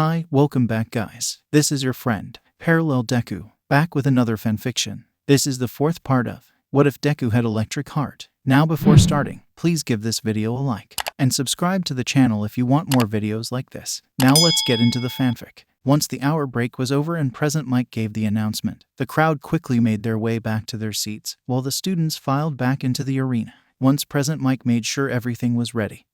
Hi, welcome back guys. This is your friend, Parallel Deku, back with another fanfiction. This is the fourth part of What If Deku Had Electric Heart? Now before starting, please give this video a like, and subscribe to the channel if you want more videos like this. Now let's get into the fanfic. Once the hour break was over and Present Mike gave the announcement, the crowd quickly made their way back to their seats, while the students filed back into the arena. Once Present Mike made sure everything was ready,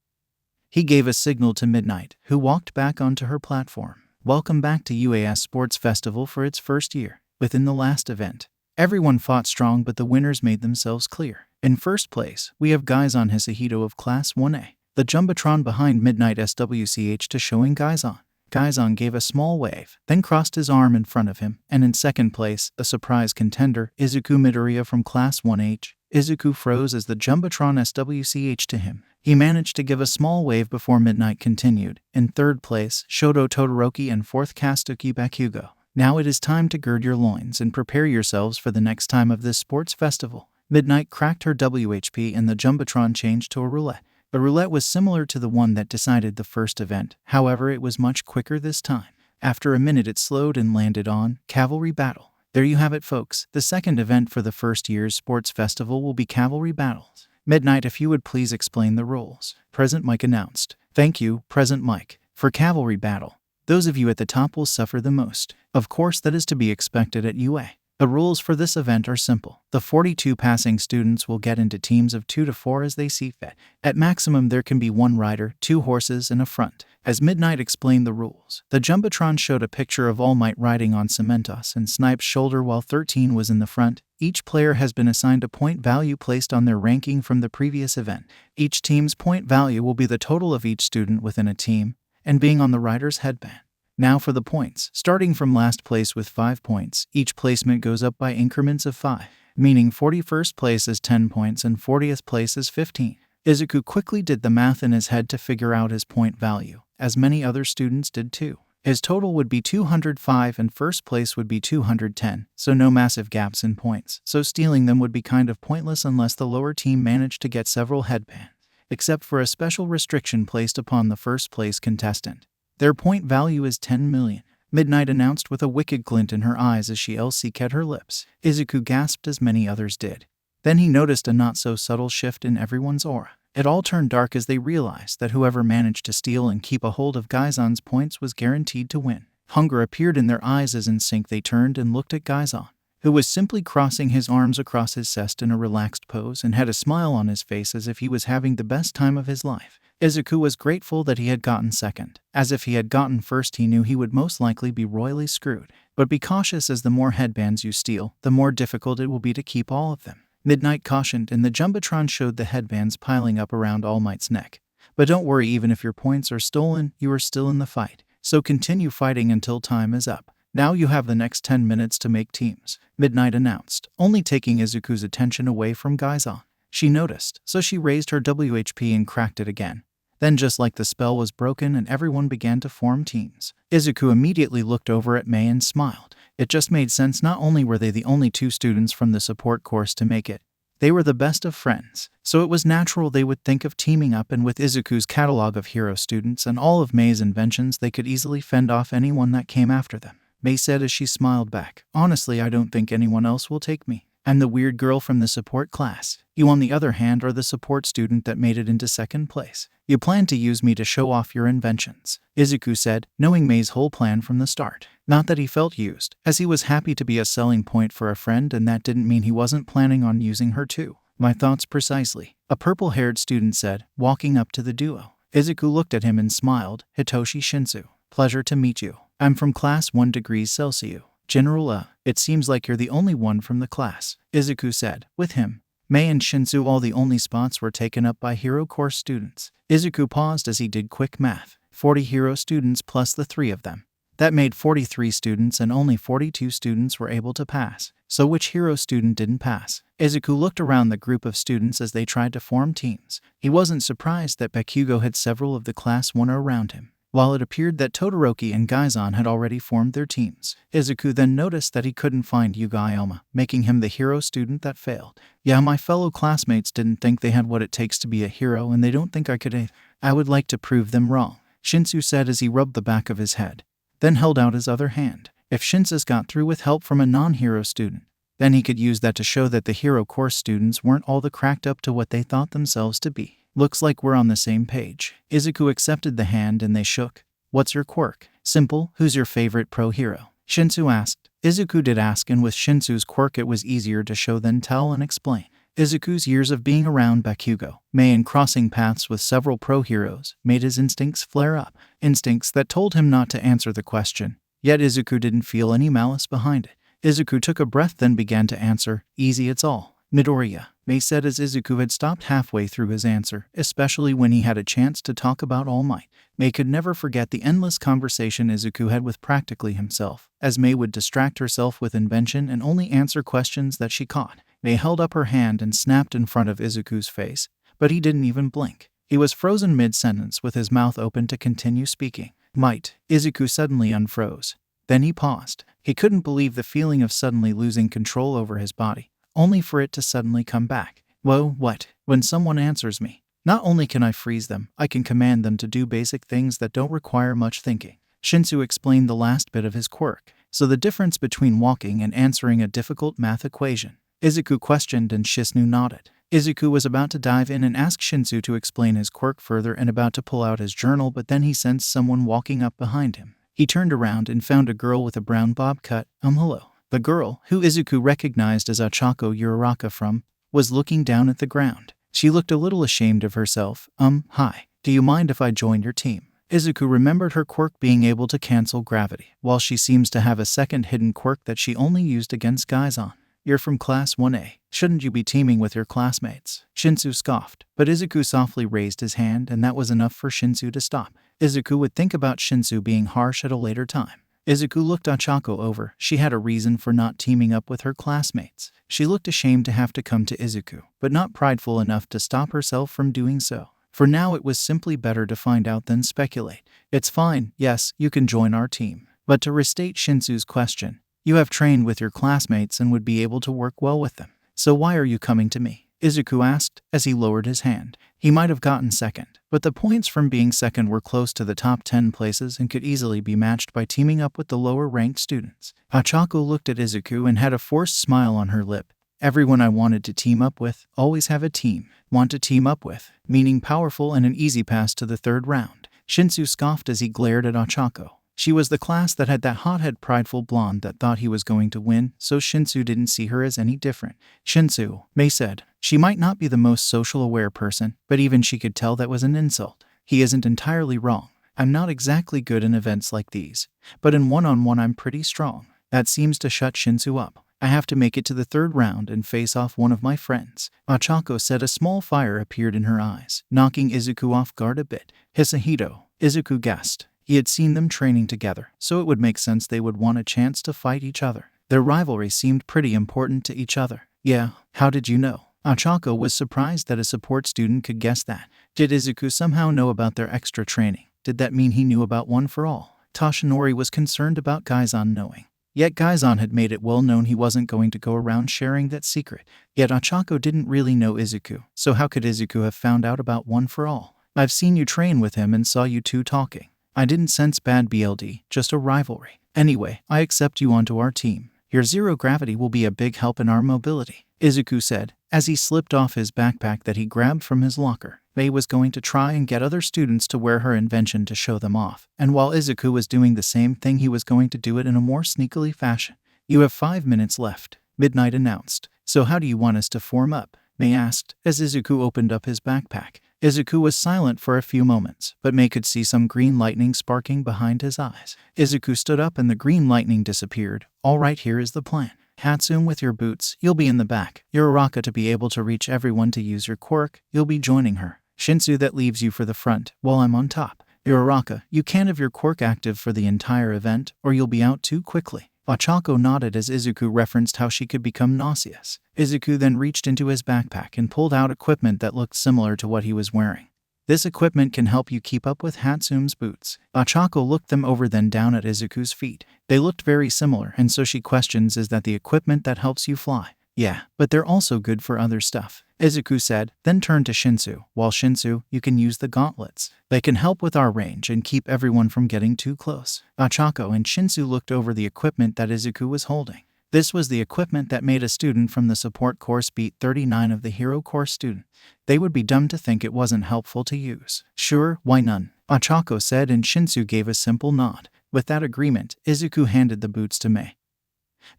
he gave a signal to Midnight, who walked back onto her platform. Welcome back to UAS Sports Festival for its first year. Within the last event, everyone fought strong, but the winners made themselves clear. In first place, we have Gaizon Hisahito of Class 1A, the Jumbotron behind Midnight SWCH to showing Gaizon. Gaizon gave a small wave, then crossed his arm in front of him, and in second place, a surprise contender, Izuku Midoriya from Class 1H. Izuku froze as the Jumbotron SWCH to him. He managed to give a small wave before Midnight continued. In third place, Shoto Todoroki and fourth Kastuki Bakugo. Now it is time to gird your loins and prepare yourselves for the next time of this sports festival. Midnight cracked her WHP and the Jumbotron changed to a roulette. The roulette was similar to the one that decided the first event, however it was much quicker this time. After a minute it slowed and landed on Cavalry Battle. There you have it folks, the second event for the first year's sports festival will be Cavalry Battles. Midnight, if you would please explain the rules, Present Mike announced. Thank you, Present Mike. For Cavalry Battle, those of you at the top will suffer the most. Of course that is to be expected at UA. The rules for this event are simple. The 42 passing students will get into teams of 2 to 4 as they see fit. At maximum there can be 1 rider, 2 horses, and a front. As Midnight explained the rules, the Jumbotron showed a picture of All Might riding on Cementos and Snipe's shoulder while 13 was in the front. Each player has been assigned a point value placed on their ranking from the previous event. Each team's point value will be the total of each student within a team, and being on the rider's headband. Now for the points. Starting from last place with 5 points, each placement goes up by increments of 5, meaning 41st place is 10 points and 40th place is 15. Izuku quickly did the math in his head to figure out his point value, as many other students did too. His total would be 205 and first place would be 210, so no massive gaps in points, so stealing them would be kind of pointless unless the lower team managed to get several headbands, except for a special restriction placed upon the first place contestant. Their point value is 10 million. Midnight announced with a wicked glint in her eyes as she LCK'd her lips. Izuku gasped as many others did. Then he noticed a not-so-subtle shift in everyone's aura. It all turned dark as they realized that whoever managed to steal and keep a hold of Gaizon's points was guaranteed to win. Hunger appeared in their eyes as in sync they turned and looked at Gaizon, who was simply crossing his arms across his chest in a relaxed pose and had a smile on his face as if he was having the best time of his life. Izuku was grateful that he had gotten second, as if he had gotten first he knew he would most likely be royally screwed. But be cautious, as the more headbands you steal, the more difficult it will be to keep all of them. Midnight cautioned, and the Jumbotron showed the headbands piling up around All Might's neck. But don't worry, even if your points are stolen, you are still in the fight, so continue fighting until time is up. Now you have the next 10 minutes to make teams, Midnight announced, only taking Izuku's attention away from Gaizon. She noticed, so she raised her WHP and cracked it again. Then just like the spell was broken and everyone began to form teams. Izuku immediately looked over at Mei and smiled. It just made sense. Not only were they the only 2 students from the support course to make it, they were the best of friends, so it was natural they would think of teaming up, and with Izuku's catalog of hero students and all of Mei's inventions they could easily fend off anyone that came after them. Mei said as she smiled back, "Honestly, I don't think anyone else will take me. I'm the weird girl from the support class. You, on the other hand, are the support student that made it into second place. You plan to use me to show off your inventions," Izuku said, knowing Mei's whole plan from the start. Not that he felt used, as he was happy to be a selling point for a friend, and that didn't mean he wasn't planning on using her too. "My thoughts precisely," a purple-haired student said, walking up to the duo. Izuku looked at him and smiled. "Hitoshi Shinsu. Pleasure to meet you. I'm from class 1 degrees Celsius. General, it seems like you're the only one from the class," Izuku said. With him, Mei and Shinsu, all the only spots were taken up by hero course students. Izuku paused as he did quick math. 40 hero students plus the 3 of them. That made 43 students, and only 42 students were able to pass. So which hero student didn't pass? Izuku looked around the group of students as they tried to form teams. He wasn't surprised that Bakugo had several of the class 1 around him, while it appeared that Todoroki and Gaizon had already formed their teams. Izuku then noticed that he couldn't find Yuga Aoma, making him the hero student that failed. "Yeah, my fellow classmates didn't think they had what it takes to be a hero, and they don't think I could either. I would like to prove them wrong," Shinsu said as he rubbed the back of his head. then held out his other hand. If Shinsu got through with help from a non-hero student, then he could use that to show that the hero course students weren't all the cracked up to what they thought themselves to be. Looks like we're on the same page. Izuku accepted the hand and they shook. What's your quirk? Simple. Who's your favorite pro hero? Shinsu asked. Izuku did ask, and with Shinsu's quirk it was easier to show than tell and explain. Izuku's years of being around Bakugo, Mei, and crossing paths with several pro heroes made his instincts flare up. Instincts that told him not to answer the question. Yet Izuku didn't feel any malice behind it. Izuku took a breath, then began to answer. Easy, it's all. Midoriya, Mei said as Izuku had stopped halfway through his answer, especially when he had a chance to talk about All Might. Mei could never forget the endless conversation Izuku had with practically himself, as Mei would distract herself with invention and only answer questions that she caught. Mei held up her hand and snapped in front of Izuku's face, but he didn't even blink. He was frozen mid-sentence with his mouth open to continue speaking. Might. Izuku suddenly unfroze. Then he paused. He couldn't believe the feeling of suddenly losing control over his body, only for it to suddenly come back. Whoa, what? When someone answers me, not only can I freeze them, I can command them to do basic things that don't require much thinking. Shinsu explained the last bit of his quirk. So the difference between walking and answering a difficult math equation? Izuku questioned and Shinsu nodded. Izuku was about to dive in and ask Shinsu to explain his quirk further and about to pull out his journal, but then he sensed someone walking up behind him. He turned around and found a girl with a brown bob cut. Hello. The girl, who Izuku recognized as Ochako Uraraka from, was looking down at the ground. She looked a little ashamed of herself. Hi. Do you mind if I join your team? Izuku remembered her quirk being able to cancel gravity, while she seems to have a second hidden quirk that she only used against Gaizan. You're from Class 1A. Shouldn't you be teaming with your classmates? Shinsu scoffed, but Izuku softly raised his hand and that was enough for Shinsu to stop. Izuku would think about Shinsu being harsh at a later time. Izuku looked Ochako over. She had a reason for not teaming up with her classmates. She looked ashamed to have to come to Izuku, but not prideful enough to stop herself from doing so. For now it was simply better to find out than speculate. It's fine, yes, you can join our team. But to restate Shinsu's question, you have trained with your classmates and would be able to work well with them. So why are you coming to me? Izuku asked as he lowered his hand. He might have gotten second, but the points from being second were close to the top 10 places and could easily be matched by teaming up with the lower-ranked students. Ochako looked at Izuku and had a forced smile on her lip. Everyone I wanted to team up with, always have a team. Want to team up with, meaning powerful and an easy pass to the third round. Shinsu scoffed as he glared at Ochako. She was the class that had that hothead prideful blonde that thought he was going to win, so Shinsu didn't see her as any different. Shinsu, Mei said. She might not be the most social aware person, but even she could tell that was an insult. He isn't entirely wrong. I'm not exactly good in events like these, but in one-on-one I'm pretty strong. That seems to shut Shinsu up. I have to make it to the third round and face off one of my friends. Ochako said. A small fire appeared in her eyes, knocking Izuku off guard a bit. Hisahito, Izuku guessed. He had seen them training together, so it would make sense they would want a chance to fight each other. Their rivalry seemed pretty important to each other. Yeah, how did you know? Ochako was surprised that a support student could guess that. Did Izuku somehow know about their extra training? Did that mean he knew about One for All? Toshinori was concerned about Gaizan knowing. Yet Gaizan had made it well known he wasn't going to go around sharing that secret. Yet Ochako didn't really know Izuku, so how could Izuku have found out about One for All? I've seen you train with him and saw you two talking. I didn't sense bad BLD, just a rivalry. Anyway, I accept you onto our team. Your zero gravity will be a big help in our mobility, Izuku said, as he slipped off his backpack that he grabbed from his locker. Mei was going to try and get other students to wear her invention to show them off, and while Izuku was doing the same thing, he was going to do it in a more sneakily fashion. You have 5 minutes left, Midnight announced. So how do you want us to form up? Mei asked, as Izuku opened up his backpack. Izuku was silent for a few moments, but Mei could see some green lightning sparking behind his eyes. Izuku stood up and the green lightning disappeared. All right, here is the plan. Hatsune with your boots, you'll be in the back. Uraraka to be able to reach everyone to use your quirk, you'll be joining her. Shinsu that leaves you for the front, while I'm on top. Uraraka, you can't have your quirk active for the entire event, or you'll be out too quickly. Ochako nodded as Izuku referenced how she could become nauseous. Izuku then reached into his backpack and pulled out equipment that looked similar to what he was wearing. This equipment can help you keep up with Hatsune's boots. Ochako looked them over then down at Izuku's feet. They looked very similar, and so she questions, is that the equipment that helps you fly? Yeah, but they're also good for other stuff, Izuku said, then turned to Shinsu. While Shinsu, you can use the gauntlets. They can help with our range and keep everyone from getting too close. Ochako and Shinsu looked over the equipment that Izuku was holding. This was the equipment that made a student from the support course beat 39 of the hero course students. They would be dumb to think it wasn't helpful to use. Sure, why none? Ochako said, and Shinsu gave a simple nod. With that agreement, Izuku handed the boots to Mei,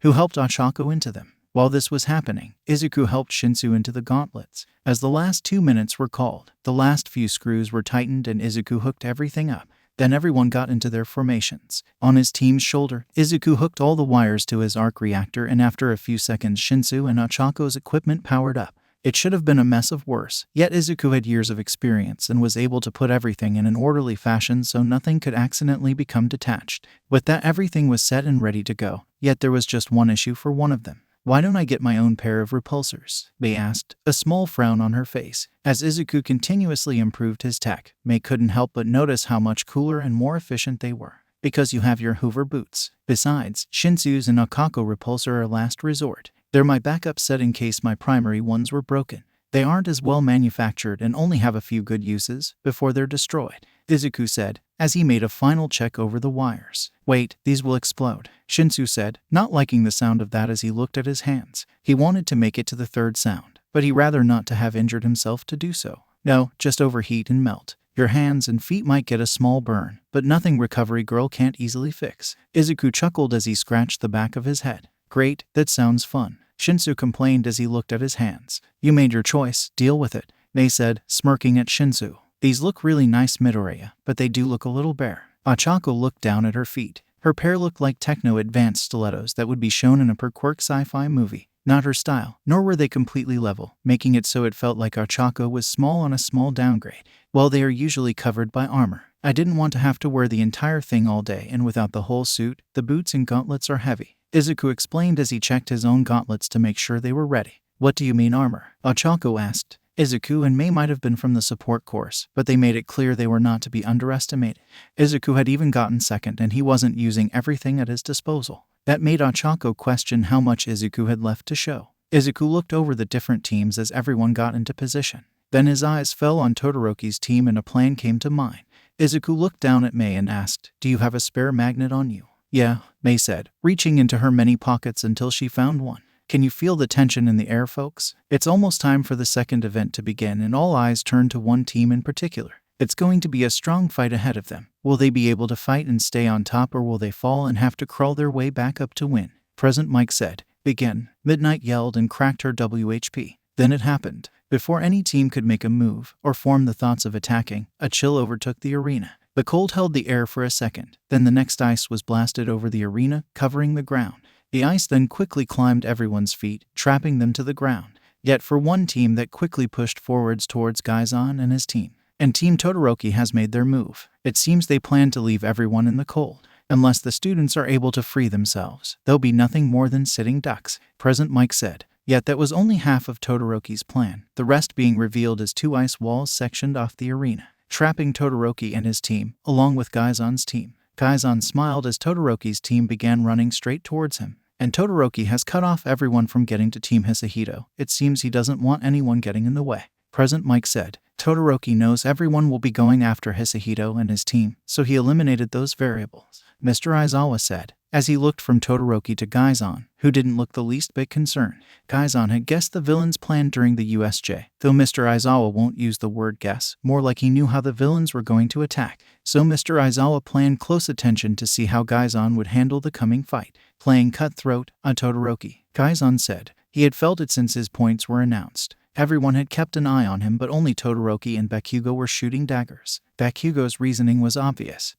who helped Ochako into them. While this was happening, Izuku helped Shinsu into the gauntlets. As the last 2 minutes were called, the last few screws were tightened and Izuku hooked everything up. Then everyone got into their formations. On his team's shoulder, Izuku hooked all the wires to his arc reactor, and after a few seconds Shinsu and Ochako's equipment powered up. It should have been a mess of worse, yet Izuku had years of experience and was able to put everything in an orderly fashion so nothing could accidentally become detached. With that, everything was set and ready to go, yet there was just one issue for one of them. Why don't I get my own pair of repulsors? Mei asked, a small frown on her face. As Izuku continuously improved his tech, Mei couldn't help but notice how much cooler and more efficient they were. Because you have your Hoover boots. Besides, Shinsu's and Okako repulsor are last resort. They're my backup set in case my primary ones were broken. They aren't as well manufactured and only have a few good uses before they're destroyed, Izuku said, as he made a final check over the wires. Wait, these will explode, Shinsu said, not liking the sound of that as he looked at his hands. He wanted to make it to the third sound, but he'd rather not to have injured himself to do so. No, just overheat and melt. Your hands and feet might get a small burn, but nothing Recovery Girl can't easily fix. Izuku chuckled as he scratched the back of his head. Great, that sounds fun, Shinsu complained as he looked at his hands. You made your choice, deal with it, Mei said, smirking at Shinsu. These look really nice, Midoriya, but they do look a little bare. Ochako looked down at her feet. Her pair looked like techno-advanced stilettos that would be shown in a per-quirk sci-fi movie. Not her style, nor were they completely level, making it so it felt like Ochako was small on a small downgrade. While they are usually covered by armor, I didn't want to have to wear the entire thing all day, and without the whole suit, the boots and gauntlets are heavy, Izuku explained as he checked his own gauntlets to make sure they were ready. What do you mean armor? Ochako asked. Izuku and Mei might have been from the support course, but they made it clear they were not to be underestimated. Izuku had even gotten second and he wasn't using everything at his disposal. That made Ochako question how much Izuku had left to show. Izuku looked over the different teams as everyone got into position. Then his eyes fell on Todoroki's team and a plan came to mind. Izuku looked down at Mei and asked, do you have a spare magnet on you? Yeah, Mei said, reaching into her many pockets until she found one. Can you feel the tension in the air, folks? It's almost time for the second event to begin and all eyes turn to one team in particular. It's going to be a strong fight ahead of them. Will they be able to fight and stay on top, or will they fall and have to crawl their way back up to win? Present Mike said. Begin. Midnight yelled and cracked her WHP. Then it happened. Before any team could make a move or form the thoughts of attacking, a chill overtook the arena. The cold held the air for a second. Then the next ice was blasted over the arena, covering the ground. The ice then quickly climbed everyone's feet, trapping them to the ground. Yet for one team that quickly pushed forwards towards Gaizan and his team. And Team Todoroki has made their move. It seems they plan to leave everyone in the cold. Unless the students are able to free themselves, they'll be nothing more than sitting ducks, Present Mike said. Yet that was only half of Todoroki's plan, the rest being revealed as two ice walls sectioned off the arena, trapping Todoroki and his team, along with Gaizan's team. Gaizan smiled as Todoroki's team began running straight towards him. And Todoroki has cut off everyone from getting to Team Hisahito. It seems he doesn't want anyone getting in the way, Present Mike said. Todoroki knows everyone will be going after Hisahito and his team, so he eliminated those variables, Mr. Aizawa said, as he looked from Todoroki to Gaizan, who didn't look the least bit concerned. Gaizan had guessed the villain's plan during the USJ, though Mr. Aizawa won't use the word guess, more like he knew how the villains were going to attack. So Mr. Aizawa planned close attention to see how Gaizan would handle the coming fight. Playing cutthroat on Todoroki, Gaizan said. He had felt it since his points were announced. Everyone had kept an eye on him, but only Todoroki and Bakugo were shooting daggers. Bakugo's reasoning was obvious.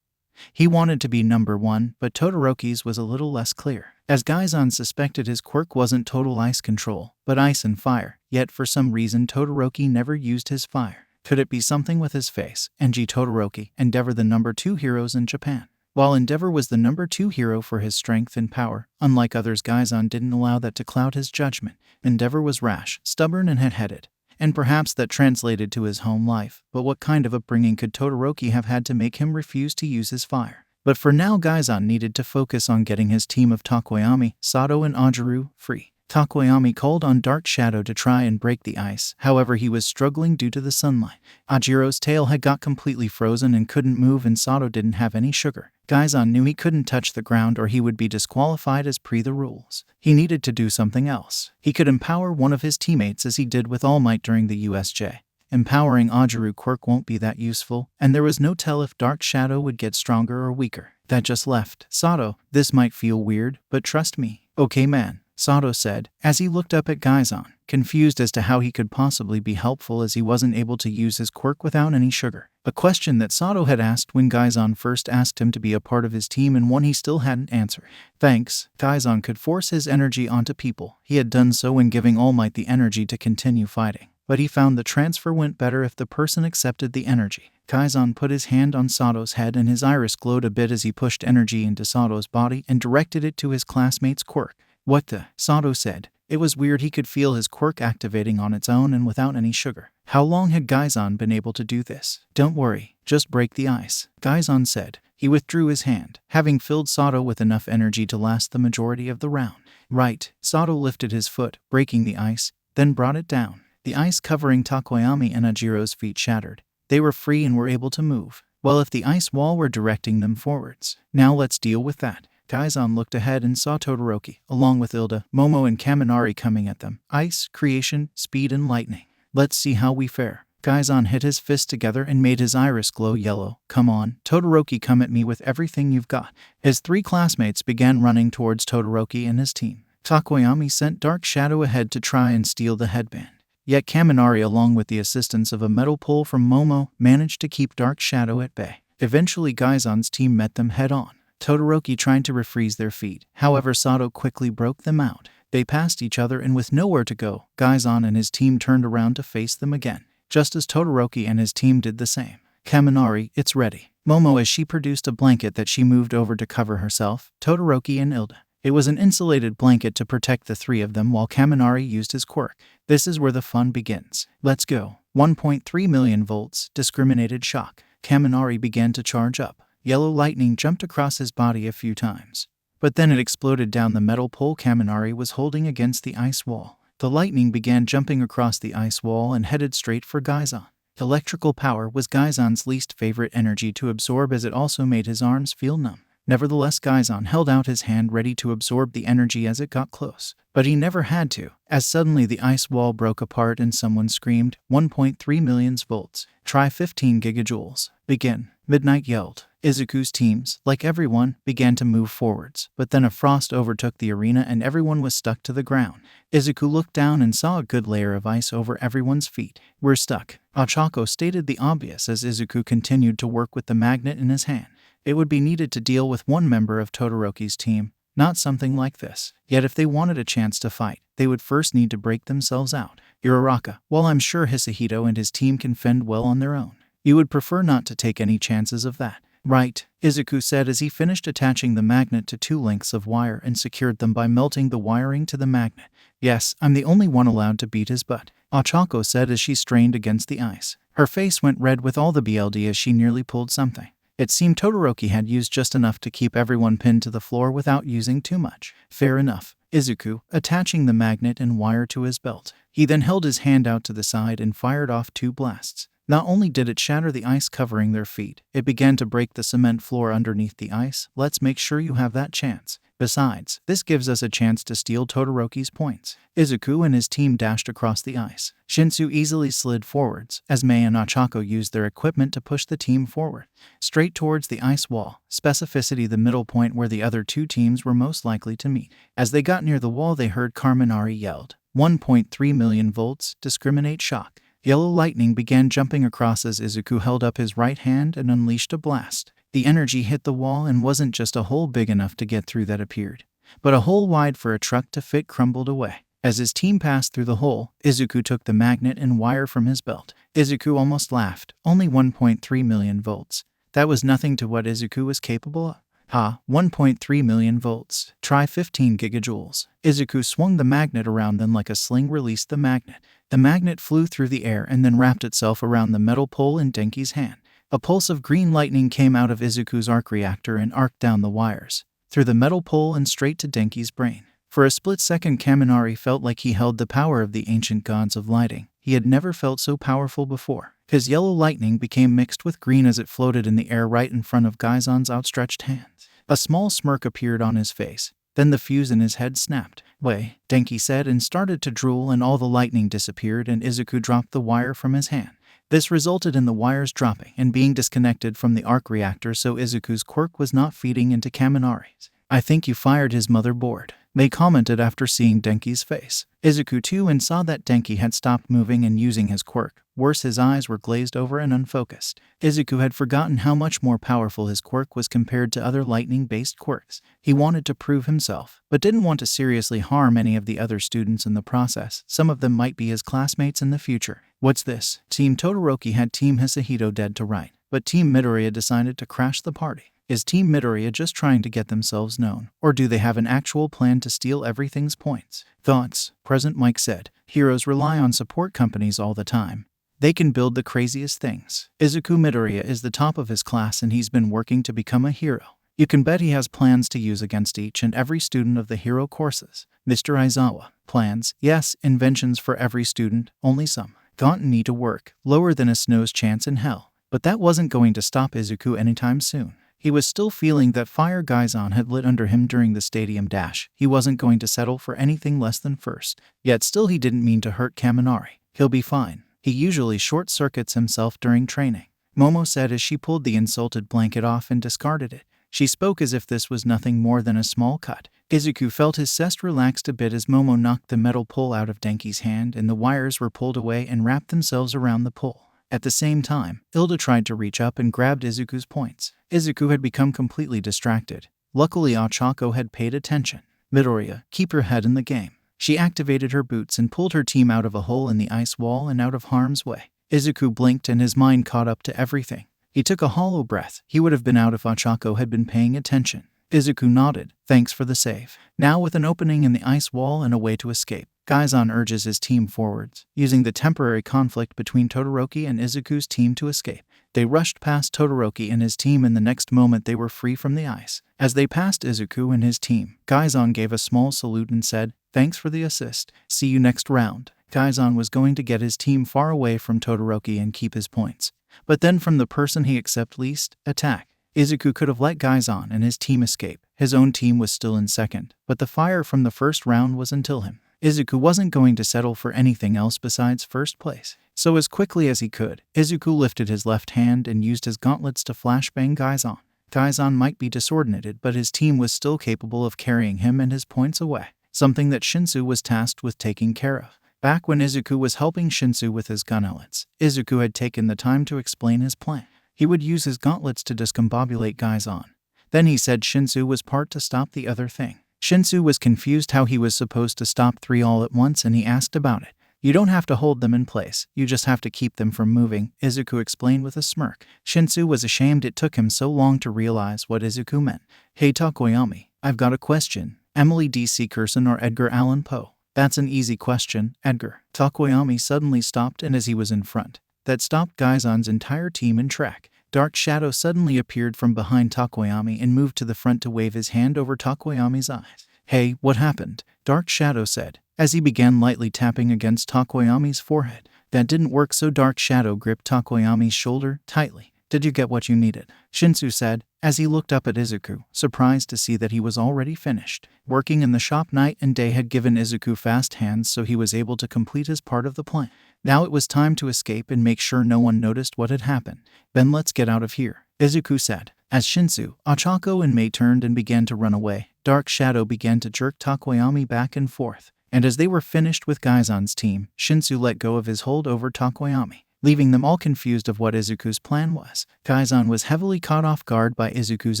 He wanted to be number one, but Todoroki's was a little less clear, as Gaizan suspected his quirk wasn't total ice control, but ice and fire, yet for some reason Todoroki never used his fire. Could it be something with his face? NG Todoroki, Endeavor, the number 2 heroes in Japan. While Endeavor was the number 2 hero for his strength and power, unlike others, Gaizan didn't allow that to cloud his judgment. Endeavor was rash, stubborn, and head-headed. And perhaps that translated to his home life, but what kind of upbringing could Todoroki have had to make him refuse to use his fire? But for now, Gaizan needed to focus on getting his team of Takoyami, Sato, and Ajaru free. Takoyami called on Dark Shadow to try and break the ice, however he was struggling due to the sunlight. Ajiro's tail had got completely frozen and couldn't move, and Sato didn't have any sugar. Gaizan knew he couldn't touch the ground or he would be disqualified as per the rules. He needed to do something else. He could empower one of his teammates as he did with All Might during the USJ. Empowering Ajiru quirk won't be that useful, and there was no tell if Dark Shadow would get stronger or weaker. That just left Sato. This might feel weird, but trust me. Okay man, Sato said, as he looked up at Gaizan, confused as to how he could possibly be helpful as he wasn't able to use his quirk without any sugar. A question that Sato had asked when Gaizan first asked him to be a part of his team, and one he still hadn't answered. Thanks, Gaizan could force his energy onto people. He had done so when giving All Might the energy to continue fighting, but he found the transfer went better if the person accepted the energy. Gaizan put his hand on Sato's head and his iris glowed a bit as he pushed energy into Sato's body and directed it to his classmate's quirk. What the? Sato said. It was weird, he could feel his quirk activating on its own and without any sugar. How long had Gaizan been able to do this? Don't worry, just break the ice, Gaizan said. He withdrew his hand, having filled Sato with enough energy to last the majority of the round. Right, Sato lifted his foot, breaking the ice, then brought it down. The ice covering Takoyami and Ajiro's feet shattered. They were free and were able to move. Well, if the ice wall were directing them forwards. Now let's deal with that. Gaizan looked ahead and saw Todoroki, along with Ilda, Momo and Kaminari coming at them. Ice, creation, speed and lightning. Let's see how we fare. Gaizan hit his fists together and made his iris glow yellow. Come on, Todoroki, come at me with everything you've got. His three classmates began running towards Todoroki and his team. Takoyami sent Dark Shadow ahead to try and steal the headband. Yet Kaminari, along with the assistance of a metal pole from Momo, managed to keep Dark Shadow at bay. Eventually Gaizan's team met them head-on. Todoroki tried to refreeze their feet, however Sato quickly broke them out. They passed each other and with nowhere to go, Gaizan and his team turned around to face them again, just as Todoroki and his team did the same. Kaminari, it's ready. Momo as she produced a blanket that she moved over to cover herself, Todoroki and Ilda. It was an insulated blanket to protect the three of them while Kaminari used his quirk. This is where the fun begins. Let's go. 1.3 million volts, discriminated shock. Kaminari began to charge up. Yellow lightning jumped across his body a few times, but then it exploded down the metal pole Kaminari was holding against the ice wall. The lightning began jumping across the ice wall and headed straight for Gaizan. Electrical power was Gaizan's least favorite energy to absorb, as it also made his arms feel numb. Nevertheless, Gaizan held out his hand ready to absorb the energy as it got close. But he never had to, as suddenly the ice wall broke apart and someone screamed, 1.3 million volts. Try 15 gigajoules. Begin. Midnight yelled. Izuku's teams, like everyone, began to move forwards, but then a frost overtook the arena and everyone was stuck to the ground. Izuku looked down and saw a good layer of ice over everyone's feet. We're stuck. Ochako stated the obvious as Izuku continued to work with the magnet in his hand. It would be needed to deal with one member of Todoroki's team, not something like this. Yet if they wanted a chance to fight, they would first need to break themselves out. Uraraka, while I'm sure Hisahito and his team can fend well on their own, you would prefer not to take any chances of that. Right, Izuku said as he finished attaching the magnet to 2 lengths of wire and secured them by melting the wiring to the magnet. Yes, I'm the only one allowed to beat his butt, Ochako said as she strained against the ice. Her face went red with all the BLD as she nearly pulled something. It seemed Todoroki had used just enough to keep everyone pinned to the floor without using too much. Fair enough. Izuku, attaching the magnet and wire to his belt. He then held his hand out to the side and fired off 2 blasts. Not only did it shatter the ice covering their feet, it began to break the cement floor underneath the ice. Let's make sure you have that chance. Besides, this gives us a chance to steal Todoroki's points. Izuku and his team dashed across the ice. Shinsu easily slid forwards, as Mei and Ochako used their equipment to push the team forward, straight towards the ice wall, specificity the middle point where the other 2 teams were most likely to meet. As they got near the wall, they heard Kaminari yelled, 1.3 million volts, discriminate shock. Yellow lightning began jumping across as Izuku held up his right hand and unleashed a blast. The energy hit the wall and wasn't just a hole big enough to get through that appeared, but a hole wide for a truck to fit crumbled away. As his team passed through the hole, Izuku took the magnet and wire from his belt. Izuku almost laughed. Only 1.3 million volts. That was nothing to what Izuku was capable of. 1.3 million volts. Try 15 gigajoules. Izuku swung the magnet around, then like a sling released the magnet. The magnet flew through the air and then wrapped itself around the metal pole in Denki's hand. A pulse of green lightning came out of Izuku's arc reactor and arced down the wires, through the metal pole and straight to Denki's brain. For a split second, Kaminari felt like he held the power of the ancient gods of lighting. He had never felt so powerful before. His yellow lightning became mixed with green as it floated in the air right in front of Gaizan's outstretched hands. A small smirk appeared on his face. Then the fuse in his head snapped. "Wait," Denki said and started to drool, and all the lightning disappeared and Izuku dropped the wire from his hand. This resulted in the wires dropping and being disconnected from the arc reactor, so Izuku's quirk was not feeding into Kaminari's. "I think you fired his motherboard," they commented after seeing Denki's face. Izuku too and saw that Denki had stopped moving and using his quirk. Worse, his eyes were glazed over and unfocused. Izuku had forgotten how much more powerful his quirk was compared to other lightning-based quirks. He wanted to prove himself, but didn't want to seriously harm any of the other students in the process. Some of them might be his classmates in the future. "What's this?" Team Todoroki had Team Hisahito dead to right, but Team Midoriya decided to crash the party. Is Team Midoriya just trying to get themselves known, or do they have an actual plan to steal everything's points? Thoughts? Present Mike said, "Heroes rely on support companies all the time. They can build the craziest things. Izuku Midoriya is the top of his class and he's been working to become a hero. You can bet he has plans to use against each and every student of the hero courses." Mr. Aizawa: "Plans? Yes, inventions for every student, only some gotten need to work, lower than a snow's chance in hell." But that wasn't going to stop Izuku anytime soon. He was still feeling that fire Gaizan had lit under him during the stadium dash. He wasn't going to settle for anything less than first. Yet still he didn't mean to hurt Kaminari. "He'll be fine. He usually short-circuits himself during training," Momo said as she pulled the insulted blanket off and discarded it. She spoke as if this was nothing more than a small cut. Izuku felt his chest relaxed a bit as Momo knocked the metal pole out of Denki's hand and the wires were pulled away and wrapped themselves around the pole. At the same time, Hilda tried to reach up and grabbed Izuku's points. Izuku had become completely distracted. Luckily, Ochako had paid attention. "Midoriya, keep your head in the game." She activated her boots and pulled her team out of a hole in the ice wall and out of harm's way. Izuku blinked and his mind caught up to everything. He took a hollow breath. He would have been out if Ochako had been paying attention. Izuku nodded. "Thanks for the save." Now with an opening in the ice wall and a way to escape, Gaizan urges his team forwards, using the temporary conflict between Todoroki and Izuku's team to escape. They rushed past Todoroki and his team and the next moment they were free from the ice. As they passed Izuku and his team, Gaizan gave a small salute and said, "Thanks for the assist. See you next round." Gaizan was going to get his team far away from Todoroki and keep his points. But then from the person he accepted least, attack. Izuku could have let Gaizan and his team escape. His own team was still in second, but the fire from the first round was until him. Izuku wasn't going to settle for anything else besides first place. So as quickly as he could, Izuku lifted his left hand and used his gauntlets to flashbang Gaizan. Gaizan might be disordinated, but his team was still capable of carrying him and his points away, something that Shinsu was tasked with taking care of. Back when Izuku was helping Shinsu with his gauntlets, Izuku had taken the time to explain his plan. He would use his gauntlets to discombobulate Gaizan. Then he said Shinsu was part to stop the other thing. Shinsu was confused how he was supposed to stop three all at once and he asked about it. "You don't have to hold them in place, you just have to keep them from moving," Izuku explained with a smirk. Shinsu was ashamed it took him so long to realize what Izuku meant. "Hey Takoyami, I've got a question. Emily D. Seekerson or Edgar Allan Poe?" "That's an easy question, Edgar." Takoyami suddenly stopped and as he was in front, that stopped Gaizan's entire team in track. Dark Shadow suddenly appeared from behind Takoyami and moved to the front to wave his hand over Takoyami's eyes. "Hey, what happened?" Dark Shadow said, as he began lightly tapping against Takoyami's forehead. That didn't work, so Dark Shadow gripped Takoyami's shoulder tightly. "Did you get what you needed?" Shinsu said, as he looked up at Izuku, surprised to see that he was already finished. Working in the shop night and day had given Izuku fast hands, so he was able to complete his part of the plan. Now it was time to escape and make sure no one noticed what had happened. "Then let's get out of here," Izuku said. As Shinsu, Ochako and Mei turned and began to run away, Dark Shadow began to jerk Takoyami back and forth. And as they were finished with Gaizan's team, Shinsu let go of his hold over Takoyami, leaving them all confused of what Izuku's plan was. Gaizan was heavily caught off guard by Izuku's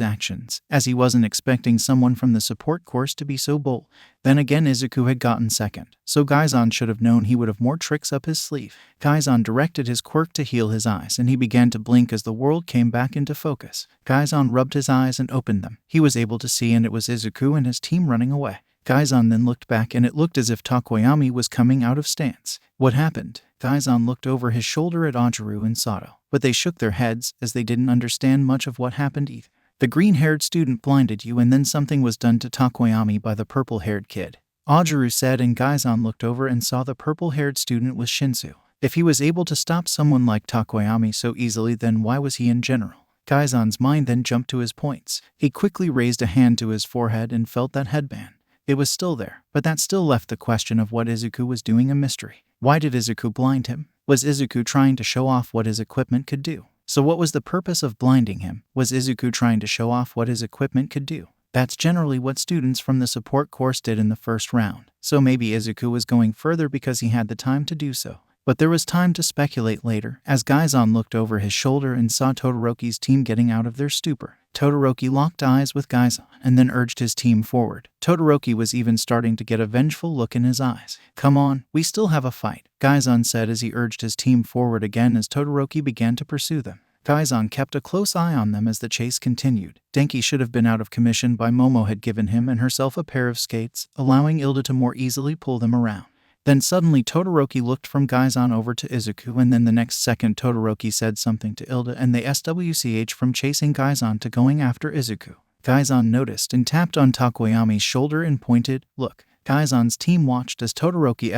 actions, as he wasn't expecting someone from the support course to be so bold. Then again, Izuku had gotten second, so Gaizan should have known he would have more tricks up his sleeve. Gaizan directed his quirk to heal his eyes and he began to blink as the world came back into focus. Gaizan rubbed his eyes and opened them. He was able to see and it was Izuku and his team running away. Gaizan then looked back and it looked as if Takoyami was coming out of stance. "What happened?" Gaizan looked over his shoulder at Ajiru and Sato, but they shook their heads as they didn't understand much of what happened either. The green-haired student blinded you and then something was done to Takoyami by the purple-haired kid. Ajaru said, and Gaizan looked over and saw the purple-haired student was Shinsu. If he was able to stop someone like Takoyami so easily, then why was he in general? Gaizan's mind then jumped to his points. He quickly raised a hand to his forehead and felt that headband. It was still there, but that still left the question of what Izuku was doing a mystery. Why did Izuku blind him? Was Izuku trying to show off what his equipment could do? So what was the purpose of blinding him? Was Izuku trying to show off what his equipment could do? That's generally what students from the support course did in the first round. So maybe Izuku was going further because he had the time to do so. But there was time to speculate later, as Gaizan looked over his shoulder and saw Todoroki's team getting out of their stupor. Todoroki locked eyes with Gaizan and then urged his team forward. Todoroki was even starting to get a vengeful look in his eyes. "Come on, we still have a fight," Gaizan said as he urged his team forward again as Todoroki began to pursue them. Gaizan kept a close eye on them as the chase continued. Denki should have been out of commission by Momo had given him and herself a pair of skates, allowing Ilda to more easily pull them around. Then suddenly Todoroki looked from Gaizan over to Izuku, and then the next second Todoroki said something to Ilda and they switched from chasing Gaizan to going after Izuku. Gaizan noticed and tapped on Takoyami's shoulder and pointed, "Look." Gaizan's team watched as Todoroki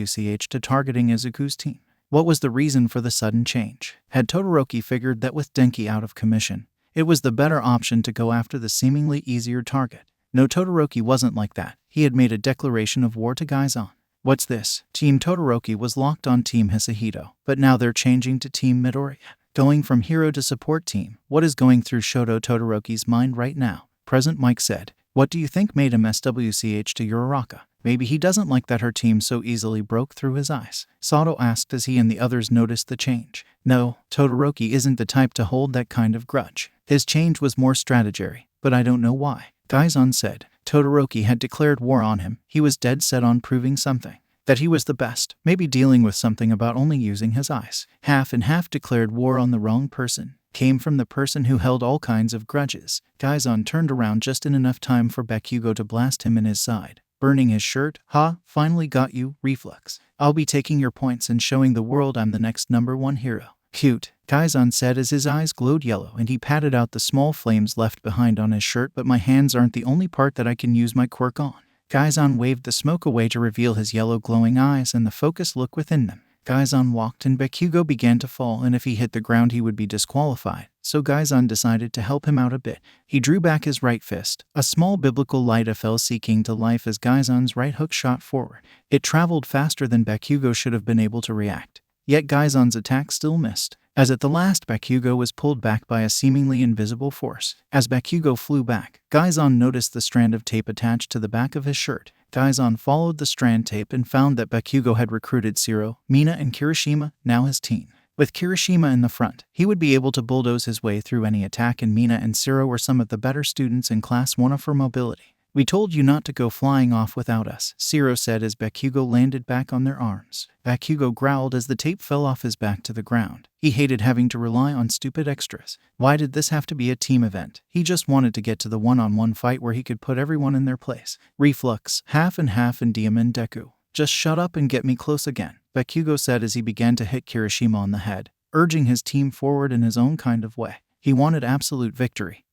switched to targeting Izuku's team. What was the reason for the sudden change? Had Todoroki figured that with Denki out of commission, it was the better option to go after the seemingly easier target? No, Todoroki wasn't like that. He had made a declaration of war to Gaizan. What's this? Team Todoroki was locked on Team Hisahito, but now they're changing to Team Midoriya. Going from hero to support team. What is going through Shoto Todoroki's mind right now? Present Mike said, "What do you think made him switch to Uraraka? Maybe he doesn't like that her team so easily broke through his eyes." Sato asked as he and the others noticed the change. No, Todoroki isn't the type to hold that kind of grudge. His change was more strategery, but I don't know why. Gaizan said. Todoroki had declared war on him. He was dead set on proving something. That he was the best, maybe dealing with something about only using his eyes. Half and half declared war on the wrong person. Came from the person who held all kinds of grudges. Gaizan turned around just in enough time for Bakugo to blast him in his side. Burning his shirt. "Ha, finally got you, reflex. I'll be taking your points and showing the world I'm the next #1 hero." "Cute," Gaizan said as his eyes glowed yellow and he patted out the small flames left behind on his shirt. "But my hands aren't the only part that I can use my quirk on." Gaizan waved the smoke away to reveal his yellow glowing eyes and the focused look within them. Gaizan walked and Bakugo began to fall, and if he hit the ground he would be disqualified, so Gaizan decided to help him out a bit. He drew back his right fist. A small biblical light fell seeking to life as Gaizan's right hook shot forward. It traveled faster than Bakugo should have been able to react. Yet Gaizan's attack still missed. As at the last, Bakugo was pulled back by a seemingly invisible force. As Bakugo flew back, Gaizan noticed the strand of tape attached to the back of his shirt. Gaizan followed the strand tape and found that Bakugo had recruited Shiro, Mina, and Kirishima, now his team. With Kirishima in the front, he would be able to bulldoze his way through any attack, and Mina and Shiro were some of the better students in Class 1 for mobility. "We told you not to go flying off without us," Shiro said as Bakugo landed back on their arms. Bakugo growled as the tape fell off his back to the ground. He hated having to rely on stupid extras. Why did this have to be a team event? He just wanted to get to the one-on-one fight where he could put everyone in their place. Reflux, half and Diamond Deku. "Just shut up and get me close again," Bakugo said as he began to hit Kirishima on the head, urging his team forward in his own kind of way. He wanted absolute victory.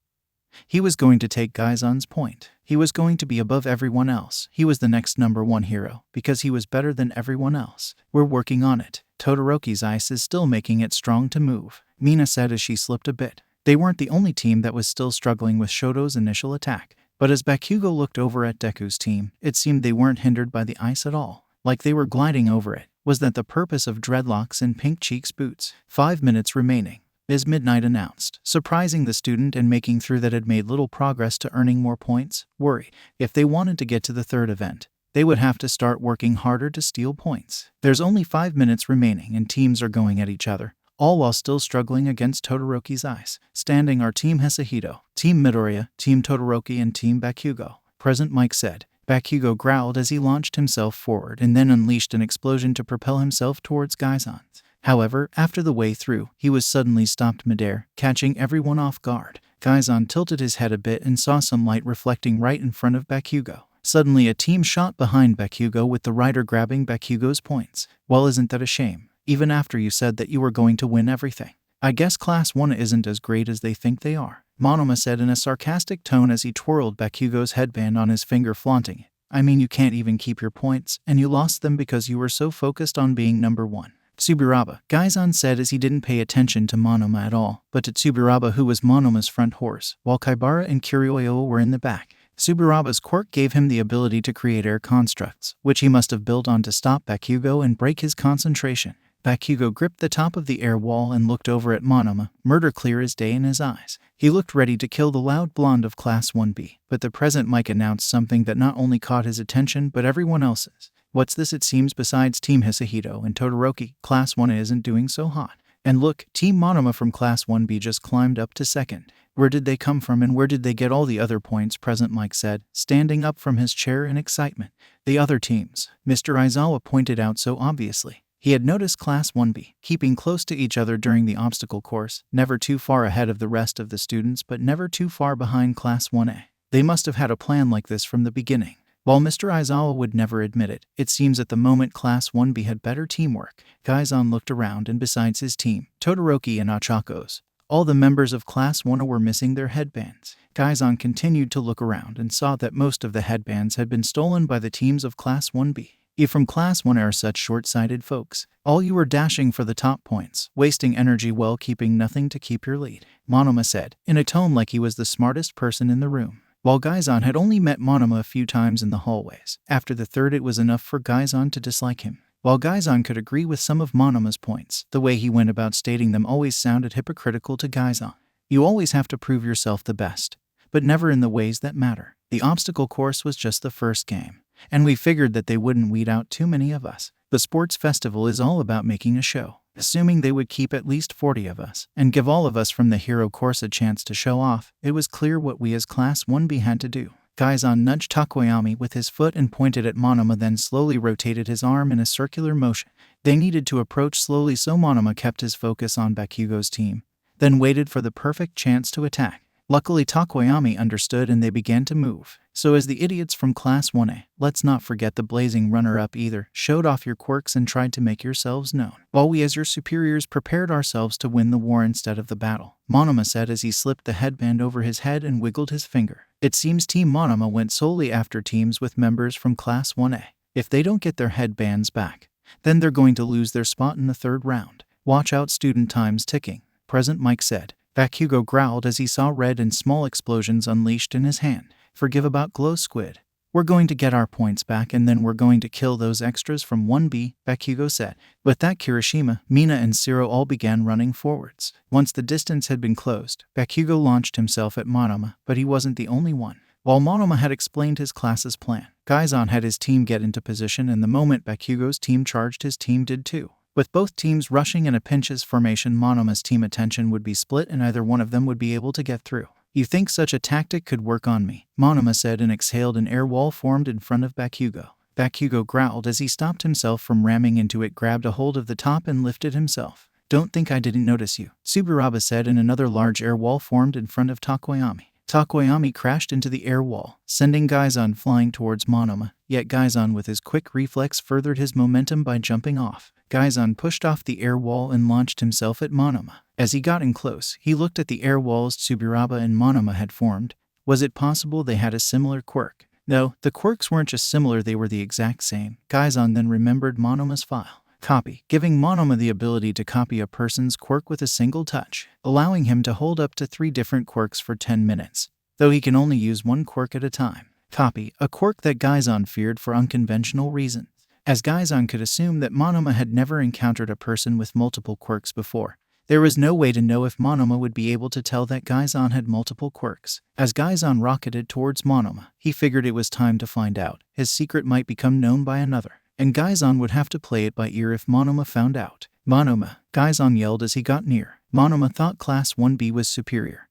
He was going to take Gaizan's point. He was going to be above everyone else. He was the next #1 hero, because he was better than everyone else. "We're working on it. Todoroki's ice is still making it strong to move," Mina said as she slipped a bit. They weren't the only team that was still struggling with Shoto's initial attack. But as Bakugo looked over at Deku's team, it seemed they weren't hindered by the ice at all. Like they were gliding over it. Was that the purpose of dreadlocks and pink cheeks boots? 5 minutes remaining. Is Midnight announced, surprising the student and making through that had made little progress to earning more points. Worry. If they wanted to get to the third event, they would have to start working harder to steal points. There's only 5 minutes remaining and teams are going at each other, all while still struggling against Todoroki's ice. Standing are Team Hisahito, Team Midoriya, Team Todoroki, and Team Bakugo. Present Mike said. Bakugo growled as he launched himself forward and then unleashed an explosion to propel himself towards Gaizan. However, after the way through, he was suddenly stopped midair, catching everyone off guard. Gaizan tilted his head a bit and saw some light reflecting right in front of Bakugo. Suddenly a team shot behind Bakugo with the rider grabbing Bakugo's points. "Well, isn't that a shame? Even after you said that you were going to win everything. I guess Class 1 isn't as great as they think they are." Monoma said in a sarcastic tone as he twirled Bakugo's headband on his finger, flaunting it. I mean, you can't even keep your points, and you lost them because you were so focused on being number one. Tsuburaba, Gaizan said as he didn't pay attention to Monoma at all, but to Tsuburaba, who was Monoma's front horse, while Kaibara and Kiryoyo were in the back. Tsuburaba's quirk gave him the ability to create air constructs, which he must have built on to stop Bakugo and break his concentration. Bakugo gripped the top of the air wall and looked over at Monoma, murder clear as day in his eyes. He looked ready to kill the loud blonde of Class 1B, but the present mic announced something that not only caught his attention but everyone else's. What's this? It seems besides Team Hisahito and Todoroki, Class 1A isn't doing so hot. And look, Team Monoma from Class 1B just climbed up to second. Where did they come from and where did they get all the other points? Present Mike said, standing up from his chair in excitement. The other teams, Mr. Aizawa pointed out so obviously. He had noticed Class 1B, keeping close to each other during the obstacle course, never too far ahead of the rest of the students but never too far behind Class 1A. They must have had a plan like this from the beginning. While Mr. Aizawa would never admit it, it seems at the moment Class 1B had better teamwork. Gaizan looked around and besides his team, Todoroki and Achako's, all the members of Class 1A were missing their headbands. Gaizan continued to look around and saw that most of the headbands had been stolen by the teams of Class 1B. You from Class 1A are such short-sighted folks. All you were dashing for the top points, wasting energy while keeping nothing to keep your lead, Monoma said, in a tone like he was the smartest person in the room. While Gaizan had only met Monoma a few times in the hallways, after the third it was enough for Gaizan to dislike him. While Gaizan could agree with some of Monoma's points, the way he went about stating them always sounded hypocritical to Gaizan. You always have to prove yourself the best, but never in the ways that matter. The obstacle course was just the first game, and we figured that they wouldn't weed out too many of us. The sports festival is all about making a show. Assuming they would keep at least 40 of us, and give all of us from the hero course a chance to show off, it was clear what we as Class 1B had to do. Gaizan nudged Takoyami with his foot and pointed at Monoma, then slowly rotated his arm in a circular motion. They needed to approach slowly, so Monoma kept his focus on Bakugo's team, then waited for the perfect chance to attack. Luckily Takoyami understood and they began to move. So as the idiots from Class 1A, let's not forget the blazing runner-up either, showed off your quirks and tried to make yourselves known, while we as your superiors prepared ourselves to win the war instead of the battle, Monoma said as he slipped the headband over his head and wiggled his finger. It seems Team Monoma went solely after teams with members from Class 1A. If they don't get their headbands back, then they're going to lose their spot in the third round. Watch out, student time's ticking, Present Mike said. Bakugo growled as he saw red and small explosions unleashed in his hand. Forgive about Glow Squid. We're going to get our points back and then we're going to kill those extras from 1B, Bakugo said. With that, Kirishima, Mina and Zero all began running forwards. Once the distance had been closed, Bakugo launched himself at Monoma, but he wasn't the only one. While Monoma had explained his class's plan, Gaizan had his team get into position and the moment Bakugo's team charged, his team did too. With both teams rushing in a pinches formation, Monoma's team attention would be split and either one of them would be able to get through. You think such a tactic could work on me? Monoma said and exhaled. An air wall formed in front of Bakugo. Bakugo growled as he stopped himself from ramming into it, grabbed a hold of the top and lifted himself. Don't think I didn't notice you, Tsuburaba said, and another large air wall formed in front of Takoyami. Takoyami crashed into the air wall, sending Gaizan flying towards Monoma, yet Gaizan with his quick reflex furthered his momentum by jumping off. Gaizan pushed off the air wall and launched himself at Monoma. As he got in close, he looked at the air walls Tsuburaba and Monoma had formed. Was it possible they had a similar quirk? No, the quirks weren't just similar, they were the exact same. Gaizan then remembered Monoma's file. Copy, giving Monoma the ability to copy a person's quirk with a single touch, allowing him to hold up to 3 different quirks for 10 minutes, though he can only use 1 quirk at a time. Copy, a quirk that Gaizan feared for unconventional reasons, as Gaizan could assume that Monoma had never encountered a person with multiple quirks before. There was no way to know if Monoma would be able to tell that Gaizan had multiple quirks. As Gaizan rocketed towards Monoma, he figured it was time to find out. His secret might become known by another, and Gaizan would have to play it by ear if Monoma found out. Monoma, Gaizan yelled as he got near. Monoma thought Class 1B was superior,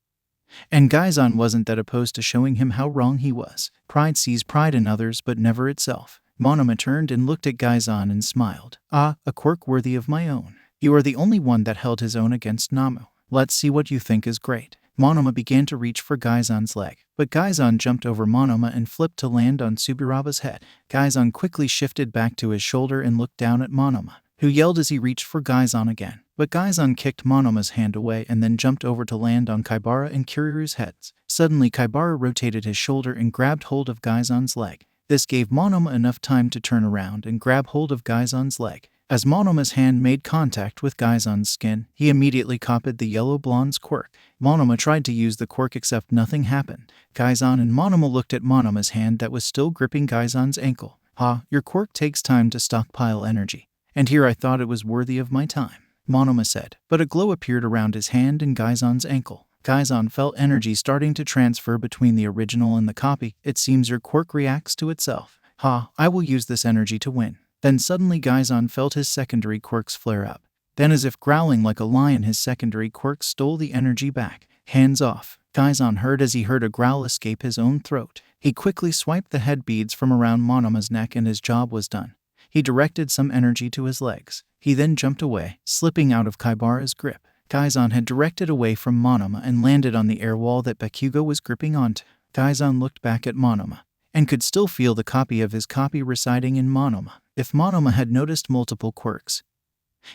and Gaizan wasn't that opposed to showing him how wrong he was. Pride sees pride in others but never itself. Monoma turned and looked at Gaizan and smiled. Ah, a quirk worthy of my own. You are the only one that held his own against Namu. Let's see what you think is great. Monoma began to reach for Gaizan's leg, but Gaizan jumped over Monoma and flipped to land on Tsuburaba's head. Gaizan quickly shifted back to his shoulder and looked down at Monoma, who yelled as he reached for Gaizan again. but Gaizan kicked Monoma's hand away and then jumped over to land on Kaibara and Kiriru's heads. Suddenly, Kaibara rotated his shoulder and grabbed hold of Gaizan's leg. This gave Monoma enough time to turn around and grab hold of Gaizan's leg. As Monoma's hand made contact with Gaizan's skin, he immediately copied the yellow blonde's quirk. Monoma tried to use the quirk except nothing happened. Gaizan and Monoma looked at Monoma's hand that was still gripping Gaizan's ankle. Your quirk takes time to stockpile energy. And here I thought it was worthy of my time, Monoma said, but a glow appeared around his hand and Gaizan's ankle. Gaizan felt energy starting to transfer between the original and the copy. It seems your quirk reacts to itself. I will use this energy to win. Then suddenly Gaizan felt his secondary quirks flare up. Then as if growling like a lion, his secondary quirks stole the energy back. Hands off, Gaizan heard as he heard a growl escape his own throat. He quickly swiped the head beads from around Monoma's neck and his job was done. He directed some energy to his legs. He then jumped away, slipping out of Kaibara's grip. Gaizan had directed away from Monoma and landed on the air wall that Bakugo was gripping onto. Gaizan looked back at Monoma and could still feel the copy of his copy residing in Monoma. If Monoma had noticed multiple quirks,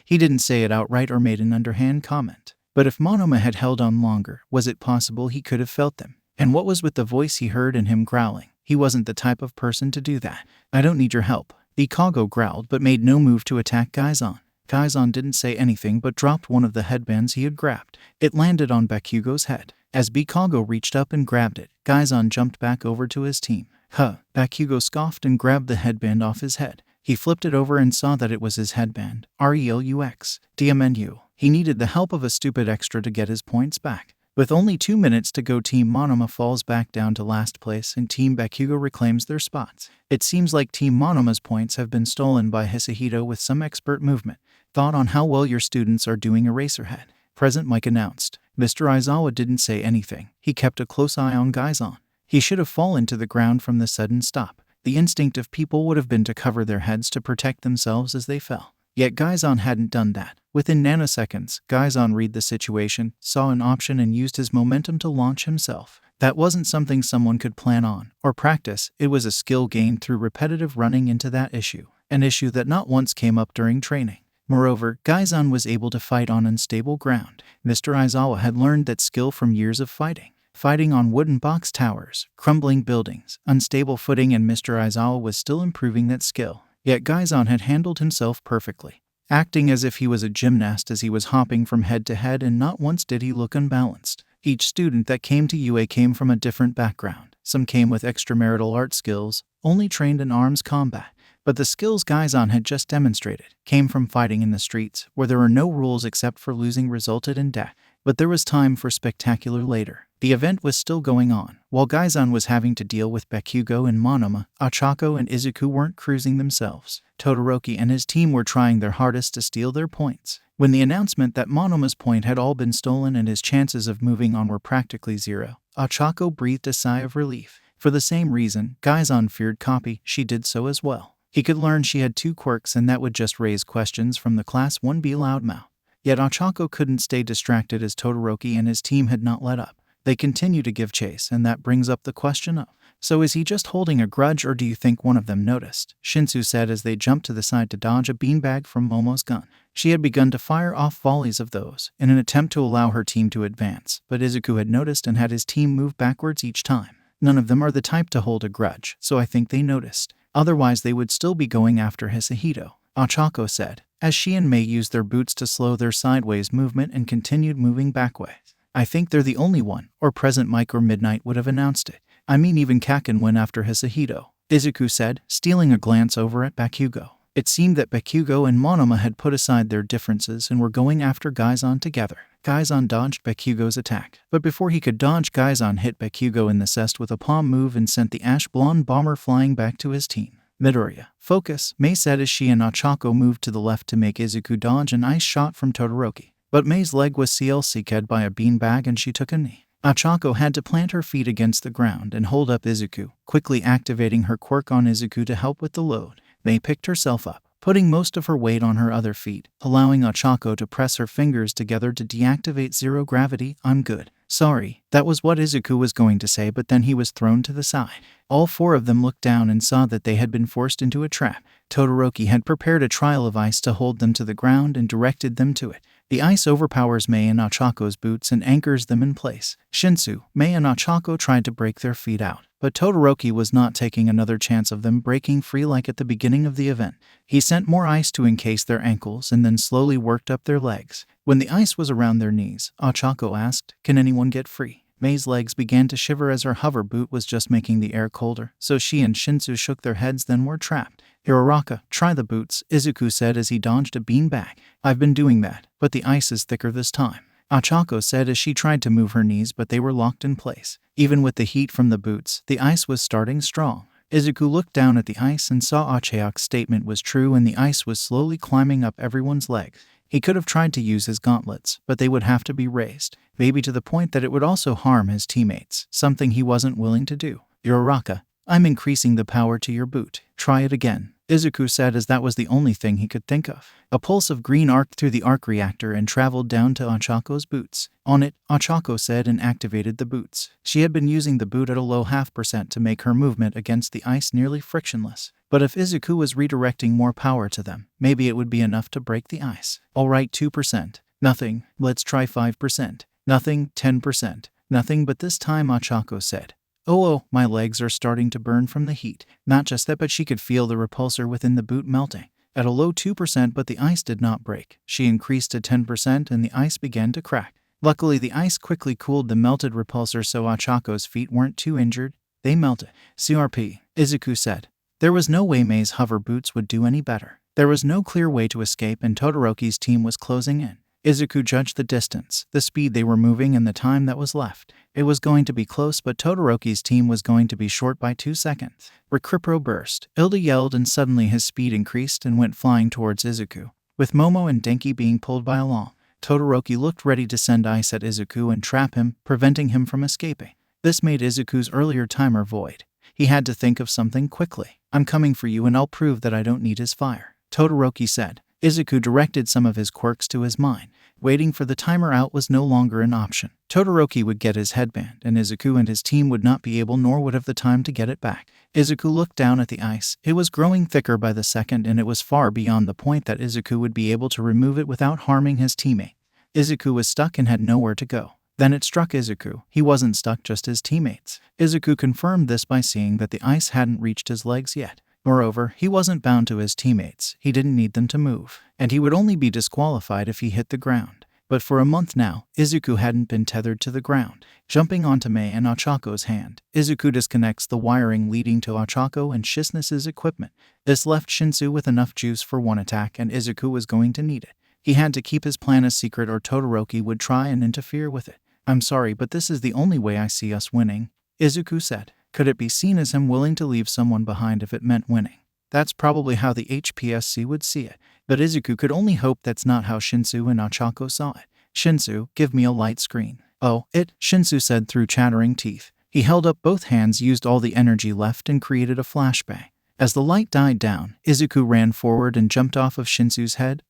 he didn't say it outright or made an underhand comment. But if Monoma had held on longer, was it possible he could have felt them? And what was with the voice he heard and him growling? He wasn't the type of person to do that. I don't need your help. Ikago growled but made no move to attack Gaizan. Gaizan didn't say anything but dropped one of the headbands he had grabbed. It landed on Bakugo's head. As Bikago reached up and grabbed it, Gaizan jumped back over to his team. Bakugo scoffed and grabbed the headband off his head. He flipped it over and saw that it was his headband. RELUX. DMNU. He needed the help of a stupid extra to get his points back. With only 2 minutes to go, Team Monoma falls back down to last place and Team Bakugo reclaims their spots. It seems like Team Monoma's points have been stolen by Hisahito with some expert movement. Thought on how well your students are doing, Eraserhead. Present Mike announced. Mr. Aizawa didn't say anything. He kept a close eye on Gaizan. He should have fallen to the ground from the sudden stop. The instinct of people would have been to cover their heads to protect themselves as they fell. Yet Gaizan hadn't done that. Within nanoseconds, Gaizan read the situation, saw an option and used his momentum to launch himself. That wasn't something someone could plan on or practice. It was a skill gained through repetitive running into that issue. An issue that not once came up during training. Moreover, Gaizan was able to fight on unstable ground. Mr. Aizawa had learned that skill from years of fighting. Fighting on wooden box towers, crumbling buildings, unstable footing, and Mr. Aizawa was still improving that skill. Yet Gaizan had handled himself perfectly, acting as if he was a gymnast as he was hopping from head to head, and not once did he look unbalanced. Each student that came to UA came from a different background. Some came with extramarital art skills, only trained in arms combat. But the skills Gaizan had just demonstrated came from fighting in the streets, where there were no rules except for losing resulted in death. But there was time for spectacular later. The event was still going on. While Gaizan was having to deal with Bakugo and Monoma, Ochako and Izuku weren't cruising themselves. Todoroki and his team were trying their hardest to steal their points. When the announcement that Monoma's point had all been stolen and his chances of moving on were practically zero, Ochako breathed a sigh of relief. For the same reason Gaizan feared copy, she did so as well. He could learn she had 2 quirks and that would just raise questions from the Class 1B loudmouth. Yet Ochako couldn't stay distracted as Todoroki and his team had not let up. They continue to give chase, and that brings up the question of, so is he just holding a grudge, or do you think one of them noticed? Shinsu said as they jumped to the side to dodge a beanbag from Momo's gun. She had begun to fire off volleys of those in an attempt to allow her team to advance, but Izuku had noticed and had his team move backwards each time. None of them are the type to hold a grudge, so I think they noticed. Otherwise they would still be going after Hisahito, Ochako said, as she and Mei used their boots to slow their sideways movement and continued moving backwards. I think they're the only one, or Present Mike or Midnight would have announced it. I mean, even Kaken went after Hisahito, Izuku said, stealing a glance over at Bakugo. It seemed that Bakugo and Monoma had put aside their differences and were going after Gaizan together. Gaizan dodged Bakugo's attack, but before he could dodge, Gaizan hit Bakugo in the chest with a palm move and sent the ash-blonde bomber flying back to his team. Midoriya, focus, Mei said as she and Ochako moved to the left to make Izuku dodge an ice shot from Todoroki. But Mei's leg was CLC'd by a beanbag and she took a knee. Ochako had to plant her feet against the ground and hold up Izuku, quickly activating her quirk on Izuku to help with the load. Mei picked herself up, putting most of her weight on her other feet, allowing Ochako to press her fingers together to deactivate zero gravity. I'm good. Sorry, that was what Izuku was going to say, but then he was thrown to the side. All 4 of them looked down and saw that they had been forced into a trap. Todoroki had prepared a trial of ice to hold them to the ground and directed them to it. The ice overpowers Mei and Ochako's boots and anchors them in place. Shinsu, Mei and Ochako tried to break their feet out, but Todoroki was not taking another chance of them breaking free like at the beginning of the event. He sent more ice to encase their ankles and then slowly worked up their legs. When the ice was around their knees, Ochako asked, "Can anyone get free?" Mei's legs began to shiver as her hover boot was just making the air colder, so she and Shinsu shook their heads then were trapped. "Hiroraka, try the boots," Izuku said as he dodged a beanbag. "I've been doing that, but the ice is thicker this time," Ochako said as she tried to move her knees but they were locked in place. Even with the heat from the boots, the ice was starting strong. Izuku looked down at the ice and saw Ochako's statement was true and the ice was slowly climbing up everyone's legs. He could have tried to use his gauntlets, but they would have to be raised, maybe to the point that it would also harm his teammates, something he wasn't willing to do. "Hiroraka, I'm increasing the power to your boot. Try it again," Izuku said as that was the only thing he could think of. A pulse of green arced through the arc reactor and traveled down to Ochako's boots. On it, Ochako said and activated the boots. She had been using the boot at a low 0.5% to make her movement against the ice nearly frictionless. But if Izuku was redirecting more power to them, maybe it would be enough to break the ice. "Alright, 2%. Nothing. Let's try 5%. Nothing. 10%. Nothing, but this time," Ochako said. Oh, my legs are starting to burn from the heat." Not just that, but she could feel the repulsor within the boot melting. At a low 2%, but the ice did not break. She increased to 10% and the ice began to crack. Luckily, the ice quickly cooled the melted repulsor so Ochako's feet weren't too injured. They melted. "CRP," Izuku said. There was no way Mei's hover boots would do any better. There was no clear way to escape and Todoroki's team was closing in. Izuku judged the distance, the speed they were moving and the time that was left. It was going to be close, but Todoroki's team was going to be short by 2 seconds. Recrypro burst. Ilda yelled and suddenly his speed increased and went flying towards Izuku, with Momo and Denki being pulled by along. Todoroki looked ready to send ice at Izuku and trap him, preventing him from escaping. This made Izuku's earlier timer void. He had to think of something quickly. "I'm coming for you and I'll prove that I don't need his fire," Todoroki said. Izuku directed some of his quirks to his mind. Waiting for the timer out was no longer an option. Todoroki would get his headband, and Izuku and his team would not be able nor would have the time to get it back. Izuku looked down at the ice. It was growing thicker by the second, and it was far beyond the point that Izuku would be able to remove it without harming his teammate. Izuku was stuck and had nowhere to go. Then it struck Izuku. He wasn't stuck, just his teammates. Izuku confirmed this by seeing that the ice hadn't reached his legs yet. Moreover, he wasn't bound to his teammates. He didn't need them to move, and he would only be disqualified if he hit the ground. But for a month now, Izuku hadn't been tethered to the ground. Jumping onto Mei and Ochako's hand, Izuku disconnects the wiring leading to Ochako and Shinsu's equipment. This left Shinsu with enough juice for one attack, and Izuku was going to need it. He had to keep his plan a secret or Todoroki would try and interfere with it. "I'm sorry, but this is the only way I see us winning," Izuku said. Could it be seen as him willing to leave someone behind if it meant winning? That's probably how the HPSC would see it. But Izuku could only hope that's not how Shinsu and Ochako saw it. "Shinsu, give me a light screen." "Oh, Shinsu said through chattering teeth. He held up both hands, used all the energy left, and created a flashbang. As the light died down, Izuku ran forward and jumped off of Shinsu's head.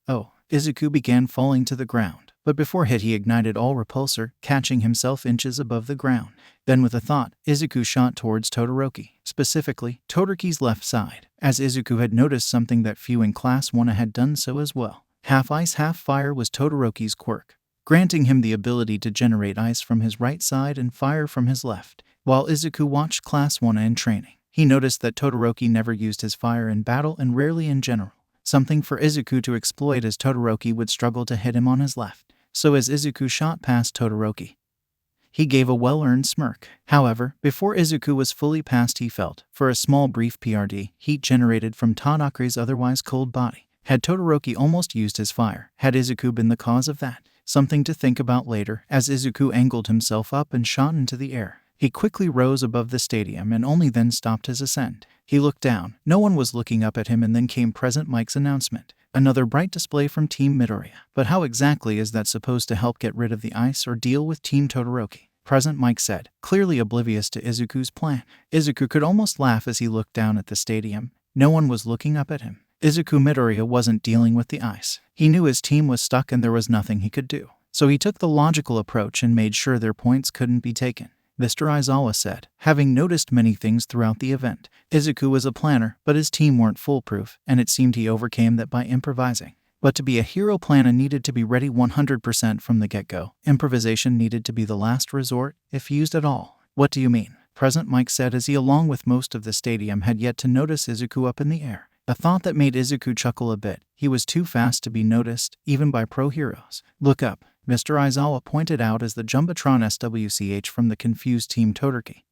Izuku began falling to the ground. But before hit, he ignited all repulsor, catching himself inches above the ground. Then with a thought, Izuku shot towards Todoroki, specifically Todoroki's left side, as Izuku had noticed something that few in Class 1 had done so as well. Half ice, half fire was Todoroki's quirk, granting him the ability to generate ice from his right side and fire from his left. While Izuku watched Class 1 in training, he noticed that Todoroki never used his fire in battle and rarely in general, something for Izuku to exploit as Todoroki would struggle to hit him on his left. So as Izuku shot past Todoroki, he gave a well-earned smirk. However, before Izuku was fully past, he felt, for a small brief PRD, heat generated from Todoroki's otherwise cold body. Had Todoroki almost used his fire? Had Izuku been the cause of that? Something to think about later, as Izuku angled himself up and shot into the air. He quickly rose above the stadium and only then stopped his ascent. He looked down. No one was looking up at him, and then came President Mike's announcement. Another bright display from Team Midoriya. But how exactly is that supposed to help get rid of the ice or deal with Team Todoroki? President Mike said, clearly oblivious to Izuku's plan. Izuku could almost laugh as he looked down at the stadium. No one was looking up at him. Izuku Midoriya wasn't dealing with the ice. He knew his team was stuck and there was nothing he could do. So he took the logical approach and made sure their points couldn't be taken. Mr. Aizawa said, having noticed many things throughout the event. Izuku was a planner, but his team weren't foolproof, and it seemed he overcame that by improvising. But to be a hero, plan needed to be ready 100% from the get-go. Improvisation needed to be the last resort, if used at all. What do you mean? Present Mike said as he, along with most of the stadium, had yet to notice Izuku up in the air. A thought that made Izuku chuckle a bit. He was too fast to be noticed, even by pro heroes. Look up, Mr. Aizawa pointed out as the Jumbotron SWCH from the confused Team Todoroki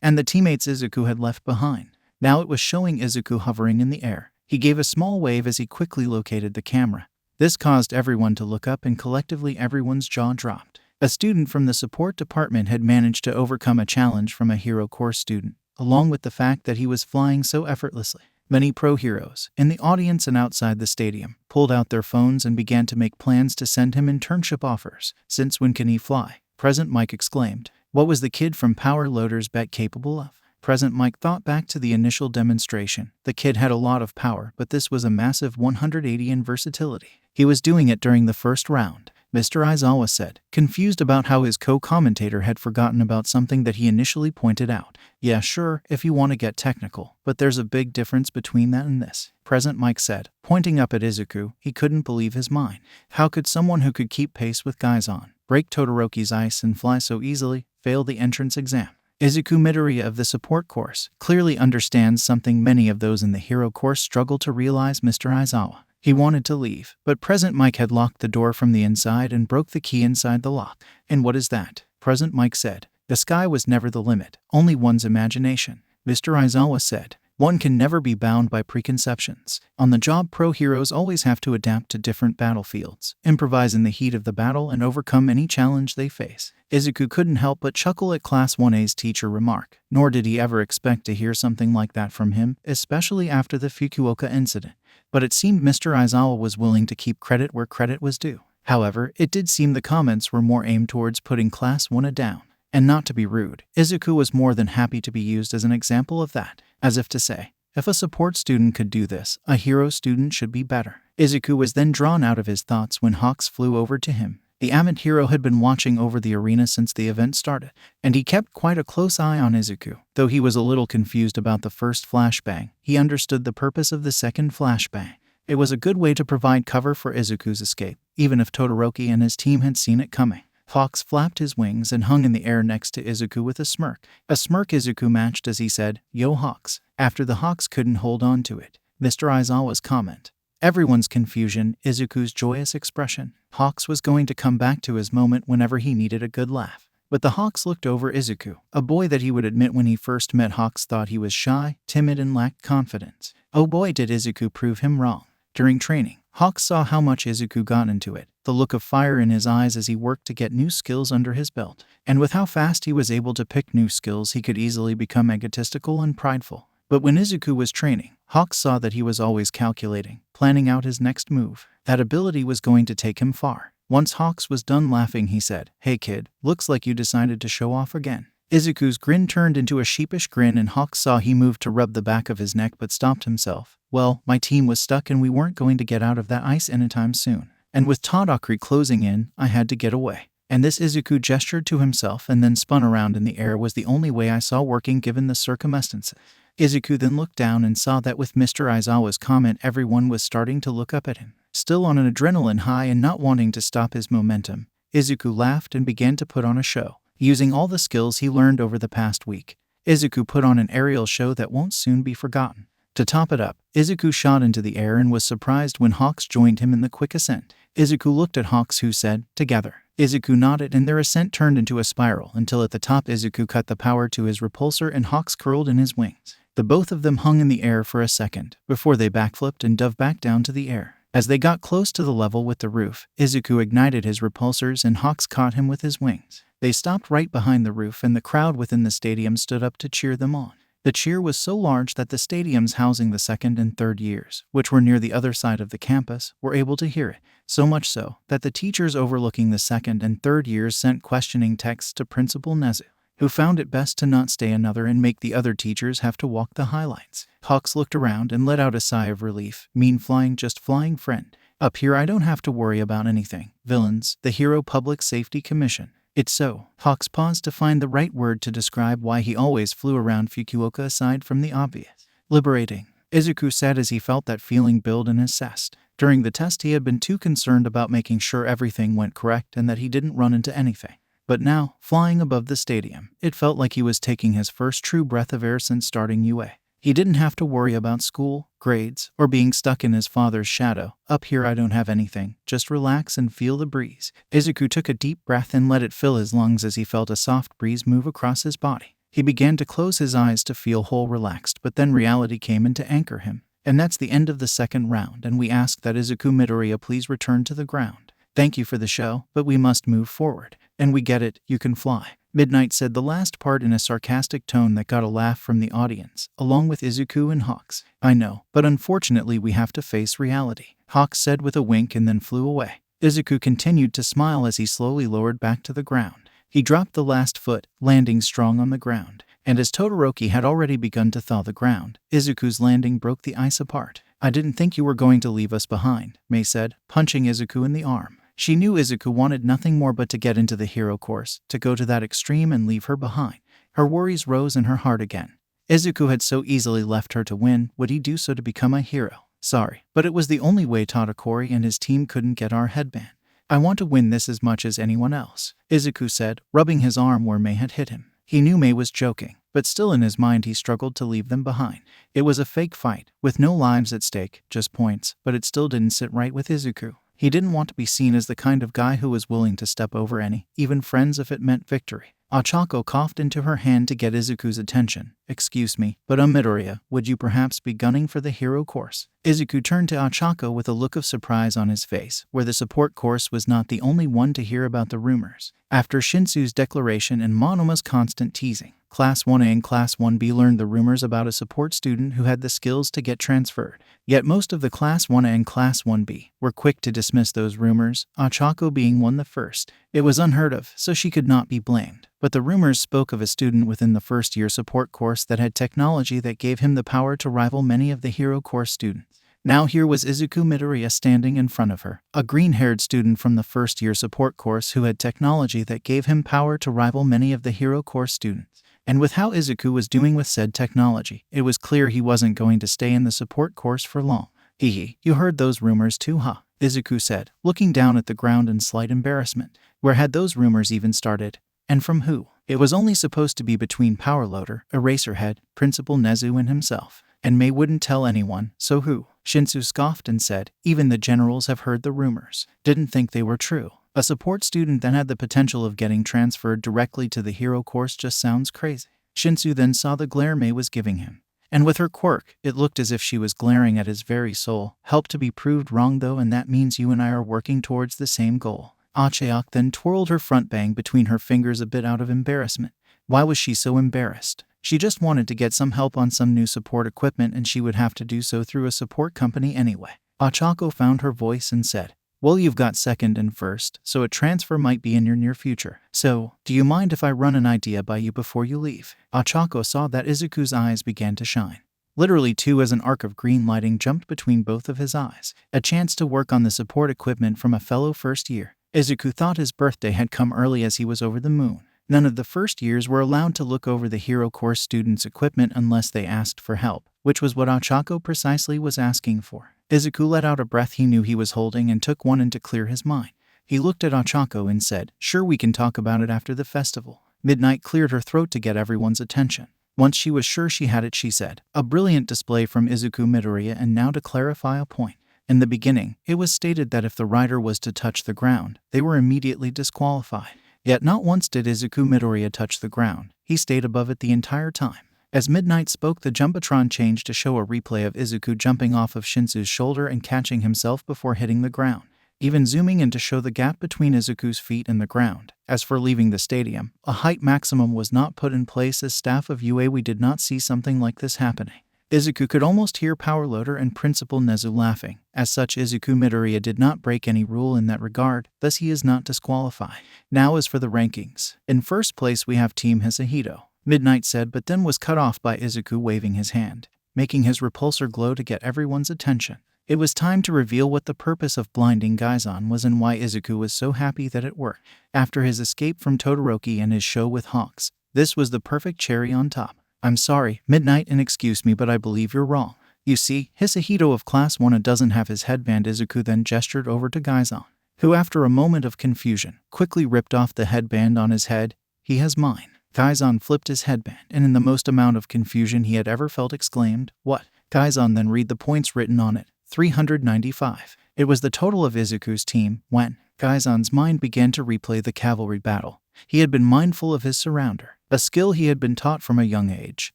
and the teammates Izuku had left behind. Now it was showing Izuku hovering in the air. He gave a small wave as he quickly located the camera. This caused everyone to look up, and collectively everyone's jaw dropped. A student from the support department had managed to overcome a challenge from a hero course student, along with the fact that he was flying so effortlessly. Many pro heroes, in the audience and outside the stadium, pulled out their phones and began to make plans to send him internship offers. Since when can he fly? Present Mike exclaimed. What was the kid from Power Loader's bet capable of? Present Mike thought back to the initial demonstration. The kid had a lot of power, but this was a massive 180 in versatility. He was doing it during the first round, Mr. Aizawa said, confused about how his co-commentator had forgotten about something that he initially pointed out. Yeah, sure, if you want to get technical, but there's a big difference between that and this, Present Mike said, pointing up at Izuku. He couldn't believe his mind. How could someone who could keep pace with Gaizon, break Todoroki's ice and fly so easily, fail the entrance exam? Izuku Midoriya of the support course clearly understands something many of those in the hero course struggle to realize. Mr. Aizawa. He wanted to leave, but Present Mike had locked the door from the inside and broke the key inside the lock. And what is that? Present Mike said. The sky was never the limit, only one's imagination. Mr. Aizawa said. One can never be bound by preconceptions. On the job, pro heroes always have to adapt to different battlefields, improvise in the heat of the battle, and overcome any challenge they face. Izuku couldn't help but chuckle at Class 1A's teacher remark, nor did he ever expect to hear something like that from him, especially after the Fukuoka incident. But it seemed Mr. Aizawa was willing to keep credit where credit was due. However, it did seem the comments were more aimed towards putting Class 1A down. And not to be rude, Izuku was more than happy to be used as an example of that, as if to say, if a support student could do this, a hero student should be better. Izuku was then drawn out of his thoughts when Hawks flew over to him. The Amit hero had been watching over the arena since the event started, and he kept quite a close eye on Izuku. Though he was a little confused about the first flashbang, he understood the purpose of the second flashbang. It was a good way to provide cover for Izuku's escape, even if Todoroki and his team had seen it coming. Hawks flapped his wings and hung in the air next to Izuku with a smirk. A smirk Izuku matched as he said, "Yo Hawks," after the Hawks couldn't hold on to it. Mr. Aizawa's comment. Everyone's confusion, Izuku's joyous expression. Hawks was going to come back to his moment whenever he needed a good laugh. But the Hawks looked over Izuku. A boy that he would admit when he first met Hawks thought he was shy, timid, and lacked confidence. Oh boy, did Izuku prove him wrong. During training, Hawks saw how much Izuku got into it, the look of fire in his eyes as he worked to get new skills under his belt. And with how fast he was able to pick new skills, he could easily become egotistical and prideful. But when Izuku was training, Hawks saw that he was always calculating, planning out his next move. That ability was going to take him far. Once Hawks was done laughing, he said, "Hey kid, looks like you decided to show off again." Izuku's grin turned into a sheepish grin, and Hawks saw he moved to rub the back of his neck but stopped himself. Well, my team was stuck and we weren't going to get out of that ice anytime soon. And with Todoroki closing in, I had to get away. And this, Izuku gestured to himself and then spun around in the air, was the only way I saw working given the circumstances. Izuku then looked down and saw that with Mr. Aizawa's comment, everyone was starting to look up at him. Still on an adrenaline high and not wanting to stop his momentum, Izuku laughed and began to put on a show. Using all the skills he learned over the past week, Izuku put on an aerial show that won't soon be forgotten. To top it up, Izuku shot into the air and was surprised when Hawks joined him in the quick ascent. Izuku looked at Hawks, who said, "Together." Izuku nodded and their ascent turned into a spiral until at the top Izuku cut the power to his repulsor and Hawks curled in his wings. The both of them hung in the air for a second before they backflipped and dove back down to the air. As they got close to the level with the roof, Izuku ignited his repulsors and Hawks caught him with his wings. They stopped right behind the roof and the crowd within the stadium stood up to cheer them on. The cheer was so large that the stadiums housing the second and third years, which were near the other side of the campus, were able to hear it. So much so that the teachers overlooking the second and third years sent questioning texts to Principal Nezu, who found it best to not stay another and make the other teachers have to walk the highlights. Hawks looked around and let out a sigh of relief. Mean flying, just flying, friend. Up here I don't have to worry about anything. Villains, the Hero Public Safety Commission. It's so. Hawks paused to find the right word to describe why he always flew around Fukuoka aside from the obvious. Liberating, Izuku said as he felt that feeling build in his chest. During the test he had been too concerned about making sure everything went correct and that he didn't run into anything. But now, flying above the stadium, it felt like he was taking his first true breath of air since starting UA. He didn't have to worry about school, grades, or being stuck in his father's shadow. Up here I don't have anything, just relax and feel the breeze. Izuku took a deep breath and let it fill his lungs as he felt a soft breeze move across his body. He began to close his eyes to feel whole relaxed, but then reality came in to anchor him. And that's the end of the second round, and we ask that Izuku Midoriya please return to the ground. Thank you for the show, but we must move forward. And we get it, you can fly. Midnight said the last part in a sarcastic tone that got a laugh from the audience, along with Izuku and Hawks. I know, but unfortunately we have to face reality, Hawks said with a wink and then flew away. Izuku continued to smile as he slowly lowered back to the ground. He dropped the last foot, landing strong on the ground. And as Todoroki had already begun to thaw the ground, Izuku's landing broke the ice apart. I didn't think you were going to leave us behind, Mei said, punching Izuku in the arm. She knew Izuku wanted nothing more but to get into the hero course, to go to that extreme and leave her behind. Her worries rose in her heart again. Izuku had so easily left her to win, would he do so to become a hero? Sorry, but it was the only way. Todokori and his team couldn't get our headband. I want to win this as much as anyone else, Izuku said, rubbing his arm where Mei had hit him. He knew Mei was joking, but still in his mind he struggled to leave them behind. It was a fake fight, with no lives at stake, just points, but it still didn't sit right with Izuku. He didn't want to be seen as the kind of guy who was willing to step over any, even friends if it meant victory. Ochako coughed into her hand to get Izuku's attention. Excuse me, but Midoriya, would you perhaps be gunning for the hero course? Izuku turned to Ochako with a look of surprise on his face, where the support course was not the only one to hear about the rumors. After Shinsu's declaration and Monoma's constant teasing, Class 1A and Class 1B learned the rumors about a support student who had the skills to get transferred. Yet most of the Class 1A and Class 1B were quick to dismiss those rumors, Ochako being one the first. It was unheard of, so she could not be blamed. But the rumors spoke of a student within the first-year support course that had technology that gave him the power to rival many of the hero course students. Now here was Izuku Midoriya standing in front of her, a green-haired student from the first-year support course who had technology that gave him power to rival many of the hero course students. And with how Izuku was doing with said technology, it was clear he wasn't going to stay in the support course for long. Hehe, you heard those rumors too, huh? Izuku said, looking down at the ground in slight embarrassment. Where had those rumors even started? And from who? It was only supposed to be between Powerloader, Eraserhead, Principal Nezu and himself. And Mei wouldn't tell anyone, so who? Shinsu scoffed and said, even the generals have heard the rumors. Didn't think they were true. A support student that had the potential of getting transferred directly to the hero course just sounds crazy. Shinsu then saw the glare Mei was giving him. And with her quirk, it looked as if she was glaring at his very soul. Help to be proved wrong though, and that means you and I are working towards the same goal. Acheok then twirled her front bang between her fingers a bit out of embarrassment. Why was she so embarrassed? She just wanted to get some help on some new support equipment, and she would have to do so through a support company anyway. Ochako found her voice and said, well, you've got second and first, so a transfer might be in your near future. So, do you mind if I run an idea by you before you leave? Ochako saw that Izuku's eyes began to shine. Literally too, as an arc of green lighting jumped between both of his eyes. A chance to work on the support equipment from a fellow first year. Izuku thought his birthday had come early as he was over the moon. None of the first years were allowed to look over the hero course students' equipment unless they asked for help, which was what Ochako precisely was asking for. Izuku let out a breath he knew he was holding and took one in to clear his mind. He looked at Ochako and said, sure, we can talk about it after the festival. Midnight cleared her throat to get everyone's attention. Once she was sure she had it, she said, a brilliant display from Izuku Midoriya, and now to clarify a point. In the beginning, it was stated that if the rider was to touch the ground, they were immediately disqualified. Yet not once did Izuku Midoriya touch the ground. He stayed above it the entire time. As Midnight spoke, the Jumbotron changed to show a replay of Izuku jumping off of Shinsu's shoulder and catching himself before hitting the ground, even zooming in to show the gap between Izuku's feet and the ground. As for leaving the stadium, a height maximum was not put in place. As staff of UA, we did not see something like this happening. Izuku could almost hear Powerloader and Principal Nezu laughing. As such, Izuku Midoriya did not break any rule in that regard, thus he is not disqualified. Now as for the rankings. In first place we have Team Hisahito, Midnight said, but then was cut off by Izuku waving his hand, making his repulsor glow to get everyone's attention. It was time to reveal what the purpose of blinding Gaizan was and why Izuku was so happy that it worked. After his escape from Todoroki and his show with Hawks, this was the perfect cherry on top. I'm sorry, Midnight, and excuse me, but I believe you're wrong. You see, Hisahito of Class 1 doesn't have his headband. Izuku then gestured over to Gaizan, who after a moment of confusion, quickly ripped off the headband on his head. He has mine. Gaizan flipped his headband, and in the most amount of confusion he had ever felt exclaimed, "What?" Gaizan then read the points written on it, 395. It was the total of Izuku's team. When Gaizan's mind began to replay the cavalry battle, he had been mindful of his surrounder, a skill he had been taught from a young age.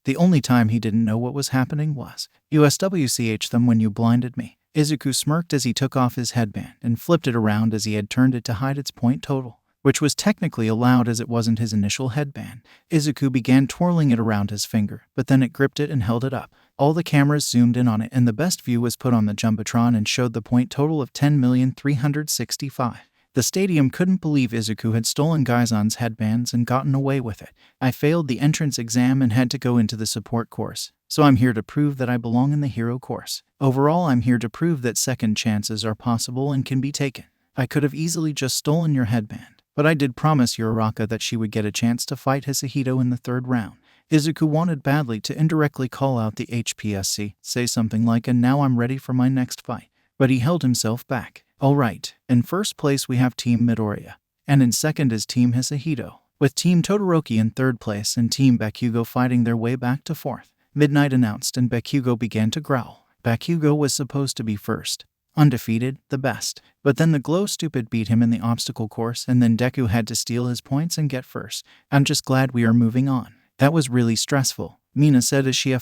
The only time he didn't know what was happening was, "USWCH them when you blinded me." Izuku smirked as he took off his headband and flipped it around as he had turned it to hide its point total, which was technically allowed as it wasn't his initial headband. Izuku began twirling it around his finger, but then it gripped it and held it up. All the cameras zoomed in on it, and the best view was put on the Jumbotron and showed the point total of 10,365,000. The stadium couldn't believe Izuku had stolen Gaizan's headbands and gotten away with it. "I failed the entrance exam and had to go into the support course, so I'm here to prove that I belong in the hero course. Overall, I'm here to prove that second chances are possible and can be taken. I could have easily just stolen your headband, but I did promise Uraraka that she would get a chance to fight Hisahito in the third round." Izuku wanted badly to indirectly call out the HPSC, say something like, "And now I'm ready for my next fight." But he held himself back. "Alright, in first place we have Team Midoriya, and in second is Team Hisahito, with Team Todoroki in third place and Team Bakugo fighting their way back to fourth." Midnight announced, and Bakugo began to growl. Bakugo was supposed to be first, undefeated, the best. But then the glow stupid beat him in the obstacle course, and then Deku had to steal his points and get first. "I'm just glad we are moving on. That was really stressful," Mina said as she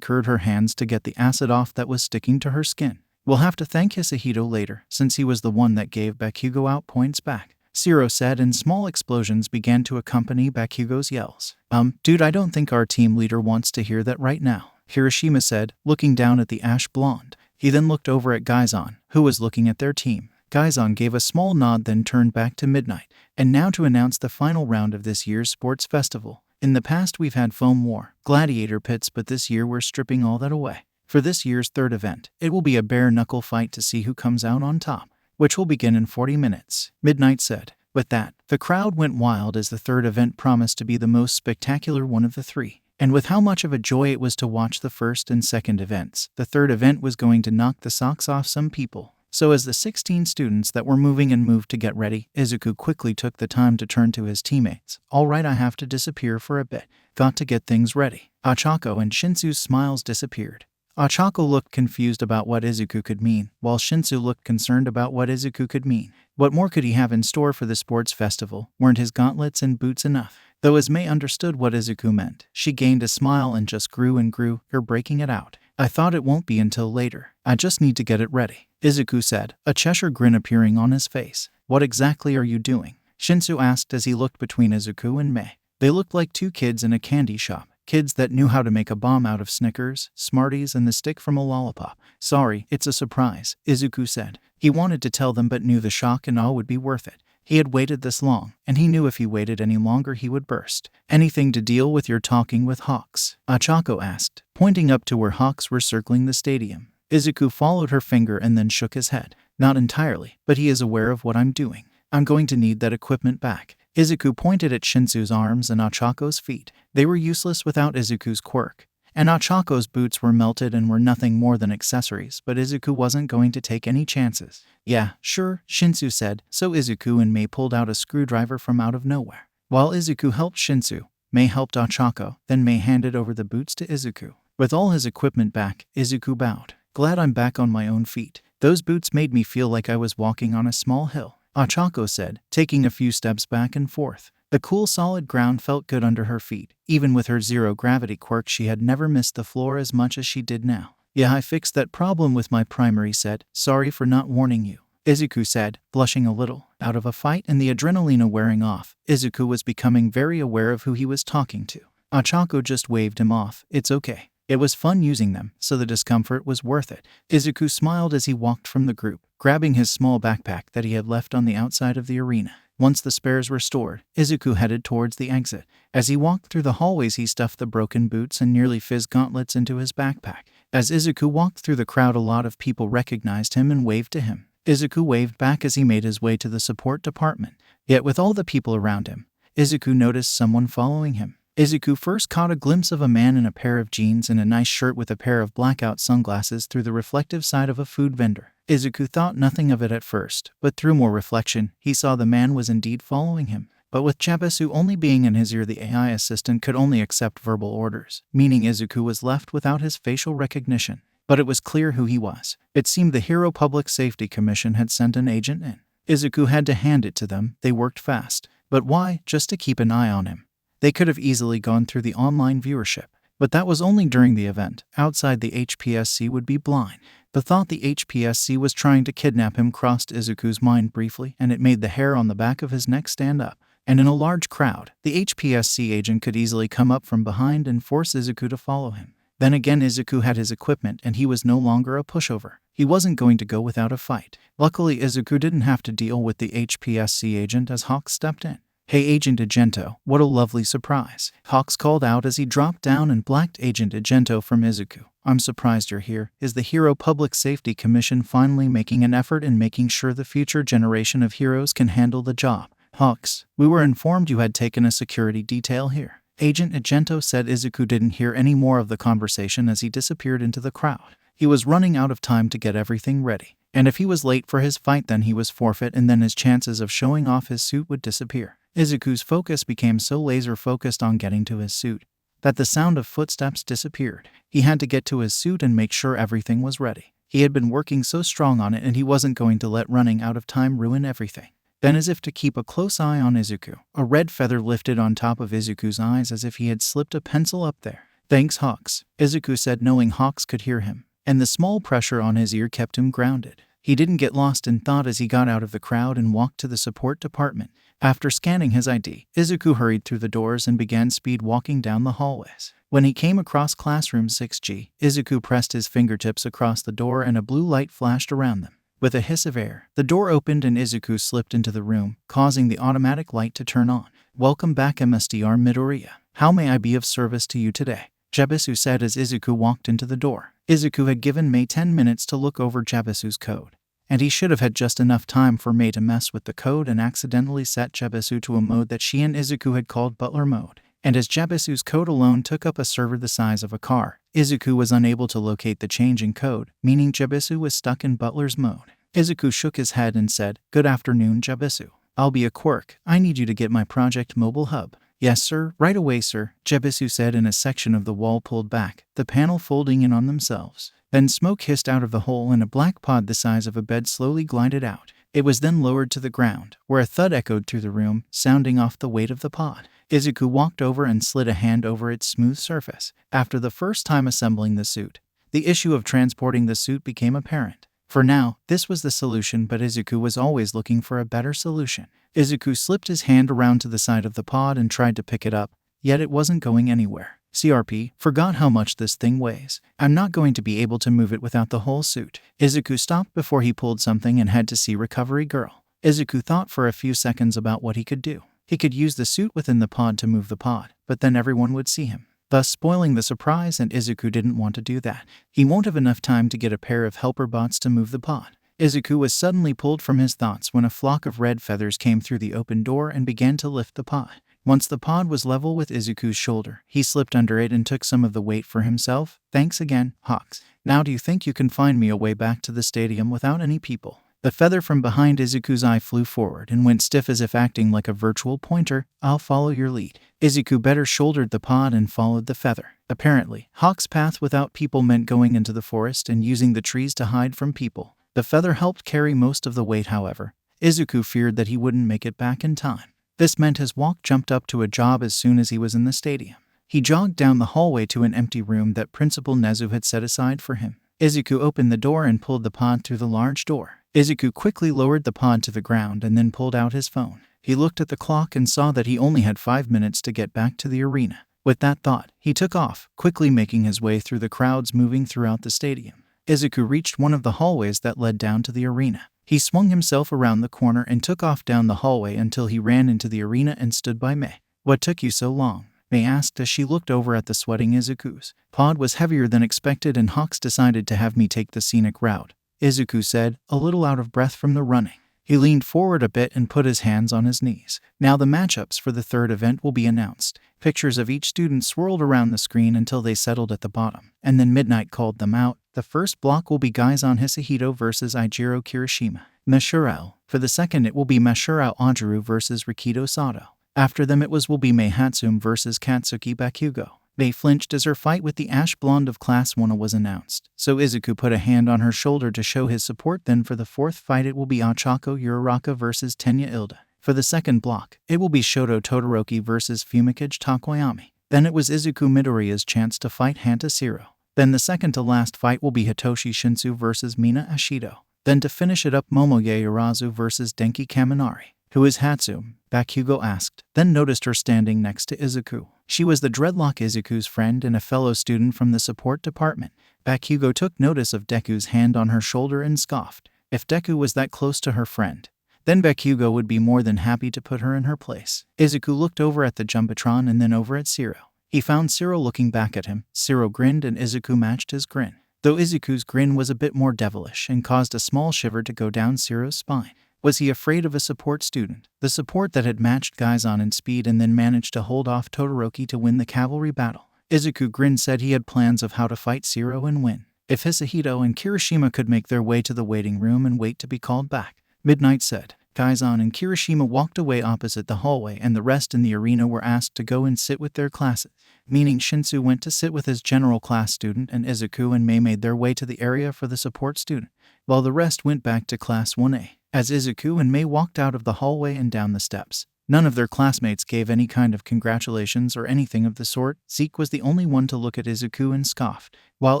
curled her hands to get the acid off that was sticking to her skin. "We'll have to thank Hisahito later, since he was the one that gave Bakugo out points back," Zero said, and small explosions began to accompany Bakugo's yells. Dude, I don't think our team leader wants to hear that right now," Hiroshima said, looking down at the ash blonde. He then looked over at Gaizan, who was looking at their team. Gaizan gave a small nod, then turned back to Midnight. "And now to announce the final round of this year's sports festival. In the past we've had foam war, gladiator pits, but this year we're stripping all that away. For this year's third event, it will be a bare-knuckle fight to see who comes out on top, which will begin in 40 minutes, Midnight said. With that, the crowd went wild as the third event promised to be the most spectacular one of the three. And with how much of a joy it was to watch the first and second events, the third event was going to knock the socks off some people. So as the 16 students that were moving and moved to get ready, Izuku quickly took the time to turn to his teammates. "Alright, I have to disappear for a bit. Got to get things ready." Ochako and Shinsu's smiles disappeared. Ochako looked confused about what Izuku could mean, while Shinsu looked concerned about what Izuku could mean. What more could he have in store for the sports festival? Weren't his gauntlets and boots enough? Though Ismay understood what Izuku meant, she gained a smile and just grew and grew, her breaking it out. "I thought it won't be until later. I just need to get it ready," Izuku said, a Cheshire grin appearing on his face. "What exactly are you doing?" Shinsu asked as he looked between Izuku and Mei. They looked like two kids in a candy shop. Kids that knew how to make a bomb out of Snickers, Smarties, and the stick from a lollipop. "Sorry, it's a surprise," Izuku said. He wanted to tell them but knew the shock and awe would be worth it. He had waited this long, and he knew if he waited any longer he would burst. "Anything to deal with your talking with hawks?" Ochako asked, pointing up to where hawks were circling the stadium. Izuku followed her finger and then shook his head. "Not entirely, but he is aware of what I'm doing. I'm going to need that equipment back." Izuku pointed at Shinsu's arms and Ochako's feet. They were useless without Izuku's quirk. And Ochako's boots were melted and were nothing more than accessories, but Izuku wasn't going to take any chances. "Yeah, sure," Shinsu said, so Izuku and Mei pulled out a screwdriver from out of nowhere. While Izuku helped Shinsu, Mei helped Ochako, then Mei handed over the boots to Izuku. With all his equipment back, Izuku bowed. "Glad I'm back on my own feet. Those boots made me feel like I was walking on a small hill," Ochako said, taking a few steps back and forth. The cool solid ground felt good under her feet. Even with her zero-gravity quirk, she had never missed the floor as much as she did now. "Yeah, I fixed that problem with my primary set. Sorry for not warning you," Izuku said, blushing a little. Out of a fight and the adrenaline wearing off, Izuku was becoming very aware of who he was talking to. Ochako just waved him off. "It's okay. It was fun using them, so the discomfort was worth it." Izuku smiled as he walked from the group, grabbing his small backpack that he had left on the outside of the arena. Once the spares were stored, Izuku headed towards the exit. As he walked through the hallways, he stuffed the broken boots and nearly fizzed gauntlets into his backpack. As Izuku walked through the crowd, a lot of people recognized him and waved to him. Izuku waved back as he made his way to the support department. Yet with all the people around him, Izuku noticed someone following him. Izuku first caught a glimpse of a man in a pair of jeans and a nice shirt with a pair of blackout sunglasses through the reflective side of a food vendor. Izuku thought nothing of it at first, but through more reflection, he saw the man was indeed following him. But with Jebisu only being in his ear, the AI assistant could only accept verbal orders, meaning Izuku was left without his facial recognition. But it was clear who he was. It seemed the Hero Public Safety Commission had sent an agent in. Izuku had to hand it to them. They worked fast. But why? Just to keep an eye on him. They could have easily gone through the online viewership. But that was only during the event. Outside, the HPSC would be blind. The thought the HPSC was trying to kidnap him crossed Izuku's mind briefly, and it made the hair on the back of his neck stand up. And in a large crowd, the HPSC agent could easily come up from behind and force Izuku to follow him. Then again, Izuku had his equipment and he was no longer a pushover. He wasn't going to go without a fight. Luckily, Izuku didn't have to deal with the HPSC agent as Hawks stepped in. "Hey, Agent Agento, what a lovely surprise," Hawks called out as he dropped down and blacked Agent Agento from Izuku. "I'm surprised you're here. Is the Hero Public Safety Commission finally making an effort in making sure the future generation of heroes can handle the job?" "Hawks, we were informed you had taken a security detail here," Agent Agento said. Izuku didn't hear any more of the conversation as he disappeared into the crowd. He was running out of time to get everything ready. And if he was late for his fight, then he was forfeit, and then his chances of showing off his suit would disappear. Izuku's focus became so laser-focused on getting to his suit that the sound of footsteps disappeared. He had to get to his suit and make sure everything was ready. He had been working so strong on it, and he wasn't going to let running out of time ruin everything. Then, as if to keep a close eye on Izuku, a red feather lifted on top of Izuku's eyes as if he had slipped a pencil up there. "Thanks, Hawks," Izuku said, knowing Hawks could hear him, and the small pressure on his ear kept him grounded. He didn't get lost in thought as he got out of the crowd and walked to the support department. After scanning his ID, Izuku hurried through the doors and began speed walking down the hallways. When he came across classroom 6G, Izuku pressed his fingertips across the door and a blue light flashed around them. With a hiss of air, the door opened and Izuku slipped into the room, causing the automatic light to turn on. "Welcome back, Mr. Midoriya. How may I be of service to you today?" Jebisu said as Izuku walked into the door. Izuku had given Mei 10 minutes to look over Jebisu's code, and he should have had just enough time for Mei to mess with the code and accidentally set Jebisu to a mode that she and Izuku had called Butler mode. And as Jebisu's code alone took up a server the size of a car, Izuku was unable to locate the change in code, meaning Jebisu was stuck in Butler's mode. Izuku shook his head and said, "Good afternoon, Jebisu. I'll be a quirk. I need you to get my project mobile hub." "Yes, sir. Right away, sir," Jebisu said, and a section of the wall pulled back, the panel folding in on themselves. Then smoke hissed out of the hole and a black pod the size of a bed slowly glided out. It was then lowered to the ground, where a thud echoed through the room, sounding off the weight of the pod. Izuku walked over and slid a hand over its smooth surface. After the first time assembling the suit, the issue of transporting the suit became apparent. For now, this was the solution, but Izuku was always looking for a better solution. Izuku slipped his hand around to the side of the pod and tried to pick it up, yet it wasn't going anywhere. "CRP, forgot how much this thing weighs. I'm not going to be able to move it without the whole suit." Izuku stopped before he pulled something and had to see Recovery Girl. Izuku thought for a few seconds about what he could do. He could use the suit within the pod to move the pod, but then everyone would see him, thus spoiling the surprise, and Izuku didn't want to do that. He won't have enough time to get a pair of helper bots to move the pod. Izuku was suddenly pulled from his thoughts when a flock of red feathers came through the open door and began to lift the pod. Once the pod was level with Izuku's shoulder, he slipped under it and took some of the weight for himself. "Thanks again, Hawks. Now do you think you can find me a way back to the stadium without any people?" The feather from behind Izuku's eye flew forward and went stiff as if acting like a virtual pointer. "I'll follow your lead." Izuku better shouldered the pod and followed the feather. Apparently, Hawk's path without people meant going into the forest and using the trees to hide from people. The feather helped carry most of the weight, however. Izuku feared that he wouldn't make it back in time. This meant his walk jumped up to a jog as soon as he was in the stadium. He jogged down the hallway to an empty room that Principal Nezu had set aside for him. Izuku opened the door and pulled the pod through the large door. Izuku quickly lowered the pod to the ground and then pulled out his phone. He looked at the clock and saw that he only had 5 minutes to get back to the arena. With that thought, he took off, quickly making his way through the crowds moving throughout the stadium. Izuku reached one of the hallways that led down to the arena. He swung himself around the corner and took off down the hallway until he ran into the arena and stood by Mei. "What took you so long?" Mei asked as she looked over at the sweating Izuku's pod was heavier than expected, and Hawks decided to have me take the scenic route, Izuku said, a little out of breath from the running. He leaned forward a bit and put his hands on his knees. "Now the matchups for the third event will be announced. Pictures of each student swirled around the screen until they settled at the bottom, and then Midnight called them out. The first block will be Gaizan Hisahito versus Eijiro Kirishima. Mashurao. For the second it will be Mashurao Ajiru versus Rikito Sato. After them it will be Mei Hatsum versus Katsuki Bakugo. Mei flinched as her fight with the ash blonde of Class 1 was announced, so Izuku put a hand on her shoulder to show his support. Then for the fourth fight it will be Ochako Uraraka versus Tenya Ilda. For the second block, it will be Shoto Todoroki versus Fumikage Takoyami. Then it was Izuku Midoriya's chance to fight Hanta Zero. Then the second to last fight will be Hitoshi Shinsu versus Mina Ashido. Then to finish it up, Momoge Urazu versus Denki Kaminari. Who is Hatsum? Bakugo asked, then noticed her standing next to Izuku. She was the dreadlock Izuku's friend and a fellow student from the support department. Bakugo took notice of Deku's hand on her shoulder and scoffed. If Deku was that close to her friend, then Bakugo would be more than happy to put her in her place. Izuku looked over at the Jumbotron and then over at Zero. He found Zero looking back at him. Zero grinned and Izuku matched his grin, though Izuku's grin was a bit more devilish and caused a small shiver to go down Zero's spine. Was he afraid of a support student? The support that had matched Gaizan in speed and then managed to hold off Todoroki to win the cavalry battle. Izuku grinned, said he had plans of how to fight Zero and win. If Hisahito and Kirishima could make their way to the waiting room and wait to be called back. Midnight said. Gaizan and Kirishima walked away opposite the hallway and the rest in the arena were asked to go and sit with their classes, meaning Shinsu went to sit with his general class student and Izuku and Mei made their way to the area for the support student, while the rest went back to Class 1A. As Izuku and Mei walked out of the hallway and down the steps, none of their classmates gave any kind of congratulations or anything of the sort. Zeke was the only one to look at Izuku and scoffed. While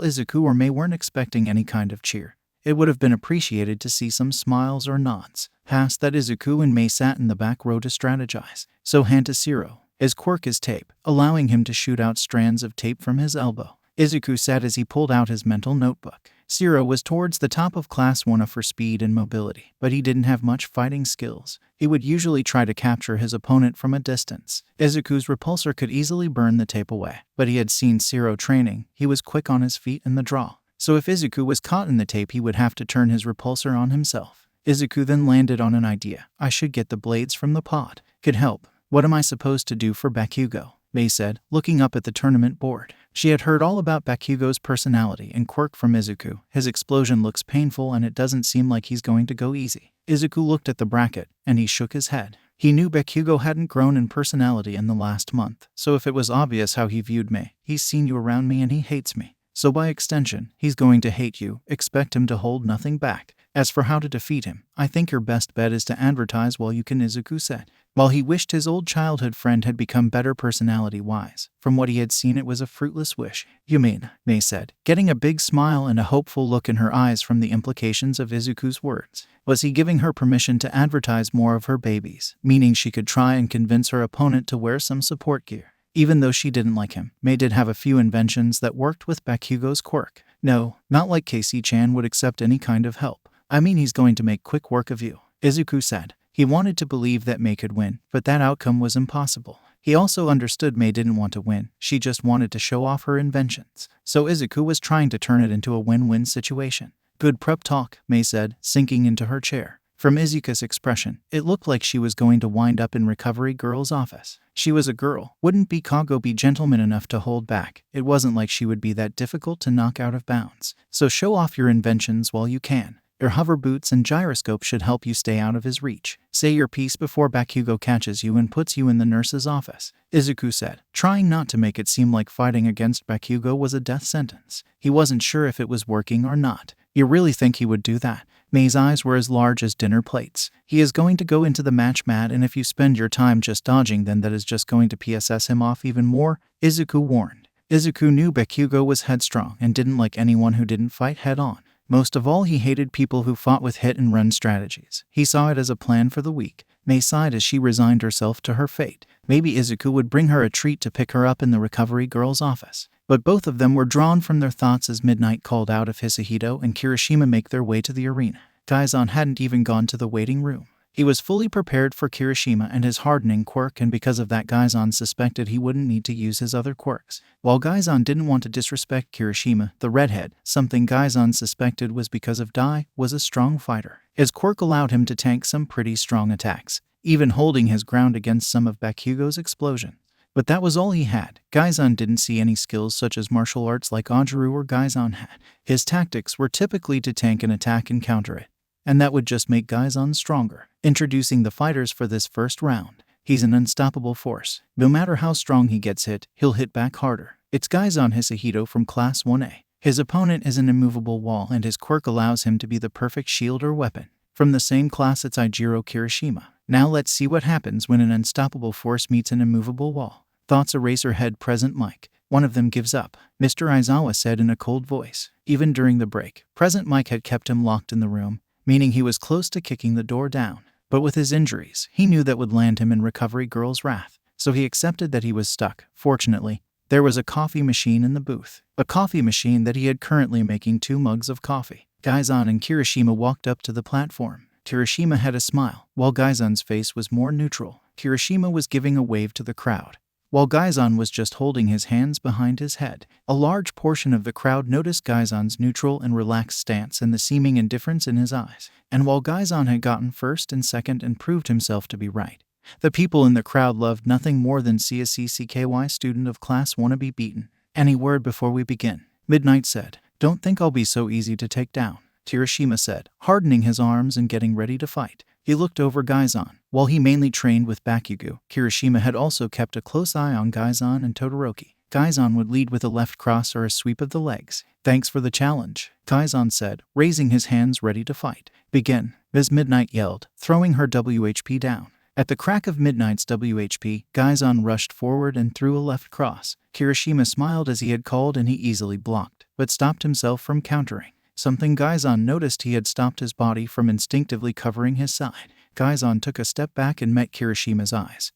Izuku or Mei weren't expecting any kind of cheer, it would have been appreciated to see some smiles or nods. Past that, Izuku and Mei sat in the back row to strategize. So Hanta Zero, his quirk is tape, allowing him to shoot out strands of tape from his elbow. Izuku sat as he pulled out his mental notebook. Zero was towards the top of Class 1 for speed and mobility, but he didn't have much fighting skills. He would usually try to capture his opponent from a distance. Izuku's repulsor could easily burn the tape away, but he had seen Zero training. He was quick on his feet in the draw, so if Izuku was caught in the tape he would have to turn his repulsor on himself. Izuku then landed on an idea. I should get the blades from the pod. Could help. What am I supposed to do for Bakugo? Mei said, looking up at the tournament board. She had heard all about Bakugo's personality and quirk from Izuku. His explosion looks painful and it doesn't seem like he's going to go easy. Izuku looked at the bracket, and he shook his head. He knew Bakugo hadn't grown in personality in the last month, so if it was obvious how he viewed Mei, he's seen you around me and he hates me. So by extension, he's going to hate you. Expect him to hold nothing back. As for how to defeat him, I think your best bet is to advertise while you can, Izuku said. While he wished his old childhood friend had become better personality-wise, from what he had seen it was a fruitless wish. You mean, Mei said, getting a big smile and a hopeful look in her eyes from the implications of Izuku's words. Was he giving her permission to advertise more of her babies, meaning she could try and convince her opponent to wear some support gear? Even though she didn't like him, Mei did have a few inventions that worked with Bakugo's quirk. No, not like Casey-chan would accept any kind of help. I mean, he's going to make quick work of you, Izuku said. He wanted to believe that Mei could win, but that outcome was impossible. He also understood Mei didn't want to win, she just wanted to show off her inventions. So Izuku was trying to turn it into a win-win situation. Good prep talk, Mei said, sinking into her chair. From Izuku's expression, it looked like she was going to wind up in Recovery Girl's office. She was a girl. Wouldn't Bikago be gentleman enough to hold back? It wasn't like she would be that difficult to knock out of bounds. So show off your inventions while you can. Your hover boots and gyroscope should help you stay out of his reach. Say your piece before Bakugo catches you and puts you in the nurse's office, Izuku said, trying not to make it seem like fighting against Bakugo was a death sentence. He wasn't sure if it was working or not. You really think he would do that? Mei's eyes were as large as dinner plates. He is going to go into the match mad, and if you spend your time just dodging, then that is just going to PSS him off even more, Izuku warned. Izuku knew Bakugo was headstrong and didn't like anyone who didn't fight head-on. Most of all, he hated people who fought with hit-and-run strategies. He saw it as a plan for the weak. Mei sighed as she resigned herself to her fate. Maybe Izuku would bring her a treat to pick her up in the Recovery Girl's office. But both of them were drawn from their thoughts as Midnight called out if Hisahito and Kirishima make their way to the arena. Gaizan hadn't even gone to the waiting room. He was fully prepared for Kirishima and his hardening quirk, and because of that Gaizan suspected he wouldn't need to use his other quirks. While Gaizan didn't want to disrespect Kirishima, the redhead, something Gaizan suspected was because of Dai, was a strong fighter. His quirk allowed him to tank some pretty strong attacks, even holding his ground against some of Bakugo's explosions. But that was all he had. Gaizan didn't see any skills such as martial arts like Ajaru or Gaizan had. His tactics were typically to tank an attack and counter it, and that would just make Gaizan stronger. Introducing the fighters for this first round. He's an unstoppable force. No matter how strong he gets hit, he'll hit back harder. It's Gaizan Hisahito from Class 1A. His opponent is an immovable wall, and his quirk allows him to be the perfect shield or weapon. From the same class, it's Ijiro Kirishima. Now let's see what happens when an unstoppable force meets an immovable wall. Thoughts Eraserhead Present Mike. One of them gives up, Mr. Aizawa said in a cold voice. Even during the break, Present Mike had kept him locked in the room, meaning he was close to kicking the door down. But with his injuries, he knew that would land him in Recovery Girl's wrath, so he accepted that he was stuck. Fortunately, there was a coffee machine in the booth, a coffee machine that he had currently making 2 mugs of coffee. Gaizan and Kirishima walked up to the platform. Kirishima had a smile, while Gaizan's face was more neutral. Kirishima was giving a wave to the crowd, while Gaizan was just holding his hands behind his head. A large portion of the crowd noticed Gaizan's neutral and relaxed stance and the seeming indifference in his eyes. And while Gaizan had gotten first and second and proved himself to be right, the people in the crowd loved nothing more than see a CCKY student of Class 1 be beaten. Any word before we begin? Midnight said. Don't think I'll be so easy to take down, Kirishima said, hardening his arms and getting ready to fight. He looked over Gaizan. While he mainly trained with Bakugo, Kirishima had also kept a close eye on Gaizan and Todoroki. Gaizan would lead with a left cross or a sweep of the legs. Thanks for the challenge, Gaizan said, raising his hands ready to fight. Begin, Ms. Midnight yelled, throwing her WHP down. At the crack of Midnight's WHP, Gaizan rushed forward and threw a left cross. Kirishima smiled as he had called and he easily blocked, but stopped himself from countering. Something Gaizan noticed: he had stopped his body from instinctively covering his side. Gaizan took a step back and met Kirishima's eyes,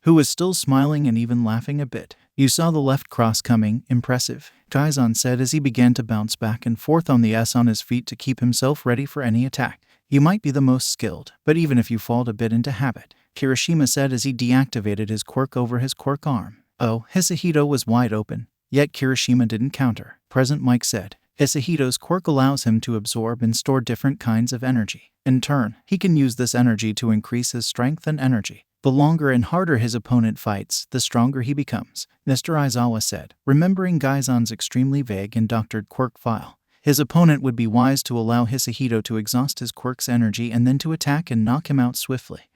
who was still smiling and even laughing a bit. You saw the left cross coming, impressive, Gaizan said as he began to bounce back and forth on the S on his feet to keep himself ready for any attack. You might be the most skilled, but even if you fall a bit into habit, Kirishima said as he deactivated his quirk over his quirk arm. Oh, Hisahito was wide open, yet Kirishima didn't counter. Present Mike said. Hisahito's quirk allows him to absorb and store different kinds of energy. In turn, he can use this energy to increase his strength and energy. The longer and harder his opponent fights, the stronger he becomes, Mr. Aizawa said, remembering Gaizan's extremely vague and doctored quirk file. His opponent would be wise to allow Hisahito to exhaust his quirk's energy and then to attack and knock him out swiftly.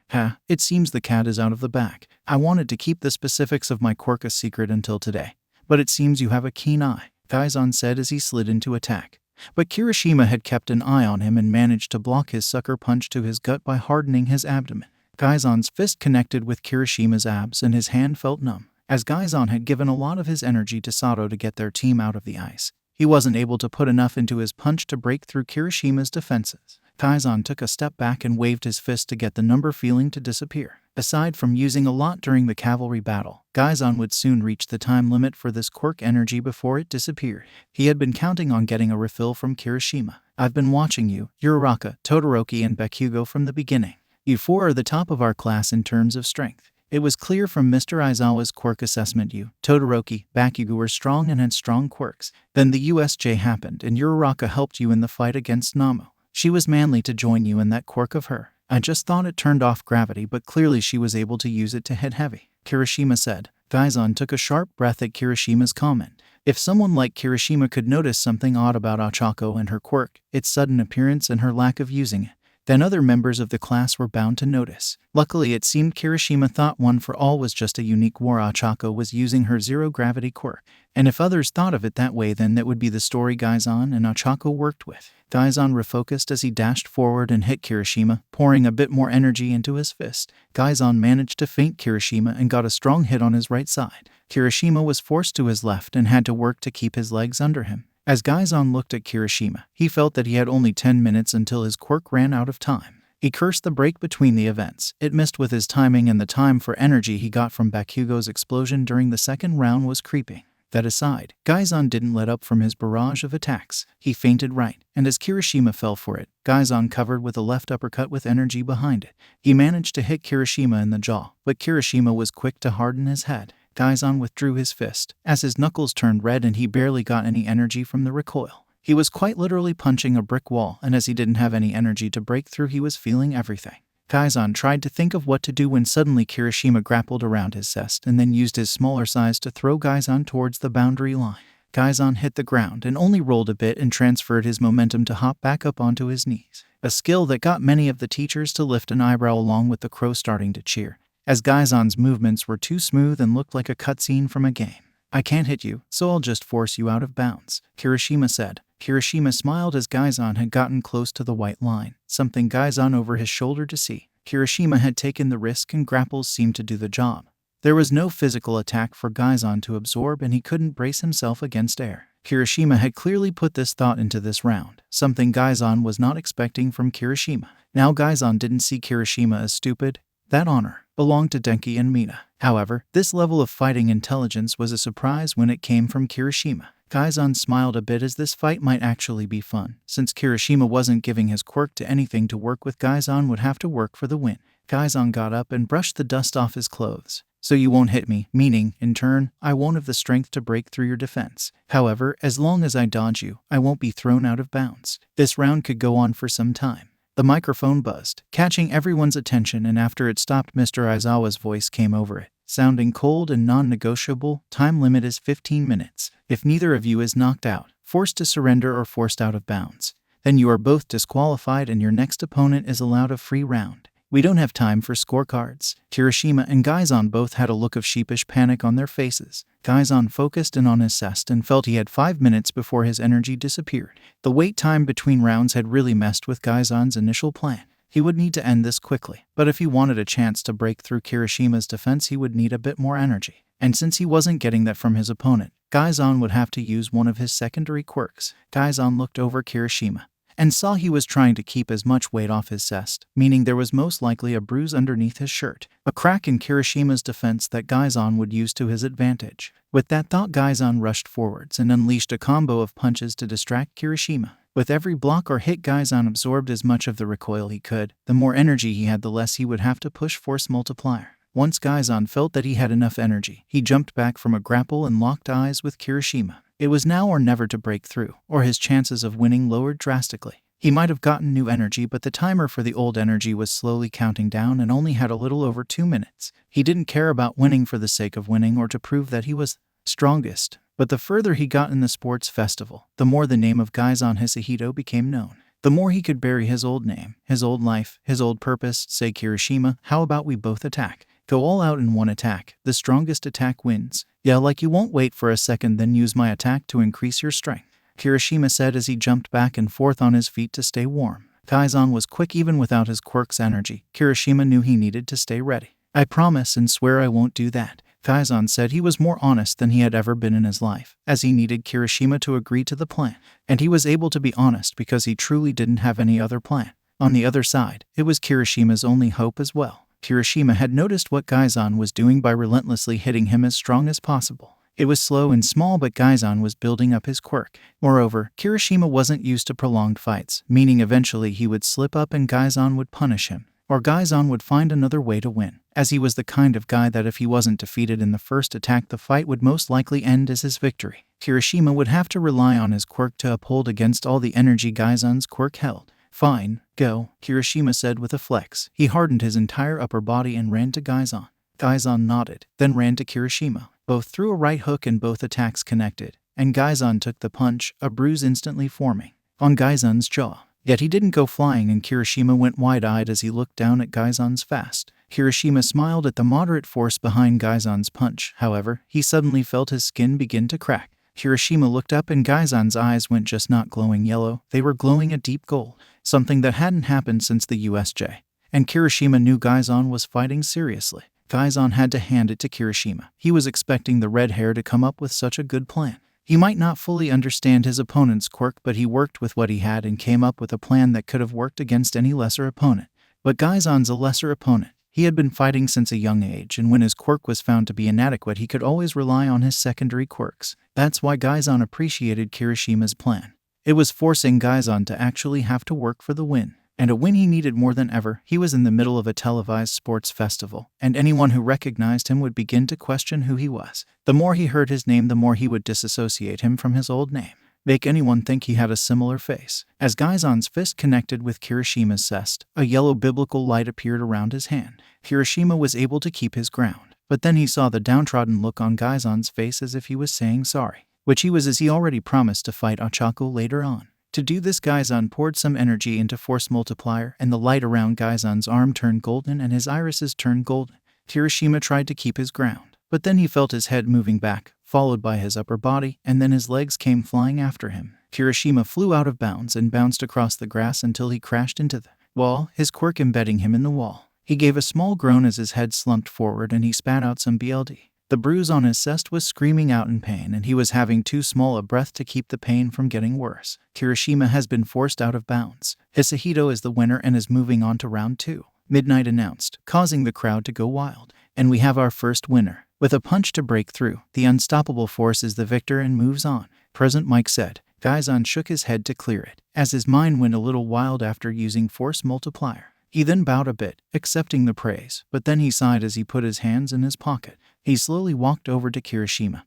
It seems the cat is out of the bag. I wanted to keep the specifics of my quirk a secret until today, but it seems you have a keen eye, Gaizan said as he slid into attack. But Kirishima had kept an eye on him and managed to block his sucker punch to his gut by hardening his abdomen. Gaizan's fist connected with Kirishima's abs and his hand felt numb. As Gaizan had given a lot of his energy to Sato to get their team out of the ice, he wasn't able to put enough into his punch to break through Kirishima's defenses. Gaizan took a step back and waved his fist to get the number feeling to disappear. Aside from using a lot during the cavalry battle, Gaizan would soon reach the time limit for this quirk energy before it disappeared. He had been counting on getting a refill from Kirishima. I've been watching you, Uraraka, Todoroki, and Bakugo from the beginning. You 4 are the top of our class in terms of strength. It was clear from Mr. Aizawa's quirk assessment you, Todoroki, Bakugo were strong and had strong quirks. Then the USJ happened and Uraraka helped you in the fight against Namo. She was manly to join you in that quirk of her. I just thought it turned off gravity, but clearly she was able to use it to hit heavy, Kirishima said. Gaizan took a sharp breath at Kirishima's comment. If someone like Kirishima could notice something odd about Ochako and her quirk, its sudden appearance and her lack of using it, then other members of the class were bound to notice. Luckily, it seemed Kirishima thought One for All was just a unique war. Ochako was using her zero-gravity quirk. And if others thought of it that way, then that would be the story Gaizan and Ochako worked with. Gaizan refocused as he dashed forward and hit Kirishima, pouring a bit more energy into his fist. Gaizan managed to feint Kirishima and got a strong hit on his right side. Kirishima was forced to his left and had to work to keep his legs under him. As Gaizan looked at Kirishima, he felt that he had only 10 minutes until his quirk ran out of time. He cursed the break between the events. It missed with his timing, and the time for energy he got from Bakugo's explosion during the second round was creeping. That aside, Gaizan didn't let up from his barrage of attacks. He feinted right, and as Kirishima fell for it, Gaizan covered with a left uppercut with energy behind it. He managed to hit Kirishima in the jaw, but Kirishima was quick to harden his head. Gaizan withdrew his fist, as his knuckles turned red and he barely got any energy from the recoil. He was quite literally punching a brick wall, and as he didn't have any energy to break through, he was feeling everything. Gaizan tried to think of what to do when suddenly Kirishima grappled around his chest and then used his smaller size to throw Gaizan towards the boundary line. Gaizan hit the ground and only rolled a bit and transferred his momentum to hop back up onto his knees, a skill that got many of the teachers to lift an eyebrow along with the crow starting to cheer, as Gaizan's movements were too smooth and looked like a cutscene from a game. "I can't hit you, so I'll just force you out of bounds," Kirishima said. Kirishima smiled as Gaizan had gotten close to the white line, something Gaizan over his shoulder to see. Kirishima had taken the risk and grapples seemed to do the job. There was no physical attack for Gaizan to absorb and he couldn't brace himself against air. Kirishima had clearly put this thought into this round, something Gaizan was not expecting from Kirishima. Now Gaizan didn't see Kirishima as stupid. That honor belonged to Denki and Mina. However, this level of fighting intelligence was a surprise when it came from Kirishima. Gaizan smiled a bit as this fight might actually be fun. Since Kirishima wasn't giving his quirk to anything to work with, Gaizan would have to work for the win. Gaizan got up and brushed the dust off his clothes. "So you won't hit me," meaning, in turn, I won't have the strength to break through your defense. However, as long as I dodge you, I won't be thrown out of bounds. This round could go on for some time. The microphone buzzed, catching everyone's attention, and after it stopped, Mr. Aizawa's voice came over it, sounding cold and non-negotiable. "Time limit is 15 minutes. If neither of you is knocked out, forced to surrender, or forced out of bounds, then you are both disqualified and your next opponent is allowed a free round. We don't have time for scorecards." Kirishima and Gaizan both had a look of sheepish panic on their faces. Gaizan focused in on his zest and felt he had 5 minutes before his energy disappeared. The wait time between rounds had really messed with Gaizan's initial plan. He would need to end this quickly, but if he wanted a chance to break through Kirishima's defense, he would need a bit more energy. And since he wasn't getting that from his opponent, Gaizan would have to use one of his secondary quirks. Gaizan looked over Kirishima and saw he was trying to keep as much weight off his chest, meaning there was most likely a bruise underneath his shirt, a crack in Kirishima's defense that Gaizan would use to his advantage. With that thought, Gaizan rushed forwards and unleashed a combo of punches to distract Kirishima. With every block or hit, Gaizan absorbed as much of the recoil he could. The more energy he had, the less he would have to push force multiplier. Once Gaizan felt that he had enough energy, he jumped back from a grapple and locked eyes with Kirishima. It was now or never to break through, or his chances of winning lowered drastically. He might have gotten new energy, but the timer for the old energy was slowly counting down and only had a little over 2 minutes. He didn't care about winning for the sake of winning or to prove that he was strongest. But the further he got in the sports festival, the more the name of Gaizan Hisahito became known. The more he could bury his old name, his old life, his old purpose. "Say, Kirishima, how about we both attack? Go all out in one attack. The strongest attack wins. Yeah, like you won't wait for a second, then use my attack to increase your strength," Kirishima said as he jumped back and forth on his feet to stay warm. Gaizan was quick even without his quirk's energy. Kirishima knew he needed to stay ready. "I promise and swear I won't do that," Gaizan said. He was more honest than he had ever been in his life, as he needed Kirishima to agree to the plan. And he was able to be honest because he truly didn't have any other plan. On the other side, it was Kirishima's only hope as well. Kirishima had noticed what Gaizan was doing by relentlessly hitting him as strong as possible. It was slow and small, but Gaizan was building up his quirk. Moreover, Kirishima wasn't used to prolonged fights, meaning eventually he would slip up and Gaizan would punish him, or Gaizan would find another way to win, as he was the kind of guy that if he wasn't defeated in the first attack, the fight would most likely end as his victory. Kirishima would have to rely on his quirk to uphold against all the energy Gaizan's quirk held. "Fine, go," Kirishima said with a flex. He hardened his entire upper body and ran to Gaizan. Gaizan nodded, then ran to Kirishima. Both threw a right hook and both attacks connected, and Gaizan took the punch, a bruise instantly forming on Gaizan's jaw. Yet he didn't go flying, and Kirishima went wide-eyed as he looked down at Gaizan's fast. Kirishima smiled at the moderate force behind Gaizan's punch. However, he suddenly felt his skin begin to crack. Kirishima looked up and Gaizan's eyes went just not glowing yellow, they were glowing a deep gold, something that hadn't happened since the USJ. And Kirishima knew Gaizan was fighting seriously. Gaizan had to hand it to Kirishima. He was expecting the red hair to come up with such a good plan. He might not fully understand his opponent's quirk, but he worked with what he had and came up with a plan that could have worked against any lesser opponent. But Gaizan's a lesser opponent. He had been fighting since a young age, and when his quirk was found to be inadequate, he could always rely on his secondary quirks. That's why Gaizan appreciated Kirishima's plan. It was forcing Gaizan to actually have to work for the win. And a win he needed more than ever. He was in the middle of a televised sports festival, and anyone who recognized him would begin to question who he was. The more he heard his name, the more he would disassociate him from his old name. make anyone think he had a similar face. As Gaizan's fist connected with Kirishima's chest, a yellow biblical light appeared around his hand. Kirishima was able to keep his ground, but then he saw the downtrodden look on Gaizan's face as if he was saying sorry, which he was, as he already promised to fight Ochako later on. To do this, Gaizan poured some energy into Force Multiplier, and the light around Gaizan's arm turned golden and his irises turned golden. Kirishima tried to keep his ground, but then he felt his head moving back, followed by his upper body, and then his legs came flying after him. Kirishima flew out of bounds and bounced across the grass until he crashed into the wall, his quirk embedding him in the wall. He gave a small groan as his head slumped forward and he spat out some BLD. The bruise on his chest was screaming out in pain, and he was having too small a breath to keep the pain from getting worse. Kirishima has been forced out of bounds. Hisahito is the winner and is moving on to round 2. Midnight announced, causing the crowd to go wild. And we have our first winner. With a punch to break through, the unstoppable force is the victor and moves on. Present Mike said. Gaizan shook his head to clear it, as his mind went a little wild after using Force Multiplier. He then bowed a bit, accepting the praise, but then he sighed as he put his hands in his pocket. He slowly walked over to Kirishima,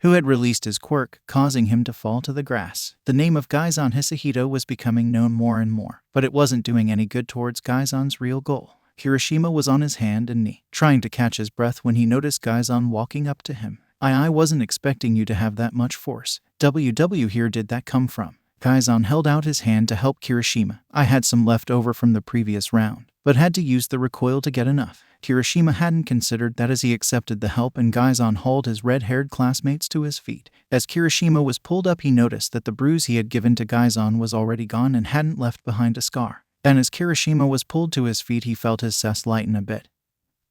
who had released his quirk, causing him to fall to the grass. The name of Gaizan Hisahito was becoming known more and more, but it wasn't doing any good towards Gaizan's real goal. Kirishima was on his hand and knee, trying to catch his breath when he noticed Gaizan walking up to him. I wasn't expecting you to have that much force. WW here did that come from? Gaizan held out his hand to help Kirishima. I had some left over from the previous round, but had to use the recoil to get enough. Kirishima hadn't considered that as he accepted the help, and Gaizan hauled his red-haired classmates to his feet. As Kirishima was pulled up, he noticed that the bruise he had given to Gaizan was already gone and hadn't left behind a scar. Then as Kirishima was pulled to his feet, he felt his chest lighten a bit,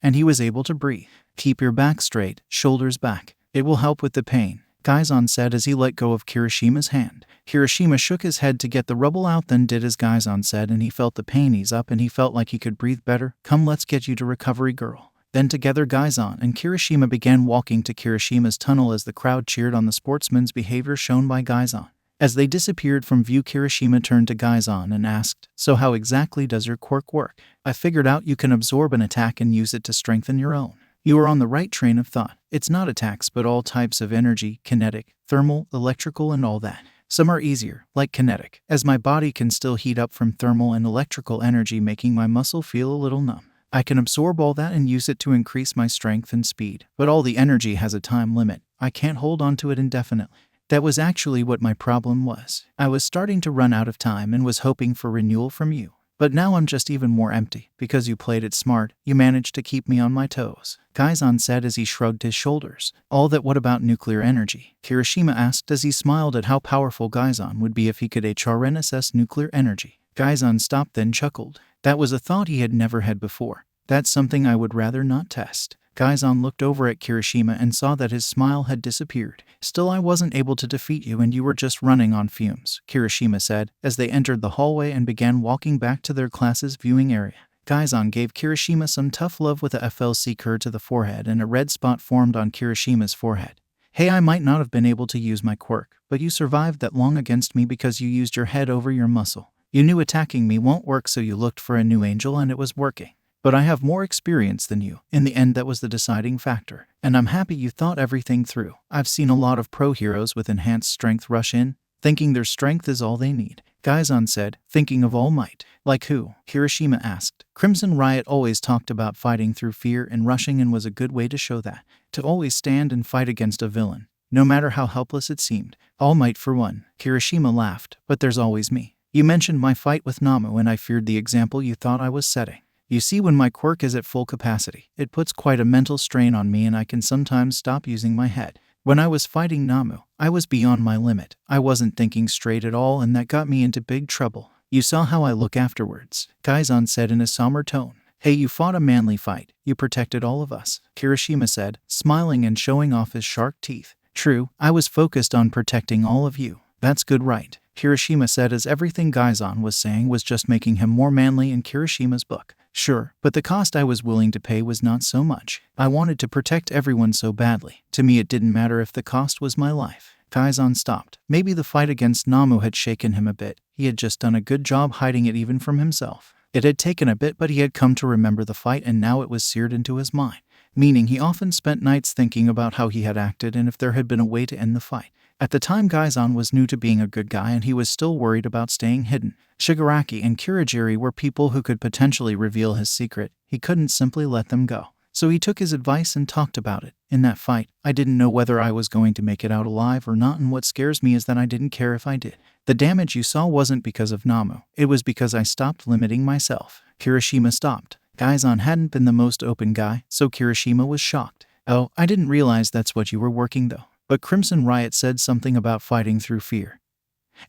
and he was able to breathe. Keep your back straight, shoulders back. It will help with the pain, Gaizan said as he let go of Kirishima's hand. Kirishima shook his head to get the rubble out, then did as Gaizan said, and he felt the pain ease up and he felt like he could breathe better. Come, let's get you to recovery, girl. Then together Gaizan and Kirishima began walking to Kirishima's tunnel as the crowd cheered on the sportsman's behavior shown by Gaizan. As they disappeared from view, Kirishima turned to Gaizan and asked, so how exactly does your quirk work? I figured out you can absorb an attack and use it to strengthen your own. You are on the right train of thought. It's not attacks but all types of energy, kinetic, thermal, electrical and all that. Some are easier, like kinetic, as my body can still heat up from thermal and electrical energy, making my muscle feel a little numb. I can absorb all that and use it to increase my strength and speed, but all the energy has a time limit. I can't hold on to it indefinitely. That was actually what my problem was. I was starting to run out of time and was hoping for renewal from you. But now I'm just even more empty. Because you played it smart, you managed to keep me on my toes, Gaizan said as he shrugged his shoulders. All that, what about nuclear energy? Kirishima asked as he smiled at how powerful Gaizan would be if he could HRNSS nuclear energy. Gaizan stopped, then chuckled. That was a thought he had never had before. That's something I would rather not test. Gaizan looked over at Kirishima and saw that his smile had disappeared. Still, I wasn't able to defeat you and you were just running on fumes, Kirishima said, as they entered the hallway and began walking back to their class's viewing area. Gaizan gave Kirishima some tough love with a FLC cur to the forehead, and a red spot formed on Kirishima's forehead. Hey, I might not have been able to use my quirk, but you survived that long against me because you used your head over your muscle. You knew attacking me won't work, so you looked for a new angel and it was working. But I have more experience than you. In the end, that was the deciding factor. And I'm happy you thought everything through. I've seen a lot of pro heroes with enhanced strength rush in, thinking their strength is all they need, Gaizan said, thinking of All Might. Like who? Kirishima asked. Crimson Riot always talked about fighting through fear and rushing, and was a good way to show that. To always stand and fight against a villain, no matter how helpless it seemed. All Might for one. Kirishima laughed. But there's always me. You mentioned my fight with Namu and I feared the example you thought I was setting. You see, when my quirk is at full capacity, it puts quite a mental strain on me and I can sometimes stop using my head. When I was fighting Namu, I was beyond my limit. I wasn't thinking straight at all, and that got me into big trouble. You saw how I look afterwards, Gaizan said in a somber tone. Hey, you fought a manly fight. You protected all of us, Kirishima said, smiling and showing off his shark teeth. True, I was focused on protecting all of you. That's good, right? Kirishima said, as everything Gaizan was saying was just making him more manly in Kirishima's book. Sure, but the cost I was willing to pay was not so much. I wanted to protect everyone so badly. To me, it didn't matter if the cost was my life. Gaizan stopped. Maybe the fight against Namu had shaken him a bit. He had just done a good job hiding it even from himself. It had taken a bit, but he had come to remember the fight, and now it was seared into his mind. Meaning he often spent nights thinking about how he had acted and if there had been a way to end the fight. At the time, Gaizan was new to being a good guy and he was still worried about staying hidden. Shigaraki and Kurogiri were people who could potentially reveal his secret. He couldn't simply let them go. So he took his advice and talked about it. In that fight, I didn't know whether I was going to make it out alive or not, and what scares me is that I didn't care if I did. The damage you saw wasn't because of Namu. It was because I stopped limiting myself. Kirishima stopped. Gaizan hadn't been the most open guy, so Kirishima was shocked. Oh, I didn't realize that's what you were working though. But Crimson Riot said something about fighting through fear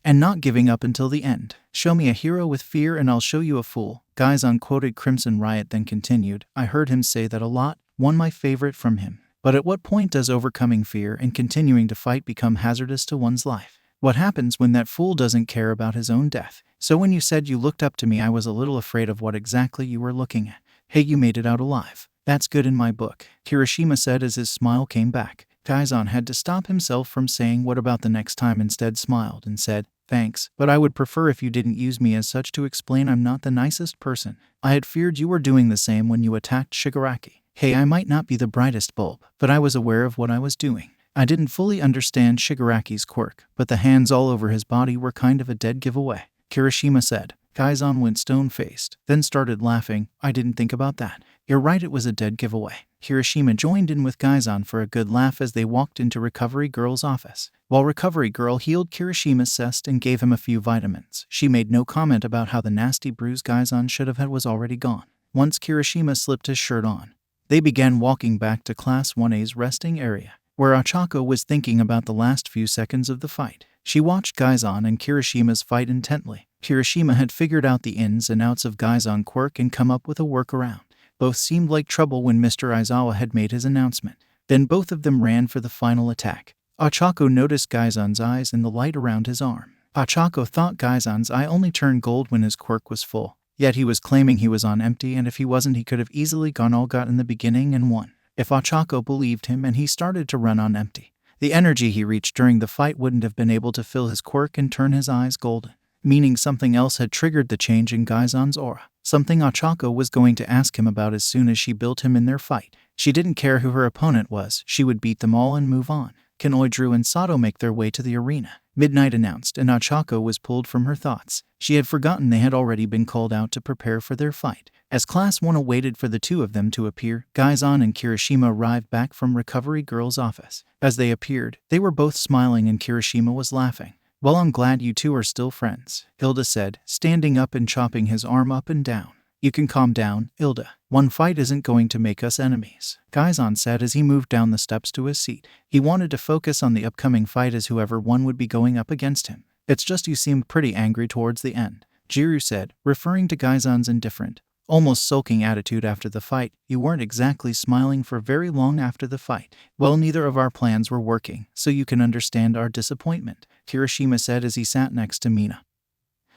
and not giving up until the end. Show me a hero with fear and I'll show you a fool. Gaizan quoted Crimson Riot, then continued, I heard him say that a lot, one my favorite from him. But at what point does overcoming fear and continuing to fight become hazardous to one's life? What happens when that fool doesn't care about his own death? So when you said you looked up to me, I was a little afraid of what exactly you were looking at. Hey, you made it out alive. That's good in my book, Kirishima said as his smile came back. Gaizan had to stop himself from saying what about the next time, instead smiled and said, thanks, but I would prefer if you didn't use me as such to explain I'm not the nicest person. I had feared you were doing the same when you attacked Shigaraki. Hey, I might not be the brightest bulb, but I was aware of what I was doing. I didn't fully understand Shigaraki's quirk, but the hands all over his body were kind of a dead giveaway, Kirishima said. Gaizan went stone-faced, then started laughing. I didn't think about that. You're right, it was a dead giveaway. Kirishima joined in with Gaizan for a good laugh as they walked into Recovery Girl's office. While Recovery Girl healed Kirishima's chest and gave him a few vitamins, she made no comment about how the nasty bruise Gaizan should have had was already gone. Once Kirishima slipped his shirt on, they began walking back to Class 1A's resting area, where Ochako was thinking about the last few seconds of the fight. She watched Gaizan and Kirishima's fight intently. Kirishima had figured out the ins and outs of Gaizan quirk and come up with a workaround. Both seemed like trouble when Mr. Aizawa had made his announcement. Then both of them ran for the final attack. Ochako noticed Gaizan's eyes and the light around his arm. Ochako thought Gaizan's eye only turned gold when his quirk was full. Yet he was claiming he was on empty, and if he wasn't, he could have easily gone all got in the beginning and won. If Ochako believed him and he started to run on empty, the energy he reached during the fight wouldn't have been able to fill his quirk and turn his eyes golden. Meaning something else had triggered the change in Gaizan's aura. Something Ochako was going to ask him about as soon as she built him in their fight. She didn't care who her opponent was, she would beat them all and move on. Can Oidru and Sato make their way to the arena? Midnight announced, and Ochako was pulled from her thoughts. She had forgotten they had already been called out to prepare for their fight. As Class 1 waited for the two of them to appear, Gaizan and Kirishima arrived back from Recovery Girl's office. As they appeared, they were both smiling and Kirishima was laughing. Well, I'm glad you two are still friends, Hilda said, standing up and chopping his arm up and down. You can calm down, Hilda. One fight isn't going to make us enemies, Gaizan said as he moved down the steps to his seat. He wanted to focus on the upcoming fight as whoever won would be going up against him. It's just you seemed pretty angry towards the end, Jiru said, referring to Gaizan's indifferent, almost sulking attitude after the fight. You weren't exactly smiling for very long after the fight. Well, neither of our plans were working, so you can understand our disappointment, Kirishima said as he sat next to Mina,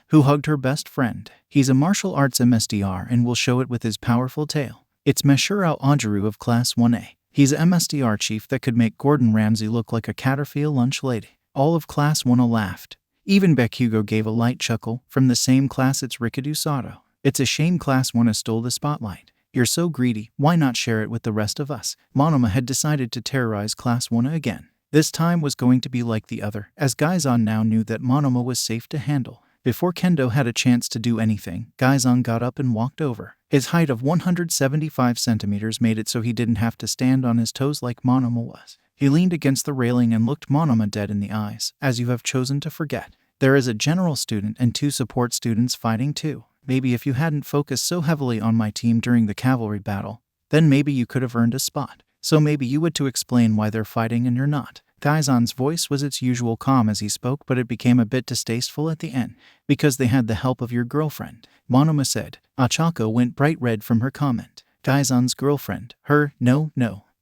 who hugged her best friend. He's a martial arts MSDR and will show it with his powerful tail. It's Meshurao Ajaru of Class 1A. He's a MSDR chief that could make Gordon Ramsay look like a Caterpillar lunch lady. All of Class 1A laughed. Even Bakugo gave a light chuckle. From the same class, it's Rikadu Sato. It's a shame Class 1A stole the spotlight. You're so greedy, why not share it with the rest of us? Monoma had decided to terrorize Class 1A again. This time was going to be like the other, as Gaizan now knew that Monoma was safe to handle. Before Kendo had a chance to do anything, Gaizan got up and walked over. His height of 175 centimeters made it so he didn't have to stand on his toes like Monoma was. He leaned against the railing and looked Monoma dead in the eyes. As you have chosen to forget, there is a general student and 2 support students fighting too. Maybe if you hadn't focused so heavily on my team during the cavalry battle, then maybe you could have earned a spot. So maybe you would to explain why they're fighting and you're not. Gaizan's voice was its usual calm as he spoke, but it became a bit distasteful at the end. Because they had the help of your girlfriend, Monoma said. Ochako went bright red from her comment. Gaizan's girlfriend. Her? No.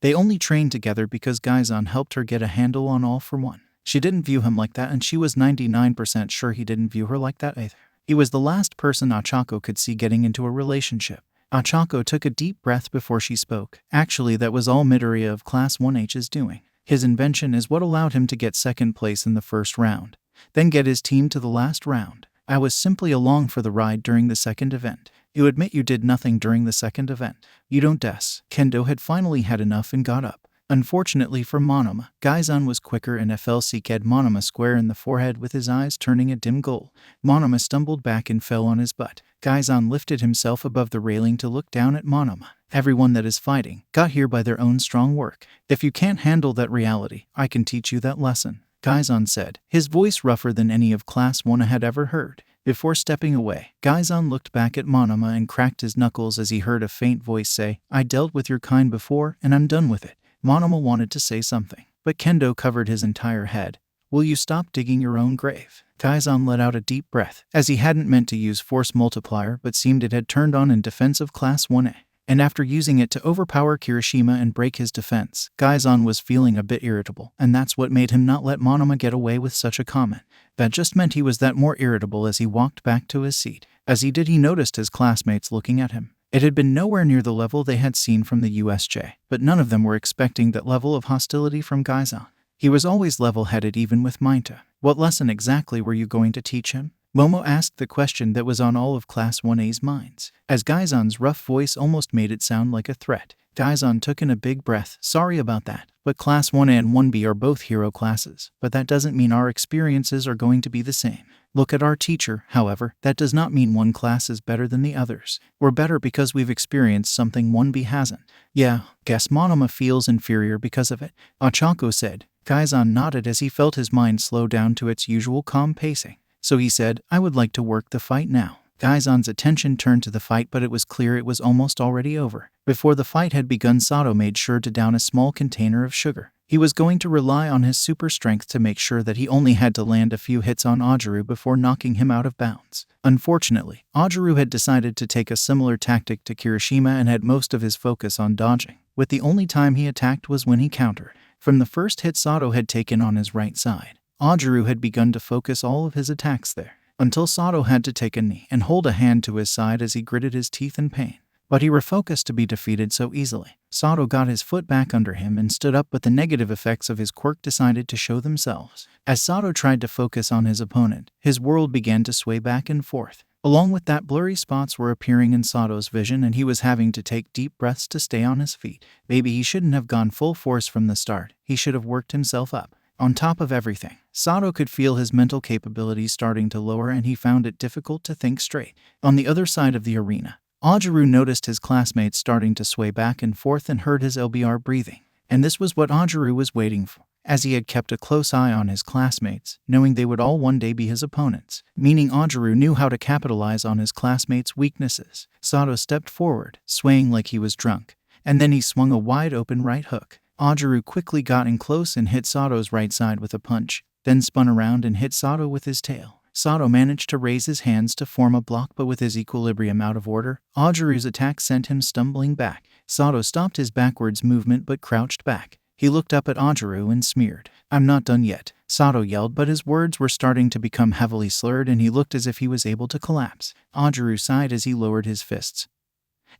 They only trained together because Gaizan helped her get a handle on All for One. She didn't view him like that, and she was 99% sure he didn't view her like that either. He was the last person Ochako could see getting into a relationship. Ochako took a deep breath before she spoke. Actually, that was all Midoriya of Class 1H is doing. His invention is what allowed him to get second place in the first round, then get his team to the last round. I was simply along for the ride during the second event. You admit you did nothing during the second event. You don't des. Kendo had finally had enough and got up. Unfortunately for Monoma, Gaizan was quicker and fell-seeked Monoma square in the forehead with his eyes turning a dim gold. Monoma stumbled back and fell on his butt. Gaizan lifted himself above the railing to look down at Monoma. Everyone that is fighting got here by their own strong work. If you can't handle that reality, I can teach you that lesson, Gaizan said, his voice rougher than any of Class 1 had ever heard. Before stepping away, Gaizan looked back at Monoma and cracked his knuckles as he heard a faint voice say, "I dealt with your kind before, and I'm done with it." Monoma wanted to say something, but Kendo covered his entire head. "Will you stop digging your own grave?" Gaizan let out a deep breath, as he hadn't meant to use force multiplier but seemed it had turned on in defense of Class 1A. And after using it to overpower Kirishima and break his defense, Gaizan was feeling a bit irritable, and that's what made him not let Monoma get away with such a comment. That just meant he was that more irritable as he walked back to his seat. As he did, he noticed his classmates looking at him. It had been nowhere near the level they had seen from the USJ, but none of them were expecting that level of hostility from Gaizan. He was always level-headed even with Mainta. What lesson exactly were you going to teach him? Momo asked the question that was on all of Class 1A's minds, as Gaizan's rough voice almost made it sound like a threat. Gaizan took in a big breath. "Sorry about that, but Class 1A and 1B are both hero classes, but that doesn't mean our experiences are going to be the same. Look at our teacher, however, that does not mean one class is better than the others. We're better because we've experienced something 1B hasn't." "Yeah, guess Monoma feels inferior because of it," Ochako said. Gaizan nodded as he felt his mind slow down to its usual calm pacing. So he said, "I would like to work the fight now." Gaizan's attention turned to the fight, but it was clear it was almost already over. Before the fight had begun, Sato made sure to down a small container of sugar. He was going to rely on his super strength to make sure that he only had to land a few hits on Ajaru before knocking him out of bounds. Unfortunately, Ajaru had decided to take a similar tactic to Kirishima and had most of his focus on dodging, with the only time he attacked was when he countered. From the first hit Sato had taken on his right side, Ajaru had begun to focus all of his attacks there, until Sato had to take a knee and hold a hand to his side as he gritted his teeth in pain. But he refocused to be defeated so easily. Sato got his foot back under him and stood up, but the negative effects of his quirk decided to show themselves. As Sato tried to focus on his opponent, his world began to sway back and forth. Along with that, blurry spots were appearing in Sato's vision and he was having to take deep breaths to stay on his feet. Maybe he shouldn't have gone full force from the start. He should have worked himself up. On top of everything, Sato could feel his mental capabilities starting to lower and he found it difficult to think straight. On the other side of the arena, Ajaru noticed his classmates starting to sway back and forth and heard his LBR breathing. And this was what Ajaru was waiting for, as he had kept a close eye on his classmates, knowing they would all one day be his opponents. Meaning Ajaru knew how to capitalize on his classmates' weaknesses. Sato stepped forward, swaying like he was drunk, and then he swung a wide-open right hook. Ajaru quickly got in close and hit Sato's right side with a punch, then spun around and hit Sato with his tail. Sato managed to raise his hands to form a block, but with his equilibrium out of order, Ajaru's attack sent him stumbling back. Sato stopped his backwards movement but crouched back. He looked up at Ajaru and smeared. "I'm not done yet," Sato yelled, but his words were starting to become heavily slurred and he looked as if he was able to collapse. Ajaru sighed as he lowered his fists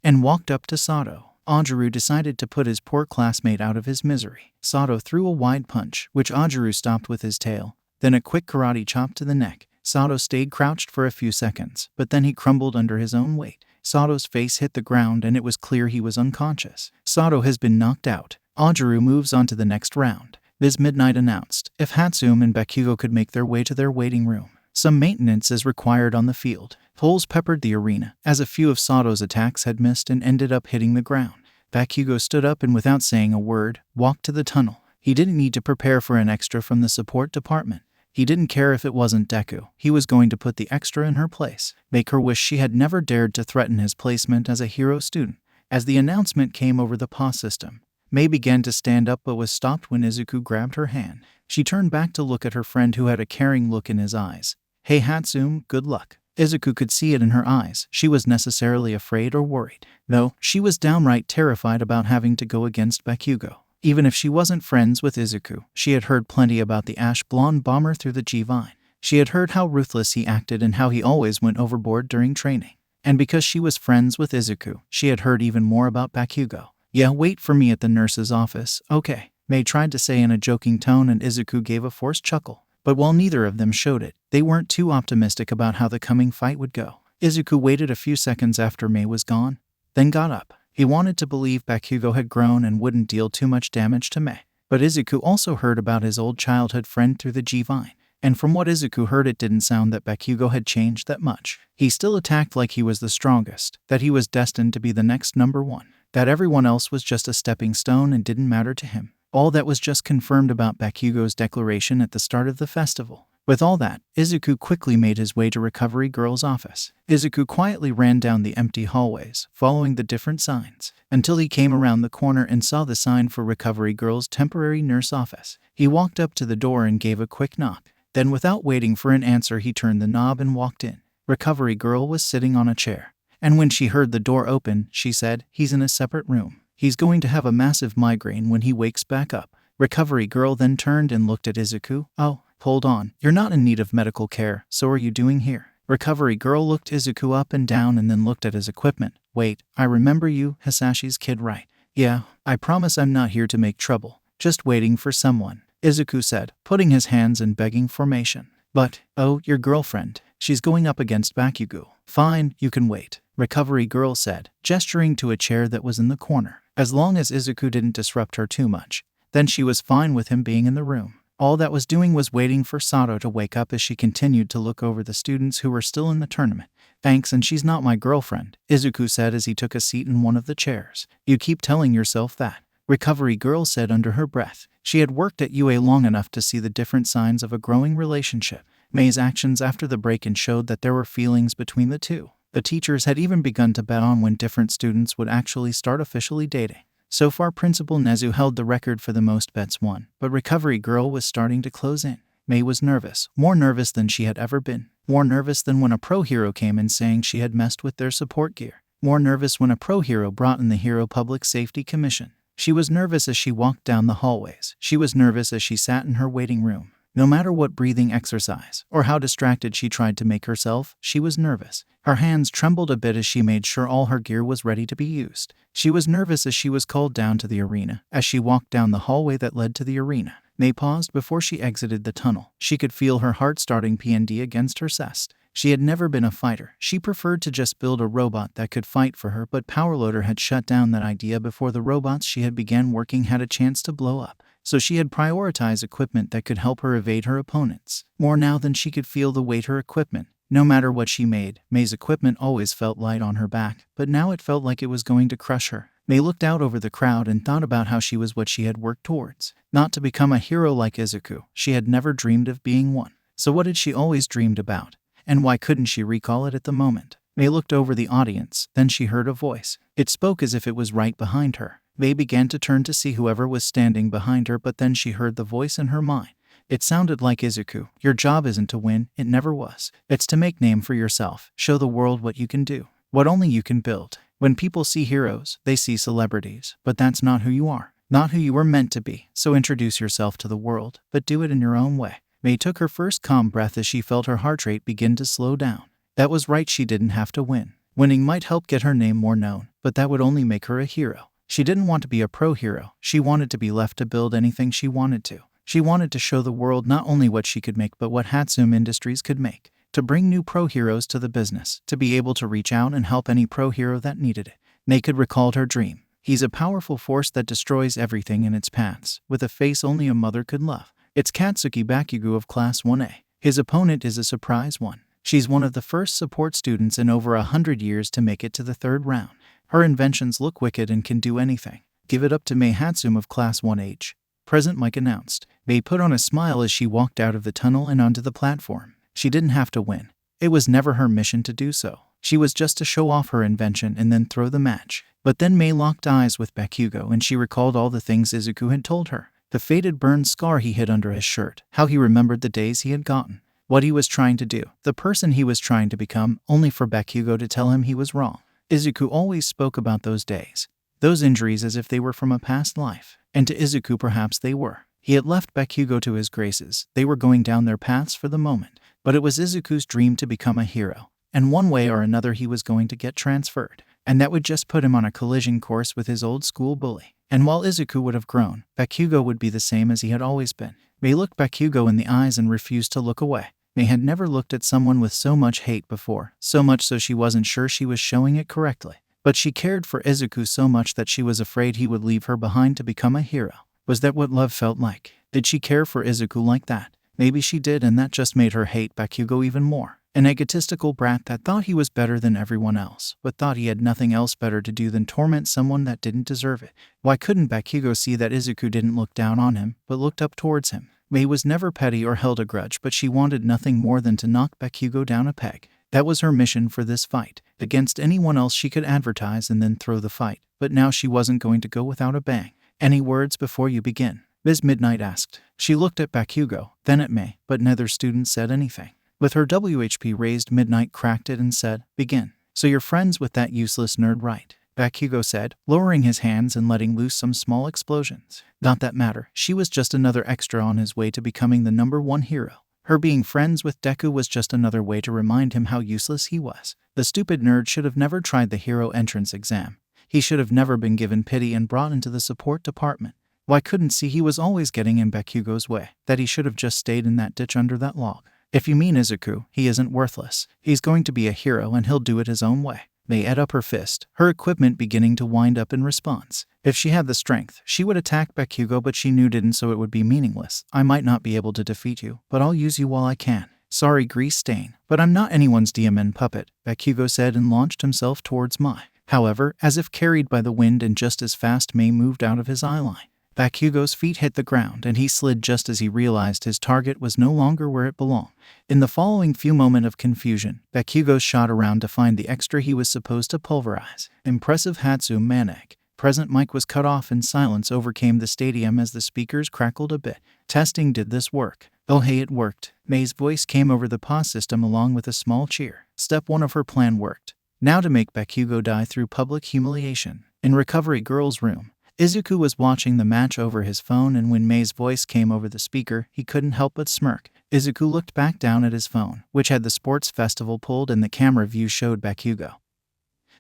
and walked up to Sato. Ajaru decided to put his poor classmate out of his misery. Sato threw a wide punch, which Ajaru stopped with his tail, then a quick karate chop to the neck. Sato stayed crouched for a few seconds, but then he crumbled under his own weight. Sato's face hit the ground and it was clear he was unconscious. Sato has been knocked out. Ajaru moves on to the next round. Biz Midnight announced, if Hatsum and Bakugo could make their way to their waiting room. Some maintenance is required on the field. Holes peppered the arena, as a few of Sato's attacks had missed and ended up hitting the ground. Bakugo stood up and without saying a word, walked to the tunnel. He didn't need to prepare for an extra from the support department. He didn't care if it wasn't Deku. He was going to put the extra in her place. Make her wish she had never dared to threaten his placement as a hero student. As the announcement came over the PA system, Mei began to stand up but was stopped when Izuku grabbed her hand. She turned back to look at her friend who had a caring look in his eyes. "Hey Hatsum, good luck." Izuku could see it in her eyes. She was necessarily afraid or worried. No, she was downright terrified about having to go against Bakugo. Even if she wasn't friends with Izuku, she had heard plenty about the ash-blonde bomber through the G-Vine. She had heard how ruthless he acted and how he always went overboard during training. And because she was friends with Izuku, she had heard even more about Bakugo. "Yeah, wait for me at the nurse's office, okay," Mei tried to say in a joking tone and Izuku gave a forced chuckle. But while neither of them showed it, they weren't too optimistic about how the coming fight would go. Izuku waited a few seconds after Mei was gone, then got up. He wanted to believe Bakugo had grown and wouldn't deal too much damage to Mei. But Izuku also heard about his old childhood friend through the G-Vine. And from what Izuku heard, it didn't sound that Bakugo had changed that much. He still attacked like he was the strongest, that he was destined to be the next #1, that everyone else was just a stepping stone and didn't matter to him. All that was just confirmed about Bakugo's declaration at the start of the festival. With all that, Izuku quickly made his way to Recovery Girl's office. Izuku quietly ran down the empty hallways, following the different signs, until he came around the corner and saw the sign for Recovery Girl's temporary nurse office. He walked up to the door and gave a quick knock. Then, without waiting for an answer, he turned the knob and walked in. Recovery Girl was sitting on a chair. And when she heard the door open, she said, "He's in a separate room. He's going to have a massive migraine when he wakes back up." Recovery Girl then turned and looked at Izuku. "Oh, hold on. You're not in need of medical care, so are you doing here?" Recovery Girl looked Izuku up and down and then looked at his equipment. "Wait, I remember you, Hisashi's kid, right? Yeah, I promise I'm not here to make trouble. Just waiting for someone," Izuku said, putting his hands in begging formation. "But, oh, your girlfriend. She's going up against Bakugo." "Fine, you can wait," Recovery Girl said, gesturing to a chair that was in the corner. As long as Izuku didn't disrupt her too much, then she was fine with him being in the room. All that was doing was waiting for Sato to wake up as she continued to look over the students who were still in the tournament. "Thanks, and she's not my girlfriend," Izuku said as he took a seat in one of the chairs. "You keep telling yourself that," Recovery Girl said under her breath. She had worked at UA long enough to see the different signs of a growing relationship. Mei's actions after the break-in showed that there were feelings between the two. The teachers had even begun to bet on when different students would actually start officially dating. So far, Principal Nezu held the record for the most bets won, but Recovery Girl was starting to close in. Mei was nervous, more nervous than she had ever been. More nervous than when a pro hero came in saying she had messed with their support gear. More nervous when a pro hero brought in the Hero Public Safety Commission. She was nervous as she walked down the hallways. She was nervous as she sat in her waiting room. No matter what breathing exercise or how distracted she tried to make herself, she was nervous. Her hands trembled a bit as she made sure all her gear was ready to be used. She was nervous as she was called down to the arena. As she walked down the hallway that led to the arena, Mei paused before she exited the tunnel. She could feel her heart starting PND against her chest. She had never been a fighter. She preferred to just build a robot that could fight for her, but Powerloader had shut down that idea before the robots she had began working had a chance to blow up. So she had prioritized equipment that could help her evade her opponents. More now than she could feel the weight her equipment. No matter what she made, Mei's equipment always felt light on her back, but now it felt like it was going to crush her. Mei looked out over the crowd and thought about how she was what she had worked towards. Not to become a hero like Izuku. She had never dreamed of being one. So what had she always dreamed about? And why couldn't she recall it at the moment? Mei looked over the audience, then she heard a voice. It spoke as if it was right behind her. Mei began to turn to see whoever was standing behind her, but then she heard the voice in her mind. It sounded like Izuku. "Your job isn't to win, it never was. It's to make name for yourself, show the world what you can do, what only you can build. When people see heroes, they see celebrities, but that's not who you are, not who you were meant to be. So introduce yourself to the world, but do it in your own way." Mei took her first calm breath as she felt her heart rate begin to slow down. That was right, she didn't have to win. Winning might help get her name more known, but that would only make her a hero. She didn't want to be a pro hero. She wanted to be left to build anything she wanted to. She wanted to show the world not only what she could make but what Hatsum Industries could make. To bring new pro heroes to the business. To be able to reach out and help any pro hero that needed it. Mei could recall her dream. He's a powerful force that destroys everything in its paths, with a face only a mother could love. It's Katsuki Bakugo of Class 1A. His opponent is a surprise one. She's one of the first support students in over 100 years to make it to the 3rd round. Her inventions look wicked and can do anything. Give it up to Mei Hatsum of Class 1H. President Mike announced. Mei put on a smile as she walked out of the tunnel and onto the platform. She didn't have to win. It was never her mission to do so. She was just to show off her invention and then throw the match. But then Mei locked eyes with Bakugo and she recalled all the things Izuku had told her. The faded burned scar he hid under his shirt. How he remembered the days he had gotten. What he was trying to do. The person he was trying to become, only for Bakugo to tell him he was wrong. Izuku always spoke about those days. Those injuries as if they were from a past life. And to Izuku perhaps they were. He had left Bakugo to his graces. They were going down their paths for the moment. But it was Izuku's dream to become a hero. And one way or another he was going to get transferred. And that would just put him on a collision course with his old school bully. And while Izuku would have grown, Bakugo would be the same as he had always been. Mei looked Bakugo in the eyes and refused to look away. Mei had never looked at someone with so much hate before, so much so she wasn't sure she was showing it correctly. But she cared for Izuku so much that she was afraid he would leave her behind to become a hero. Was that what love felt like? Did she care for Izuku like that? Maybe she did, and that just made her hate Bakugo even more. An egotistical brat that thought he was better than everyone else, but thought he had nothing else better to do than torment someone that didn't deserve it. Why couldn't Bakugo see that Izuku didn't look down on him, but looked up towards him? Mei was never petty or held a grudge, but she wanted nothing more than to knock Bakugo down a peg. That was her mission for this fight. Against anyone else she could advertise and then throw the fight, but now she wasn't going to go without a bang. Any words before you begin? Ms. Midnight asked. She looked at Bakugo, then at Mei, but neither student said anything. With her WHP raised, Midnight cracked it and said, "Begin." "So you're friends with that useless nerd, right?" Bakugo said, lowering his hands and letting loose some small explosions. Not that matter, she was just another extra on his way to becoming the #1 hero. Her being friends with Deku was just another way to remind him how useless he was. The stupid nerd should have never tried the hero entrance exam. He should have never been given pity and brought into the support department. Why couldn't see he was always getting in Bakugo's way, that he should have just stayed in that ditch under that log? If you mean Izuku, he isn't worthless. He's going to be a hero and he'll do it his own way. Mei ate up her fist, her equipment beginning to wind up in response. If she had the strength, she would attack Bakugo, but she knew didn't, so it would be meaningless. "I might not be able to defeat you, but I'll use you while I can." "Sorry, Grease Stain, but I'm not anyone's DMN puppet," Bakugo said and launched himself towards Mai. However, as if carried by the wind and just as fast, Mei moved out of his eyeline. Bakugo's feet hit the ground and he slid just as he realized his target was no longer where it belonged. In the following few moments of confusion, Bakugo shot around to find the extra he was supposed to pulverize. Impressive Hatsu Manek. Present mic was cut off and silence overcame the stadium as the speakers crackled a bit. Testing, did this work? Oh hey, it worked. Mei's voice came over the PA system along with a small cheer. Step 1 of her plan worked. Now to make Bakugo die through public humiliation. In Recovery Girl's room, Izuku was watching the match over his phone, and when Mei's voice came over the speaker, he couldn't help but smirk. Izuku looked back down at his phone, which had the sports festival pulled, and the camera view showed Bakugo,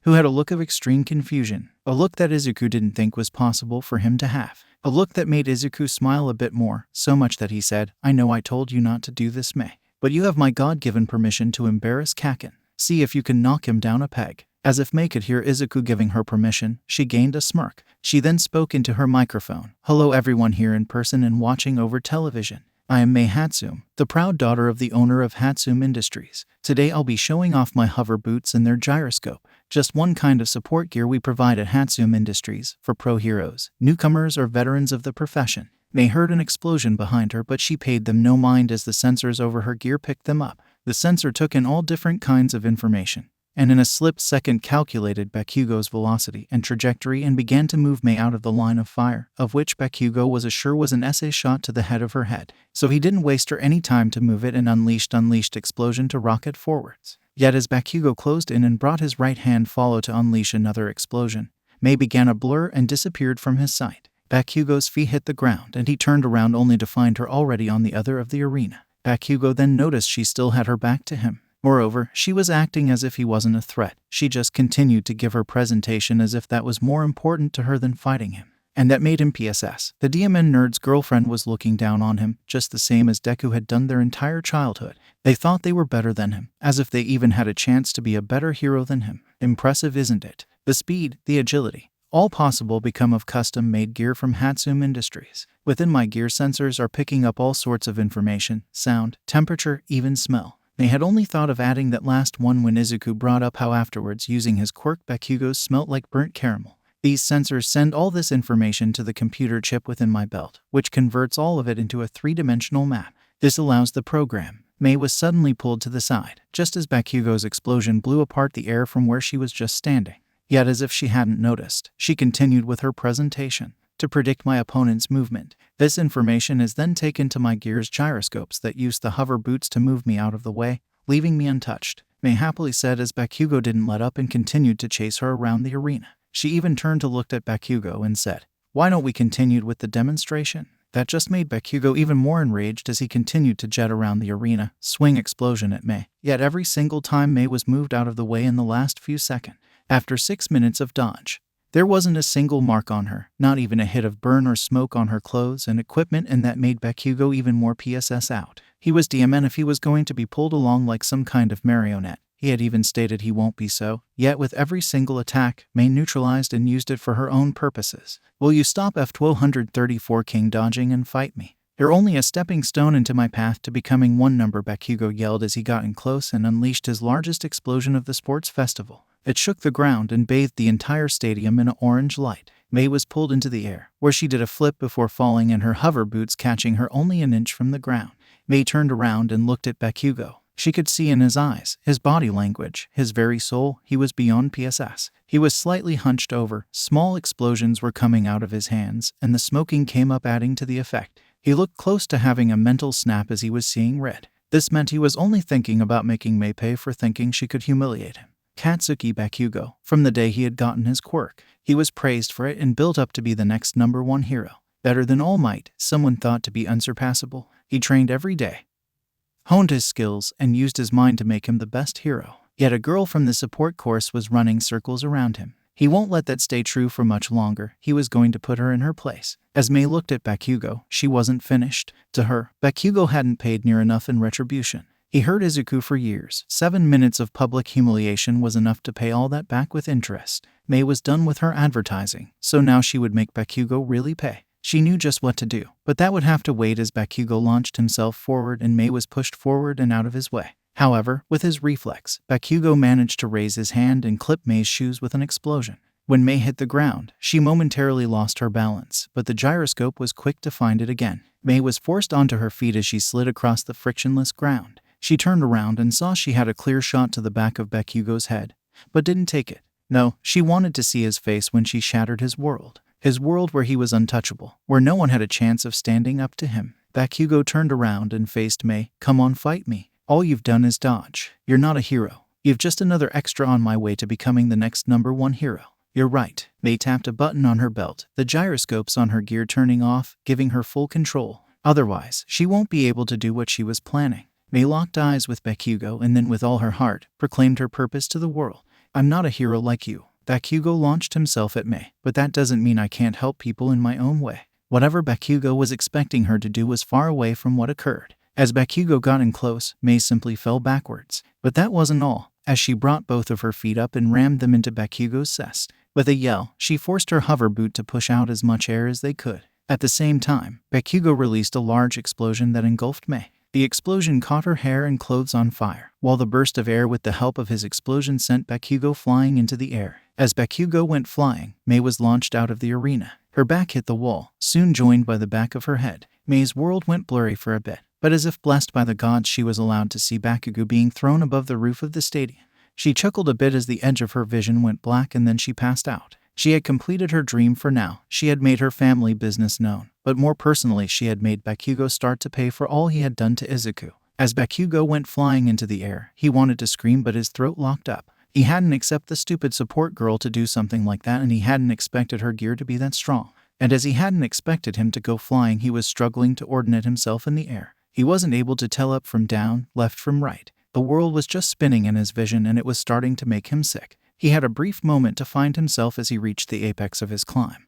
who had a look of extreme confusion, a look that Izuku didn't think was possible for him to have, a look that made Izuku smile a bit more, so much that he said, "I know I told you not to do this, Mei, but you have my God-given permission to embarrass Kaken. See if you can knock him down a peg." As if Mei could hear Izuku giving her permission, she gained a smirk. She then spoke into her microphone. "Hello everyone here in person and watching over television. I am Mei Hatsum, the proud daughter of the owner of Hatsum Industries. Today I'll be showing off my hover boots and their gyroscope, just one kind of support gear we provide at Hatsum Industries for pro heroes, newcomers or veterans of the profession." Mei heard an explosion behind her, but she paid them no mind as the sensors over her gear picked them up. The sensor took in all different kinds of information, and in a split-second calculated Bakugo's velocity and trajectory and began to move Mei out of the line of fire, of which Bakugo was sure was an SA shot to the head of her head. So he didn't waste her any time to move it and unleashed explosion to rocket forwards. Yet as Bakugo closed in and brought his right hand follow to unleash another explosion, Mei began a blur and disappeared from his sight. Bakugo's feet hit the ground and he turned around only to find her already on the other of the arena. Bakugo then noticed she still had her back to him. Moreover, she was acting as if he wasn't a threat. She just continued to give her presentation as if that was more important to her than fighting him. And that made him PSS. The DMN nerd's girlfriend was looking down on him, just the same as Deku had done their entire childhood. They thought they were better than him, as if they even had a chance to be a better hero than him. Impressive, isn't it? The speed, the agility, all possible become of custom-made gear from Hatsum Industries. Within my gear, sensors are picking up all sorts of information, sound, temperature, even smell. They had only thought of adding that last one when Izuku brought up how afterwards, using his quirk, Bakugo smelt like burnt caramel. These sensors send all this information to the computer chip within my belt, which converts all of it into a three-dimensional map. This allows the program. Mei was suddenly pulled to the side, just as Bakugo's explosion blew apart the air from where she was just standing. Yet as if she hadn't noticed, she continued with her presentation. To predict my opponent's movement. This information is then taken to my gear's gyroscopes that use the hover boots to move me out of the way, leaving me untouched, Mei happily said as Bakugo didn't let up and continued to chase her around the arena. She even turned to look at Bakugo and said, "Why don't we continue with the demonstration?" That just made Bakugo even more enraged as he continued to jet around the arena, swing explosion at Mei. Yet every single time Mei was moved out of the way in the last few seconds. After 6 minutes of dodge, there wasn't a single mark on her, not even a hit of burn or smoke on her clothes and equipment, and that made Bakugo even more PSS out. He was DMN if he was going to be pulled along like some kind of marionette. He had even stated he won't be so. Yet with every single attack, Mei neutralized and used it for her own purposes. Will you stop F-1234 King dodging and fight me? You're only a stepping stone into my path to becoming one number, Bakugo yelled as he got in close and unleashed his largest explosion of the sports festival. It shook the ground and bathed the entire stadium in an orange light. Mei was pulled into the air, where she did a flip before falling and her hover boots catching her only an inch from the ground. Mei turned around and looked at Bakugo. She could see in his eyes, his body language, his very soul, he was beyond PSS. He was slightly hunched over, small explosions were coming out of his hands, and the smoking came up adding to the effect. He looked close to having a mental snap as he was seeing red. This meant he was only thinking about making Mei pay for thinking she could humiliate him. Katsuki Bakugo, from the day he had gotten his quirk, he was praised for it and built up to be the next #1 hero. Better than All Might, someone thought to be unsurpassable. He trained every day, honed his skills, and used his mind to make him the best hero. Yet a girl from the support course was running circles around him. He won't let that stay true for much longer. He was going to put her in her place. As Mei looked at Bakugo, she wasn't finished. To her, Bakugo hadn't paid near enough in retribution. He hurt Izuku for years. 7 minutes of public humiliation was enough to pay all that back with interest. Mei was done with her advertising, so now she would make Bakugo really pay. She knew just what to do, but that would have to wait as Bakugo launched himself forward and Mei was pushed forward and out of his way. However, with his reflex, Bakugo managed to raise his hand and clip Mei's shoes with an explosion. When Mei hit the ground, she momentarily lost her balance, but the gyroscope was quick to find it again. Mei was forced onto her feet as she slid across the frictionless ground. She turned around and saw she had a clear shot to the back of Bakugo's head, but didn't take it. No, she wanted to see his face when she shattered his world. His world where he was untouchable, where no one had a chance of standing up to him. Bakugo turned around and faced Mei. Come on, fight me. All you've done is dodge. You're not a hero. You've just another extra on my way to becoming the next #1 hero. You're right. Mei tapped a button on her belt, the gyroscopes on her gear turning off, giving her full control. Otherwise, she won't be able to do what she was planning. Mei locked eyes with Bakugo and then with all her heart, proclaimed her purpose to the world. I'm not a hero like you. Bakugo launched himself at Mei, but that doesn't mean I can't help people in my own way. Whatever Bakugo was expecting her to do was far away from what occurred. As Bakugo got in close, Mei simply fell backwards. But that wasn't all, as she brought both of her feet up and rammed them into Bakugo's chest. With a yell, she forced her hover boot to push out as much air as they could. At the same time, Bakugo released a large explosion that engulfed Mei. The explosion caught her hair and clothes on fire, while the burst of air with the help of his explosion sent Bakugo flying into the air. As Bakugo went flying, Mei was launched out of the arena. Her back hit the wall, soon joined by the back of her head. Mei's world went blurry for a bit, but as if blessed by the gods, she was allowed to see Bakugo being thrown above the roof of the stadium. She chuckled a bit as the edge of her vision went black and then she passed out. She had completed her dream for now. She had made her family business known, but more personally, she had made Bakugo start to pay for all he had done to Izuku. As Bakugo went flying into the air, he wanted to scream but his throat locked up. He hadn't expected the stupid support girl to do something like that, and he hadn't expected her gear to be that strong. And as he hadn't expected him to go flying, he was struggling to ordinate himself in the air. He wasn't able to tell up from down, left from right. The world was just spinning in his vision and it was starting to make him sick. He had a brief moment to find himself as he reached the apex of his climb.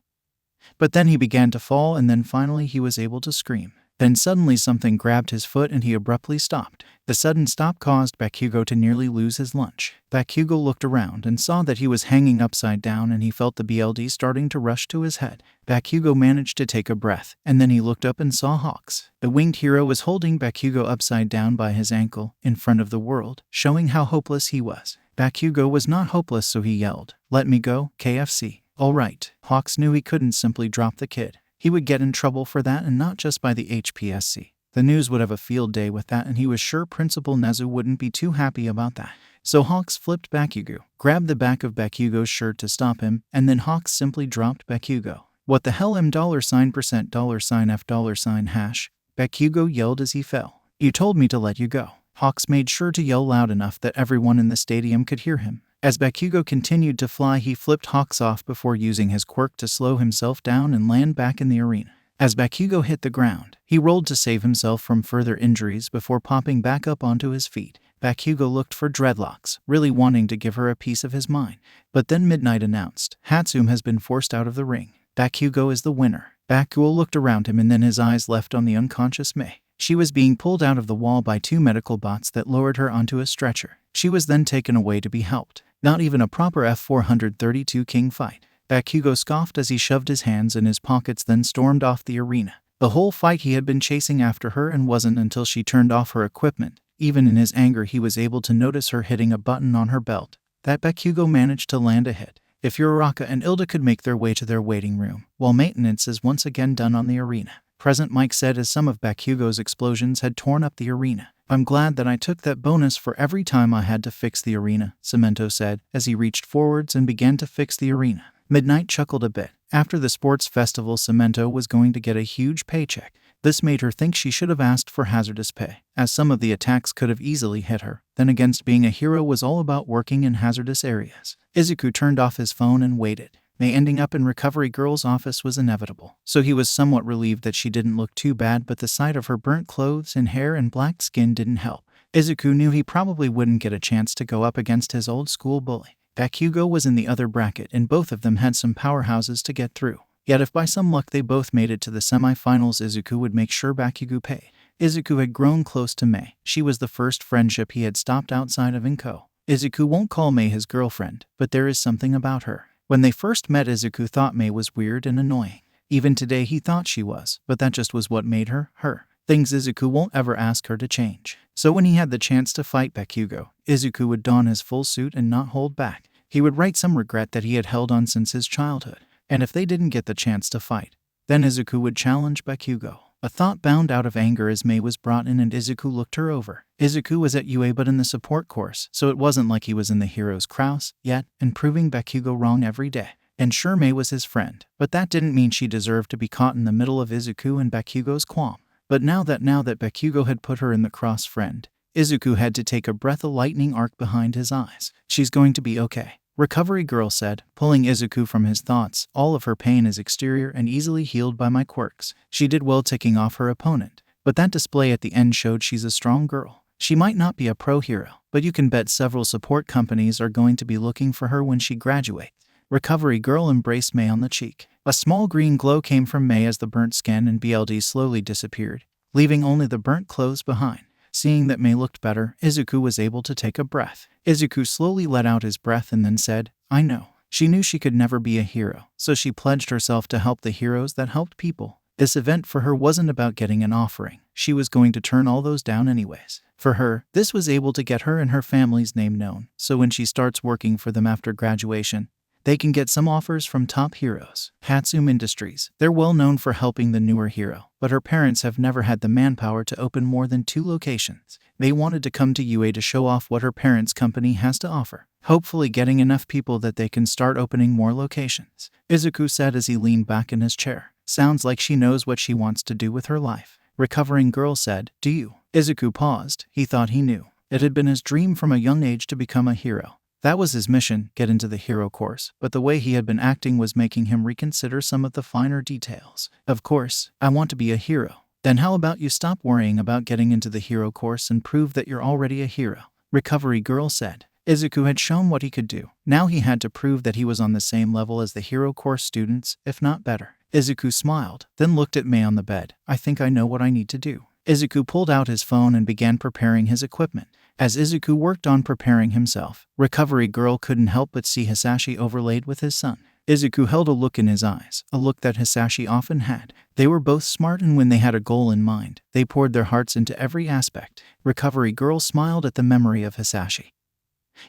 But then he began to fall and then finally he was able to scream. Then suddenly something grabbed his foot and he abruptly stopped. The sudden stop caused Bakugo to nearly lose his lunch. Bakugo looked around and saw that he was hanging upside down and he felt the BLD starting to rush to his head. Bakugo managed to take a breath and then he looked up and saw Hawks. The winged hero was holding Bakugo upside down by his ankle in front of the world, showing how hopeless he was. Bakugo was not hopeless, so he yelled, "Let me go, KFC." All right. Hawks knew he couldn't simply drop the kid. He would get in trouble for that, and not just by the HPSC. The news would have a field day with that, and he was sure Principal Nezu wouldn't be too happy about that. So Hawks flipped Bakugo, grabbed the back of Bakugo's shirt to stop him, and then Hawks simply dropped Bakugo. What the hell $%% $F$#? Bakugo yelled as he fell. You told me to let you go. Hawks made sure to yell loud enough that everyone in the stadium could hear him. As Bakugo continued to fly, he flipped Hawks off before using his quirk to slow himself down and land back in the arena. As Bakugo hit the ground, he rolled to save himself from further injuries before popping back up onto his feet. Bakugo looked for Dreadlocks, really wanting to give her a piece of his mind. But then Midnight announced, Hatsum has been forced out of the ring. Bakugo is the winner. Bakugo looked around him and then his eyes left on the unconscious Mei. She was being pulled out of the wall by 2 medical bots that lowered her onto a stretcher. She was then taken away to be helped. Not even a proper F-432 King fight. Bakugo scoffed as he shoved his hands in his pockets, then stormed off the arena. The whole fight he had been chasing after her, and wasn't until she turned off her equipment, even in his anger, he was able to notice her hitting a button on her belt, that Bakugo managed to land a hit. If Uraraka and Ilda could make their way to their waiting room, while maintenance is once again done on the arena. Present Mike said as some of Bakugo's explosions had torn up the arena. I'm glad that I took that bonus for every time I had to fix the arena, Cemento said, as he reached forwards and began to fix the arena. Midnight chuckled a bit. After the sports festival, Cemento was going to get a huge paycheck. This made her think she should have asked for hazardous pay, as some of the attacks could have easily hit her. Then again, being a hero was all about working in hazardous areas. Izuku turned off his phone and waited. May ending up in Recovery Girl's office was inevitable, so he was somewhat relieved that she didn't look too bad, but the sight of her burnt clothes and hair and black skin didn't help. Izuku knew he probably wouldn't get a chance to go up against his old school bully. Bakugo was in the other bracket, and both of them had some powerhouses to get through. Yet if by some luck they both made it to the semi-finals, Izuku would make sure Bakugo paid. Izuku had grown close to Mei. She was the first friendship he had stopped outside of Inko. Izuku won't call Mei his girlfriend, but there is something about her. When they first met, Izuku thought Mei was weird and annoying. Even today he thought she was, but that just was what made her, her. Things Izuku won't ever ask her to change. So when he had the chance to fight Bakugo, Izuku would don his full suit and not hold back. He would write some regret that he had held on since his childhood. And if they didn't get the chance to fight, then Izuku would challenge Bakugo. A thought bound out of anger as Mei was brought in and Izuku looked her over. Izuku was at UA but in the support course, so it wasn't like he was in the hero's krause yet, and proving Bakugo wrong every day. And sure, Mei was his friend, but that didn't mean she deserved to be caught in the middle of Izuku and Bakugo's qualm. But now that Bakugo had put her in the cross friend, Izuku had to take a breath, a lightning arc behind his eyes. She's going to be okay. Recovery Girl said, pulling Izuku from his thoughts. All of her pain is exterior and easily healed by my quirks. She did well ticking off her opponent, but that display at the end showed she's a strong girl. She might not be a pro hero, but you can bet several support companies are going to be looking for her when she graduates. Recovery Girl embraced Mei on the cheek. A small green glow came from Mei as the burnt skin and BLD slowly disappeared, leaving only the burnt clothes behind. Seeing that Mei looked better, Izuku was able to take a breath. Izuku slowly let out his breath and then said, I know. She knew she could never be a hero, so she pledged herself to help the heroes that helped people. This event for her wasn't about getting an offering. She was going to turn all those down anyways. For her, this was able to get her and her family's name known, so when she starts working for them after graduation, they can get some offers from top heroes. Hatsum Industries. They're well known for helping the newer hero, but her parents have never had the manpower to open more than 2 locations. They wanted to come to UA to show off what her parents' company has to offer, hopefully getting enough people that they can start opening more locations. Izuku said as he leaned back in his chair. Sounds like she knows what she wants to do with her life. Recovering Girl said, do you? Izuku paused. He thought he knew. It had been his dream from a young age to become a hero. That was his mission, get into the hero course, but the way he had been acting was making him reconsider some of the finer details. Of course, I want to be a hero. Then how about you stop worrying about getting into the hero course and prove that you're already a hero? Recovery Girl said. Izuku had shown what he could do. Now he had to prove that he was on the same level as the hero course students, if not better. Izuku smiled, then looked at Mei on the bed. I think I know what I need to do. Izuku pulled out his phone and began preparing his equipment. As Izuku worked on preparing himself, Recovery Girl couldn't help but see Hisashi overlaid with his son. Izuku held a look in his eyes, a look that Hisashi often had. They were both smart, and when they had a goal in mind, they poured their hearts into every aspect. Recovery Girl smiled at the memory of Hisashi.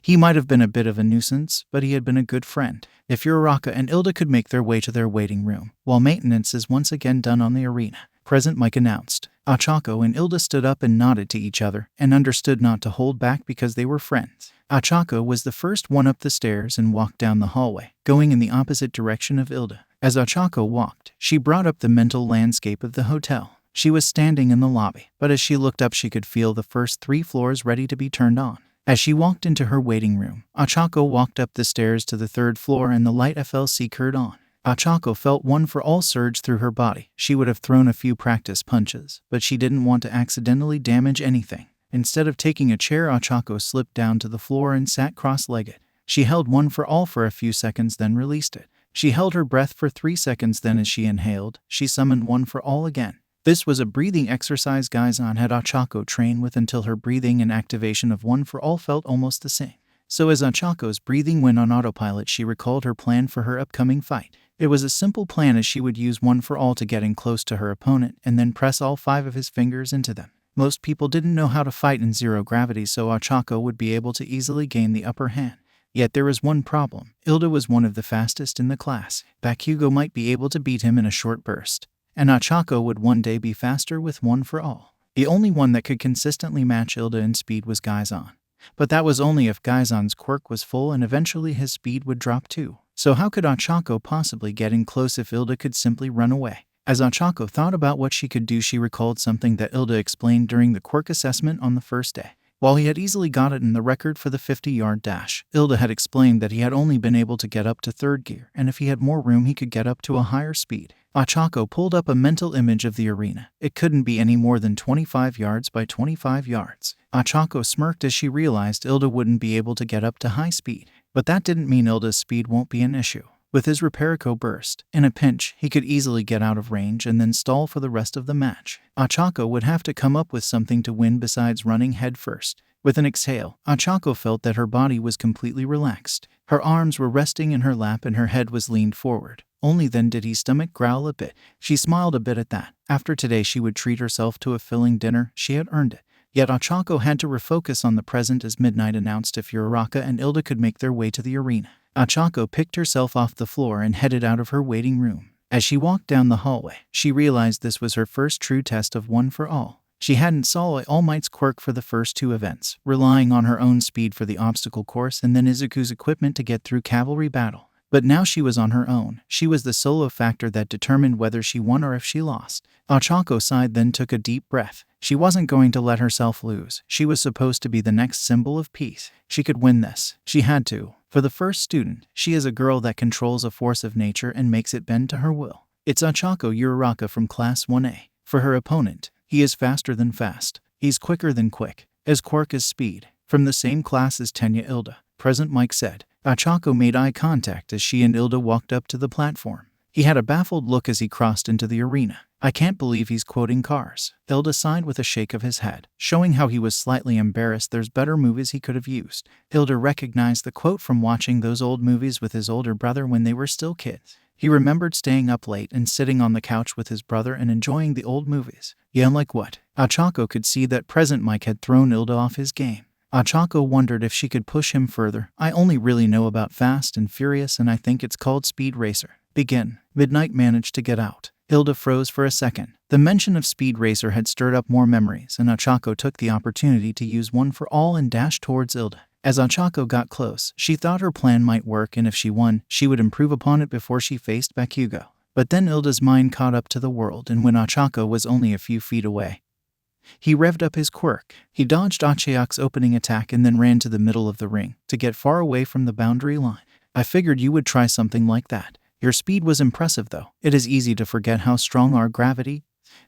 He might have been a bit of a nuisance, but he had been a good friend. If Uraraka and Ilda could make their way to their waiting room, while maintenance is once again done on the arena, Present Mike announced. Achako and Ilda stood up and nodded to each other, and understood not to hold back because they were friends. Achako was the first one up the stairs and walked down the hallway, going in the opposite direction of Ilda. As Achako walked, she brought up the mental landscape of the hotel. She was standing in the lobby, but as she looked up she could feel the first 3 floors ready to be turned on. As she walked into her waiting room, Achako walked up the stairs to the 3rd floor and the light FLC curd on. Achako felt one for all surge through her body. She would have thrown a few practice punches, but she didn't want to accidentally damage anything. Instead of taking a chair, Achako slipped down to the floor and sat cross-legged. She held one for all for a few seconds, then released it. She held her breath for 3 seconds, then as she inhaled, she summoned one for all again. This was a breathing exercise Gaizan had Ochako train with until her breathing and activation of One for All felt almost the same. So as Ochako's breathing went on autopilot, she recalled her plan for her upcoming fight. It was a simple plan, as she would use One for All to get in close to her opponent and then press all 5 of his fingers into them. Most people didn't know how to fight in zero gravity, so Ochako would be able to easily gain the upper hand. Yet there was one problem. Ilda was one of the fastest in the class. Bakugo might be able to beat him in a short burst, and Ochako would one day be faster with One for All. The only one that could consistently match Ilda in speed was Gaizan. But that was only if Gaizan's quirk was full, and eventually his speed would drop too. So how could Ochako possibly get in close if Ilda could simply run away? As Ochako thought about what she could do, she recalled something that Ilda explained during the quirk assessment on the first day. While he had easily gotten the record for the 50-yard dash, Ilda had explained that he had only been able to get up to 3rd gear, and if he had more room he could get up to a higher speed. Ochako pulled up a mental image of the arena. It couldn't be any more than 25 yards by 25 yards. Ochako smirked as she realized Ilda wouldn't be able to get up to high speed. But that didn't mean Ilda's speed won't be an issue. With his Reparico burst, in a pinch, he could easily get out of range and then stall for the rest of the match. Ochako would have to come up with something to win besides running head first. With an exhale, Ochako felt that her body was completely relaxed. Her arms were resting in her lap and her head was leaned forward. Only then did his stomach growl a bit. She smiled a bit at that. After today she would treat herself to a filling dinner. She had earned it. Yet Ochako had to refocus on the present as midnight announced if Uraraka and Ilda could make their way to the arena. Ochako picked herself off the floor and headed out of her waiting room. As she walked down the hallway, she realized this was her first true test of One for All. She hadn't saw All Might's quirk for the first 2 events, relying on her own speed for the obstacle course and then Izuku's equipment to get through cavalry battle. But now she was on her own. She was the solo factor that determined whether she won or if she lost. Ochako sighed, then took a deep breath. She wasn't going to let herself lose. She was supposed to be the next symbol of peace. She could win this. She had to. For the first student, she is a girl that controls a force of nature and makes it bend to her will. It's Ochako Uraraka from Class 1A. For her opponent, he is faster than fast. He's quicker than quick. As quirk as speed. From the same class as Tenya Ilda. Present, Mike said. Ochako made eye contact as she and Ilda walked up to the platform. He had a baffled look as he crossed into the arena. I can't believe he's quoting Cars. Ilda sighed with a shake of his head, showing how he was slightly embarrassed. There's better movies he could have used. Ilda recognized the quote from watching those old movies with his older brother when they were still kids. He remembered staying up late and sitting on the couch with his brother and enjoying the old movies. Yeah, like what? Ochako could see that Present Mike had thrown Ilda off his game. Ochako wondered if she could push him further. I only really know about Fast and Furious, and I think it's called Speed Racer. Begin. Midnight managed to get out. Ilda froze for a second. The mention of Speed Racer had stirred up more memories, and Ochako took the opportunity to use One for All and dash towards Ilda. As Ochako got close, she thought her plan might work, and if she won, she would improve upon it before she faced Bakugo. But then Ilda's mind caught up to the world, and when Ochako was only a few feet away, he revved up his quirk. He dodged Achaeok's opening attack and then ran to the middle of the ring to get far away from the boundary line. I figured you would try something like that. Your speed was impressive though. It is easy to forget how strong our gravity,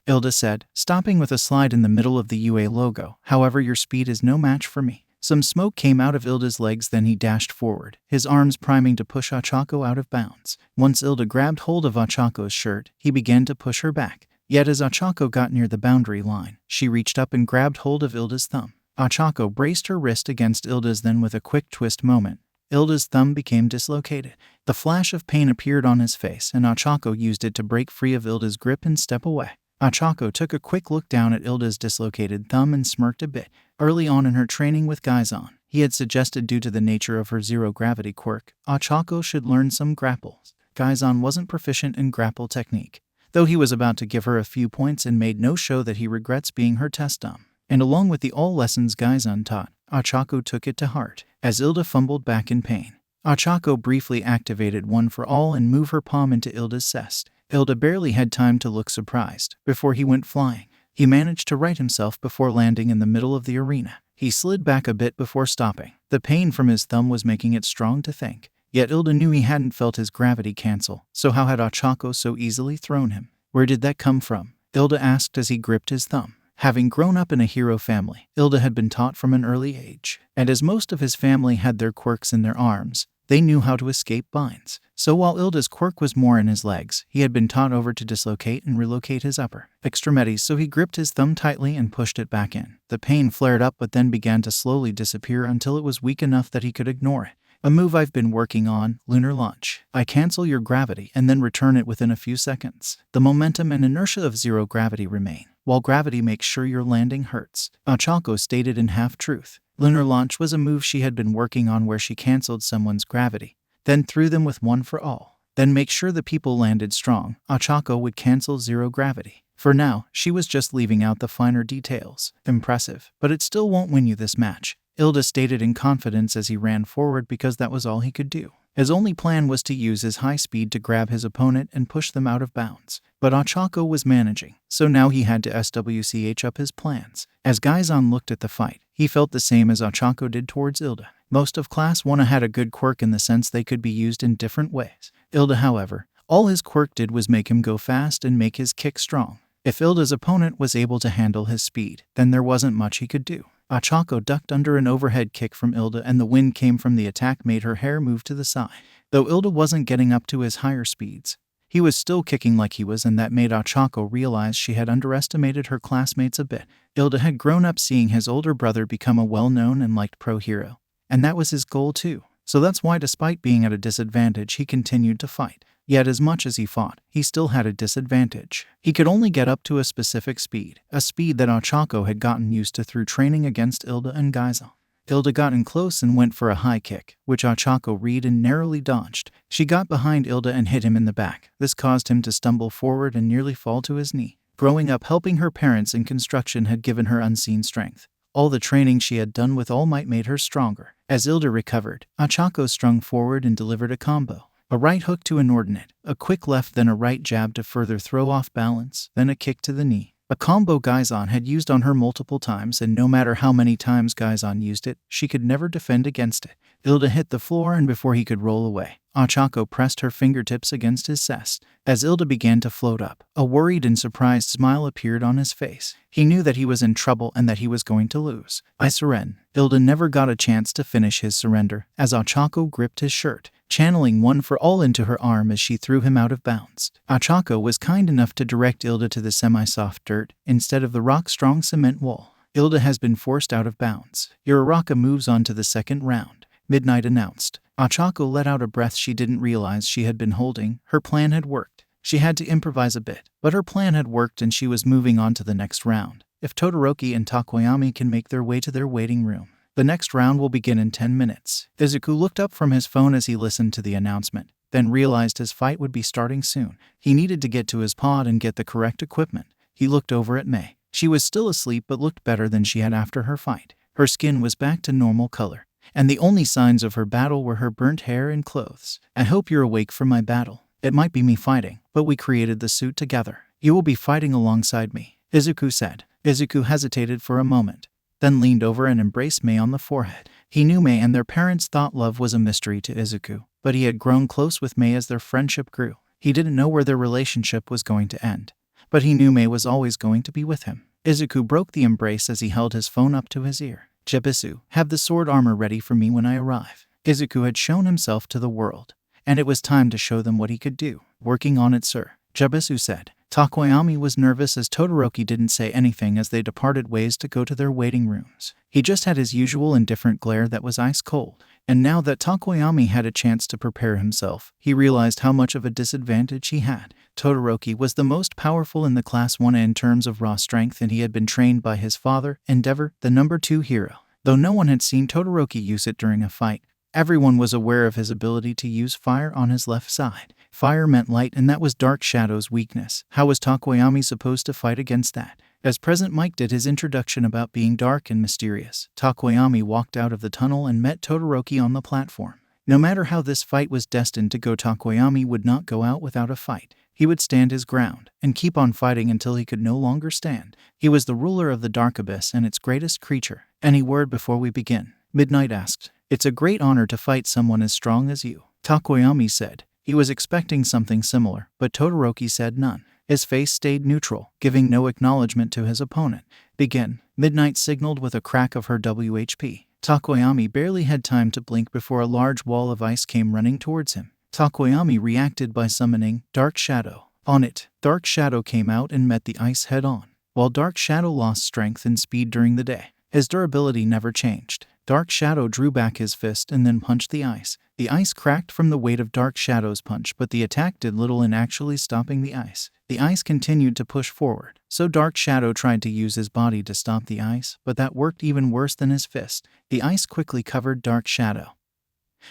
Ilda said, stopping with a slide in the middle of the UA logo. However, your speed is no match for me. Some smoke came out of Ilda's legs, then he dashed forward, his arms priming to push Ochako out of bounds. Once Ilda grabbed hold of Ochako's shirt, he began to push her back. Yet as Ochako got near the boundary line, she reached up and grabbed hold of Ilda's thumb. Ochako braced her wrist against Ilda's, then with a quick twist moment, Ilda's thumb became dislocated. The flash of pain appeared on his face, and Ochako used it to break free of Ilda's grip and step away. Ochako took a quick look down at Ilda's dislocated thumb and smirked a bit. Early on in her training with Gaizan, he had suggested due to the nature of her zero-gravity quirk, Ochako should learn some grapples. Gaizan wasn't proficient in grapple technique, though he was about to give her a few points and made no show that he regrets being her test dumb. And along with the all lessons Gaizan taught, Ochako took it to heart. As Ilda fumbled back in pain, Ochako briefly activated One for All and moved her palm into Ilda's chest. Ilda barely had time to look surprised before he went flying. He managed to right himself before landing in the middle of the arena. He slid back a bit before stopping. The pain from his thumb was making it strong to think. Yet Ilda knew he hadn't felt his gravity cancel, so how had Ochako so easily thrown him? Where did that come from? Ilda asked as he gripped his thumb. Having grown up in a hero family, Ilda had been taught from an early age, and as most of his family had their quirks in their arms, They knew how to escape binds. So while Ilda's quirk was more in his legs, he had been taught over to dislocate and relocate his upper extremities, so he gripped his thumb tightly and pushed it back in. The pain flared up but then began to slowly disappear until it was weak enough that he could ignore it. A move I've been working on, lunar launch. I cancel your gravity and then return it within a few seconds. The momentum and inertia of zero gravity remain, while gravity makes sure your landing hurts. Ochako stated in half-truth. Lunar launch was a move she had been working on where she canceled someone's gravity, then threw them with one for all. Then make sure the people landed strong. Ochako would cancel zero gravity. For now, she was just leaving out the finer details. Impressive, but it still won't win you this match, Ilda stated in confidence as he ran forward because that was all he could do. His only plan was to use his high speed to grab his opponent and push them out of bounds. But Ochako was managing, so now he had to SWCH up his plans. As Gaizan looked at the fight, he felt the same as Ochako did towards Ilda. Most of Class 1 had a good quirk in the sense they could be used in different ways. Ilda, however, all his quirk did was make him go fast and make his kick strong. If Ilda's opponent was able to handle his speed, then there wasn't much he could do. Ochako ducked under an overhead kick from Ilda and the wind came from the attack made her hair move to the side. Though Ilda wasn't getting up to his higher speeds, he was still kicking like he was, and that made Ochako realize she had underestimated her classmates a bit. Ilda had grown up seeing his older brother become a well-known and liked pro hero, and that was his goal too. So that's why despite being at a disadvantage he continued to fight. Yet as much as he fought, he still had a disadvantage. He could only get up to a specific speed, a speed that Ochako had gotten used to through training against Ilda and Gaizan. Ilda got in close and went for a high kick, which Ochako read and narrowly dodged. She got behind Ilda and hit him in the back. This caused him to stumble forward and nearly fall to his knee. Growing up helping her parents in construction had given her unseen strength. All the training she had done with All Might made her stronger. As Ilda recovered, Ochako strung forward and delivered a combo. A right hook to inordinate, a quick left, then a right jab to further throw off balance, then a kick to the knee. A combo Gaizan had used on her multiple times, and no matter how many times Gaizan used it, she could never defend against it. Ilda hit the floor, and before he could roll away, Ochako pressed her fingertips against his chest. As Ilda began to float up, a worried and surprised smile appeared on his face. He knew that he was in trouble and that he was going to lose. I surrender. Ilda never got a chance to finish his surrender, as Ochako gripped his shirt, channeling one for all into her arm as she threw him out of bounds. Ochako was kind enough to direct Ilda to the semi-soft dirt instead of the rock-strong cement wall. Ilda has been forced out of bounds. Uraraka moves on to the second round, Midnight announced. Ochako let out a breath she didn't realize she had been holding. Her plan had worked. She had to improvise a bit, but her plan had worked and she was moving on to the next round. If Todoroki and Takoyami can make their way to their waiting room, the next round will begin in 10 minutes. Izuku looked up from his phone as he listened to the announcement, then realized his fight would be starting soon. He needed to get to his pod and get the correct equipment. He looked over at Mei. She was still asleep but looked better than she had after her fight. Her skin was back to normal color, and the only signs of her battle were her burnt hair and clothes. I hope you're awake for my battle. It might be me fighting, but we created the suit together. You will be fighting alongside me, Izuku said. Izuku hesitated for a moment, then leaned over and embraced Mei on the forehead. He knew Mei and their parents thought love was a mystery to Izuku, but he had grown close with Mei as their friendship grew. He didn't know where their relationship was going to end, but he knew Mei was always going to be with him. Izuku broke the embrace as he held his phone up to his ear. Jebisu, have the sword armor ready for me when I arrive. Izuku had shown himself to the world, and it was time to show them what he could do. Working on it, sir, Jebisu said. Takoyami was nervous as Todoroki didn't say anything as they departed ways to go to their waiting rooms. He just had his usual indifferent glare that was ice cold. And now that Takoyami had a chance to prepare himself, he realized how much of a disadvantage he had. Todoroki was the most powerful in the Class 1 in terms of raw strength, and he had been trained by his father, Endeavor, the number 2 hero. Though no one had seen Todoroki use it during a fight, everyone was aware of his ability to use fire on his left side. Fire meant light, and that was Dark Shadow's weakness. How was Takoyami supposed to fight against that? As President Mike did his introduction about being dark and mysterious, Takoyami walked out of the tunnel and met Todoroki on the platform. No matter how this fight was destined to go, Takoyami would not go out without a fight. He would stand his ground and keep on fighting until he could no longer stand. He was the ruler of the Dark Abyss and its greatest creature. Any word before we begin? Midnight asked. It's a great honor to fight someone as strong as you, Takoyami said. He was expecting something similar, but Todoroki said none. His face stayed neutral, giving no acknowledgement to his opponent. Begin, Midnight signaled with a crack of her WHP. Takoyami barely had time to blink before a large wall of ice came running towards him. Takoyami reacted by summoning Dark Shadow. On it, Dark Shadow came out and met the ice head-on. While Dark Shadow lost strength and speed during the day, his durability never changed. Dark Shadow drew back his fist and then punched the ice. The ice cracked from the weight of Dark Shadow's punch, but the attack did little in actually stopping the ice. The ice continued to push forward, so Dark Shadow tried to use his body to stop the ice, but that worked even worse than his fist. The ice quickly covered Dark Shadow,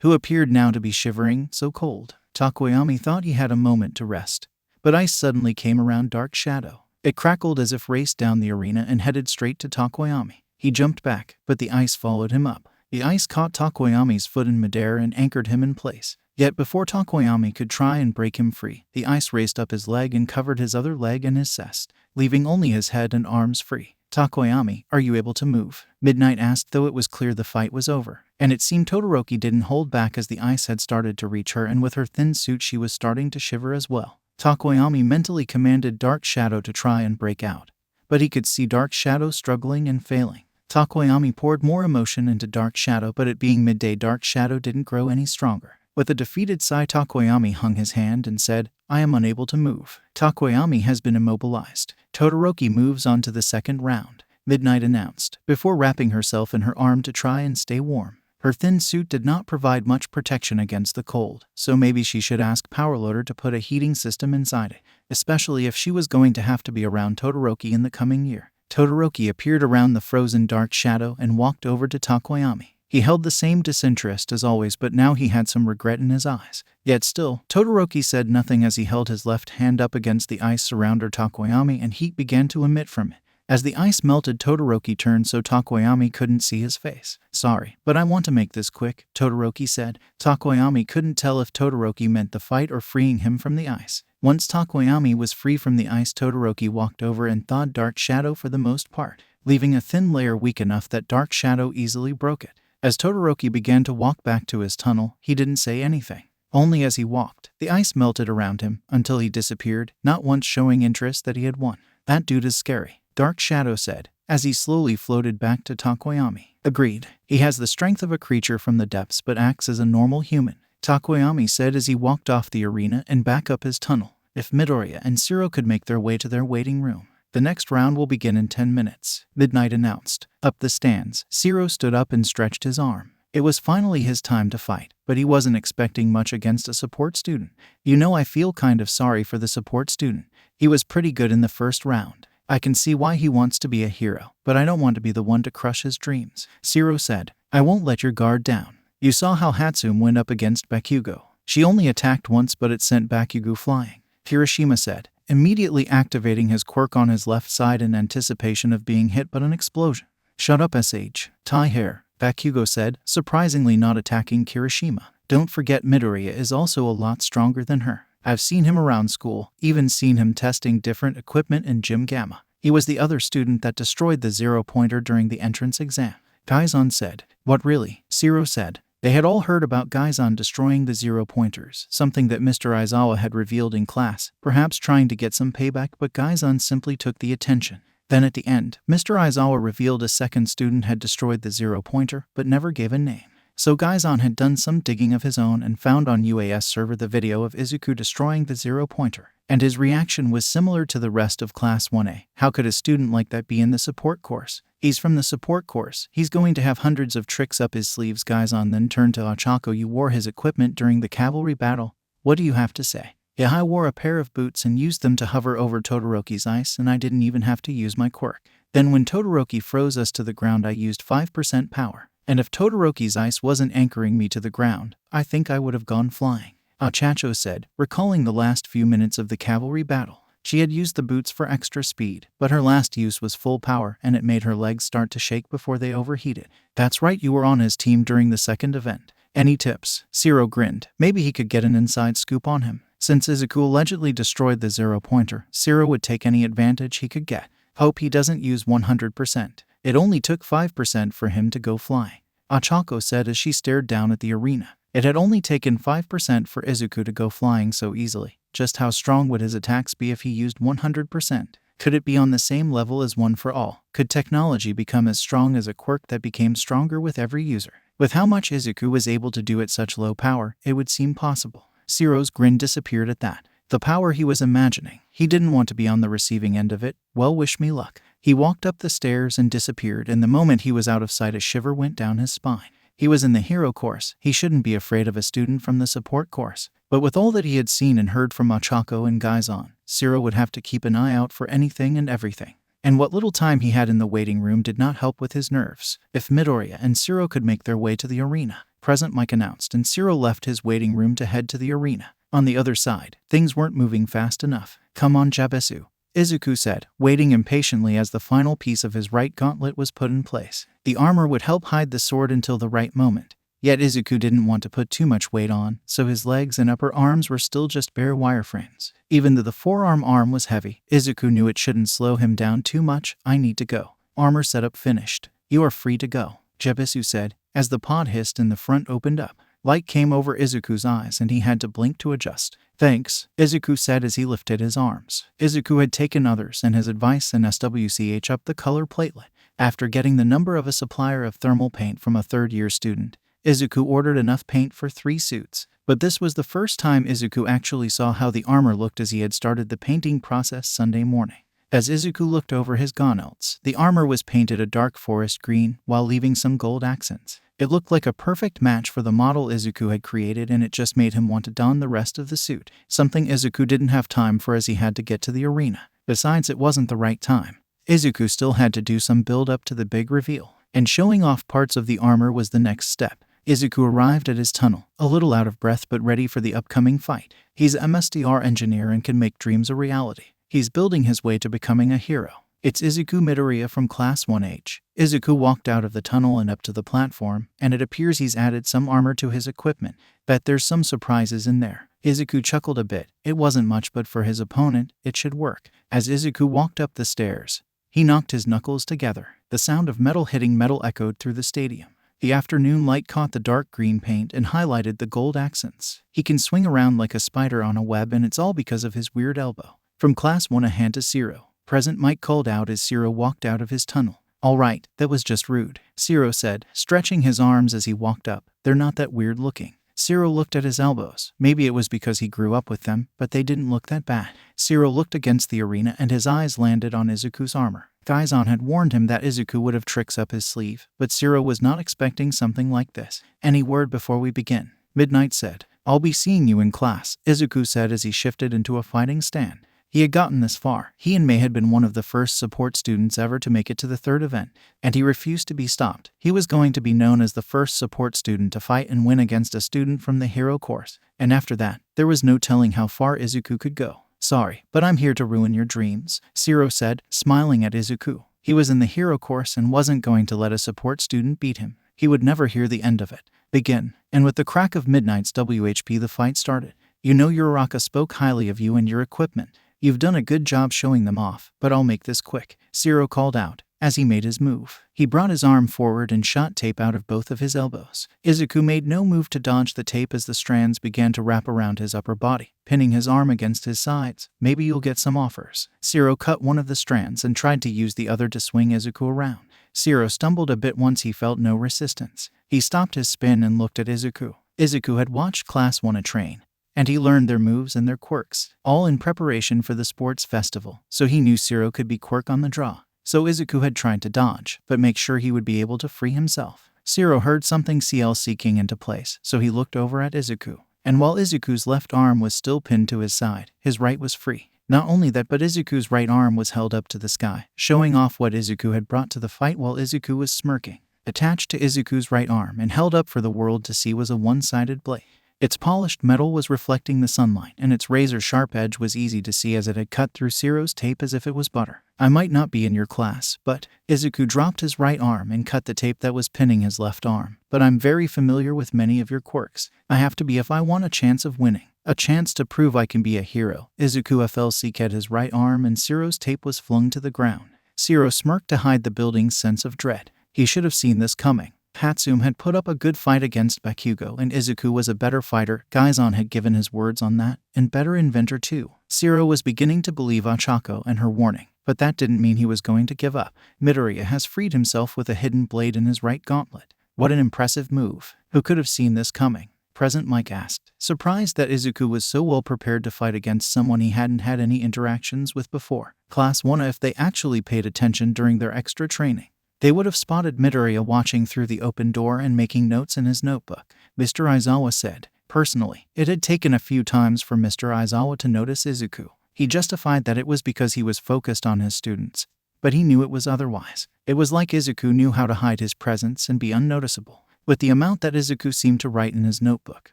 who appeared now to be shivering, so cold. Takoyami thought he had a moment to rest, but ice suddenly came around Dark Shadow. It crackled as if raced down the arena and headed straight to Takoyami. He jumped back, but the ice followed him up. The ice caught Takoyami's foot in midair and anchored him in place. Yet before Takoyami could try and break him free, the ice raced up his leg and covered his other leg and his chest, leaving only his head and arms free. "Takoyami, are you able to move?" Midnight asked, though it was clear the fight was over. And it seemed Todoroki didn't hold back as the ice had started to reach her, and with her thin suit she was starting to shiver as well. Takoyami mentally commanded Dark Shadow to try and break out, but he could see Dark Shadow struggling and failing. Takoyami poured more emotion into Dark Shadow, but it being midday, Dark Shadow didn't grow any stronger. With a defeated sigh, Takoyami hung his hand and said, "I am unable to move. Takoyami has been immobilized. Todoroki moves on to the second round," Midnight announced, before wrapping herself in her arm to try and stay warm. Her thin suit did not provide much protection against the cold, so maybe she should ask Powerloader to put a heating system inside it, especially if she was going to have to be around Todoroki in the coming year. Todoroki appeared around the frozen Dark Shadow and walked over to Takoyami. He held the same disinterest as always, but now he had some regret in his eyes. Yet still, Todoroki said nothing as he held his left hand up against the ice surrounder Takoyami, and heat began to emit from it. As the ice melted, Todoroki turned so Takoyami couldn't see his face. "Sorry, but I want to make this quick," Todoroki said. Takoyami couldn't tell if Todoroki meant the fight or freeing him from the ice. Once Takoyami was free from the ice, Todoroki walked over and thawed Dark Shadow for the most part, leaving a thin layer weak enough that Dark Shadow easily broke it. As Todoroki began to walk back to his tunnel, he didn't say anything. Only as he walked, the ice melted around him until he disappeared, not once showing interest that he had won. "That dude is scary," Dark Shadow said, as he slowly floated back to Takoyami. "Agreed. He has the strength of a creature from the depths but acts as a normal human," Takoyami said as he walked off the arena and back up his tunnel. If Midoriya and Zero could make their way to their waiting room, the next round will begin in 10 minutes, Midnight announced. Up the stands, Zero stood up and stretched his arm. It was finally his time to fight, but he wasn't expecting much against a support student. "You know, I feel kind of sorry for the support student. He was pretty good in the first round. I can see why he wants to be a hero, but I don't want to be the one to crush his dreams," Zero said. "I won't let your guard down. You saw how Hatsune went up against Bakugo. She only attacked once, but it sent Bakugo flying," Kirishima said, immediately activating his quirk on his left side in anticipation of being hit by an explosion. "Shut up, SH. Tie hair," Bakugo said, surprisingly not attacking Kirishima. "Don't forget Midoriya is also a lot stronger than her. I've seen him around school, even seen him testing different equipment in Gym Gamma. He was the other student that destroyed the zero-pointer during the entrance exam," Gaizan said. "What, really?" Zero said. They had all heard about Gaizan destroying the zero-pointers, something that Mr. Aizawa had revealed in class, perhaps trying to get some payback, but Gaizan simply took the attention. Then at the end, Mr. Aizawa revealed a second student had destroyed the zero-pointer, but never gave a name. So Gaizan had done some digging of his own and found on UAS server the video of Izuku destroying the zero-pointer. And his reaction was similar to the rest of Class 1A. How could a student like that be in the support course? He's from the support course. He's going to have hundreds of tricks up his sleeves. Gaizan then turned to Ochako. "You wore his equipment during the cavalry battle. What do you have to say?" "Yeah, I wore a pair of boots and used them to hover over Todoroki's ice, and I didn't even have to use my quirk. Then when Todoroki froze us to the ground, I used 5% power. And if Todoroki's ice wasn't anchoring me to the ground, I think I would have gone flying," Achacho said, recalling the last few minutes of the cavalry battle. She had used the boots for extra speed, but her last use was full power, and it made her legs start to shake before they overheated. "That's right, you were on his team during the second event. Any tips?" Zero grinned. Maybe he could get an inside scoop on him. Since Izuku allegedly destroyed the zero-pointer, Zero would take any advantage he could get. "Hope he doesn't use 100%. It only took 5% for him to go flying," Ochako said as she stared down at the arena. It had only taken 5% for Izuku to go flying so easily. Just how strong would his attacks be if he used 100%? Could it be on the same level as One for All? Could technology become as strong as a quirk that became stronger with every user? With how much Izuku was able to do at such low power, it would seem possible. Zero's grin disappeared at that. The power he was imagining. He didn't want to be on the receiving end of it. Well, wish me luck. He walked up the stairs and disappeared, and the moment he was out of sight, a shiver went down his spine. He was in the hero course. He shouldn't be afraid of a student from the support course. But with all that he had seen and heard from Ochako and Gaizan, Zero would have to keep an eye out for anything and everything. And what little time he had in the waiting room did not help with his nerves. If Midoriya and Zero could make their way to the arena, Present Mike announced, and Zero left his waiting room to head to the arena. On the other side, things weren't moving fast enough. Come on, Jabesu, Izuku said, waiting impatiently as the final piece of his right gauntlet was put in place. The armor would help hide the sword until the right moment. Yet Izuku didn't want to put too much weight on, so his legs and upper arms were still just bare wireframes. Even though the forearm arm was heavy, Izuku knew it shouldn't slow him down too much. I need to go. Armor setup finished. You are free to go, Jabesu said, as the pod hissed and the front opened up. Light came over Izuku's eyes and he had to blink to adjust. Thanks, Izuku said as he lifted his arms. Izuku had taken others and his advice and SWCH up the color platelet. After getting the number of a supplier of thermal paint from a third-year student, Izuku ordered enough paint for 3 suits. But this was the first time Izuku actually saw how the armor looked, as he had started the painting process Sunday morning. As Izuku looked over his gauntlets, the armor was painted a dark forest green while leaving some gold accents. It looked like a perfect match for the model Izuku had created, and it just made him want to don the rest of the suit, something Izuku didn't have time for as he had to get to the arena. Besides, it wasn't the right time. Izuku still had to do some build up to the big reveal, and showing off parts of the armor was the next step. Izuku arrived at his tunnel, a little out of breath but ready for the upcoming fight. He's an MSDR engineer and can make dreams a reality. He's building his way to becoming a hero. It's Izuku Midoriya from Class 1H. Izuku walked out of the tunnel and up to the platform, and it appears he's added some armor to his equipment. Bet there's some surprises in there. Izuku chuckled a bit. It wasn't much, but for his opponent, it should work. As Izuku walked up the stairs, he knocked his knuckles together. The sound of metal hitting metal echoed through the stadium. The afternoon light caught the dark green paint and highlighted the gold accents. He can swing around like a spider on a web, and it's all because of his weird elbow. From Class 1 a hand to Zero, Present Mike called out as Zero walked out of his tunnel. All right, that was just rude, Zero said, stretching his arms as he walked up. They're not that weird looking. Zero looked at his elbows. Maybe it was because he grew up with them, but they didn't look that bad. Zero looked against the arena and his eyes landed on Izuku's armor. Gaizan had warned him that Izuku would have tricks up his sleeve, but Zero was not expecting something like this. Any word before we begin? Midnight said. I'll be seeing you in class, Izuku said as he shifted into a fighting stand. He had gotten this far. He and Mei had been one of the first support students ever to make it to the third event, and he refused to be stopped. He was going to be known as the first support student to fight and win against a student from the hero course. And after that, there was no telling how far Izuku could go. Sorry, but I'm here to ruin your dreams, Zero said, smiling at Izuku. He was in the hero course and wasn't going to let a support student beat him. He would never hear the end of it. Begin. And with the crack of Midnight's WHP, the fight started. You know, Uraraka spoke highly of you and your equipment. You've done a good job showing them off, but I'll make this quick, Zero called out. As he made his move, he brought his arm forward and shot tape out of both of his elbows. Izuku made no move to dodge the tape as the strands began to wrap around his upper body, pinning his arm against his sides. Maybe you'll get some offers. Zero cut one of the strands and tried to use the other to swing Izuku around. Zero stumbled a bit once he felt no resistance. He stopped his spin and looked at Izuku. Izuku had watched Class 1 train, and he learned their moves and their quirks, all in preparation for the sports festival, so he knew Zero could be quirk on the draw. So Izuku had tried to dodge, but make sure he would be able to free himself. Zero heard something CLC king into place, so he looked over at Izuku. And while Izuku's left arm was still pinned to his side, his right was free. Not only that, but Izuku's right arm was held up to the sky, showing off what Izuku had brought to the fight while Izuku was smirking. Attached to Izuku's right arm and held up for the world to see was a one-sided blade. Its polished metal was reflecting the sunlight, and its razor-sharp edge was easy to see as it had cut through Zero's tape as if it was butter. I might not be in your class, but Izuku dropped his right arm and cut the tape that was pinning his left arm. But I'm very familiar with many of your quirks. I have to be if I want a chance of winning. A chance to prove I can be a hero. Izuku FLC cut his right arm and Zero's tape was flung to the ground. Zero smirked to hide the building's sense of dread. He should have seen this coming. Hatsum had put up a good fight against Bakugo, and Izuku was a better fighter. Gaizan had given his words on that, and better inventor too. Zero was beginning to believe Ochako and her warning. But that didn't mean he was going to give up. Midoriya has freed himself with a hidden blade in his right gauntlet. What an impressive move. Who could have seen this coming? Present Mike asked, surprised that Izuku was so well prepared to fight against someone he hadn't had any interactions with before. Class wonder if they actually paid attention during their extra training. They would have spotted Midoriya watching through the open door and making notes in his notebook. Mr. Aizawa said, personally, it had taken a few times for Mr. Aizawa to notice Izuku. He justified that it was because he was focused on his students, but he knew it was otherwise. It was like Izuku knew how to hide his presence and be unnoticeable. With the amount that Izuku seemed to write in his notebook,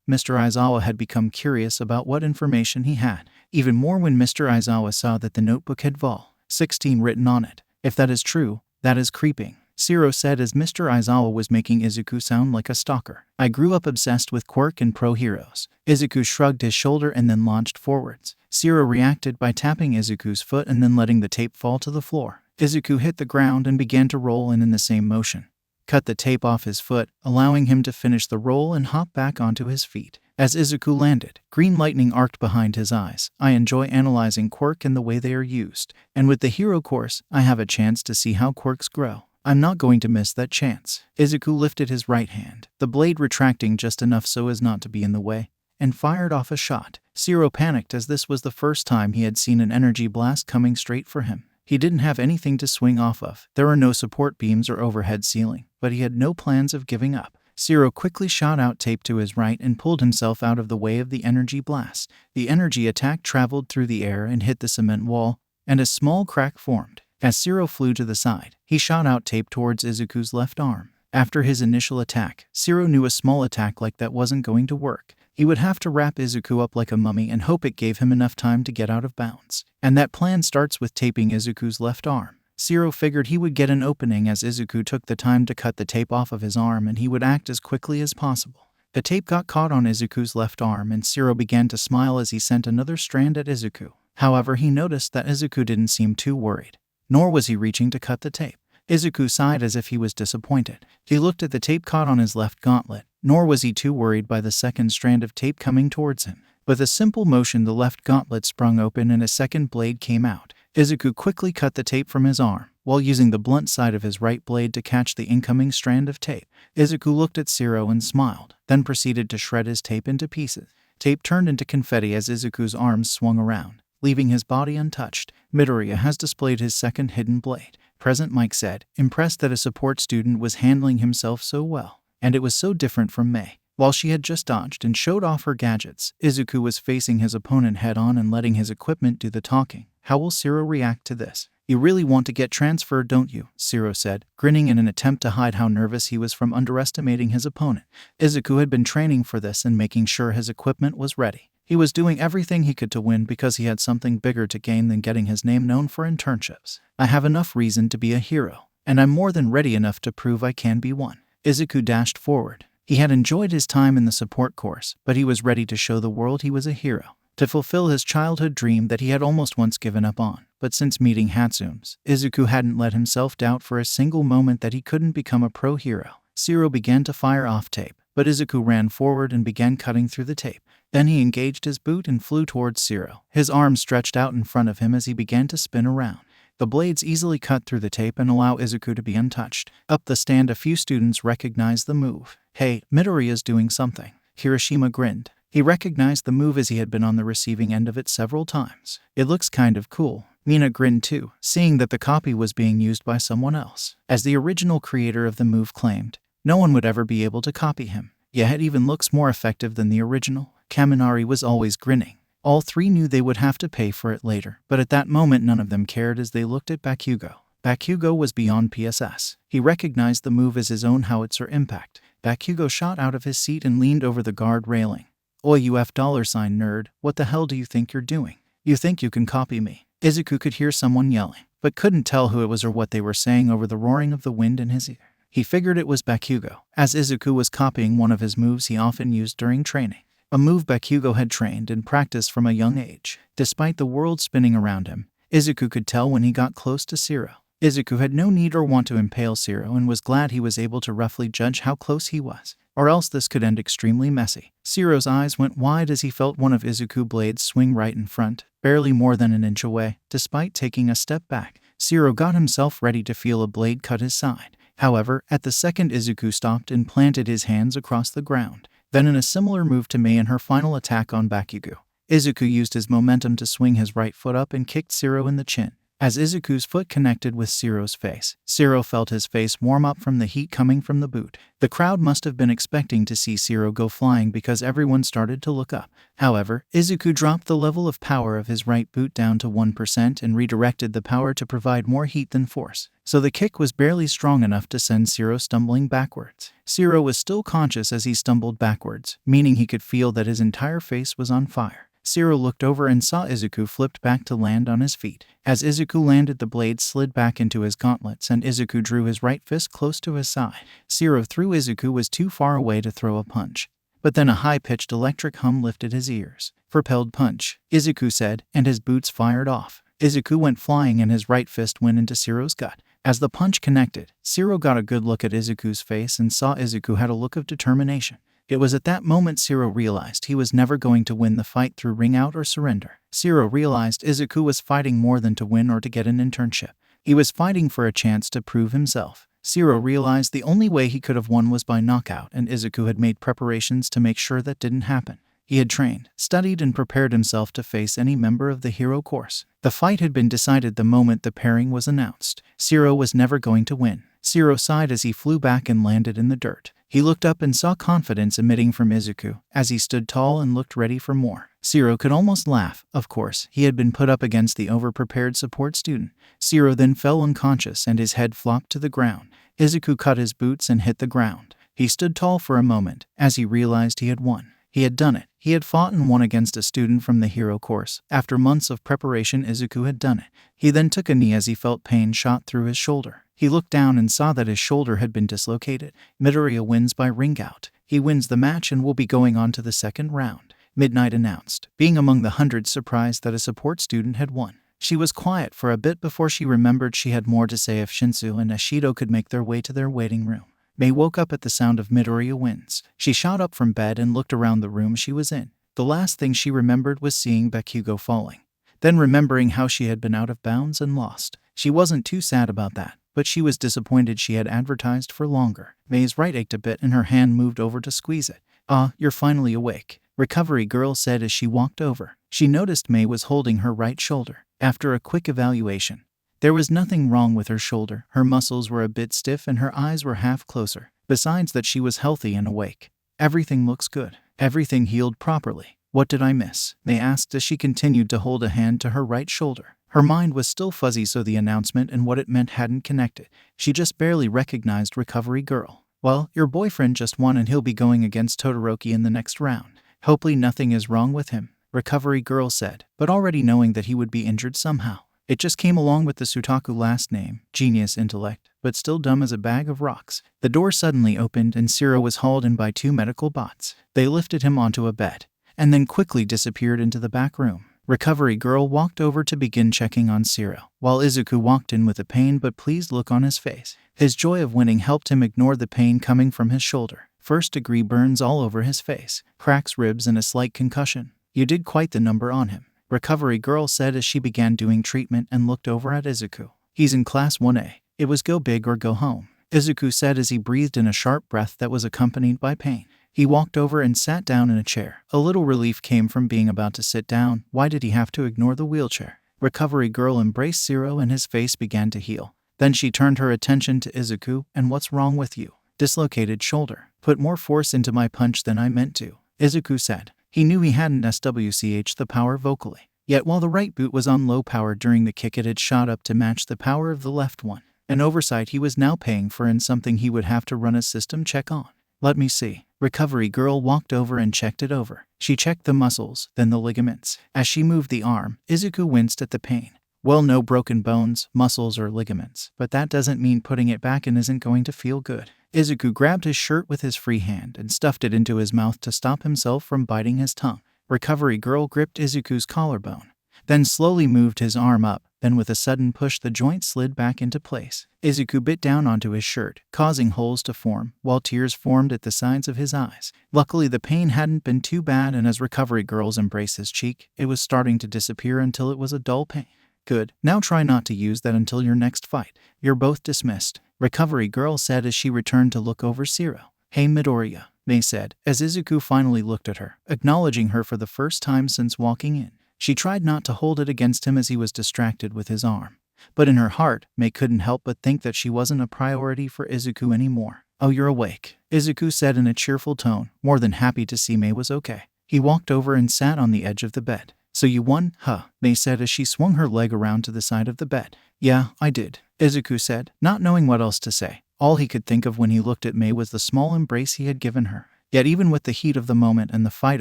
Mr. Aizawa had become curious about what information he had, even more when Mr. Aizawa saw that the notebook had Vol. 16 written on it. If that is true, that is creeping, Shiro said as Mr. Aizawa was making Izuku sound like a stalker. I grew up obsessed with quirk and pro heroes. Izuku shrugged his shoulder and then launched forwards. Shiro reacted by tapping Izuku's foot and then letting the tape fall to the floor. Izuku hit the ground and began to roll in the same motion. Cut the tape off his foot, allowing him to finish the roll and hop back onto his feet. As Izuku landed, green lightning arced behind his eyes. I enjoy analyzing quirk and the way they are used. And with the hero course, I have a chance to see how quirks grow. I'm not going to miss that chance. Izuku lifted his right hand, the blade retracting just enough so as not to be in the way, and fired off a shot. Shiro panicked as this was the first time he had seen an energy blast coming straight for him. He didn't have anything to swing off of. There were no support beams or overhead ceiling, but he had no plans of giving up. Shiro quickly shot out tape to his right and pulled himself out of the way of the energy blast. The energy attack traveled through the air and hit the cement wall, and a small crack formed. As Shiro flew to the side, he shot out tape towards Izuku's left arm. After his initial attack, Shiro knew a small attack like that wasn't going to work. He would have to wrap Izuku up like a mummy and hope it gave him enough time to get out of bounds. And that plan starts with taping Izuku's left arm. Shiro figured he would get an opening as Izuku took the time to cut the tape off of his arm and he would act as quickly as possible. The tape got caught on Izuku's left arm and Shiro began to smile as he sent another strand at Izuku. However, he noticed that Izuku didn't seem too worried, nor was he reaching to cut the tape. Izuku sighed as if he was disappointed. He looked at the tape caught on his left gauntlet, nor was he too worried by the second strand of tape coming towards him. With a simple motion, the left gauntlet sprung open and a second blade came out. Izuku quickly cut the tape from his arm, while using the blunt side of his right blade to catch the incoming strand of tape. Izuku looked at Shiro and smiled, then proceeded to shred his tape into pieces. Tape turned into confetti as Izuku's arms swung around, leaving his body untouched. Midoriya has displayed his second hidden blade. Present Mike said, impressed that a support student was handling himself so well. And it was so different from Mei. While she had just dodged and showed off her gadgets, Izuku was facing his opponent head-on and letting his equipment do the talking. How will Shiro react to this? You really want to get transferred, don't you? Shiro said, grinning in an attempt to hide how nervous he was from underestimating his opponent. Izuku had been training for this and making sure his equipment was ready. He was doing everything he could to win because he had something bigger to gain than getting his name known for internships. I have enough reason to be a hero, and I'm more than ready enough to prove I can be one. Izuku dashed forward. He had enjoyed his time in the support course, but he was ready to show the world he was a hero, to fulfill his childhood dream that he had almost once given up on. But since meeting Hatsume's, Izuku hadn't let himself doubt for a single moment that he couldn't become a pro hero. Shiro began to fire off tape, but Izuku ran forward and began cutting through the tape. Then he engaged his boot and flew towards Shiro, his arms stretched out in front of him as he began to spin around. The blades easily cut through the tape and allow Izuku to be untouched. Up the stand, a few students recognized the move. Hey, Midoriya's doing something. Hiroshima grinned. He recognized the move as he had been on the receiving end of it several times. It looks kind of cool. Mina grinned too, seeing that the copy was being used by someone else. As the original creator of the move claimed, no one would ever be able to copy him. Yeah, it even looks more effective than the original. Kaminari was always grinning. All three knew they would have to pay for it later, but at that moment none of them cared as they looked at Bakugo. Bakugo was beyond PSS. He recognized the move as his own howitzer impact. Bakugo shot out of his seat and leaned over the guard railing. Oi, you $sign nerd, what the hell do you think you're doing? You think you can copy me? Izuku could hear someone yelling, but couldn't tell who it was or what they were saying over the roaring of the wind in his ear. He figured it was Bakugo, as Izuku was copying one of his moves he often used during training. A move Bakugo had trained and practiced from a young age. Despite the world spinning around him, Izuku could tell when he got close to Shiro. Izuku had no need or want to impale Shiro and was glad he was able to roughly judge how close he was, or else this could end extremely messy. Shiro's eyes went wide as he felt one of Izuku's blades swing right in front, barely more than an inch away. Despite taking a step back, Shiro got himself ready to feel a blade cut his side. However, at the second Izuku stopped and planted his hands across the ground. Then in a similar move to Mei in her final attack on Bakugo, Izuku used his momentum to swing his right foot up and kicked Shiro in the chin. As Izuku's foot connected with Shiro's face, Shiro felt his face warm up from the heat coming from the boot. The crowd must have been expecting to see Shiro go flying because everyone started to look up. However, Izuku dropped the level of power of his right boot down to 1% and redirected the power to provide more heat than force. So the kick was barely strong enough to send Shiro stumbling backwards. Shiro was still conscious as he stumbled backwards, meaning he could feel that his entire face was on fire. Shiro looked over and saw Izuku flipped back to land on his feet. As Izuku landed, the blade slid back into his gauntlets and Izuku drew his right fist close to his side. Shiro threw Izuku was too far away to throw a punch. But then a high-pitched electric hum lifted his ears. "Propelled punch," Izuku said, and his boots fired off. Izuku went flying and his right fist went into Shiro's gut. As the punch connected, Shiro got a good look at Izuku's face and saw Izuku had a look of determination. It was at that moment Shiro realized he was never going to win the fight through ring out or surrender. Shiro realized Izuku was fighting more than to win or to get an internship. He was fighting for a chance to prove himself. Shiro realized the only way he could have won was by knockout, and Izuku had made preparations to make sure that didn't happen. He had trained, studied, and prepared himself to face any member of the hero course. The fight had been decided the moment the pairing was announced. Shiro was never going to win. Shiro sighed as he flew back and landed in the dirt. He looked up and saw confidence emitting from Izuku, as he stood tall and looked ready for more. Shiro could almost laugh. Of course, he had been put up against the over-prepared support student. Shiro then fell unconscious and his head flopped to the ground. Izuku cut his boots and hit the ground. He stood tall for a moment, as he realized he had won. He had done it. He had fought and won against a student from the hero course. After months of preparation, Izuku had done it. He then took a knee as he felt pain shot through his shoulder. He looked down and saw that his shoulder had been dislocated. Midoriya wins by ring out. He wins the match and will be going on to the second round. Midnight announced, being among the hundreds surprised that a support student had won. She was quiet for a bit before she remembered she had more to say if Shinsu and Ashido could make their way to their waiting room. Mei woke up at the sound of Midoriya wins. She shot up from bed and looked around the room she was in. The last thing she remembered was seeing Bakugo falling. Then remembering how she had been out of bounds and lost. She wasn't too sad about that, but she was disappointed she had advertised for longer. Mei's right ached a bit and her hand moved over to squeeze it. "Ah, you're finally awake," Recovery Girl said as she walked over. She noticed Mei was holding her right shoulder. After a quick evaluation, there was nothing wrong with her shoulder. Her muscles were a bit stiff and her eyes were half closer. Besides that, she was healthy and awake. "Everything looks good. Everything healed properly. What did I miss?" Mei asked as she continued to hold a hand to her right shoulder. Her mind was still fuzzy, so the announcement and what it meant hadn't connected. She just barely recognized Recovery Girl. "Well, your boyfriend just won and he'll be going against Todoroki in the next round. Hopefully nothing is wrong with him," Recovery Girl said, but already knowing that he would be injured somehow. It just came along with the Sutaku last name, genius intellect, but still dumb as a bag of rocks. The door suddenly opened and Shiro was hauled in by two medical bots. They lifted him onto a bed, and then quickly disappeared into the back room. Recovery Girl walked over to begin checking on Shiro, while Izuku walked in with a pained but pleased look on his face. His joy of winning helped him ignore the pain coming from his shoulder. First-degree burns all over his face, cracks, ribs, and a slight concussion. "You did quite the number on him," Recovery Girl said as she began doing treatment and looked over at Izuku. "He's in Class 1A. It was go big or go home," Izuku said as he breathed in a sharp breath that was accompanied by pain. He walked over and sat down in a chair. A little relief came from being about to sit down. Why did he have to ignore the wheelchair? Recovery Girl embraced Shiro and his face began to heal. Then she turned her attention to Izuku. "And what's wrong with you?" "Dislocated shoulder. Put more force into my punch than I meant to," Izuku said. He knew he hadn't swch the power vocally. Yet while the right boot was on low power during the kick, it had shot up to match the power of the left one. An oversight he was now paying for and something he would have to run a system check on. "Let me see." Recovery Girl walked over and checked it over. She checked the muscles, then the ligaments. As she moved the arm, Izuku winced at the pain. "Well, no broken bones, muscles, or ligaments, but that doesn't mean putting it back in isn't going to feel good." Izuku grabbed his shirt with his free hand and stuffed it into his mouth to stop himself from biting his tongue. Recovery Girl gripped Izuku's collarbone, then slowly moved his arm up, Then with a sudden push the joint slid back into place. Izuku bit down onto his shirt, causing holes to form, while tears formed at the sides of his eyes. Luckily the pain hadn't been too bad, and as Recovery Girls embraced his cheek, it was starting to disappear until it was a dull pain. Good, now try not to use that until your next fight. You're both dismissed, Recovery Girl said as she returned to look over Zero. Hey Midoriya, May said, as Izuku finally looked at her, acknowledging her for the first time since walking in. She tried not to hold it against him as he was distracted with his arm. But in her heart, May couldn't help but think that she wasn't a priority for Izuku anymore. Oh, you're awake, Izuku said in a cheerful tone, more than happy to see May was okay. He walked over and sat on the edge of the bed. So you won, huh? May said as she swung her leg around to the side of the bed. Yeah, I did, Izuku said, not knowing what else to say. All he could think of when he looked at May was the small embrace he had given her. Yet even with the heat of the moment and the fight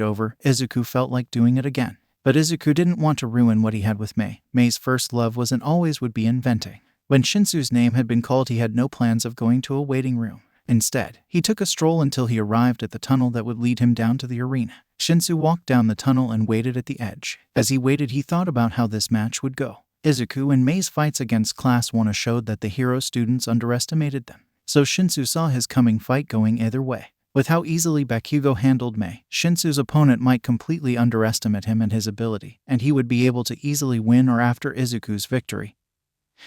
over, Izuku felt like doing it again. But Izuku didn't want to ruin what he had with May. May's first love was and always would be inventing. When Shinsu's name had been called, he had no plans of going to a waiting room. Instead, he took a stroll until he arrived at the tunnel that would lead him down to the arena. Shinsu walked down the tunnel and waited at the edge. As he waited, he thought about how this match would go. Izuku and May's fights against Class 1 showed that the hero students underestimated them. So Shinsu saw his coming fight going either way. With how easily Bakugo handled May, Shinsu's opponent might completely underestimate him and his ability, and he would be able to easily win. Or after Izuku's victory,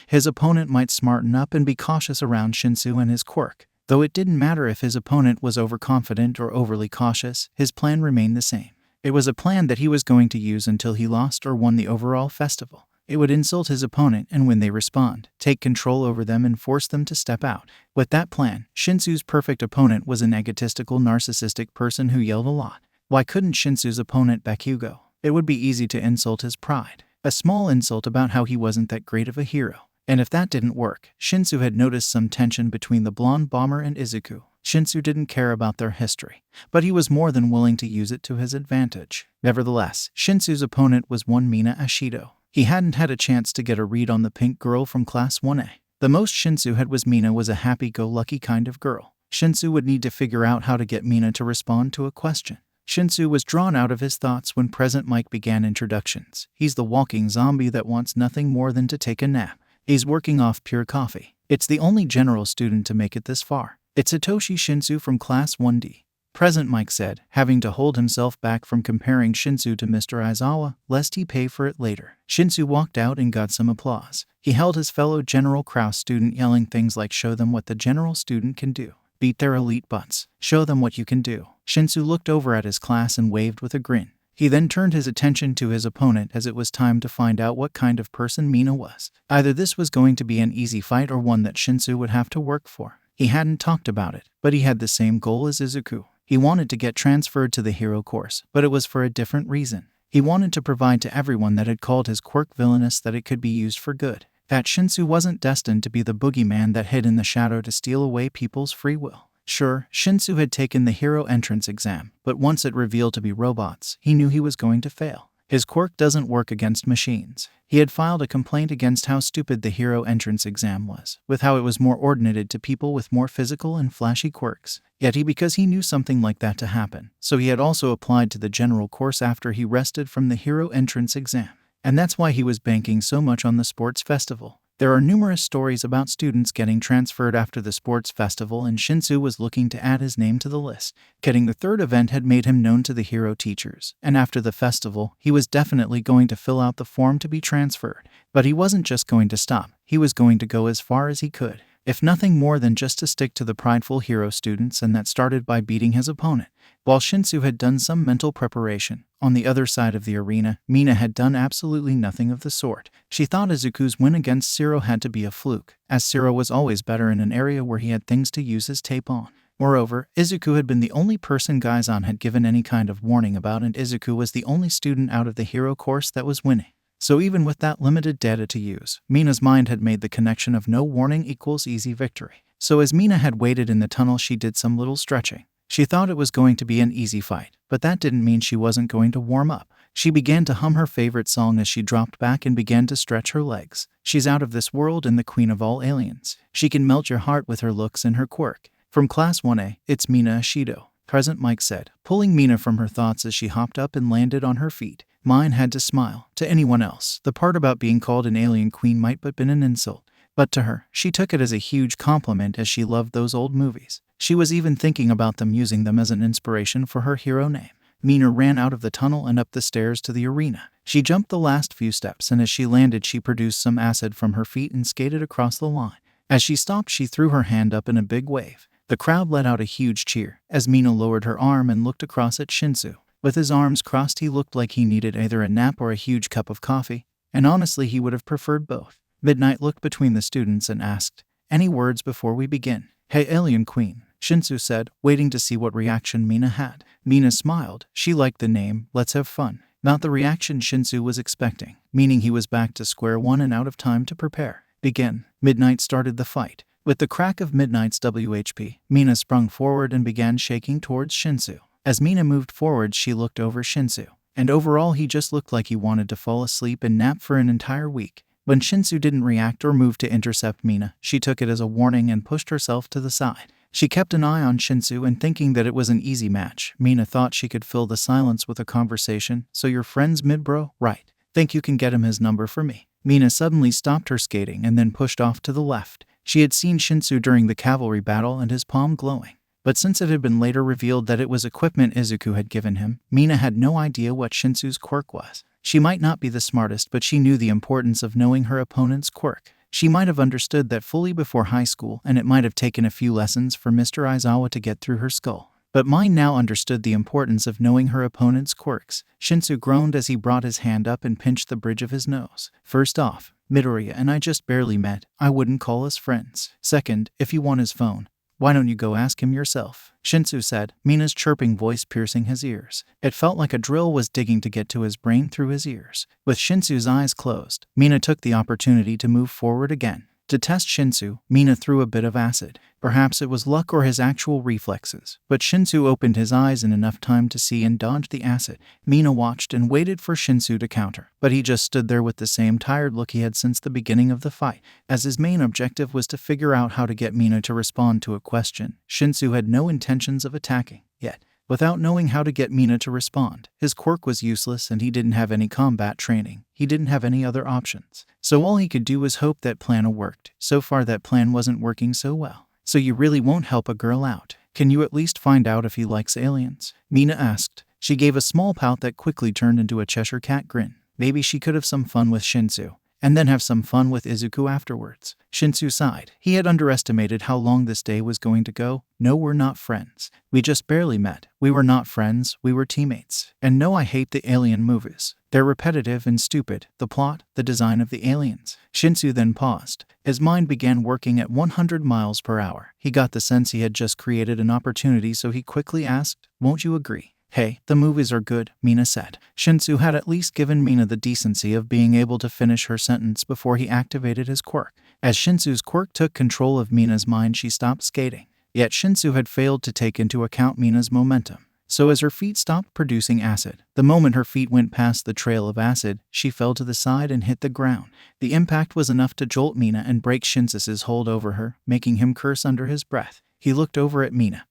his opponent might smarten up and be cautious around Shinsu and his quirk. Though it didn't matter if his opponent was overconfident or overly cautious, his plan remained the same. It was a plan that he was going to use until he lost or won the overall festival. It would insult his opponent, and when they respond, take control over them and force them to step out. With that plan, Shinsu's perfect opponent was an egotistical, narcissistic person who yelled a lot. Why couldn't Shinsu's opponent Bakugo? It would be easy to insult his pride. A small insult about how he wasn't that great of a hero. And if that didn't work, Shinsu had noticed some tension between the blonde bomber and Izuku. Shinsu didn't care about their history, but he was more than willing to use it to his advantage. Nevertheless, Shinsu's opponent was one Mina Ashido. He hadn't had a chance to get a read on the pink girl from Class 1A. The most Shinsu had was Mina was a happy-go-lucky kind of girl. Shinsu would need to figure out how to get Mina to respond to a question. Shinsu was drawn out of his thoughts when Present Mike began introductions. He's the walking zombie that wants nothing more than to take a nap. He's working off pure coffee. It's the only general student to make it this far. It's Satoshi Shinsu from Class 1D. Present Mike said, having to hold himself back from comparing Shinsu to Mr. Aizawa, lest he pay for it later. Shinsu walked out and got some applause. He held his fellow General Kraus student, yelling things like, "Show them what the general student can do. Beat their elite butts. Show them what you can do." Shinsu looked over at his class and waved with a grin. He then turned his attention to his opponent, as it was time to find out what kind of person Mina was. Either this was going to be an easy fight or one that Shinsu would have to work for. He hadn't talked about it, but he had the same goal as Izuku. He wanted to get transferred to the hero course, but it was for a different reason. He wanted to provide to everyone that had called his quirk villainous that it could be used for good. That Shinsu wasn't destined to be the boogeyman that hid in the shadow to steal away people's free will. Sure, Shinsu had taken the hero entrance exam, but once it revealed to be robots, he knew he was going to fail. His quirk doesn't work against machines. He had filed a complaint against how stupid the hero entrance exam was, with how it was more ordinated to people with more physical and flashy quirks. Yet because he knew something like that to happen, so he had also applied to the general course after he rested from the hero entrance exam. And that's why he was banking so much on the sports festival. There are numerous stories about students getting transferred after the sports festival, and Shinsu was looking to add his name to the list. Getting the third event had made him known to the hero teachers, and after the festival, he was definitely going to fill out the form to be transferred. But he wasn't just going to stop, he was going to go as far as he could. If nothing more than just to stick to the prideful hero students, and that started by beating his opponent. While Shinsu had done some mental preparation, on the other side of the arena, Mina had done absolutely nothing of the sort. She thought Izuku's win against Zero had to be a fluke, as Zero was always better in an area where he had things to use his tape on. Moreover, Izuku had been the only person Gaizan had given any kind of warning about, and Izuku was the only student out of the hero course that was winning. So even with that limited data to use, Mina's mind had made the connection of no warning equals easy victory. So as Mina had waited in the tunnel, she did some little stretching. She thought it was going to be an easy fight, but that didn't mean she wasn't going to warm up. She began to hum her favorite song as she dropped back and began to stretch her legs. She's out of this world and the queen of all aliens. She can melt your heart with her looks and her quirk. From Class 1A, it's Mina Ashido, Present Mike said, pulling Mina from her thoughts as she hopped up and landed on her feet. Mine had to smile. To anyone else, the part about being called an alien queen might but been an insult. But to her, she took it as a huge compliment as she loved those old movies. She was even thinking about them using them as an inspiration for her hero name. Mina ran out of the tunnel and up the stairs to the arena. She jumped the last few steps, and as she landed she produced some acid from her feet and skated across the line. As she stopped, she threw her hand up in a big wave. The crowd let out a huge cheer as Mina lowered her arm and looked across at Shinsu. With his arms crossed, he looked like he needed either a nap or a huge cup of coffee, and honestly he would have preferred both. Midnight looked between the students and asked, "Any words before we begin?" "Hey, alien queen," Shinsu said, waiting to see what reaction Mina had. Mina smiled. She liked the name. Let's have fun. Not the reaction Shinsu was expecting, meaning he was back to square one and out of time to prepare. Begin. Midnight started the fight. With the crack of Midnight's WHP, Mina sprung forward and began shaking towards Shinsu. As Mina moved forward, she looked over Shinsu, and overall he just looked like he wanted to fall asleep and nap for an entire week. When Shinsu didn't react or move to intercept Mina, she took it as a warning and pushed herself to the side. She kept an eye on Shinsu, and thinking that it was an easy match, Mina thought she could fill the silence with a conversation. "So your friend's mid, bro? Right. Think you can get him his number for me?" Mina suddenly stopped her skating and then pushed off to the left. She had seen Shinsu during the cavalry battle and his palm glowing. But since it had been later revealed that it was equipment Izuku had given him, Mina had no idea what Shinsu's quirk was. She might not be the smartest, but she knew the importance of knowing her opponent's quirk. She might have understood that fully before high school, and it might have taken a few lessons for Mr. Aizawa to get through her skull. But Mine now understood the importance of knowing her opponent's quirks. Shinsu groaned as he brought his hand up and pinched the bridge of his nose. "First off, Midoriya and I just barely met. I wouldn't call us friends. Second, if you want his phone, why don't you go ask him yourself?" Shinsu said, Mina's chirping voice piercing his ears. It felt like a drill was digging to get to his brain through his ears. With Shinsu's eyes closed, Mina took the opportunity to move forward again. To test Shinsu, Mina threw a bit of acid. Perhaps it was luck or his actual reflexes, but Shinsu opened his eyes in enough time to see and dodged the acid. Mina watched and waited for Shinsu to counter, but he just stood there with the same tired look he had since the beginning of the fight. As his main objective was to figure out how to get Mina to respond to a question, Shinsu had no intentions of attacking. Yet, without knowing how to get Mina to respond, his quirk was useless and he didn't have any combat training. He didn't have any other options. So all he could do was hope that plan worked. So far that plan wasn't working so well. "So you really won't help a girl out? Can you at least find out if he likes aliens?" Mina asked. She gave a small pout that quickly turned into a Cheshire cat grin. Maybe she could have some fun with Shinsu, and then have some fun with Izuku afterwards. Shinsu sighed. He had underestimated how long this day was going to go. "No, we're not friends. We just barely met. We were not friends, we were teammates. And no, I hate the alien movies. They're repetitive and stupid. The plot, the design of the aliens." Shinsu then paused. His mind began working at 100 miles per hour. He got the sense he had just created an opportunity, so he quickly asked, "Won't you agree?" "Hey, the movies are good," Mina said. Shinsu had at least given Mina the decency of being able to finish her sentence before he activated his quirk. As Shinsu's quirk took control of Mina's mind, she stopped skating. Yet Shinsu had failed to take into account Mina's momentum. So as her feet stopped producing acid, the moment her feet went past the trail of acid, she fell to the side and hit the ground. The impact was enough to jolt Mina and break Shinsu's hold over her, making him curse under his breath. He looked over at Mina,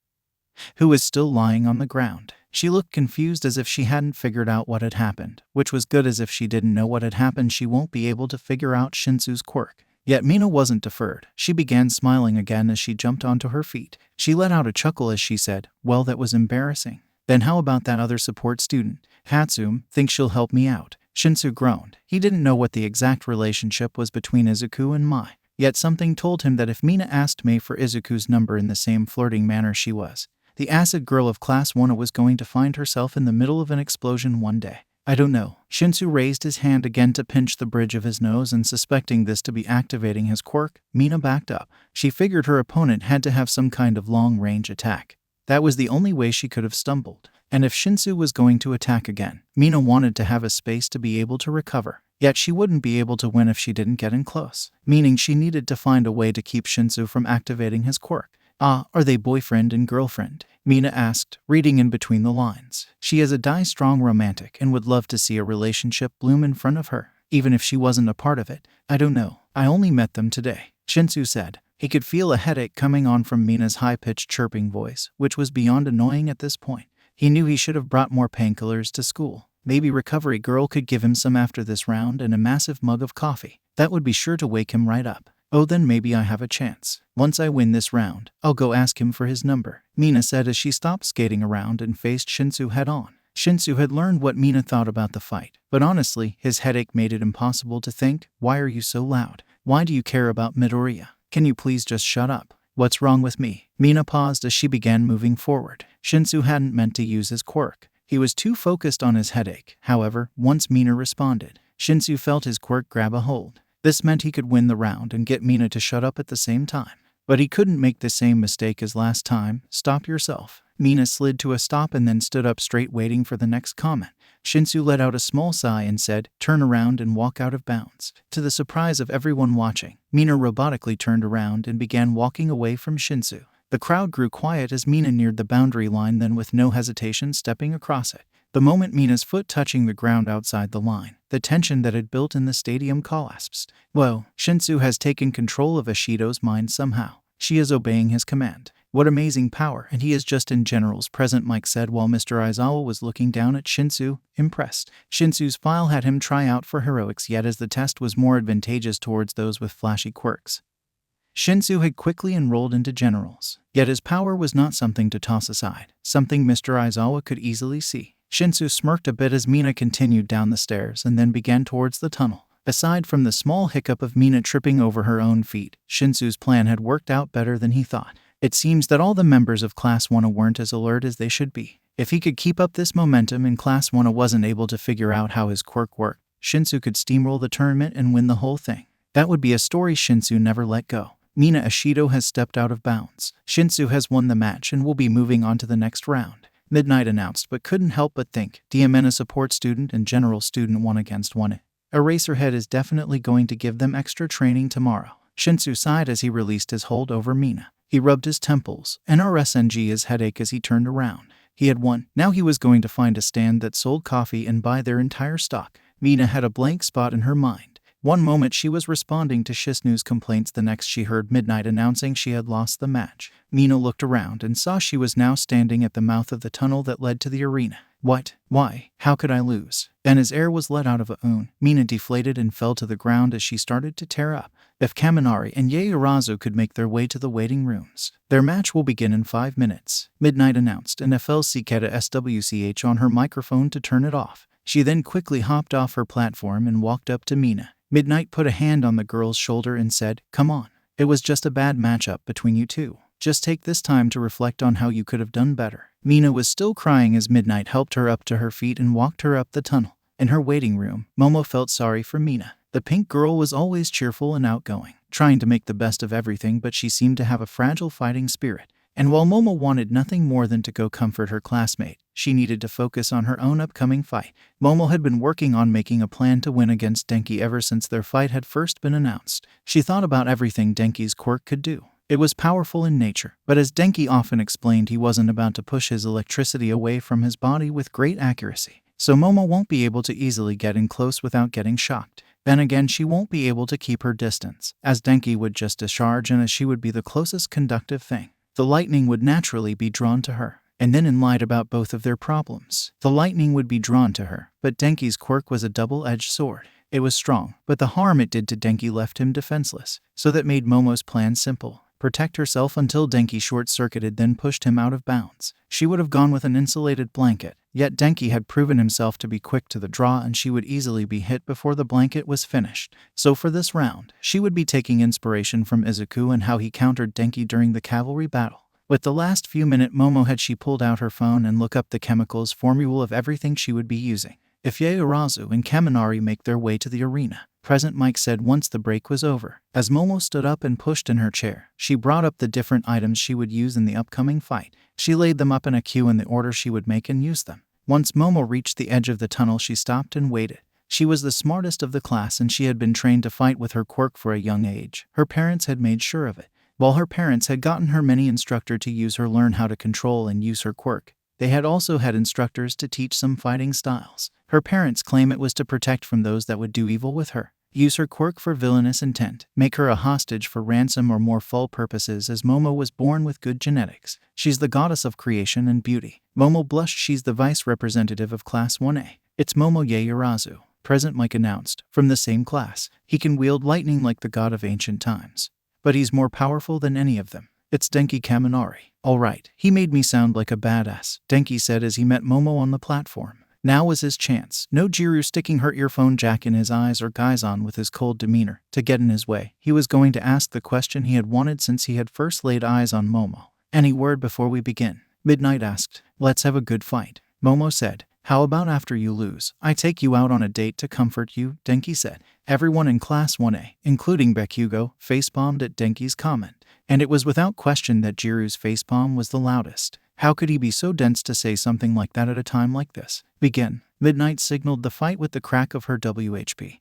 who was still lying on the ground. She looked confused, as if she hadn't figured out what had happened, which was good, as if she didn't know what had happened she won't be able to figure out Shinsu's quirk. Yet Mina wasn't deferred. She began smiling again as she jumped onto her feet. She let out a chuckle as she said, "Well, that was embarrassing. Then how about that other support student? Hatsum, think she'll help me out?" Shinsu groaned. He didn't know what the exact relationship was between Izuku and Mai. Yet something told him that if Mina asked Mai for Izuku's number in the same flirting manner she was, the acid girl of Class 1 was going to find herself in the middle of an explosion one day. "I don't know." Shinsu raised his hand again to pinch the bridge of his nose, and suspecting this to be activating his quirk, Mina backed up. She figured her opponent had to have some kind of long-range attack. That was the only way she could have stumbled. And if Shinsu was going to attack again, Mina wanted to have a space to be able to recover. Yet she wouldn't be able to win if she didn't get in close, meaning she needed to find a way to keep Shinsu from activating his quirk. "Ah, are they boyfriend and girlfriend?" Mina asked, reading in between the lines. She is a die-strong romantic and would love to see a relationship bloom in front of her, even if she wasn't a part of it. "I don't know. I only met them today," Shinsu said. He could feel a headache coming on from Mina's high-pitched chirping voice, which was beyond annoying at this point. He knew he should have brought more painkillers to school. Maybe Recovery Girl could give him some after this round and a massive mug of coffee. That would be sure to wake him right up. Oh, then maybe I have a chance. Once I win this round, I'll go ask him for his number, Mina said as she stopped skating around and faced Shinsu head-on. Shinsu had learned what Mina thought about the fight, but honestly, his headache made it impossible to think. Why are you so loud? Why do you care about Midoriya? Can you please just shut up? What's wrong with me? Mina paused as she began moving forward. Shinsu hadn't meant to use his quirk. He was too focused on his headache. However, once Mina responded, Shinsu felt his quirk grab a hold. This meant he could win the round and get Mina to shut up at the same time. But he couldn't make the same mistake as last time. Stop yourself. Mina slid to a stop and then stood up straight, waiting for the next comment. Shinsu let out a small sigh and said, "Turn around and walk out of bounds." To the surprise of everyone watching, Mina robotically turned around and began walking away from Shinsu. The crowd grew quiet as Mina neared the boundary line, then with no hesitation stepping across it. The moment Mina's foot touching the ground outside the line, the tension that had built in the stadium collapsed. Whoa, Shinsu has taken control of Ishido's mind somehow. She is obeying his command. What amazing power, and he is just in general's present, Mike said while Mr. Aizawa was looking down at Shinsu, impressed. Shinsu's file had him try out for heroics, yet as the test was more advantageous towards those with flashy quirks, Shinsu had quickly enrolled into generals. Yet his power was not something to toss aside, something Mr. Aizawa could easily see. Shinsu smirked a bit as Mina continued down the stairs and then began towards the tunnel. Aside from the small hiccup of Mina tripping over her own feet, Shinsu's plan had worked out better than he thought. It seems that all the members of Class 1 weren't as alert as they should be. If he could keep up this momentum and Class 1 wasn't able to figure out how his quirk worked, Shinsu could steamroll the tournament and win the whole thing. That would be a story Shinsu never let go. Mina Ishido has stepped out of bounds. Shinsu has won the match and will be moving on to the next round, Midnight announced, but couldn't help but think, DMN support student and general student 1 against 1. Eraserhead is definitely going to give them extra training tomorrow. Shinsu sighed as he released his hold over Mina. He rubbed his temples, NRSNG his headache as he turned around. He had won. Now he was going to find a stand that sold coffee and buy their entire stock. Mina had a blank spot in her mind. One moment she was responding to Shisnu's complaints, the next she heard Midnight announcing she had lost the match. Mina looked around and saw she was now standing at the mouth of the tunnel that led to the arena. What? Why? How could I lose? And as air was let out of Mina deflated and fell to the ground as she started to tear up. If Kaminari and Yaoyorozu could make their way to the waiting rooms, their match will begin in 5 minutes, Midnight announced, and FLC Keta SWCH on her microphone to turn it off. She then quickly hopped off her platform and walked up to Mina. Midnight put a hand on the girl's shoulder and said, "Come on. It was just a bad matchup between you two. Just take this time to reflect on how you could have done better." Mina was still crying as Midnight helped her up to her feet and walked her up the tunnel. In her waiting room, Momo felt sorry for Mina. The pink girl was always cheerful and outgoing, trying to make the best of everything, but she seemed to have a fragile fighting spirit. And while Momo wanted nothing more than to go comfort her classmate, she needed to focus on her own upcoming fight. Momo had been working on making a plan to win against Denki ever since their fight had first been announced. She thought about everything Denki's quirk could do. It was powerful in nature, but as Denki often explained, he wasn't about to push his electricity away from his body with great accuracy. So Momo won't be able to easily get in close without getting shocked. Then again, she won't be able to keep her distance, as Denki would just discharge and as she would be the closest conductive thing. The lightning would naturally be drawn to her. And then in light about both of their problems, the lightning would be drawn to her, but Denki's quirk was a double-edged sword. It was strong, but the harm it did to Denki left him defenseless, so that made Momo's plan simple. Protect herself until Denki short-circuited, then pushed him out of bounds. She would have gone with an insulated blanket, yet Denki had proven himself to be quick to the draw and she would easily be hit before the blanket was finished. So for this round, she would be taking inspiration from Izuku and how he countered Denki during the cavalry battle. With the last few minutes, Momo had she pulled out her phone and look up the chemicals formula of everything she would be using. If Yaoyorozu and Kaminari make their way to the arena, Present Mike said once the break was over. As Momo stood up and pushed in her chair, she brought up the different items she would use in the upcoming fight. She laid them up in a queue in the order she would make and use them. Once Momo reached the edge of the tunnel, she stopped and waited. She was the smartest of the class and she had been trained to fight with her quirk for a young age. Her parents had made sure of it. While her parents had gotten her many instructor to use her learn how to control and use her quirk, they had also had instructors to teach some fighting styles. Her parents claim it was to protect from those that would do evil with her. Use her quirk for villainous intent. Make her a hostage for ransom or more foul purposes, as Momo was born with good genetics. She's the goddess of creation and beauty. Momo blushed. She's the vice representative of Class 1A. It's Momo Yaoyorozu. Present, Mike announced. From the same class. He can wield lightning like the god of ancient times. But he's more powerful than any of them. It's Denki Kaminari. Alright, he made me sound like a badass, Denki said as he met Momo on the platform. Now was his chance. No Jiru sticking her earphone jack in his eyes or Gaizan with his cold demeanor to get in his way. He was going to ask the question he had wanted since he had first laid eyes on Momo. Any word before we begin? Midnight asked. Let's have a good fight. Momo said. How about after you lose? I take you out on a date to comfort you, Denki said. Everyone in Class 1A, including Bakugo, facepalmed at Denki's comment. And it was without question that Jiru's facepalm was the loudest. How could he be so dense to say something like that at a time like this? Begin. Midnight signaled the fight with the crack of her WHP.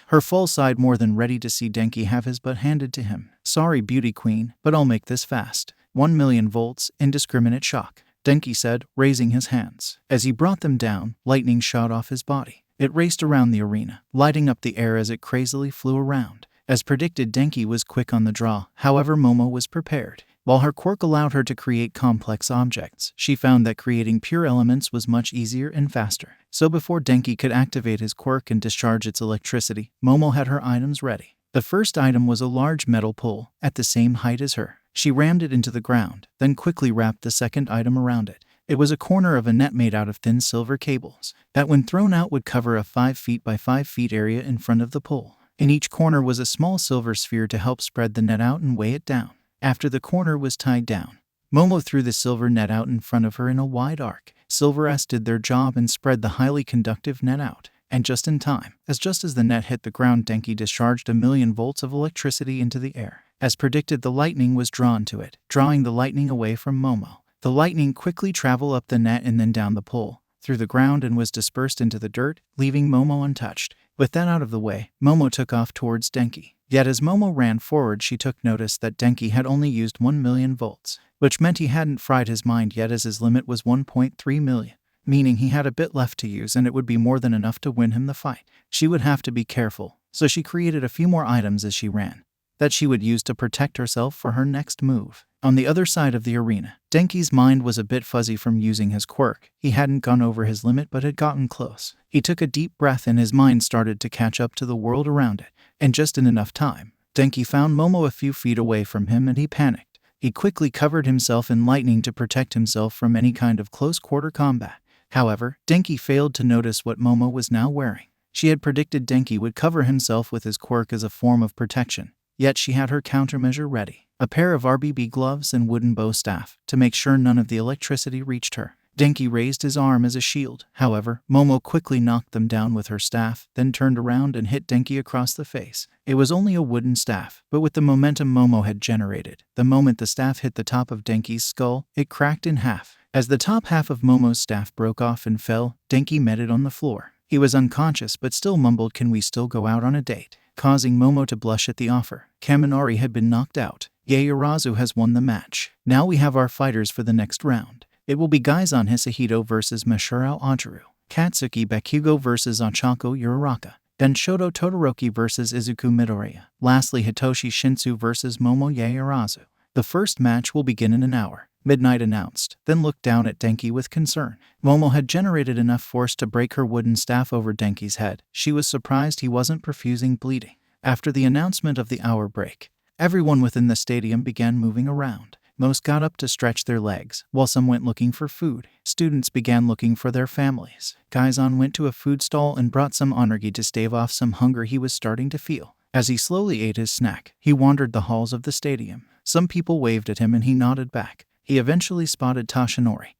Her full side more than ready to see Denki have his butt handed to him. Sorry, beauty queen, but I'll make this fast. 1,000,000 volts, indiscriminate shock, Denki said, raising his hands. As he brought them down, lightning shot off his body. It raced around the arena, lighting up the air as it crazily flew around. As predicted, Denki was quick on the draw. However, Momo was prepared. While her quirk allowed her to create complex objects, she found that creating pure elements was much easier and faster. So before Denki could activate his quirk and discharge its electricity, Momo had her items ready. The first item was a large metal pole, at the same height as her. She rammed it into the ground, then quickly wrapped the second item around it. It was a corner of a net made out of thin silver cables, that when thrown out would cover a 5 feet by 5 feet area in front of the pole. In each corner was a small silver sphere to help spread the net out and weigh it down. After the corner was tied down, Momo threw the silver net out in front of her in a wide arc. Silver S did their job and spread the highly conductive net out. And just in time, just as the net hit the ground, Denki discharged 1,000,000 volts of electricity into the air. As predicted, the lightning was drawn to it, drawing the lightning away from Momo. The lightning quickly traveled up the net and then down the pole, through the ground, and was dispersed into the dirt, leaving Momo untouched. With that out of the way, Momo took off towards Denki. Yet as Momo ran forward, she took notice that Denki had only used 1,000,000 volts, which meant he hadn't fried his mind yet, as his limit was 1.3 million, meaning he had a bit left to use and it would be more than enough to win him the fight. She would have to be careful, so she created a few more items as she ran, that she would use to protect herself for her next move. On the other side of the arena, Denki's mind was a bit fuzzy from using his quirk. He hadn't gone over his limit but had gotten close. He took a deep breath and his mind started to catch up to the world around it. And just in enough time, Denki found Momo a few feet away from him and he panicked. He quickly covered himself in lightning to protect himself from any kind of close-quarter combat. However, Denki failed to notice what Momo was now wearing. She had predicted Denki would cover himself with his quirk as a form of protection, yet she had her countermeasure ready. A pair of RBB gloves and wooden bow staff, to make sure none of the electricity reached her. Denki raised his arm as a shield. However, Momo quickly knocked them down with her staff, then turned around and hit Denki across the face. It was only a wooden staff, but with the momentum Momo had generated, the moment the staff hit the top of Denki's skull, it cracked in half. As the top half of Momo's staff broke off and fell, Denki met it on the floor. He was unconscious but still mumbled, "Can we still go out on a date?" causing Momo to blush at the offer. Kaminari had been knocked out. Yaoyorozu has won the match. Now we have our fighters for the next round. It will be Gaizan Hisahito versus Mashiro Ajaru, Katsuki Bakugo versus Ochako Uraraka, then Shoto Todoroki versus Izuku Midoriya. Lastly, Hitoshi Shinsu versus Momo Yaoyorozu. The first match will begin in an hour, Midnight announced, then looked down at Denki with concern. Momo had generated enough force to break her wooden staff over Denki's head. She was surprised he wasn't profusing bleeding. After the announcement of the hour break, everyone within the stadium began moving around. Most got up to stretch their legs, while some went looking for food. Students began looking for their families. Gaizan went to a food stall and brought some onergi to stave off some hunger he was starting to feel. As he slowly ate his snack, he wandered the halls of the stadium. Some people waved at him and he nodded back. He eventually spotted Toshinori,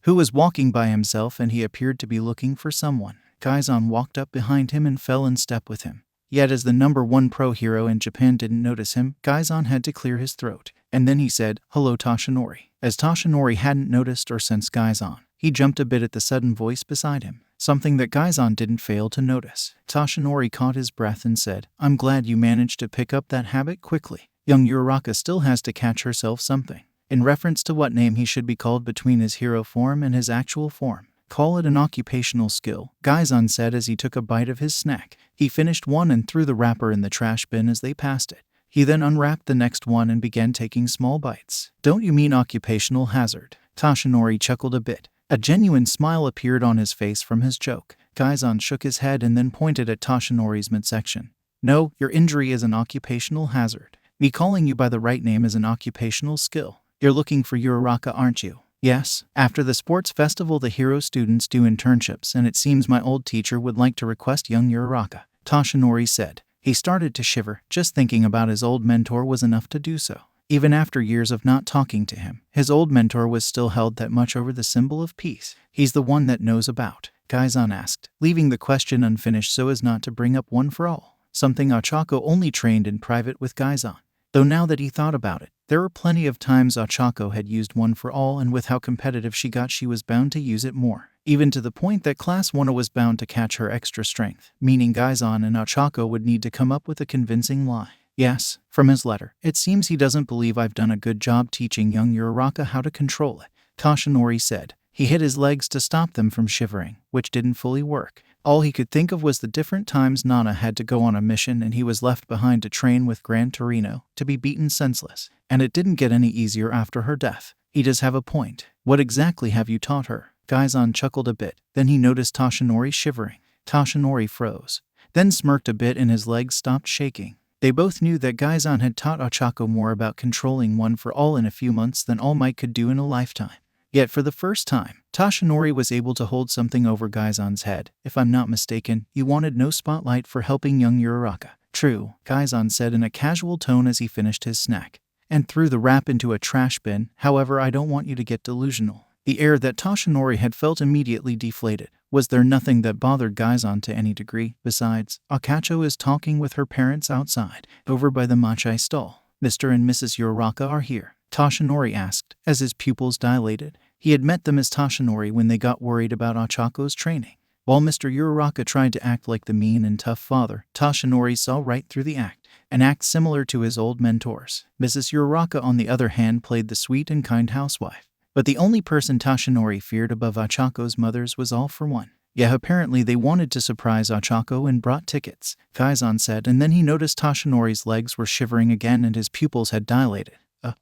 who was walking by himself, and he appeared to be looking for someone. Gaizan walked up behind him and fell in step with him. Yet as the #1 pro hero in Japan didn't notice him, Gaizan had to clear his throat. And then he said, "Hello, Toshinori." As Toshinori hadn't noticed or sensed Gaizan, he jumped a bit at the sudden voice beside him, something that Gaizan didn't fail to notice. Toshinori caught his breath and said, "I'm glad you managed to pick up that habit quickly. Young Uraraka still has to catch herself something," in reference to what name he should be called between his hero form and his actual form. Call it an occupational skill, Gaizan said as he took a bite of his snack. He finished one and threw the wrapper in the trash bin as they passed it. He then unwrapped the next one and began taking small bites. Don't you mean occupational hazard? Toshinori chuckled a bit. A genuine smile appeared on his face from his joke. Gaizan shook his head and then pointed at Toshinori's midsection. No, your injury is an occupational hazard. Me calling you by the right name is an occupational skill. You're looking for Uraraka, aren't you? Yes. After the sports festival, the hero students do internships, and it seems my old teacher would like to request young Uraraka, Toshinori said. He started to shiver. Just thinking about his old mentor was enough to do so. Even after years of not talking to him, his old mentor was still held that much over the symbol of peace. He's the one that knows about, Gaizan asked, leaving the question unfinished so as not to bring up one for all. Something Ochako only trained in private with Gaizan. Though now that he thought about it, there were plenty of times Ochako had used one for all, and with how competitive she got, she was bound to use it more. Even to the point that Class 1 was bound to catch her extra strength, meaning Gaizan and Ochako would need to come up with a convincing lie. Yes, from his letter, it seems he doesn't believe I've done a good job teaching young Uraraka how to control it, Toshinori said. He hit his legs to stop them from shivering, which didn't fully work. All he could think of was the different times Nana had to go on a mission and he was left behind to train with Gran Torino, to be beaten senseless. And it didn't get any easier after her death. He does have a point. What exactly have you taught her? Gaizan chuckled a bit. Then he noticed Toshinori shivering. Toshinori froze, then smirked a bit and his legs stopped shaking. They both knew that Gaizan had taught Ochako more about controlling one for all in a few months than All Might could do in a lifetime. Yet for the first time, Toshinori was able to hold something over Gaizan's head. If I'm not mistaken, you wanted no spotlight for helping young Uraraka. True, Gaizan said in a casual tone as he finished his snack, and threw the wrap into a trash bin. However, I don't want you to get delusional. The air that Toshinori had felt immediately deflated. Was there nothing that bothered Gaizan to any degree? Besides, Akacho is talking with her parents outside, over by the matcha stall. Mr. and Mrs. Uraraka are here, Toshinori asked, as his pupils dilated. He had met them as Toshinori when they got worried about Ochako's training. While Mr. Uraraka tried to act like the mean and tough father, Toshinori saw right through the act, an act similar to his old mentors. Mrs. Uraraka, on the other hand, played the sweet and kind housewife. But the only person Toshinori feared above Ochako's mothers was All for One. Yeah, apparently they wanted to surprise Ochako and brought tickets, Gaizan said, and then he noticed Toshinori's legs were shivering again and his pupils had dilated.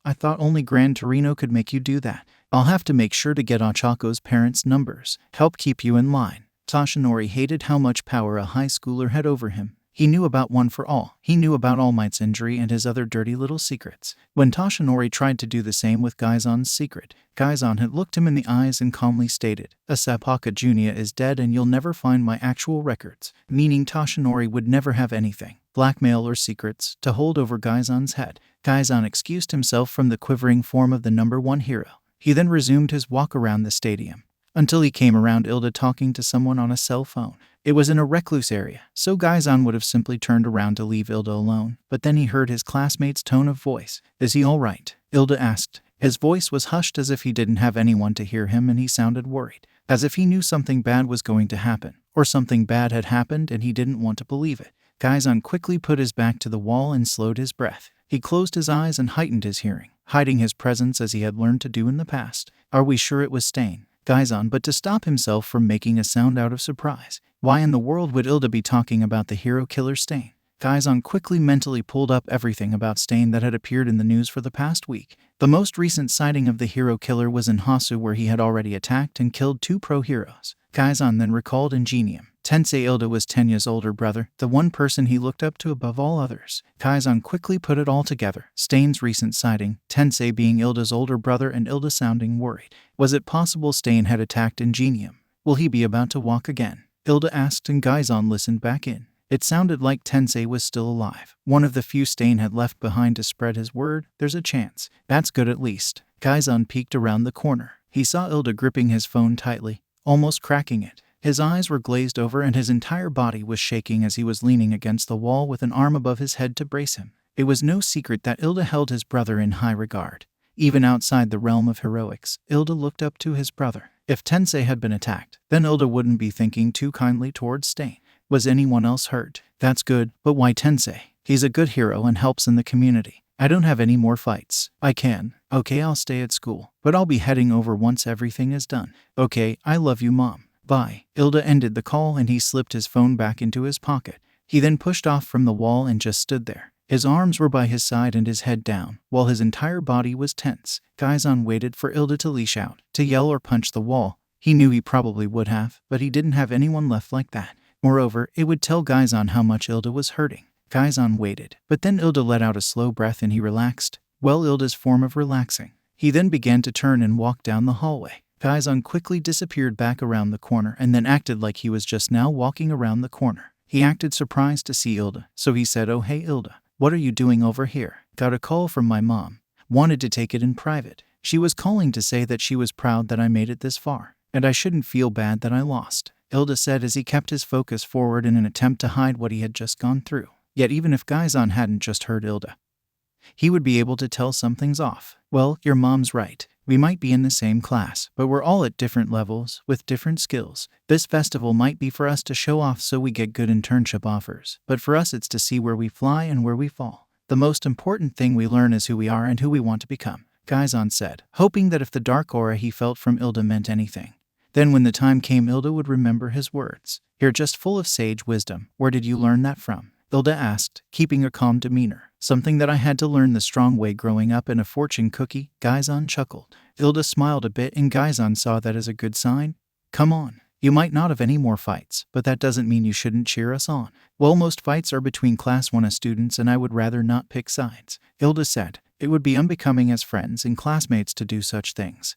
I thought only Gran Torino could make you do that. I'll have to make sure to get Ochako's parents' numbers. Help keep you in line. Toshinori hated how much power a high schooler had over him. He knew about One for All. He knew about All Might's injury and his other dirty little secrets. When Toshinori tried to do the same with Gaizan's secret, Gaizan had looked him in the eyes and calmly stated, Asapaka Junia is dead and you'll never find my actual records, meaning Toshinori would never have anything, blackmail or secrets, to hold over Gaizan's head. Gaizan excused himself from the quivering form of the number one hero. He then resumed his walk around the stadium, until he came around Ilda talking to someone on a cell phone. It was in a recluse area, so Gaizan would have simply turned around to leave Ilda alone, but then he heard his classmate's tone of voice. Is he all right? Ilda asked. His voice was hushed as if he didn't have anyone to hear him and he sounded worried, as if he knew something bad was going to happen, or something bad had happened and he didn't want to believe it. Gaizan quickly put his back to the wall and slowed his breath. He closed his eyes and heightened his hearing, hiding his presence as he had learned to do in the past. Are we sure it was Stain? Gaizan, but to stop himself from making a sound out of surprise. Why in the world would Ilda be talking about the hero killer Stain? Gaizan quickly mentally pulled up everything about Stain that had appeared in the news for the past week. The most recent sighting of the hero killer was in Hasu, where he had already attacked and killed 2 pro-heroes. Gaizan then recalled Ingenium. Tensei Ilda was Tenya's older brother, the one person he looked up to above all others. Gaizan quickly put it all together. Stain's recent sighting, Tensei being Ilda's older brother and Ilda sounding worried. Was it possible Stain had attacked Ingenium? Will he be about to walk again? Ilda asked and Gaizan listened back in. It sounded like Tensei was still alive. One of the few Stain had left behind to spread his word. There's a chance. That's good at least. Gaizan peeked around the corner. He saw Ilda gripping his phone tightly, almost cracking it. His eyes were glazed over and his entire body was shaking as he was leaning against the wall with an arm above his head to brace him. It was no secret that Ilda held his brother in high regard. Even outside the realm of heroics, Ilda looked up to his brother. If Tensei had been attacked, then Ilda wouldn't be thinking too kindly towards Stain. Was anyone else hurt? That's good, but why Tensei? He's a good hero and helps in the community. I don't have any more fights. I can. Okay, I'll stay at school, but I'll be heading over once everything is done. Okay, I love you, Mom. Bye. Ilda ended the call and he slipped his phone back into his pocket. He then pushed off from the wall and just stood there. His arms were by his side and his head down, while his entire body was tense. Gaizan waited for Ilda to leash out, to yell or punch the wall. He knew he probably would have, but he didn't have anyone left like that. Moreover, it would tell Gaizan how much Ilda was hurting. Gaizan waited, but then Ilda let out a slow breath and he relaxed. Well, Ilda's form of relaxing. He then began to turn and walk down the hallway. Gaizan quickly disappeared back around the corner and then acted like he was just now walking around the corner. He acted surprised to see Ilda, so he said, "Oh hey Ilda, what are you doing over here?" "Got a call from my mom. Wanted to take it in private. She was calling to say that she was proud that I made it this far, and I shouldn't feel bad that I lost," Ilda said as he kept his focus forward in an attempt to hide what he had just gone through. Yet even if Gaizan hadn't just heard Ilda, he would be able to tell something's off. "Well, your mom's right. We might be in the same class, but we're all at different levels, with different skills. This festival might be for us to show off so we get good internship offers, but for us it's to see where we fly and where we fall. The most important thing we learn is who we are and who we want to become," Gaizan said, hoping that if the dark aura he felt from Ilda meant anything, then when the time came Ilda would remember his words. "You're just full of sage wisdom. Where did you learn that from?" Ilda asked, keeping a calm demeanor. "Something that I had to learn the strong way growing up in a fortune cookie," Gaizan chuckled. Ilda smiled a bit and Gaizan saw that as a good sign. "Come on. You might not have any more fights, but that doesn't mean you shouldn't cheer us on. Well, most fights are between Class 1 students and I would rather not pick sides," Ilda said. It would be unbecoming as friends and classmates to do such things.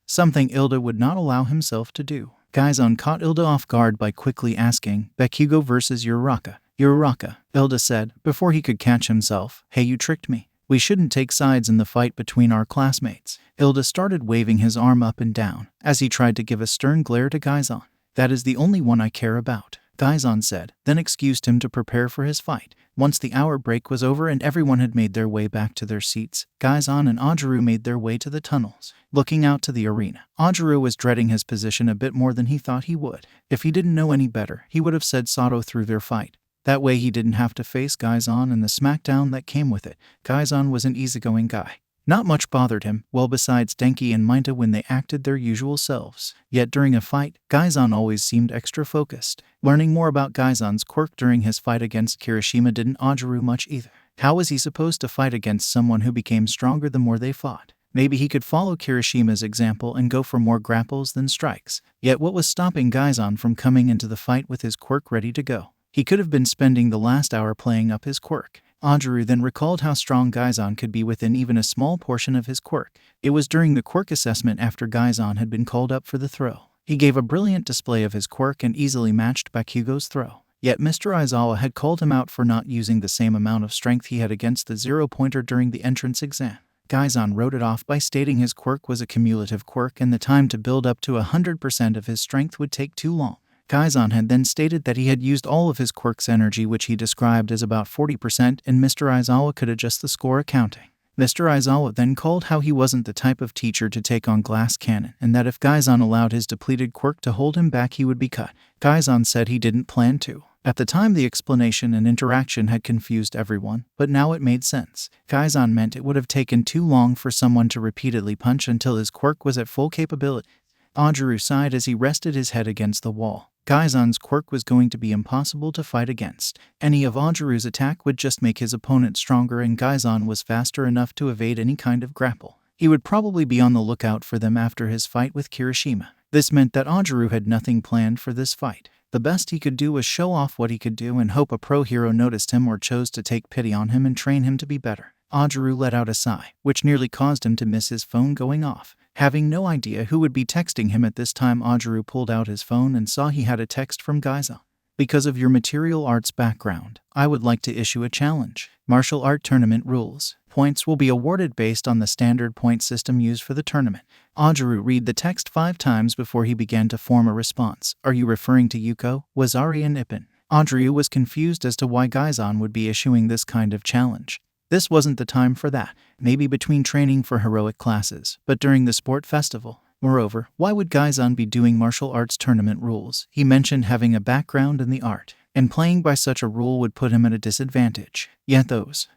Something Ilda would not allow himself to do. Gaizan caught Ilda off guard by quickly asking, "Bakugo versus Uraraka." "Uraraka," Ilda said, before he could catch himself. "Hey, you tricked me. We shouldn't take sides in the fight between our classmates." Ilda started waving his arm up and down, as he tried to give a stern glare to Gaizan. "That is the only one I care about," Gaizan said, then excused him to prepare for his fight. Once the hour break was over and everyone had made their way back to their seats, Gaizan and Ajaru made their way to the tunnels. Looking out to the arena, Ajaru was dreading his position a bit more than he thought he would. If he didn't know any better, he would have said Sato through their fight. That way he didn't have to face Gaizan and the smackdown that came with it. Gaizan was an easygoing guy. Not much bothered him, well besides Denki and Mainta when they acted their usual selves. Yet during a fight, Gaizan always seemed extra focused. Learning more about Gaizan's quirk during his fight against Kirishima didn't Ajaru much either. How was he supposed to fight against someone who became stronger the more they fought? Maybe he could follow Kirishima's example and go for more grapples than strikes. Yet what was stopping Gaizan from coming into the fight with his quirk ready to go? He could have been spending the last hour playing up his quirk. Ajaru then recalled how strong Gaizan could be within even a small portion of his quirk. It was during the quirk assessment after Gaizan had been called up for the throw. He gave a brilliant display of his quirk and easily matched Bakugo's throw. Yet Mr. Aizawa had called him out for not using the same amount of strength he had against the zero-pointer during the entrance exam. Gaizan wrote it off by stating his quirk was a cumulative quirk and the time to build up to 100% of his strength would take too long. Gaizan had then stated that he had used all of his quirk's energy, which he described as about 40%, and Mr. Aizawa could adjust the score accounting. Mr. Aizawa then called how he wasn't the type of teacher to take on glass cannon, and that if Gaizan allowed his depleted quirk to hold him back he would be cut. Gaizan said he didn't plan to. At the time the explanation and interaction had confused everyone, but now it made sense. Gaizan meant it would have taken too long for someone to repeatedly punch until his quirk was at full capability. Ajaru sighed as he rested his head against the wall. Gaizan's quirk was going to be impossible to fight against. Any of Ajaru's attack would just make his opponent stronger, and Gaizan was faster enough to evade any kind of grapple. He would probably be on the lookout for them after his fight with Kirishima. This meant that Ajaru had nothing planned for this fight. The best he could do was show off what he could do and hope a pro hero noticed him or chose to take pity on him and train him to be better. Ajaru let out a sigh, which nearly caused him to miss his phone going off. Having no idea who would be texting him at this time, Ajaru pulled out his phone and saw he had a text from Gaizan. "Because of your martial arts background, I would like to issue a challenge. Martial art tournament rules. Points will be awarded based on the standard point system used for the tournament." Ajaru read the text 5 times before he began to form a response. "Are you referring to Yuko, Wazari, and Ippon?" Ajaru was confused as to why Gaizan would be issuing this kind of challenge. This wasn't the time for that, maybe between training for heroic classes, but during the sport festival. Moreover, why would Gaizan be doing martial arts tournament rules? He mentioned having a background in the art, and playing by such a rule would put him at a disadvantage. Yet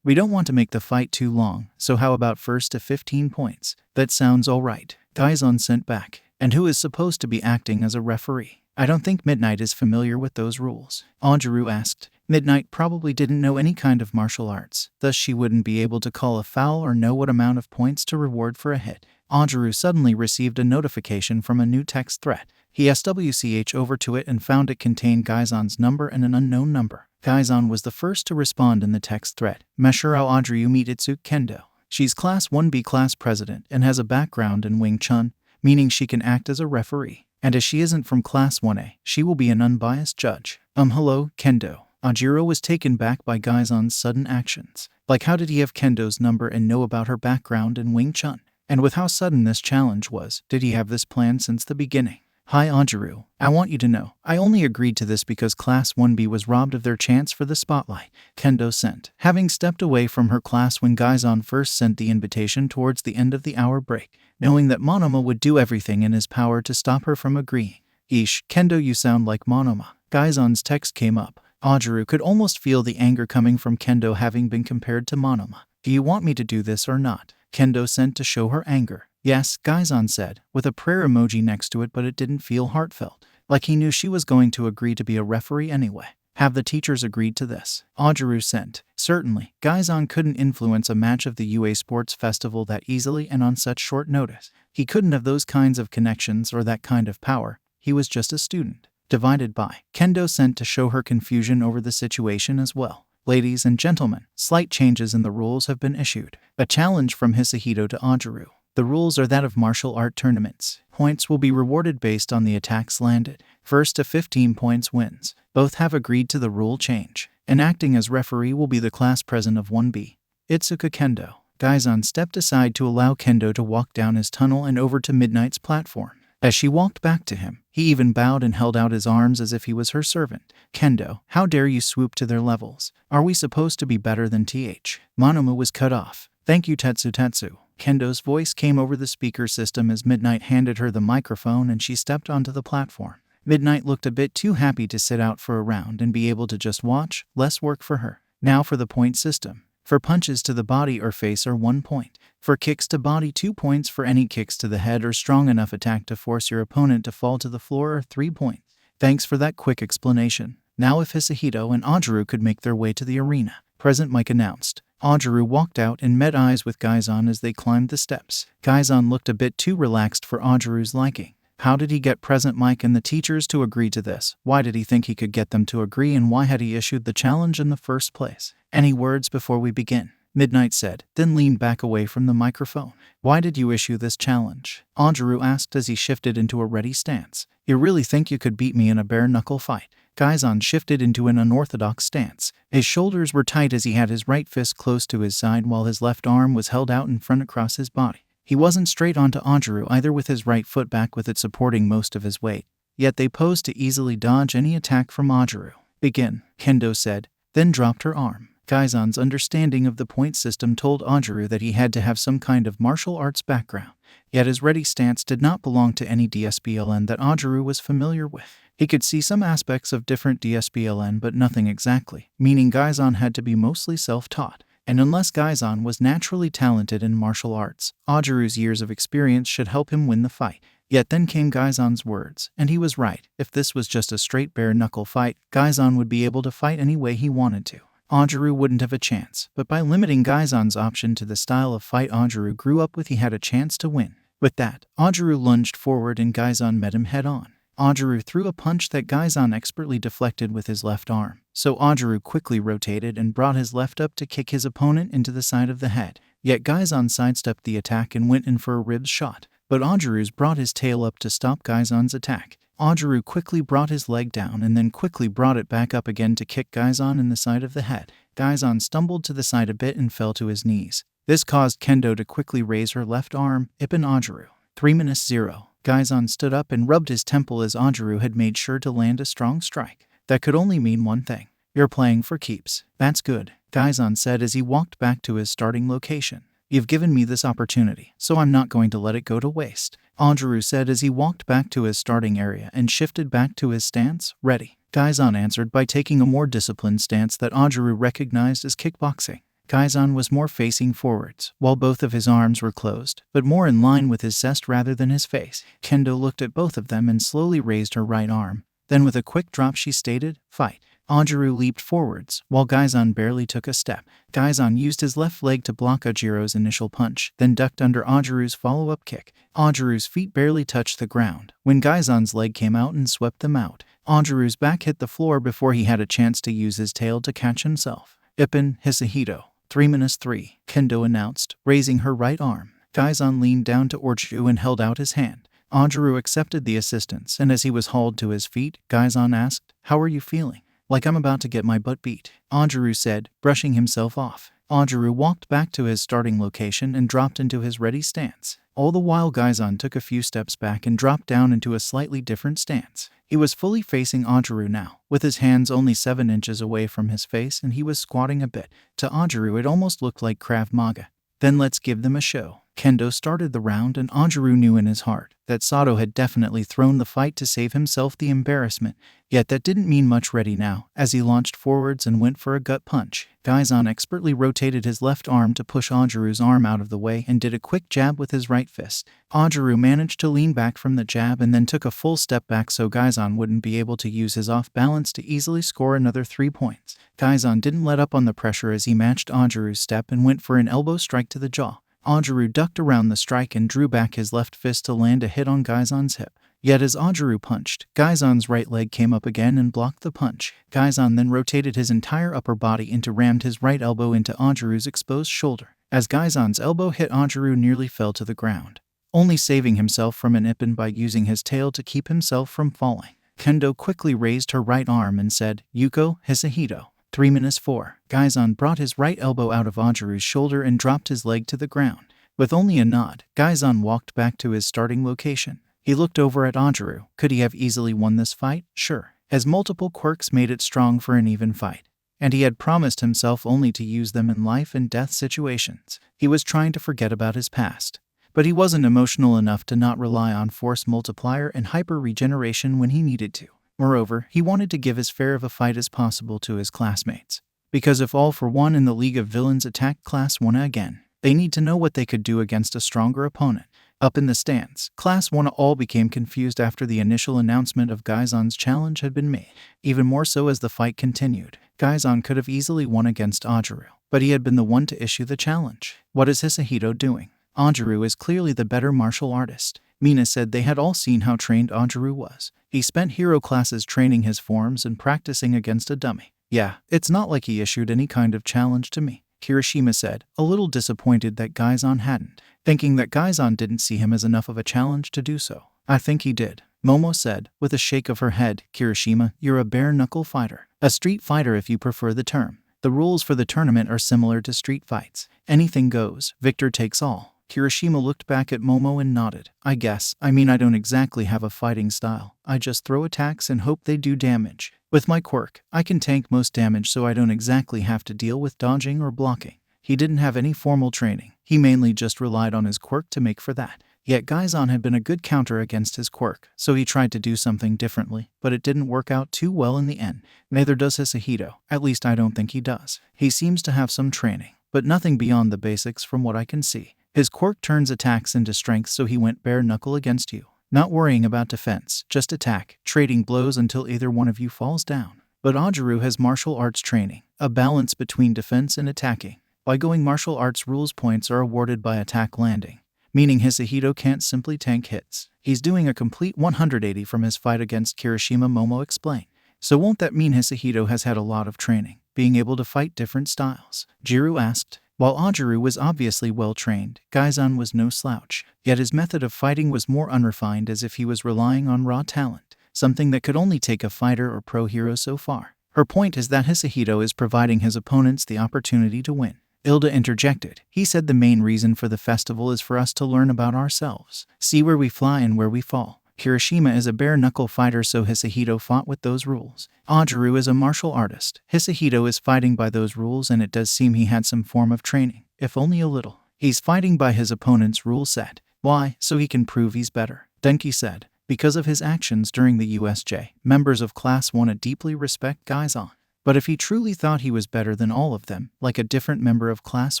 we don't want to make the fight too long, so how about first to 15 points? That sounds alright, Gaizon sent back. And who is supposed to be acting as a referee? I don't think Midnight is familiar with those rules, Anjuru asked. Midnight probably didn't know any kind of martial arts, thus she wouldn't be able to call a foul or know what amount of points to reward for a hit. Anjuru suddenly received a notification from a new text thread. He SWCH over to it and found it contained Gaizon's number and an unknown number. Gaizon was the first to respond in the text thread. Meshuro Anjuru meet Izuku Kendo. She's Class 1B class president and has a background in Wing Chun, meaning she can act as a referee. And as she isn't from Class 1A, she will be an unbiased judge. Hello, Kendo. Anjiro was taken back by Gaizon's sudden actions. Like, how did he have Kendo's number and know about her background in Wing Chun? And with how sudden this challenge was, did he have this plan since the beginning? Hi Anjuru, I want you to know, I only agreed to this because Class 1B was robbed of their chance for the spotlight, Kendo sent, having stepped away from her class when Gaizon first sent the invitation towards the end of the hour break, knowing that Monoma would do everything in his power to stop her from agreeing. Eesh, Kendo, you sound like Monoma. Gaizon's text came up. Anjuru could almost feel the anger coming from Kendo having been compared to Monoma. Do you want me to do this or not? Kendo sent to show her anger. Yes, Gaizon said, with a prayer emoji next to it, but it didn't feel heartfelt. Like he knew she was going to agree to be a referee anyway. Have the teachers agreed to this? Anjuru sent. Certainly, Gaizon couldn't influence a match of the UA Sports Festival that easily and on such short notice. He couldn't have those kinds of connections or that kind of power. He was just a student. Divided by. Kendo sent to show her confusion over the situation as well. Ladies and gentlemen, slight changes in the rules have been issued. A challenge from Hisahito to Anjuru. The rules are that of martial art tournaments. Points will be rewarded based on the attacks landed. First to 15 points wins. Both have agreed to the rule change. And acting as referee will be the class president of 1B. Izuku Kendo. Gaizon stepped aside to allow Kendo to walk down his tunnel and over to Midnight's platform. As she walked back to him, he even bowed and held out his arms as if he was her servant. Kendo, how dare you swoop to their levels? Are we supposed to be better than TH? Monoma was cut off. Thank you, Tetsu. Kendo's voice came over the speaker system as Midnight handed her the microphone and she stepped onto the platform. Midnight looked a bit too happy to sit out for a round and be able to just watch, less work for her. Now for the point system. For punches to the body or face are 1 point. For kicks to body 2 points. For any kicks to the head or strong enough attack to force your opponent to fall to the floor are 3 points. Thanks for that quick explanation. Now if Hisahito and Anjuru could make their way to the arena. Present Mike announced. Anjuru walked out and met eyes with Gaizon as they climbed the steps. Gaizon looked a bit too relaxed for Anjuru's liking. How did he get Present Mike and the teachers to agree to this? Why did he think he could get them to agree, and why had he issued the challenge in the first place? Any words before we begin? Midnight said, then leaned back away from the microphone. Why did you issue this challenge? Anjuru asked as he shifted into a ready stance. You really think you could beat me in a bare-knuckle fight? Gaizon shifted into an unorthodox stance. His shoulders were tight as he had his right fist close to his side while his left arm was held out in front across his body. He wasn't straight onto Anjuru either, with his right foot back with it supporting most of his weight. Yet they posed to easily dodge any attack from Anjuru. Begin, Kendo said, then dropped her arm. Gaizon's understanding of the point system told Anjuru that he had to have some kind of martial arts background. Yet his ready stance did not belong to any DSBLN that Anjuru was familiar with. He could see some aspects of different DSBLN but nothing exactly, meaning Gaizon had to be mostly self-taught. And unless Gaizon was naturally talented in martial arts, Anjuru's years of experience should help him win the fight. Yet then came Gaizon's words, and he was right. If this was just a straight bare-knuckle fight, Gaizon would be able to fight any way he wanted to. Anjuru wouldn't have a chance, but by limiting Gaizon's option to the style of fight Anjuru grew up with, he had a chance to win. With that, Anjuru lunged forward and Gaizon met him head-on. Anjuru threw a punch that Gaizon expertly deflected with his left arm, so Anjuru quickly rotated and brought his left up to kick his opponent into the side of the head. Yet Gaizon sidestepped the attack and went in for a ribs shot, but Anjuru's brought his tail up to stop Gaizon's attack. Anjuru quickly brought his leg down and then quickly brought it back up again to kick Gaizon in the side of the head. Gaizon stumbled to the side a bit and fell to his knees. This caused Kendo to quickly raise her left arm, Ippon Anjuru. 3-0. Gaizon stood up and rubbed his temple as Anjuru had made sure to land a strong strike. That could only mean one thing. You're playing for keeps. That's good, Gaizon said as he walked back to his starting location. You've given me this opportunity, so I'm not going to let it go to waste, Anjuru said as he walked back to his starting area and shifted back to his stance. Ready. Gaizan answered by taking a more disciplined stance that Ajaru recognized as kickboxing. Gaizan was more facing forwards, while both of his arms were closed, but more in line with his chest rather than his face. Kendo looked at both of them and slowly raised her right arm. Then with a quick drop she stated, "Fight." Ajaru leaped forwards, while Gaizan barely took a step. Gaizan used his left leg to block Ajiro's initial punch, then ducked under Ajaru's follow-up kick. Ajaru's feet barely touched the ground when Gaizan's leg came out and swept them out. Ajaru's back hit the floor before he had a chance to use his tail to catch himself. "Ippon Hisahito, 3-3, Kendo announced, raising her right arm. Gaizan leaned down to Ajaru and held out his hand. Ajaru accepted the assistance, and as he was hauled to his feet, Gaizan asked, "How are you feeling?" "Like I'm about to get my butt beat," Ajaru said, brushing himself off. Ajaru walked back to his starting location and dropped into his ready stance. All the while Gaizan took a few steps back and dropped down into a slightly different stance. He was fully facing Ajaru now, with his hands only 7 inches away from his face, and he was squatting a bit. To Ajaru it almost looked like Krav Maga. "Then let's give them a show." Kendo started the round, and Ajaru knew in his heart that Sato had definitely thrown the fight to save himself the embarrassment. Yet that didn't mean much ready now, as he launched forwards and went for a gut punch. Gaizan expertly rotated his left arm to push Ajaru's arm out of the way and did a quick jab with his right fist. Ajaru managed to lean back from the jab and then took a full step back so Gaizan wouldn't be able to use his off balance to easily score another 3 points. Gaizan didn't let up on the pressure as he matched Ajaru's step and went for an elbow strike to the jaw. Ajaru ducked around the strike and drew back his left fist to land a hit on Gaizan's hip. Yet as Ajaru punched, Gaizan's right leg came up again and blocked the punch. Gaizan then rotated his entire upper body and rammed his right elbow into Ajaru's exposed shoulder. As Gaizan's elbow hit, Ajaru nearly fell to the ground, only saving himself from an ippon by using his tail to keep himself from falling. Kendo quickly raised her right arm and said, "Yuko Hisahito, 3-4. Gaizan brought his right elbow out of Ajaru's shoulder and dropped his leg to the ground. With only a nod, Gaizan walked back to his starting location. He looked over at Ajaru. Could he have easily won this fight? Sure, as multiple quirks made it strong for an even fight, and he had promised himself only to use them in life and death situations. He was trying to forget about his past, but he wasn't emotional enough to not rely on force multiplier and hyper regeneration when he needed to. Moreover, he wanted to give as fair of a fight as possible to his classmates, because if All for One in the League of Villains attacked Class 1 again, they need to know what they could do against a stronger opponent. Up in the stands, Class 1 all became confused after the initial announcement of Gaizan's challenge had been made, even more so as the fight continued. Gaizan could have easily won against Ajaru, but he had been the one to issue the challenge. What is Hisahito doing? Ajaru is clearly the better martial artist. Mina said they had all seen how trained Ajaru was. He spent hero classes training his forms and practicing against a dummy. "Yeah, it's not like he issued any kind of challenge to me," Kirishima said, a little disappointed that Gaizan hadn't, thinking that Gaizan didn't see him as enough of a challenge to do so. "I think he did," Momo said, with a shake of her head. "Kirishima, you're a bare-knuckle fighter. A street fighter if you prefer the term. The rules for the tournament are similar to street fights. Anything goes, victor takes all." Kirishima looked back at Momo and nodded. I mean I don't exactly have a fighting style. I just throw attacks and hope they do damage. With my quirk, I can tank most damage so I don't exactly have to deal with dodging or blocking." He didn't have any formal training. He mainly just relied on his quirk to make for that. Yet Gaizan had been a good counter against his quirk, so he tried to do something differently, but it didn't work out too well in the end. Neither does Hisahito. At least I don't think he does. He seems to have some training, but nothing beyond the basics from what I can see. His quirk turns attacks into strength, so he went bare knuckle against you. Not worrying about defense, just attack, trading blows until either one of you falls down. But Ajaru has martial arts training, a balance between defense and attacking. By going martial arts rules, points are awarded by attack landing, meaning Hisahito can't simply tank hits. He's doing a complete 180 from his fight against Kirishima, Momo explained. So won't that mean Hisahito has had a lot of training, being able to fight different styles? Jiru asked. While Ajaru was obviously well-trained, Gaizan was no slouch, yet his method of fighting was more unrefined, as if he was relying on raw talent, something that could only take a fighter or pro hero so far. Her point is that Hisahito is providing his opponents the opportunity to win. Ilda interjected. He said the main reason for the festival is for us to learn about ourselves, see where we fly and where we fall. Kirishima is a bare-knuckle fighter, so Hisahito fought with those rules. Ajaru is a martial artist. Hisahito is fighting by those rules, and it does seem he had some form of training, if only a little. He's fighting by his opponent's rule set. Why? So he can prove he's better, Denki said. Because of his actions during the USJ, members of Class 1A deeply respect Gaizan. But if he truly thought he was better than all of them, like a different member of Class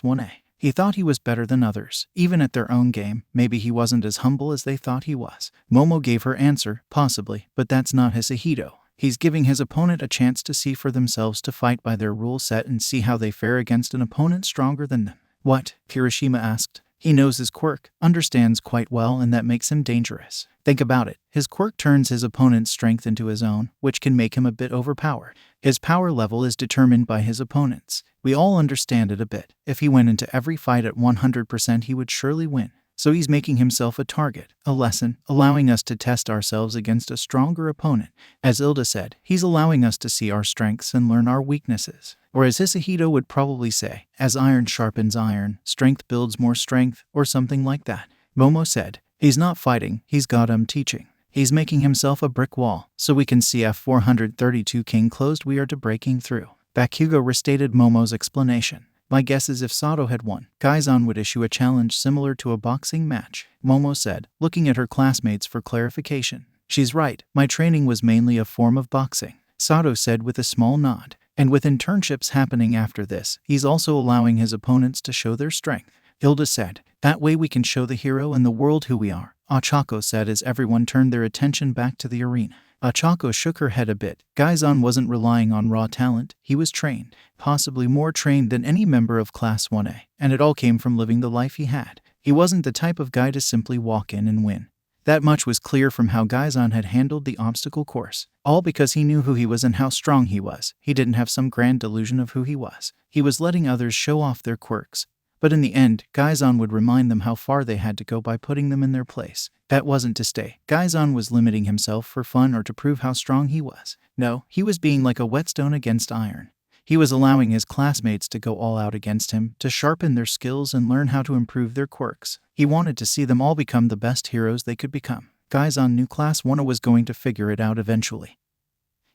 1A, he thought he was better than others, even at their own game, maybe he wasn't as humble as they thought he was. Momo gave her answer, possibly, but that's not Hisahito. He's giving his opponent a chance to see for themselves, to fight by their rule set and see how they fare against an opponent stronger than them. What? Kirishima asked. He knows his quirk, understands quite well, and that makes him dangerous. Think about it. His quirk turns his opponent's strength into his own, which can make him a bit overpowered. His power level is determined by his opponent's. We all understand it a bit. If he went into every fight at 100%, he would surely win. So he's making himself a target, a lesson, allowing us to test ourselves against a stronger opponent. As Ilda said, he's allowing us to see our strengths and learn our weaknesses. Or as Hisahito would probably say, as iron sharpens iron, strength builds more strength, or something like that. Momo said, he's not fighting, he's got teaching. He's making himself a brick wall, so we can see F432 King closed we are to breaking through. Bakugo restated Momo's explanation. My guess is if Sato had won, Gaizan would issue a challenge similar to a boxing match. Momo said, looking at her classmates for clarification. She's right, my training was mainly a form of boxing. Sato said with a small nod. And with internships happening after this, he's also allowing his opponents to show their strength. Hilda said, that way we can show the hero and the world who we are. Achako said as everyone turned their attention back to the arena. Achako shook her head a bit. Gaizan wasn't relying on raw talent, he was trained, possibly more trained than any member of Class 1A, and it all came from living the life he had. He wasn't the type of guy to simply walk in and win. That much was clear from how Gaizan had handled the obstacle course. All because he knew who he was and how strong he was. He didn't have some grand delusion of who he was. He was letting others show off their quirks. But in the end, Gaizan would remind them how far they had to go by putting them in their place. That wasn't to stay. Gaizan was limiting himself for fun or to prove how strong he was. No, he was being like a whetstone against iron. He was allowing his classmates to go all out against him, to sharpen their skills and learn how to improve their quirks. He wanted to see them all become the best heroes they could become. Gaizan knew Class 1A was going to figure it out eventually.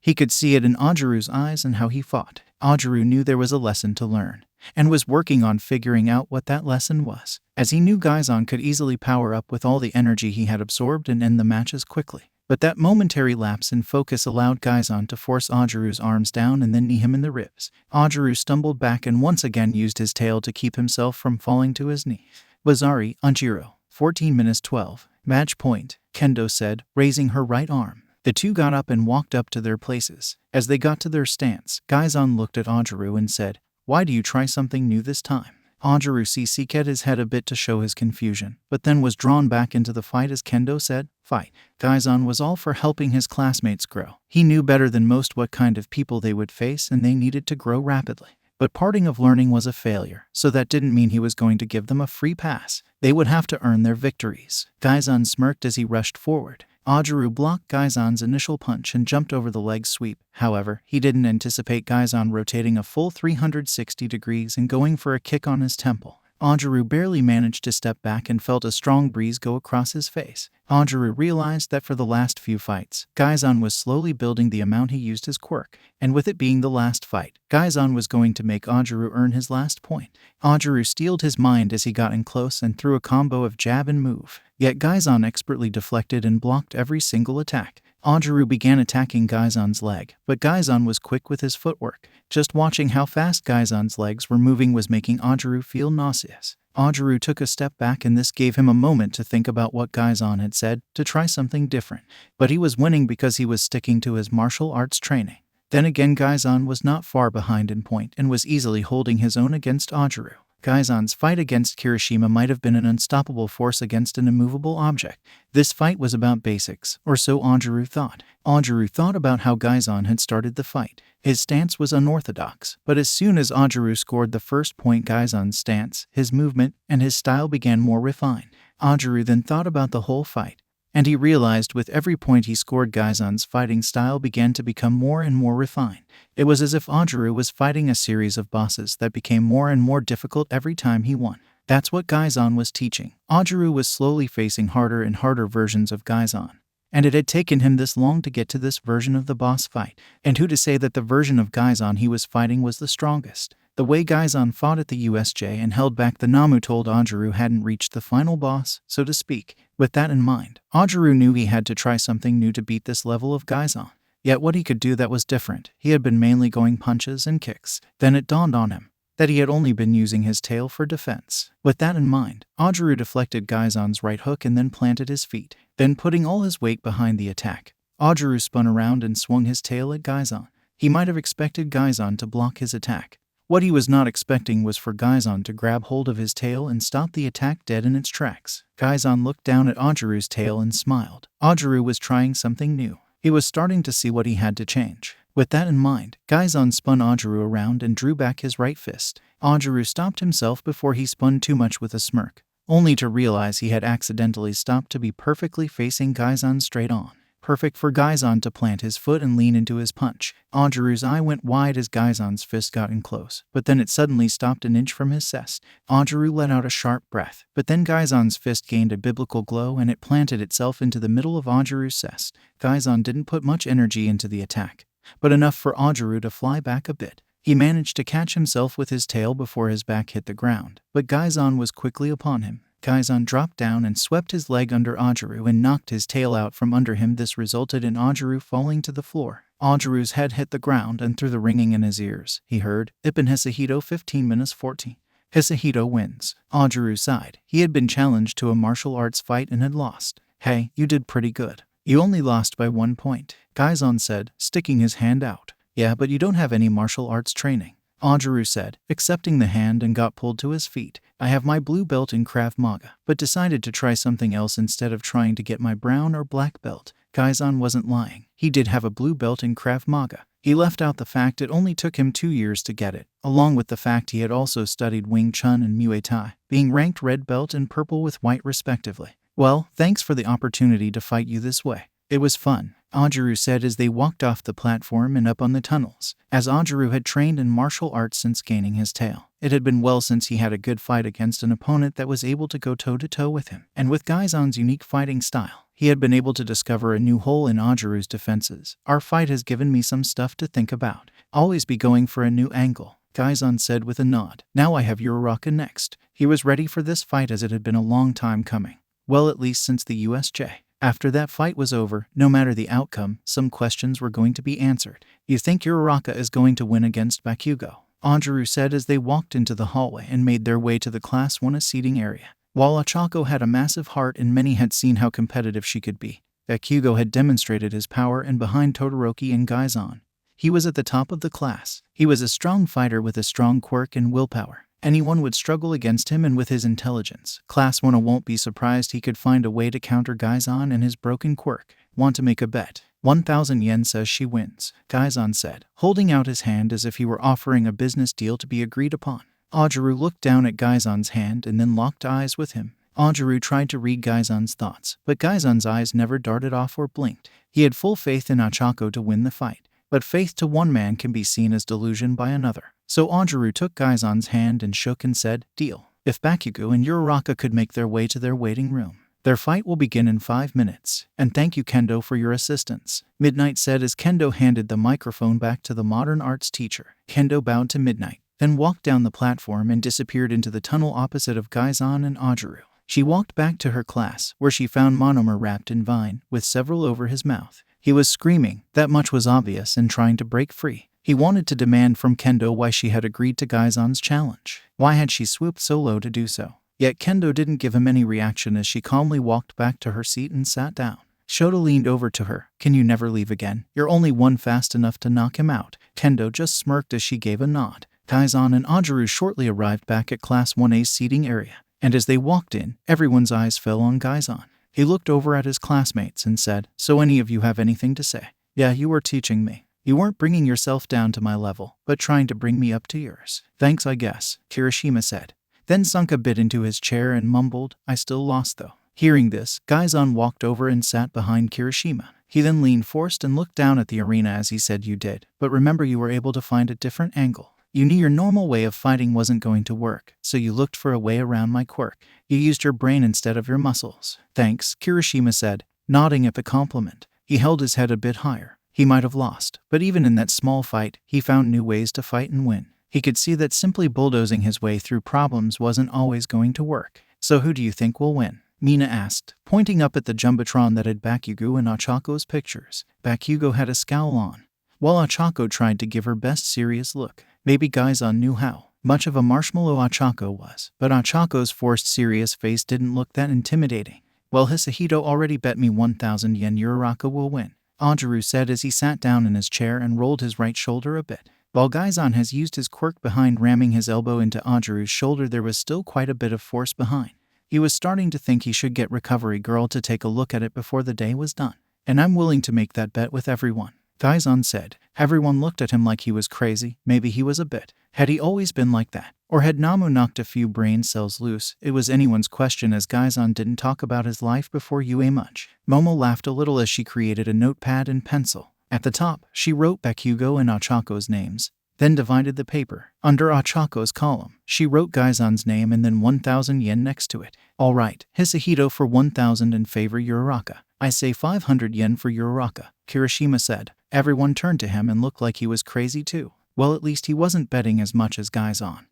He could see it in Ajuru's eyes and how he fought. Ajuru knew there was a lesson to learn, and was working on figuring out what that lesson was, as he knew Gaizan could easily power up with all the energy he had absorbed and end the matches quickly. But that momentary lapse in focus allowed Gaizan to force Ajuru's arms down and then knee him in the ribs. Ajuru stumbled back and once again used his tail to keep himself from falling to his knee. Bazari, Anjiro, 14:12. Match point, Kendo said, raising her right arm. The two got up and walked up to their places. As they got to their stance, Gaizan looked at Ajuru and said, why do you try something new this time? Ajuru seeked his head a bit to show his confusion, but then was drawn back into the fight as Kendo said, fight. Gaizan was all for helping his classmates grow. He knew better than most what kind of people they would face and they needed to grow rapidly. But parting of learning was a failure, so that didn't mean he was going to give them a free pass. They would have to earn their victories. Gaizan smirked as he rushed forward. Ajuru blocked Gaizan's initial punch and jumped over the leg sweep. However, he didn't anticipate Gaizan rotating a full 360 degrees and going for a kick on his temple. Ajuru barely managed to step back and felt a strong breeze go across his face. Ajuru realized that for the last few fights, Gaizan was slowly building the amount he used his quirk, and with it being the last fight, Gaizan was going to make Ajuru earn his last point. Ajuru steeled his mind as he got in close and threw a combo of jab and move. Yet Gaizan expertly deflected and blocked every single attack. Ajuru began attacking Gaizan's leg, but Gaizan was quick with his footwork. Just watching how fast Gaizan's legs were moving was making Ajuru feel nauseous. Ajuru took a step back and this gave him a moment to think about what Gaizan had said, to try something different. But he was winning because he was sticking to his martial arts training. Then again, Gaizan was not far behind in point and was easily holding his own against Ajuru. Gaizan's fight against Kirishima might have been an unstoppable force against an immovable object. This fight was about basics, or so Ajuru thought. Ajuru thought about how Gaizan had started the fight. His stance was unorthodox, but as soon as Ajuru scored the first point, Gaizan's stance, his movement, and his style began more refined. Ajuru then thought about the whole fight, and he realized with every point he scored, Gaizan's fighting style began to become more and more refined. It was as if Ajuru was fighting a series of bosses that became more and more difficult every time he won. That's what Gaizan was teaching. Ajuru was slowly facing harder and harder versions of Gaizan. And it had taken him this long to get to this version of the boss fight. And who to say that the version of Gaizan he was fighting was the strongest? The way Gaizan fought at the USJ and held back the Namu told Ajaru hadn't reached the final boss, so to speak. With that in mind, Ajaru knew he had to try something new to beat this level of Gaizan. Yet what he could do that was different, he had been mainly going punches and kicks. Then it dawned on him that he had only been using his tail for defense. With that in mind, Ajaru deflected Gaizan's right hook and then planted his feet. Then putting all his weight behind the attack, Ajaru spun around and swung his tail at Gaizan. He might have expected Gaizan to block his attack. What he was not expecting was for Gaizan to grab hold of his tail and stop the attack dead in its tracks. Gaizan looked down at Ajaru's tail and smiled. Ajaru was trying something new. He was starting to see what he had to change. With that in mind, Gaizan spun Ajaru around and drew back his right fist. Ajaru stopped himself before he spun too much with a smirk, only to realize he had accidentally stopped to be perfectly facing Gaizan straight on. Perfect for Gaizan to plant his foot and lean into his punch. Ajaru's eye went wide as Gaizan's fist got in close, but then it suddenly stopped an inch from his chest. Ajaru let out a sharp breath, but then Gaizan's fist gained a biblical glow and it planted itself into the middle of Ajaru's chest. Gaizan didn't put much energy into the attack, but enough for Ajaru to fly back a bit. He managed to catch himself with his tail before his back hit the ground, but Gaizan was quickly upon him. Gaizan dropped down and swept his leg under Ajaru and knocked his tail out from under him. This resulted in Ajaru falling to the floor. Ajaru's head hit the ground and through the ringing in his ears, he heard, Ippon Hisahito 15-14. Hisahito wins. Ajaru sighed. He had been challenged to a martial arts fight and had lost. Hey, you did pretty good. You only lost by 1 point, Gaizan said, sticking his hand out. Yeah, but you don't have any martial arts training, Ajaru said, accepting the hand and got pulled to his feet. I have my blue belt in Krav Maga, but decided to try something else instead of trying to get my brown or black belt. Gaizan wasn't lying. He did have a blue belt in Krav Maga. He left out the fact it only took him 2 years to get it, along with the fact he had also studied Wing Chun and Muay Thai, being ranked red belt and purple with white respectively. Well, thanks for the opportunity to fight you this way. It was fun, Ajaru said as they walked off the platform and up on the tunnels. As Ajaru had trained in martial arts since gaining his tail, it had been well since he had a good fight against an opponent that was able to go toe-to-toe with him. And with Gaizan's unique fighting style, he had been able to discover a new hole in Ajaru's defenses. Our fight has given me some stuff to think about. Always be going for a new angle, Gaizan said with a nod. Now I have Uraraka next. He was ready for this fight as it had been a long time coming. Well, at least since the USJ. After that fight was over, no matter the outcome, some questions were going to be answered. You think Uraraka is going to win against Bakugo? Ajaru said as they walked into the hallway and made their way to the Class 1A seating area. While Ochako had a massive heart and many had seen how competitive she could be, Bakugo had demonstrated his power and behind Todoroki and Gaizan. He was at the top of the class. He was a strong fighter with a strong quirk and willpower. Anyone would struggle against him, and with his intelligence, Class 1A won't be surprised he could find a way to counter Gaizan and his broken quirk. Want to make a bet? 1,000 yen says she wins, Gaizan said, holding out his hand as if he were offering a business deal to be agreed upon. Ajaru looked down at Gaizan's hand and then locked eyes with him. Ajaru tried to read Gaizan's thoughts, but Gaizan's eyes never darted off or blinked. He had full faith in Ochako to win the fight, but faith to one man can be seen as delusion by another. So Ajaru took Gaizan's hand and shook and said, Deal. If Bakugo and Uraraka could make their way to their waiting room, their fight will begin in 5 minutes. And thank you, Kendo, for your assistance, Midnight said as Kendo handed the microphone back to the modern arts teacher. Kendo bowed to Midnight, then walked down the platform and disappeared into the tunnel opposite of Gaizan and Ajaru. She walked back to her class, where she found Monomer wrapped in vine, with several over his mouth. He was screaming, that much was obvious, and trying to break free. He wanted to demand from Kendo why she had agreed to Gaizan's challenge. Why had she swooped so low to do so? Yet Kendo didn't give him any reaction as she calmly walked back to her seat and sat down. Shota leaned over to her. Can you never leave again? You're only one fast enough to knock him out. Kendo just smirked as she gave a nod. Gaizan and Ajaru shortly arrived back at Class 1A's seating area, and as they walked in, everyone's eyes fell on Gaizan. He looked over at his classmates and said, So any of you have anything to say? Yeah, you were teaching me. You weren't bringing yourself down to my level, but trying to bring me up to yours. Thanks, I guess, Kirishima said. Then sunk a bit into his chair and mumbled, I still lost though. Hearing this, Gaizan walked over and sat behind Kirishima. He then leaned forced and looked down at the arena as he said, You did, but remember you were able to find a different angle. You knew your normal way of fighting wasn't going to work, so you looked for a way around my quirk. You used your brain instead of your muscles. Thanks, Kirishima said, nodding at the compliment. He held his head a bit higher. He might have lost, but even in that small fight, he found new ways to fight and win. He could see that simply bulldozing his way through problems wasn't always going to work. So who do you think will win? Mina asked, pointing up at the jumbotron that had Bakugo and Achako's pictures. Bakugo had a scowl on, while Achako tried to give her best serious look. Maybe Gaizan knew how much of a marshmallow Achako was, but Achako's forced serious face didn't look that intimidating. Well, Hisahito already bet me 1,000 yen Uraraka will win, Ajaru said as he sat down in his chair and rolled his right shoulder a bit. While Gaizan has used his quirk behind ramming his elbow into Ajaru's shoulder, there was still quite a bit of force behind. He was starting to think he should get Recovery Girl to take a look at it before the day was done. And I'm willing to make that bet with everyone, Gaizan said. Everyone looked at him like he was crazy. Maybe he was a bit. Had he always been like that? Or had Namu knocked a few brain cells loose? It was anyone's question, as Gaizan didn't talk about his life before UA much. Momo laughed a little as she created a notepad and pencil. At the top, she wrote Bakugo and Achako's names, then divided the paper. Under Achako's column, she wrote Gaizan's name and then 1,000 yen next to it. All right, Hisahito for 1,000 and favor Uraraka. I say 500 yen for Uraraka, Kirishima said. Everyone turned to him and looked like he was crazy too. Well, at least he wasn't betting as much as Gaizan.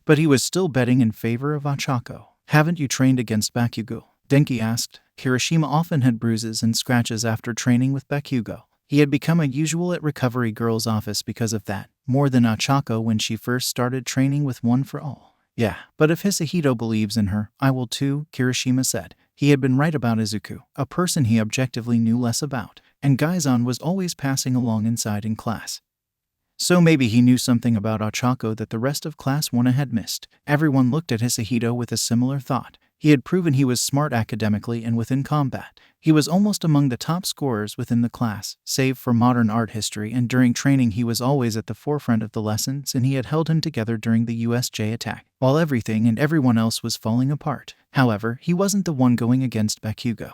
But he was still betting in favor of Achako. Haven't you trained against Bakugo? Denki asked. Kirishima often had bruises and scratches after training with Bakugo. He had become a usual at Recovery Girl's office because of that, more than Achako when she first started training with One for All. Yeah, but if Hisahito believes in her, I will too, Kirishima said. He had been right about Izuku, a person he objectively knew less about, and Gaizan was always passing along inside in class. So maybe he knew something about Achako that the rest of Class 1 had missed. Everyone looked at Hisahito with a similar thought. He had proven he was smart academically and within combat. He was almost among the top scorers within the class, save for modern art history, and during training he was always at the forefront of the lessons, and he had held him together during the USJ attack, while everything and everyone else was falling apart. However, he wasn't the one going against Bakugo,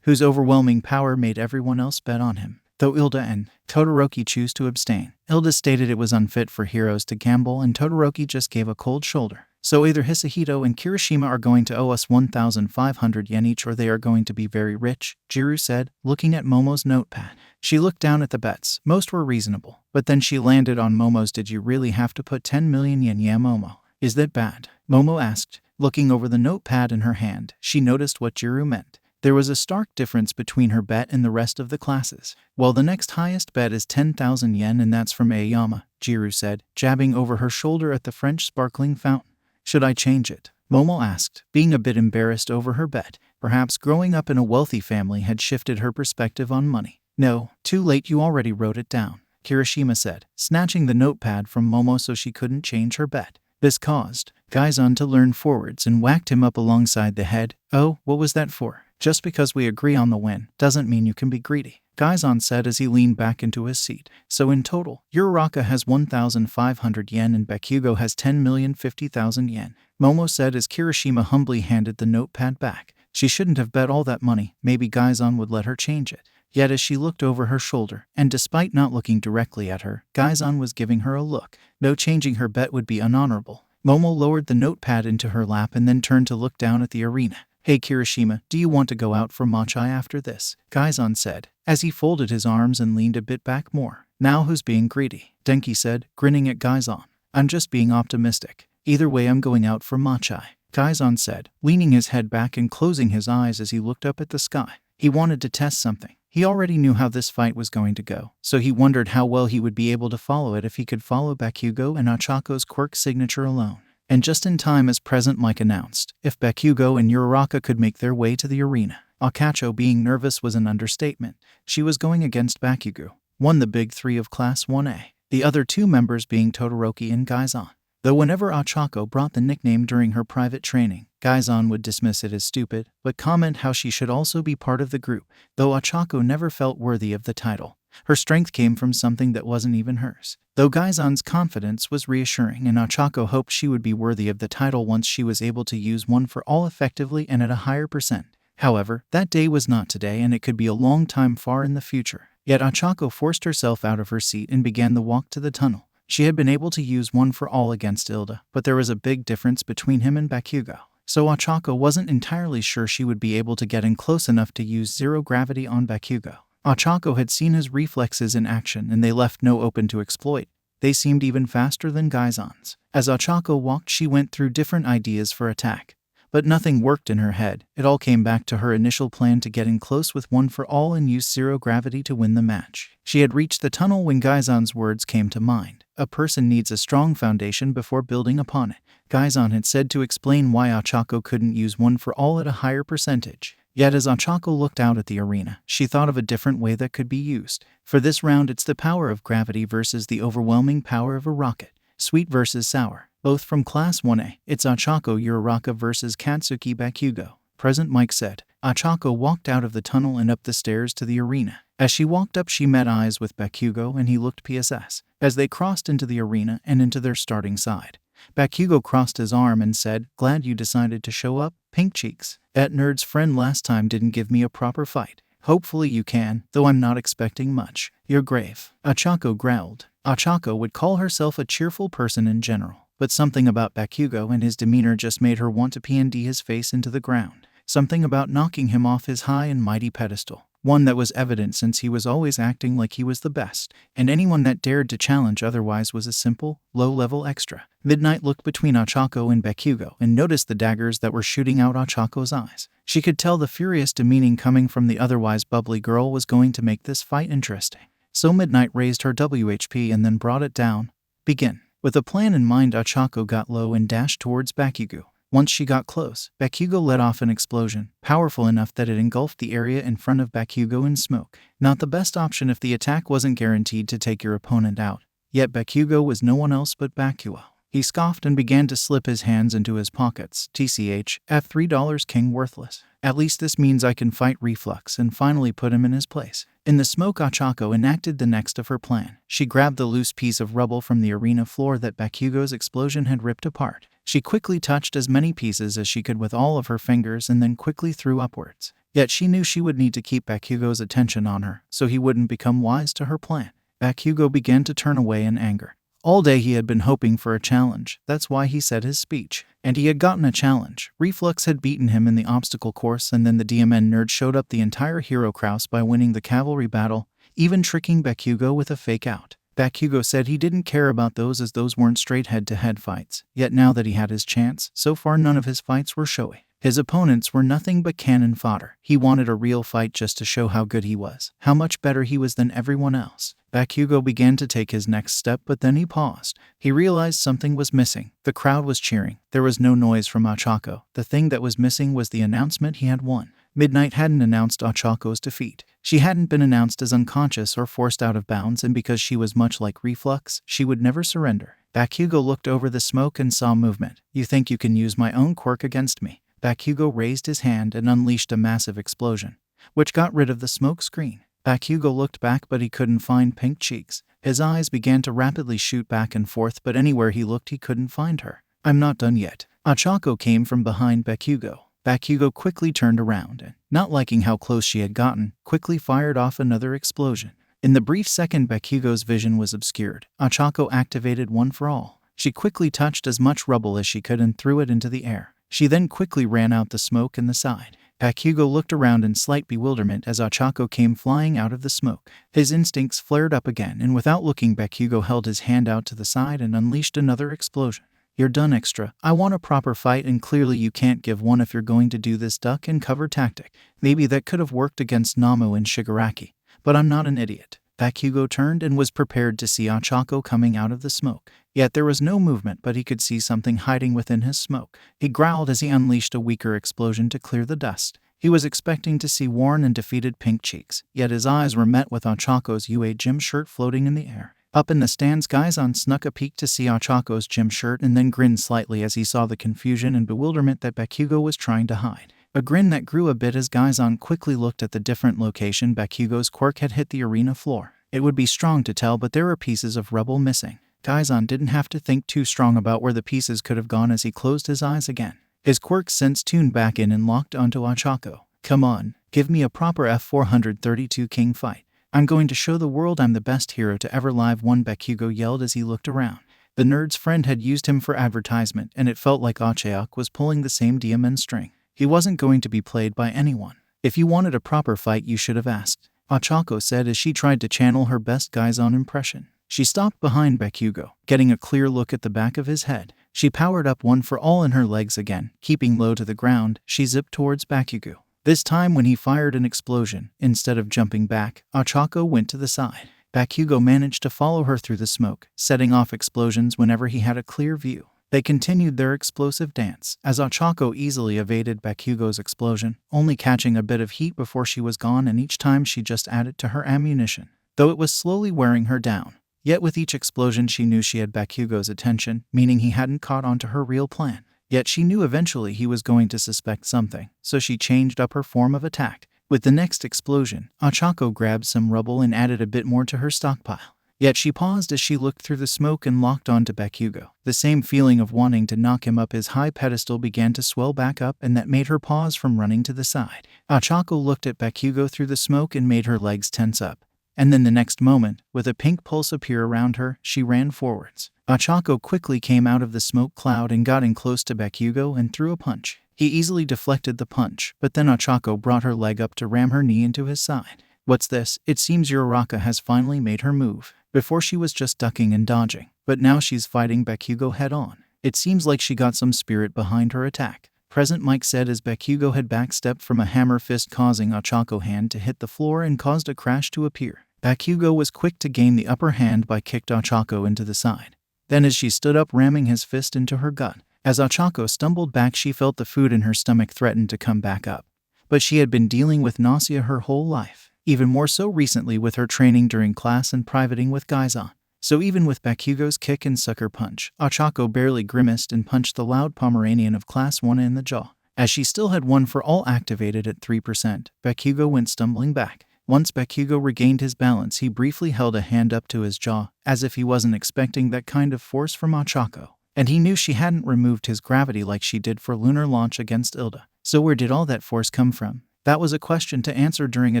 whose overwhelming power made everyone else bet on him. Though Ilda and Todoroki chose to abstain. Ilda stated it was unfit for heroes to gamble, and Todoroki just gave a cold shoulder. So either Hisahito and Kirishima are going to owe us 1,500 yen each, or they are going to be very rich, Jiru said, looking at Momo's notepad. She looked down at the bets. Most were reasonable, but then she landed on Momo's. Did you really have to put 10 million yen? Yeah, Momo. Is that bad? Momo asked. Looking over the notepad in her hand, she noticed what Jiru meant. There was a stark difference between her bet and the rest of the classes. Well, the next highest bet is 10,000 yen, and that's from Aoyama, Jiru said, jabbing over her shoulder at the French sparkling fountain. Should I change it? Momo asked, being a bit embarrassed over her bet. Perhaps growing up in a wealthy family had shifted her perspective on money. No, too late, you already wrote it down, Kirishima said, snatching the notepad from Momo so she couldn't change her bet. This caused Gaizan to lean forwards and whacked him up alongside the head. Oh, what was that for? Just because we agree on the win doesn't mean you can be greedy, Gaizan said as he leaned back into his seat. So in total, Uraraka has 1,500 yen and Bakugo has 10,050,000 yen, Momo said as Kirishima humbly handed the notepad back. She shouldn't have bet all that money. Maybe Gaizan would let her change it. Yet as she looked over her shoulder, and despite not looking directly at her, Gaizan was giving her a look. No, changing her bet would be unhonorable. Momo lowered the notepad into her lap and then turned to look down at the arena. Hey Kirishima, do you want to go out for matcha after this? Gaizan said, as he folded his arms and leaned a bit back more. Now who's being greedy? Denki said, grinning at Gaizan. I'm just being optimistic. Either way, I'm going out for matcha, Gaizan said, leaning his head back and closing his eyes as he looked up at the sky. He wanted to test something. He already knew how this fight was going to go, so he wondered how well he would be able to follow it if he could follow Bakugo and Achako's quirk signature alone. And just in time, as President Mike announced, if Bakugo and Uraraka could make their way to the arena. Akacho being nervous was an understatement. She was going against Bakugo, one the big three of Class 1A, the other two members being Todoroki and Gaizan. Though whenever Achako brought the nickname during her private training, Gaizan would dismiss it as stupid, but comment how she should also be part of the group, though Achako never felt worthy of the title. Her strength came from something that wasn't even hers. Though Gaizan's confidence was reassuring, and Achako hoped she would be worthy of the title once she was able to use One for All effectively and at a higher percent. However, that day was not today, and it could be a long time far in the future. Yet Achako forced herself out of her seat and began the walk to the tunnel. She had been able to use One for All against Ilda, but there was a big difference between him and Bakugo. So Achako wasn't entirely sure she would be able to get in close enough to use zero gravity on Bakugo. Achako had seen his reflexes in action, and they left no open to exploit. They seemed even faster than Gaizan's. As Ochako walked, she went through different ideas for attack. But nothing worked in her head. It all came back to her initial plan to get in close with One for All and use zero gravity to win the match. She had reached the tunnel when Gaizan's words came to mind. A person needs a strong foundation before building upon it. Gaizan had said to explain why Ochako couldn't use One for All at a higher percentage. Yet as Ochako looked out at the arena, she thought of a different way that could be used. For this round, it's the power of gravity versus the overwhelming power of a rocket. Sweet versus sour. Both from Class 1A. It's Ochako Uraraka versus Katsuki Bakugo. Present, Mike said. Ochako walked out of the tunnel and up the stairs to the arena. As she walked up, she met eyes with Bakugo and he looked PSS. As they crossed into the arena and into their starting side, Bakugo crossed his arm and said, "Glad you decided to show up, Pink Cheeks. That nerd's friend last time didn't give me a proper fight. Hopefully you can, though I'm not expecting much. You're grave." Ochako growled. Ochako would call herself a cheerful person in general. But something about Bakugo and his demeanor just made her want to PND his face into the ground. Something about knocking him off his high and mighty pedestal. One that was evident since he was always acting like he was the best, and anyone that dared to challenge otherwise was a simple, low-level extra. Midnight looked between Ochako and Bakugo and noticed the daggers that were shooting out Ochako's eyes. She could tell the furious demeaning coming from the otherwise bubbly girl was going to make this fight interesting. So Midnight raised her WHP and then brought it down. Begin. With a plan in mind, Ochako got low and dashed towards Bakugo. Once she got close, Bakugo let off an explosion, powerful enough that it engulfed the area in front of Bakugo in smoke. Not the best option if the attack wasn't guaranteed to take your opponent out. Yet Bakugo was no one else but Bakugo. He scoffed and began to slip his hands into his pockets. TCH, F$3 king worthless. At least this means I can fight Reflux and finally put him in his place. In the smoke, Ochako enacted the next of her plan. She grabbed the loose piece of rubble from the arena floor that Bakugo's explosion had ripped apart. She quickly touched as many pieces as she could with all of her fingers and then quickly threw upwards. Yet she knew she would need to keep Bakugo's attention on her, so he wouldn't become wise to her plan. Bakugo began to turn away in anger. All day he had been hoping for a challenge. That's why he said his speech. And he had gotten a challenge. Reflux had beaten him in the obstacle course, and then the DMN nerd showed up the entire Hero Kraus by winning the cavalry battle, even tricking Bakugo with a fake out. Bakugo said he didn't care about those as those weren't straight head-to-head fights. Yet now that he had his chance, so far none of his fights were showy. His opponents were nothing but cannon fodder. He wanted a real fight just to show how good he was, how much better he was than everyone else. Bakugo began to take his next step, but then he paused. He realized something was missing. The crowd was cheering. There was no noise from Ochako. The thing that was missing was the announcement he had won. Midnight hadn't announced Ochako's defeat. She hadn't been announced as unconscious or forced out of bounds, and because she was much like Reflux, she would never surrender. Bakugo looked over the smoke and saw movement. "You think you can use my own quirk against me?" Bakugo raised his hand and unleashed a massive explosion, which got rid of the smoke screen. Bakugo looked back, but he couldn't find Pink Cheeks. His eyes began to rapidly shoot back and forth, but anywhere he looked he couldn't find her. "I'm not done yet." Ochako came from behind Bakugo. Bakugo quickly turned around and, not liking how close she had gotten, quickly fired off another explosion. In the brief second Bakugo's vision was obscured, Ochako activated One for All. She quickly touched as much rubble as she could and threw it into the air. She then quickly ran out the smoke in the side. Bakugo looked around in slight bewilderment as Ochako came flying out of the smoke. His instincts flared up again, and without looking, Bakugo held his hand out to the side and unleashed another explosion. "You're done, extra. I want a proper fight, and clearly you can't give one if you're going to do this duck and cover tactic. Maybe that could have worked against Namu and Shigaraki, but I'm not an idiot." Bakugo turned and was prepared to see Ochako coming out of the smoke. Yet there was no movement, but he could see something hiding within his smoke. He growled as he unleashed a weaker explosion to clear the dust. He was expecting to see worn and defeated Pink Cheeks, yet his eyes were met with Ochako's UA gym shirt floating in the air. Up in the stands, Gaizan snuck a peek to see Ochako's gym shirt and then grinned slightly as he saw the confusion and bewilderment that Bakugo was trying to hide. A grin that grew a bit as Gaizan quickly looked at the different location Bakugo's quirk had hit the arena floor. It would be strong to tell, but there were pieces of rubble missing. Gaizan didn't have to think too strong about where the pieces could have gone as he closed his eyes again. His quirk sense tuned back in and locked onto Ochako. "Come on, give me a proper F432 king fight. I'm going to show the world I'm the best hero to ever live," one Bakugo yelled as he looked around. The nerd's friend had used him for advertisement, and it felt like Ochaok was pulling the same DMN string. He wasn't going to be played by anyone. "If you wanted a proper fight, you should have asked," Ochako said as she tried to channel her best Gaizan impression. She stopped behind Bakugo, getting a clear look at the back of his head. She powered up one for all in her legs again. Keeping low to the ground, she zipped towards Bakugo. This time when he fired an explosion, instead of jumping back, Ochako went to the side. Bakugo managed to follow her through the smoke, setting off explosions whenever he had a clear view. They continued their explosive dance, as Ochako easily evaded Bakugo's explosion, only catching a bit of heat before she was gone, and each time she just added to her ammunition, though it was slowly wearing her down. Yet with each explosion she knew she had Bakugo's attention, meaning he hadn't caught on to her real plan. Yet she knew eventually he was going to suspect something, so she changed up her form of attack. With the next explosion, Ochako grabbed some rubble and added a bit more to her stockpile. Yet she paused as she looked through the smoke and locked onto Bakugo. The same feeling of wanting to knock him up his high pedestal began to swell back up, and that made her pause from running to the side. Ochako looked at Bakugo through the smoke and made her legs tense up. And then the next moment, with a pink pulse appear around her, she ran forwards. Ochako quickly came out of the smoke cloud and got in close to Bakugo and threw a punch. He easily deflected the punch, but then Ochako brought her leg up to ram her knee into his side. What's this? It seems Uraraka has finally made her move. Before she was just ducking and dodging, but now she's fighting Bakugo head on. It seems like she got some spirit behind her attack. Present Mike said as Bakugo had backstepped from a hammer fist, causing Ochako hand to hit the floor and caused a crash to appear. Bakugo was quick to gain the upper hand by kicked Ochako into the side. Then as she stood up, ramming his fist into her gut. As Ochako stumbled back, she felt the food in her stomach threatened to come back up. But she had been dealing with nausea her whole life, even more so recently with her training during class and privating with Gaizan. So even with Bakugo's kick and sucker punch, Ochako barely grimaced and punched the loud Pomeranian of Class 1 in the jaw. As she still had one for all activated at 3%, Bakugo went stumbling back. Once Bakugo regained his balance, he briefly held a hand up to his jaw, as if he wasn't expecting that kind of force from Ochako. And he knew she hadn't removed his gravity like she did for lunar launch against Ilda. So where did all that force come from? That was a question to answer during a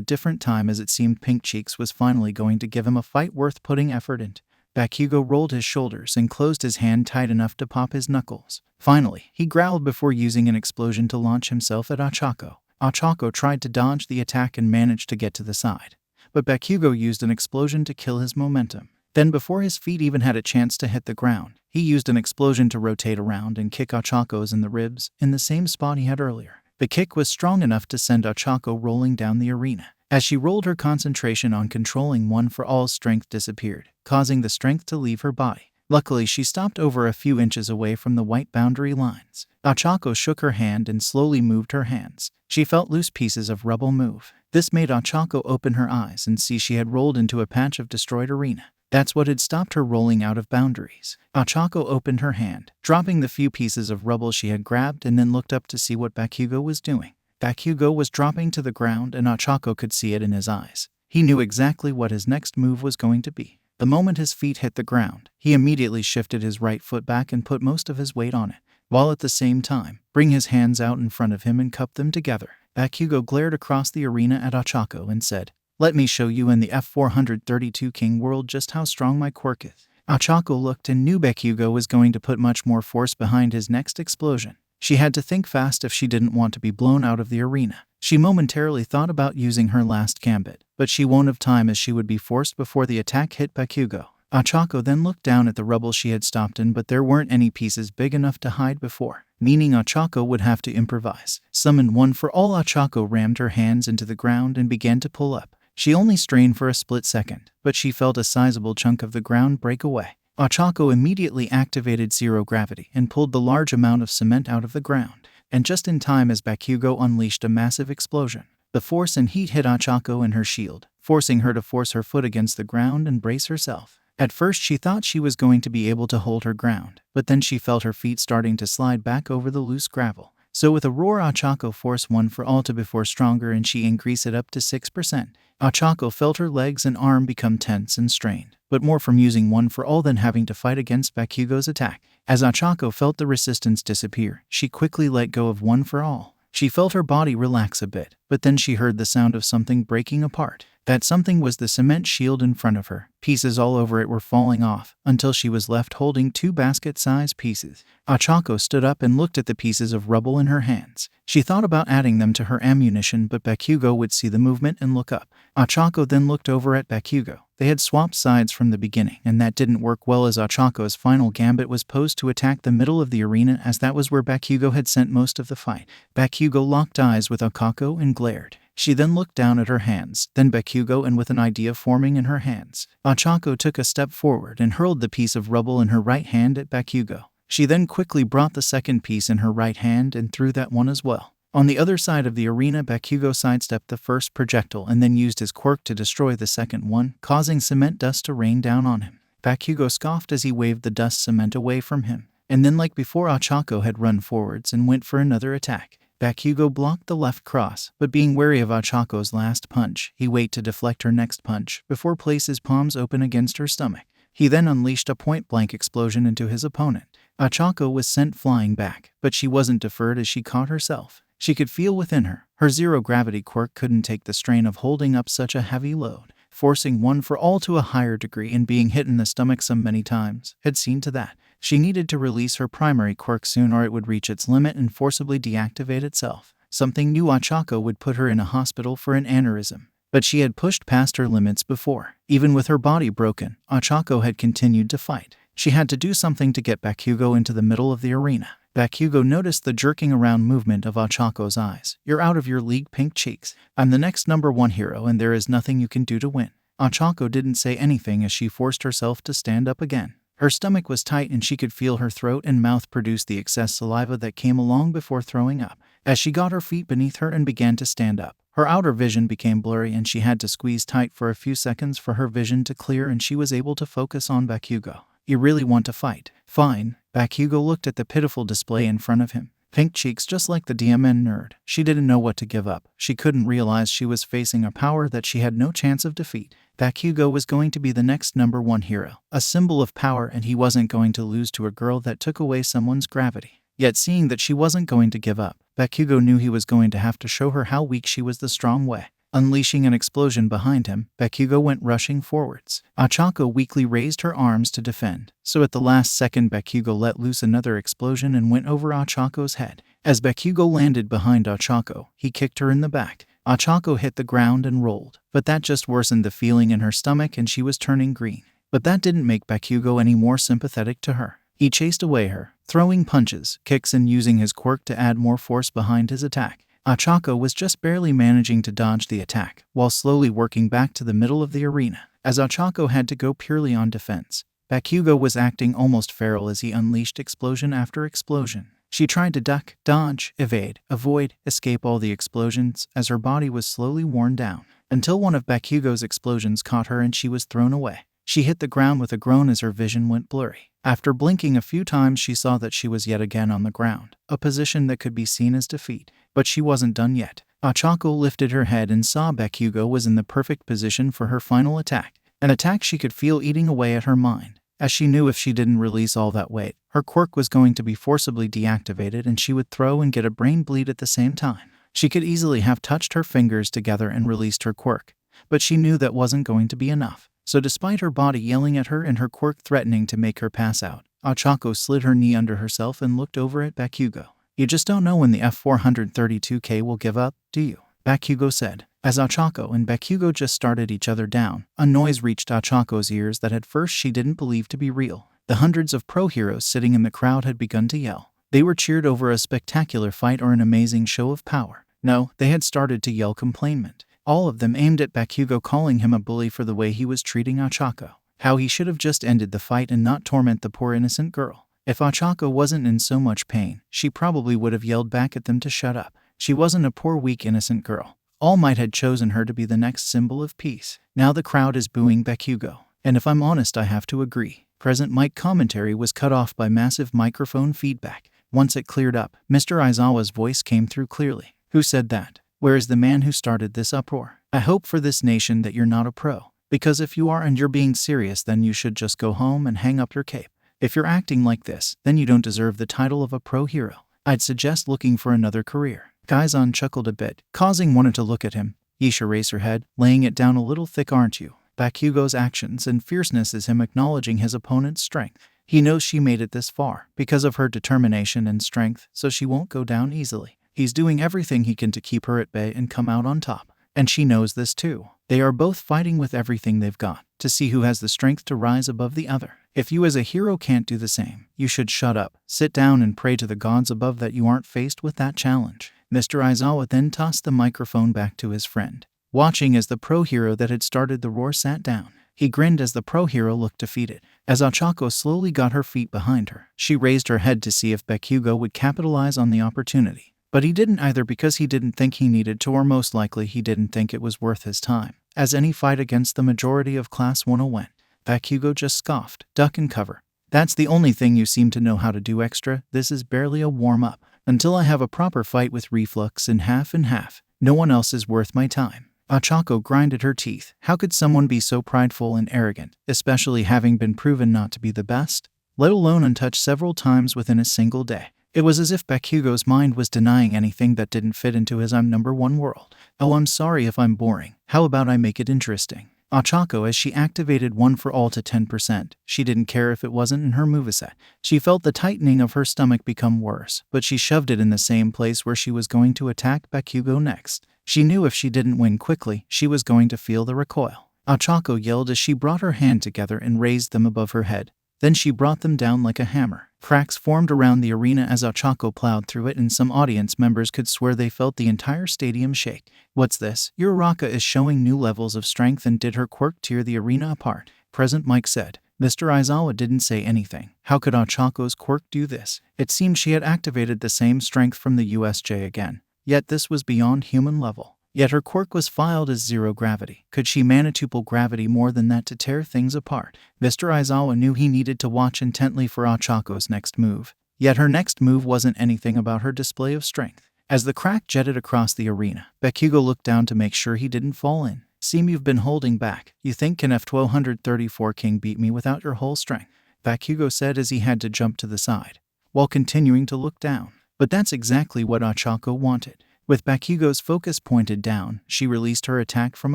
different time, as it seemed Pink Cheeks was finally going to give him a fight worth putting effort into. Bakugo rolled his shoulders and closed his hand tight enough to pop his knuckles. Finally, he growled before using an explosion to launch himself at Ochako. Ochako tried to dodge the attack and managed to get to the side, but Bakugo used an explosion to kill his momentum. Then before his feet even had a chance to hit the ground, he used an explosion to rotate around and kick Ochako's in the ribs, in the same spot he had earlier. The kick was strong enough to send Ochako rolling down the arena. As she rolled, her concentration on controlling one for all strength disappeared, causing the strength to leave her body. Luckily, she stopped over a few inches away from the white boundary lines. Ochako shook her hand and slowly moved her hands. She felt loose pieces of rubble move. This made Ochako open her eyes and see she had rolled into a patch of destroyed arena. That's what had stopped her rolling out of boundaries. Ochako opened her hand, dropping the few pieces of rubble she had grabbed, and then looked up to see what Bakugo was doing. Bakugo was dropping to the ground, and Ochako could see it in his eyes. He knew exactly what his next move was going to be. The moment his feet hit the ground, he immediately shifted his right foot back and put most of his weight on it, while at the same time, bring his hands out in front of him and cup them together. Bakugo glared across the arena at Ochako and said, "Let me show you in the F432 King world just how strong my quirk is." Ochako looked and knew Bakugo was going to put much more force behind his next explosion. She had to think fast if she didn't want to be blown out of the arena. She momentarily thought about using her last gambit, but she won't have time as she would be forced before the attack hit Bakugo. Ochako then looked down at the rubble she had stopped in, but there weren't any pieces big enough to hide before, meaning Ochako would have to improvise. Summoned one for all, Ochako rammed her hands into the ground and began to pull up. She only strained for a split second, but she felt a sizable chunk of the ground break away. Ochako immediately activated zero gravity and pulled the large amount of cement out of the ground, and just in time as Bakugo unleashed a massive explosion. The force and heat hit Ochako in her shield, forcing her to force her foot against the ground and brace herself. At first she thought she was going to be able to hold her ground, but then she felt her feet starting to slide back over the loose gravel. So with a roar, Ochako forced one for all to before stronger, and she increased it up to 6%. Ochako felt her legs and arm become tense and strained, but more from using one for all than having to fight against Bakugo's attack. As Ochako felt the resistance disappear, she quickly let go of one for all. She felt her body relax a bit, but then she heard the sound of something breaking apart. That something was the cement shield in front of her. Pieces all over it were falling off, until she was left holding 2 basket-sized pieces. Ochako stood up and looked at the pieces of rubble in her hands. She thought about adding them to her ammunition, but Bakugo would see the movement and look up. Ochako then looked over at Bakugo. They had swapped sides from the beginning, and that didn't work well, as Ochako's final gambit was posed to attack the middle of the arena, as that was where Bakugo had sent most of the fight. Bakugo locked eyes with Ochako and glared. She then looked down at her hands, then Bakugo, and with an idea forming in her hands, Ochako took a step forward and hurled the piece of rubble in her right hand at Bakugo. She then quickly brought the second piece in her right hand and threw that one as well. On the other side of the arena, Bakugo sidestepped the first projectile and then used his quirk to destroy the second one, causing cement dust to rain down on him. Bakugo scoffed as he waved the dust cement away from him, and then, like before, Ochako had run forwards and went for another attack. Bakugo blocked the left cross, but being wary of Ochako's last punch, he waited to deflect her next punch before place his palms open against her stomach. He then unleashed a point-blank explosion into his opponent. Ochako was sent flying back, but she wasn't deferred as she caught herself. She could feel within her zero-gravity quirk couldn't take the strain of holding up such a heavy load. Forcing one for all to a higher degree and being hit in the stomach so many times had seen to that. She needed to release her primary quirk soon, or it would reach its limit and forcibly deactivate itself. Something new: Ochako would put her in a hospital for an aneurysm. But she had pushed past her limits before. Even with her body broken, Ochako had continued to fight. She had to do something to get Bakugo into the middle of the arena. Bakugo noticed the jerking around movement of Ochako's eyes. "You're out of your league, pink cheeks. I'm the next #1 hero, and there is nothing you can do to win." Ochako didn't say anything as she forced herself to stand up again. Her stomach was tight and she could feel her throat and mouth produce the excess saliva that came along before throwing up. As she got her feet beneath her and began to stand up, her outer vision became blurry and she had to squeeze tight for a few seconds for her vision to clear, and she was able to focus on Bakugo. "You really want to fight? Fine." Bakugo looked at the pitiful display in front of him. Pink cheeks, just like the DMN nerd. She didn't know what to give up. She couldn't realize she was facing a power that she had no chance of defeat. Bakugo was going to be the next #1 hero, a symbol of power, and he wasn't going to lose to a girl that took away someone's gravity. Yet seeing that she wasn't going to give up, Bakugo knew he was going to have to show her how weak she was the strong way. Unleashing an explosion behind him, Bakugo went rushing forwards. Ochako weakly raised her arms to defend, so at the last second Bakugo let loose another explosion and went over Ochako's head. As Bakugo landed behind Ochako, he kicked her in the back. Ochako hit the ground and rolled, but that just worsened the feeling in her stomach and she was turning green. But that didn't make Bakugo any more sympathetic to her. He chased away her, throwing punches, kicks, and using his quirk to add more force behind his attack. Ochako was just barely managing to dodge the attack, while slowly working back to the middle of the arena. As Ochako had to go purely on defense, Bakugo was acting almost feral as he unleashed explosion after explosion. She tried to duck, dodge, evade, avoid, escape all the explosions as her body was slowly worn down, until one of Bakugo's explosions caught her and she was thrown away. She hit the ground with a groan as her vision went blurry. After blinking a few times, she saw that she was yet again on the ground, a position that could be seen as defeat. But she wasn't done yet. Ochako lifted her head and saw Bakugo was in the perfect position for her final attack, an attack she could feel eating away at her mind, as she knew if she didn't release all that weight, her quirk was going to be forcibly deactivated and she would throw and get a brain bleed at the same time. She could easily have touched her fingers together and released her quirk, but she knew that wasn't going to be enough. So despite her body yelling at her and her quirk threatening to make her pass out, Ochako slid her knee under herself and looked over at Bakugo. "You just don't know when the F432K will give up, do you?" Bakugo said. As Ochako and Bakugo just started each other down, a noise reached Ochako's ears that at first she didn't believe to be real. The hundreds of pro heroes sitting in the crowd had begun to yell. They were cheered over a spectacular fight or an amazing show of power. No, they had started to yell complainment. All of them aimed at Bakugo, calling him a bully for the way he was treating Ochako. How he should have just ended the fight and not torment the poor innocent girl. If Ochako wasn't in so much pain, she probably would have yelled back at them to shut up. She wasn't a poor, weak, innocent girl. All Might had chosen her to be the next symbol of peace. Now the crowd is booing Bakugo. And if I'm honest, I have to agree. Present mic commentary was cut off by massive microphone feedback. Once it cleared up, Mr. Aizawa's voice came through clearly. "Who said that? Where is the man who started this uproar? I hope for this nation that you're not a pro. Because if you are and you're being serious, then you should just go home and hang up your cape. If you're acting like this, then you don't deserve the title of a pro hero. I'd suggest looking for another career." Kaizan chuckled a bit, causing one to look at him. Yisha raised her head, laying it down a little thick. Aren't you? Bakugo's actions and fierceness is him acknowledging his opponent's strength. He knows she made it this far because of her determination and strength, so she won't go down easily. He's doing everything he can to keep her at bay and come out on top. And she knows this too. They are both fighting with everything they've got to see who has the strength to rise above the other. If you as a hero can't do the same, you should shut up, sit down and pray to the gods above that you aren't faced with that challenge. Mr. Aizawa then tossed the microphone back to his friend. Watching as the pro hero that had started the roar sat down, he grinned as the pro hero looked defeated. As Ochako slowly got her feet behind her, she raised her head to see if Bakugo would capitalize on the opportunity. But he didn't either because he didn't think he needed to, or most likely he didn't think it was worth his time. As any fight against the majority of Class 1 went, Bakugo just scoffed, duck and cover. That's the only thing you seem to know how to do extra. This is barely a warm-up. Until I have a proper fight with reflux in half and half, no one else is worth my time. Ochako grinded her teeth. How could someone be so prideful and arrogant, especially having been proven not to be the best, let alone untouched several times within a single day? It was as if Bakugo's mind was denying anything that didn't fit into his I'm number one world. Oh, I'm sorry if I'm boring. How about I make it interesting? Ochako, as she activated One for All to 10%, she didn't care if it wasn't in her moveset. She felt the tightening of her stomach become worse, but she shoved it in the same place where she was going to attack Bakugo next. She knew if she didn't win quickly, she was going to feel the recoil. Ochako yelled as she brought her hand together and raised them above her head. Then she brought them down like a hammer. Cracks formed around the arena as Ochako plowed through it, and some audience members could swear they felt the entire stadium shake. What's this? Your Raka is showing new levels of strength, and did her quirk tear the arena apart? Present Mike said. Mr. Aizawa didn't say anything. How could Ochako's quirk do this? It seemed she had activated the same strength from the USJ again. Yet this was beyond human level. Yet her quirk was filed as zero gravity. Could she manituple gravity more than that to tear things apart? Mr. Aizawa knew he needed to watch intently for Ochako's next move. Yet her next move wasn't anything about her display of strength. As the crack jetted across the arena, Bakugo looked down to make sure he didn't fall in. Seem you've been holding back. You think can F-1234 King beat me without your whole strength? Bakugo said as he had to jump to the side, while continuing to look down. But that's exactly what Ochako wanted. With Bakugo's focus pointed down, she released her attack from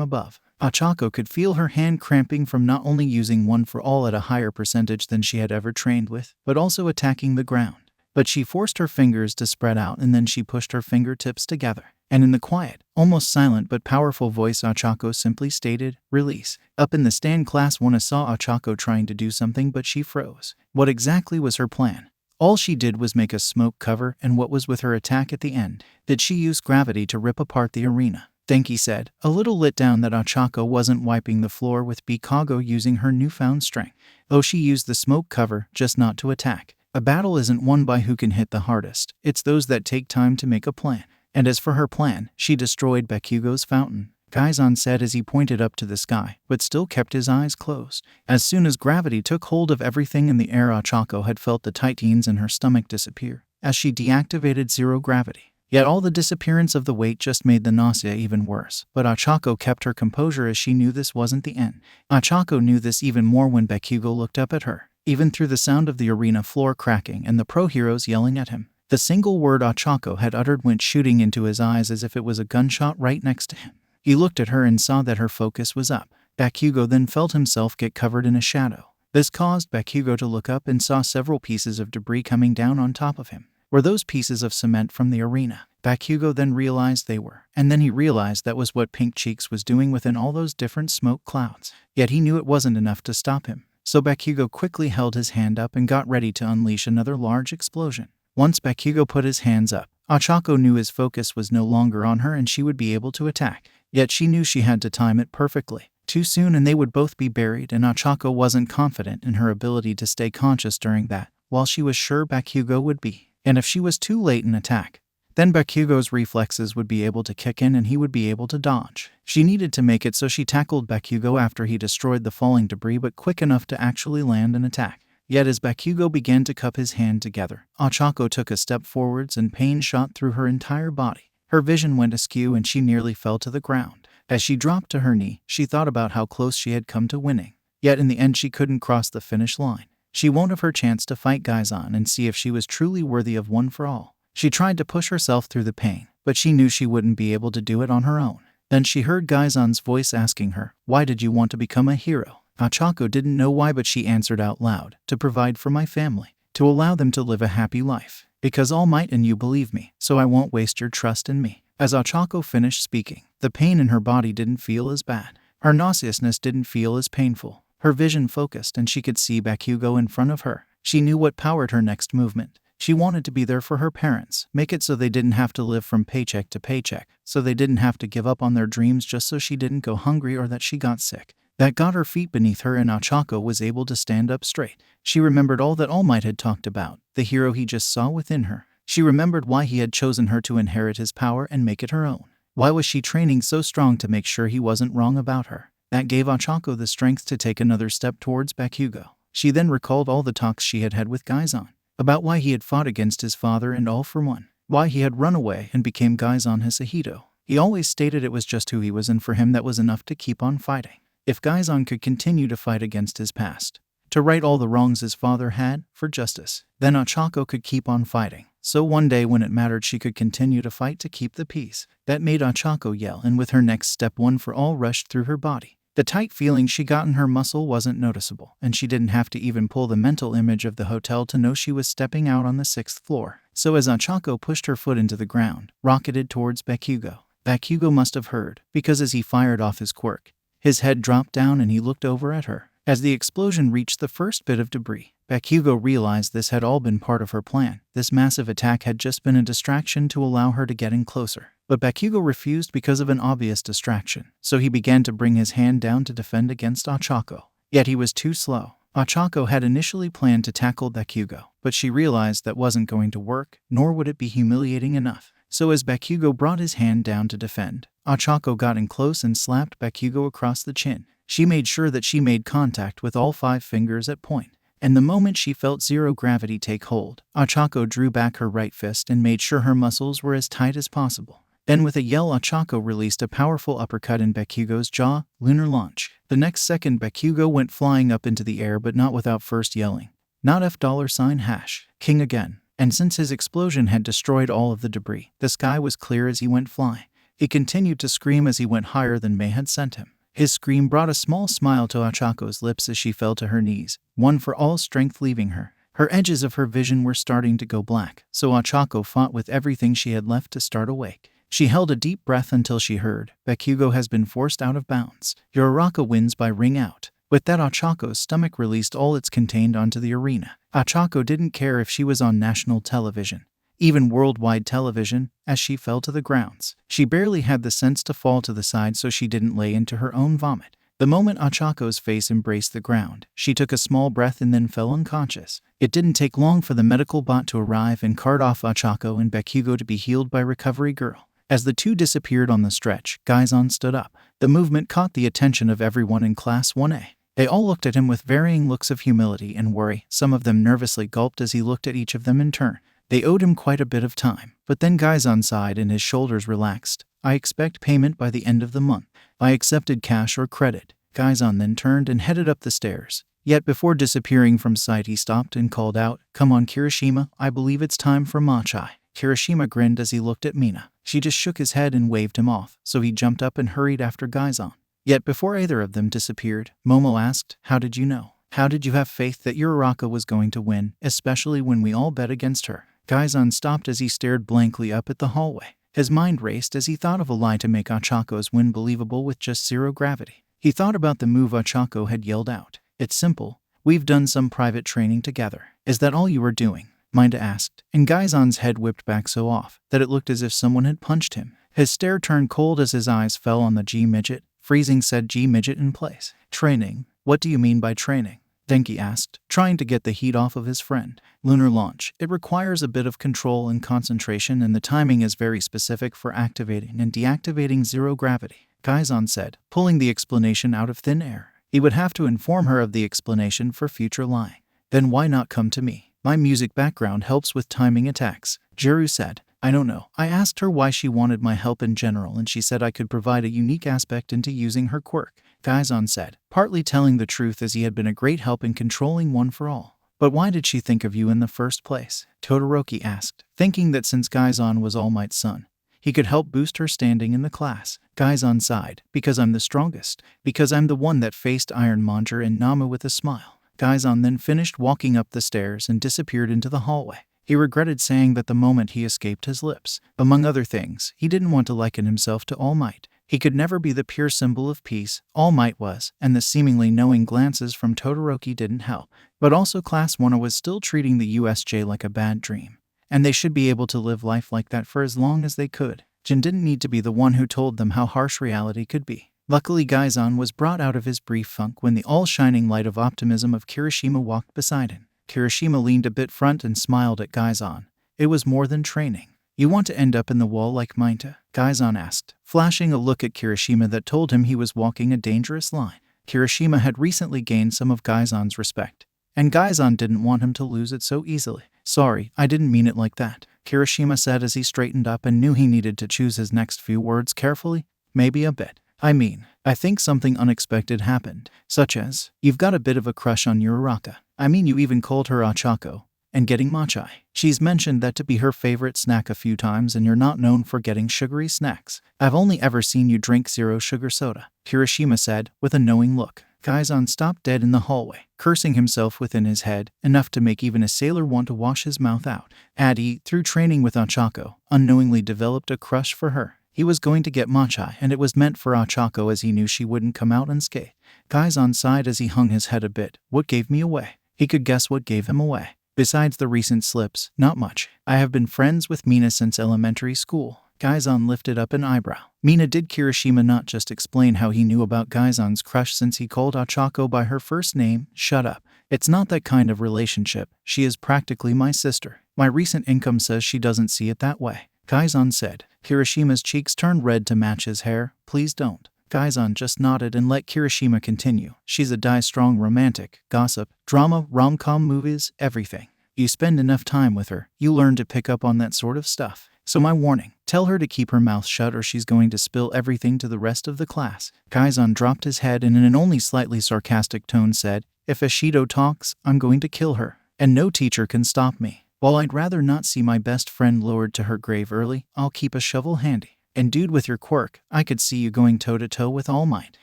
above. Ochako could feel her hand cramping from not only using One for All at a higher percentage than she had ever trained with, but also attacking the ground. But she forced her fingers to spread out, and then she pushed her fingertips together. And in the quiet, almost silent but powerful voice, Ochako simply stated, "Release." Up in the stand, Class 1 saw Ochako trying to do something, but she froze. What exactly was her plan? All she did was make a smoke cover, and what was with her attack at the end? Did she use gravity to rip apart the arena? Denki said, a little let down that Ochako wasn't wiping the floor with Bikago using her newfound strength. Oh, she used the smoke cover, just not to attack. A battle isn't won by who can hit the hardest. It's those that take time to make a plan. And as for her plan, she destroyed Bakugo's fountain. Gaizan said as he pointed up to the sky, but still kept his eyes closed. As soon as gravity took hold of everything in the air, Ochako had felt the tightines in her stomach disappear, as she deactivated zero gravity. Yet all the disappearance of the weight just made the nausea even worse. But Ochako kept her composure as she knew this wasn't the end. Ochako knew this even more when Bakugo looked up at her, even through the sound of the arena floor cracking and the pro heroes yelling at him. The single word Ochako had uttered went shooting into his eyes as if it was a gunshot right next to him. He looked at her and saw that her focus was up. Bakugo then felt himself get covered in a shadow. This caused Bakugo to look up and saw several pieces of debris coming down on top of him. Were those pieces of cement from the arena? Bakugo then realized they were. And then he realized that was what Pink Cheeks was doing within all those different smoke clouds. Yet he knew it wasn't enough to stop him. So Bakugo quickly held his hand up and got ready to unleash another large explosion. Once Bakugo put his hands up, Ochako knew his focus was no longer on her and she would be able to attack. Yet she knew she had to time it perfectly. Too soon and they would both be buried, and Ochako wasn't confident in her ability to stay conscious during that, while she was sure Bakugo would be. And if she was too late in attack, then Bakugo's reflexes would be able to kick in and he would be able to dodge. She needed to make it so she tackled Bakugo after he destroyed the falling debris, but quick enough to actually land an attack. Yet as Bakugo began to cup his hand together, Ochako took a step forwards and pain shot through her entire body. Her vision went askew and she nearly fell to the ground. As she dropped to her knee, she thought about how close she had come to winning. Yet in the end she couldn't cross the finish line. She won't have her chance to fight Gaizan and see if she was truly worthy of One for All. She tried to push herself through the pain, but she knew she wouldn't be able to do it on her own. Then she heard Gaizan's voice asking her, "Why did you want to become a hero?" Ochako didn't know why, but she answered out loud, "To provide for my family, to allow them to live a happy life. Because All Might and you believe me, so I won't waste your trust in me." As Ochako finished speaking, the pain in her body didn't feel as bad. Her nauseousness didn't feel as painful. Her vision focused and she could see Bakugo in front of her. She knew what powered her next movement. She wanted to be there for her parents, make it so they didn't have to live from paycheck to paycheck, so they didn't have to give up on their dreams just so she didn't go hungry or that she got sick. That got her feet beneath her and Ochako was able to stand up straight. She remembered all that All Might had talked about, the hero he just saw within her. She remembered why he had chosen her to inherit his power and make it her own. Why was she training so strong to make sure he wasn't wrong about her? That gave Ochako the strength to take another step towards Bakugo. She then recalled all the talks she had had with Gaizan, about why he had fought against his father and All for One, why he had run away and became Gaizan Hisahito. He always stated it was just who he was, and for him that was enough to keep on fighting. If Gaizan could continue to fight against his past, to right all the wrongs his father had, for justice, then Ochako could keep on fighting. So one day when it mattered, she could continue to fight to keep the peace. That made Ochako yell, and with her next step, One for All rushed through her body. The tight feeling she got in her muscle wasn't noticeable, and she didn't have to even pull the mental image of the hotel to know she was stepping out on the 6th floor. So as Ochako pushed her foot into the ground, rocketed towards Bakugo. Bakugo must have heard, because as he fired off his quirk, his head dropped down and he looked over at her. As the explosion reached the first bit of debris, Bakugo realized this had all been part of her plan. This massive attack had just been a distraction to allow her to get in closer. But Bakugo refused because of an obvious distraction, so he began to bring his hand down to defend against Ochako. Yet he was too slow. Ochako had initially planned to tackle Bakugo, but she realized that wasn't going to work, nor would it be humiliating enough. So as Bakugo brought his hand down to defend, Ochako got in close and slapped Bakugo across the chin. She made sure that she made contact with all 5 fingers at point. And the moment she felt zero gravity take hold, Ochako drew back her right fist and made sure her muscles were as tight as possible. Then with a yell, Ochako released a powerful uppercut in Bakugo's jaw, lunar launch. The next second, Bakugo went flying up into the air, but not without first yelling, "Not $! King again." And since his explosion had destroyed all of the debris, the sky was clear as he went flying. He continued to scream as he went higher than May had sent him. His scream brought a small smile to Ochako's lips as she fell to her knees, One for All strength leaving her. Her edges of her vision were starting to go black, so Ochako fought with everything she had left to start awake. She held a deep breath until she heard, "Bakugo has been forced out of bounds. Your Uraraka wins by ring out." With that, Ochako's stomach released all it's contained onto the arena. Ochako didn't care if she was on national television, even worldwide television, as she fell to the grounds. She barely had the sense to fall to the side so she didn't lay into her own vomit. The moment Ochako's face embraced the ground, she took a small breath and then fell unconscious. It didn't take long for the medical bot to arrive and cart off Ochako and Bakugo to be healed by Recovery Girl. As the two disappeared on the stretch, Gaizan stood up. The movement caught the attention of everyone in Class 1A. They all looked at him with varying looks of humility and worry. Some of them nervously gulped as he looked at each of them in turn. They owed him quite a bit of time. But then Gaizan sighed and his shoulders relaxed. "I expect payment by the end of the month." I accepted cash or credit. Gaizan then turned and headed up the stairs. Yet before disappearing from sight, he stopped and called out, "Come on, Kirishima, I believe it's time for Machai." Kirishima grinned as he looked at Mina. She just shook his head and waved him off, so he jumped up and hurried after Gaizan. Yet before either of them disappeared, Momo asked, "How did you know? How did you have faith that your Uraraka was going to win, especially when we all bet against her?" Gaizan stopped as he stared blankly up at the hallway. His mind raced as he thought of a lie to make Ochako's win believable with just zero gravity. He thought about the move Ochako had yelled out. "It's simple. We've done some private training together. Is that all you were doing?" Minda asked, and Gaizan's head whipped back so off that it looked as if someone had punched him. His stare turned cold as his eyes fell on the G-Midget, freezing said G-Midget in place. "Training? What do you mean by training?" Denki asked, trying to get the heat off of his friend. "Lunar launch. It requires a bit of control and concentration, and the timing is very specific for activating and deactivating zero gravity," Gaizan said, pulling the explanation out of thin air. He would have to inform her of the explanation for future lying. "Then why not come to me? My music background helps with timing attacks," Jiru said. "I don't know. I asked her why she wanted my help in general, and she said I could provide a unique aspect into using her quirk," Gaizan said, partly telling the truth as he had been a great help in controlling One for All. "But why did she think of you in the first place?" Todoroki asked, thinking that since Gaizan was All Might's son, He could help boost her standing in the class. Gaizan sighed. Because I'm the strongest. Because I'm the one that faced Ironmonger and Nama with a smile. Gaizan then finished walking up the stairs and disappeared into the hallway. He regretted saying that the moment he escaped his lips. Among other things, he didn't want to liken himself to All Might. He could never be the pure symbol of peace All Might was, and the seemingly knowing glances from Todoroki didn't help. But also Class 1 was still treating the USJ like a bad dream. And they should be able to live life like that for as long as they could. Jin didn't need to be the one who told them how harsh reality could be. Luckily, Gaizan was brought out of his brief funk when the all-shining light of optimism of Kirishima walked beside him. Kirishima leaned a bit front and smiled at Gaizan. It was more than training. You want to end up in the wall like Minta? Gaizan asked, flashing a look at Kirishima that told him he was walking a dangerous line. Kirishima had recently gained some of Gaizan's respect, and Gaizan didn't want him to lose it so easily. Sorry, I didn't mean it like that, Kirishima said as he straightened up and knew he needed to choose his next few words carefully. Maybe a bit. I think something unexpected happened, such as, you've got a bit of a crush on Uraraka. You even called her Achako. And getting matcha. She's mentioned that to be her favorite snack a few times, and you're not known for getting sugary snacks. I've only ever seen you drink zero sugar soda, Kirishima said, with a knowing look. Gaizan stopped dead in the hallway, cursing himself within his head, enough to make even a sailor want to wash his mouth out. Adi, through training with Achako, unknowingly developed a crush for her. He was going to get matcha, and it was meant for Achako as he knew she wouldn't come out unscathed. Gaizan sighed as he hung his head a bit. What gave me away? He could guess what gave him away. Besides the recent slips, not much. I have been friends with Mina since elementary school. Gaizan lifted up an eyebrow. Mina, did Kirishima not just explain how he knew about Gaizan's crush since he called Achako by her first name? Shut up. It's not that kind of relationship. She is practically my sister. My recent income says she doesn't see it that way, Gaizan said. Kirishima's cheeks turned red to match his hair. Please don't. Gaizan just nodded and let Kirishima continue. She's a die-strong romantic, gossip, drama, rom-com movies, everything. You spend enough time with her, you learn to pick up on that sort of stuff. So my warning, tell her to keep her mouth shut or she's going to spill everything to the rest of the class. Gaizan dropped his head and in an only slightly sarcastic tone said, if Ashido talks, I'm going to kill her. And no teacher can stop me. While I'd rather not see my best friend lowered to her grave early, I'll keep a shovel handy. And dude, with your quirk, I could see you going toe-to-toe with All Might.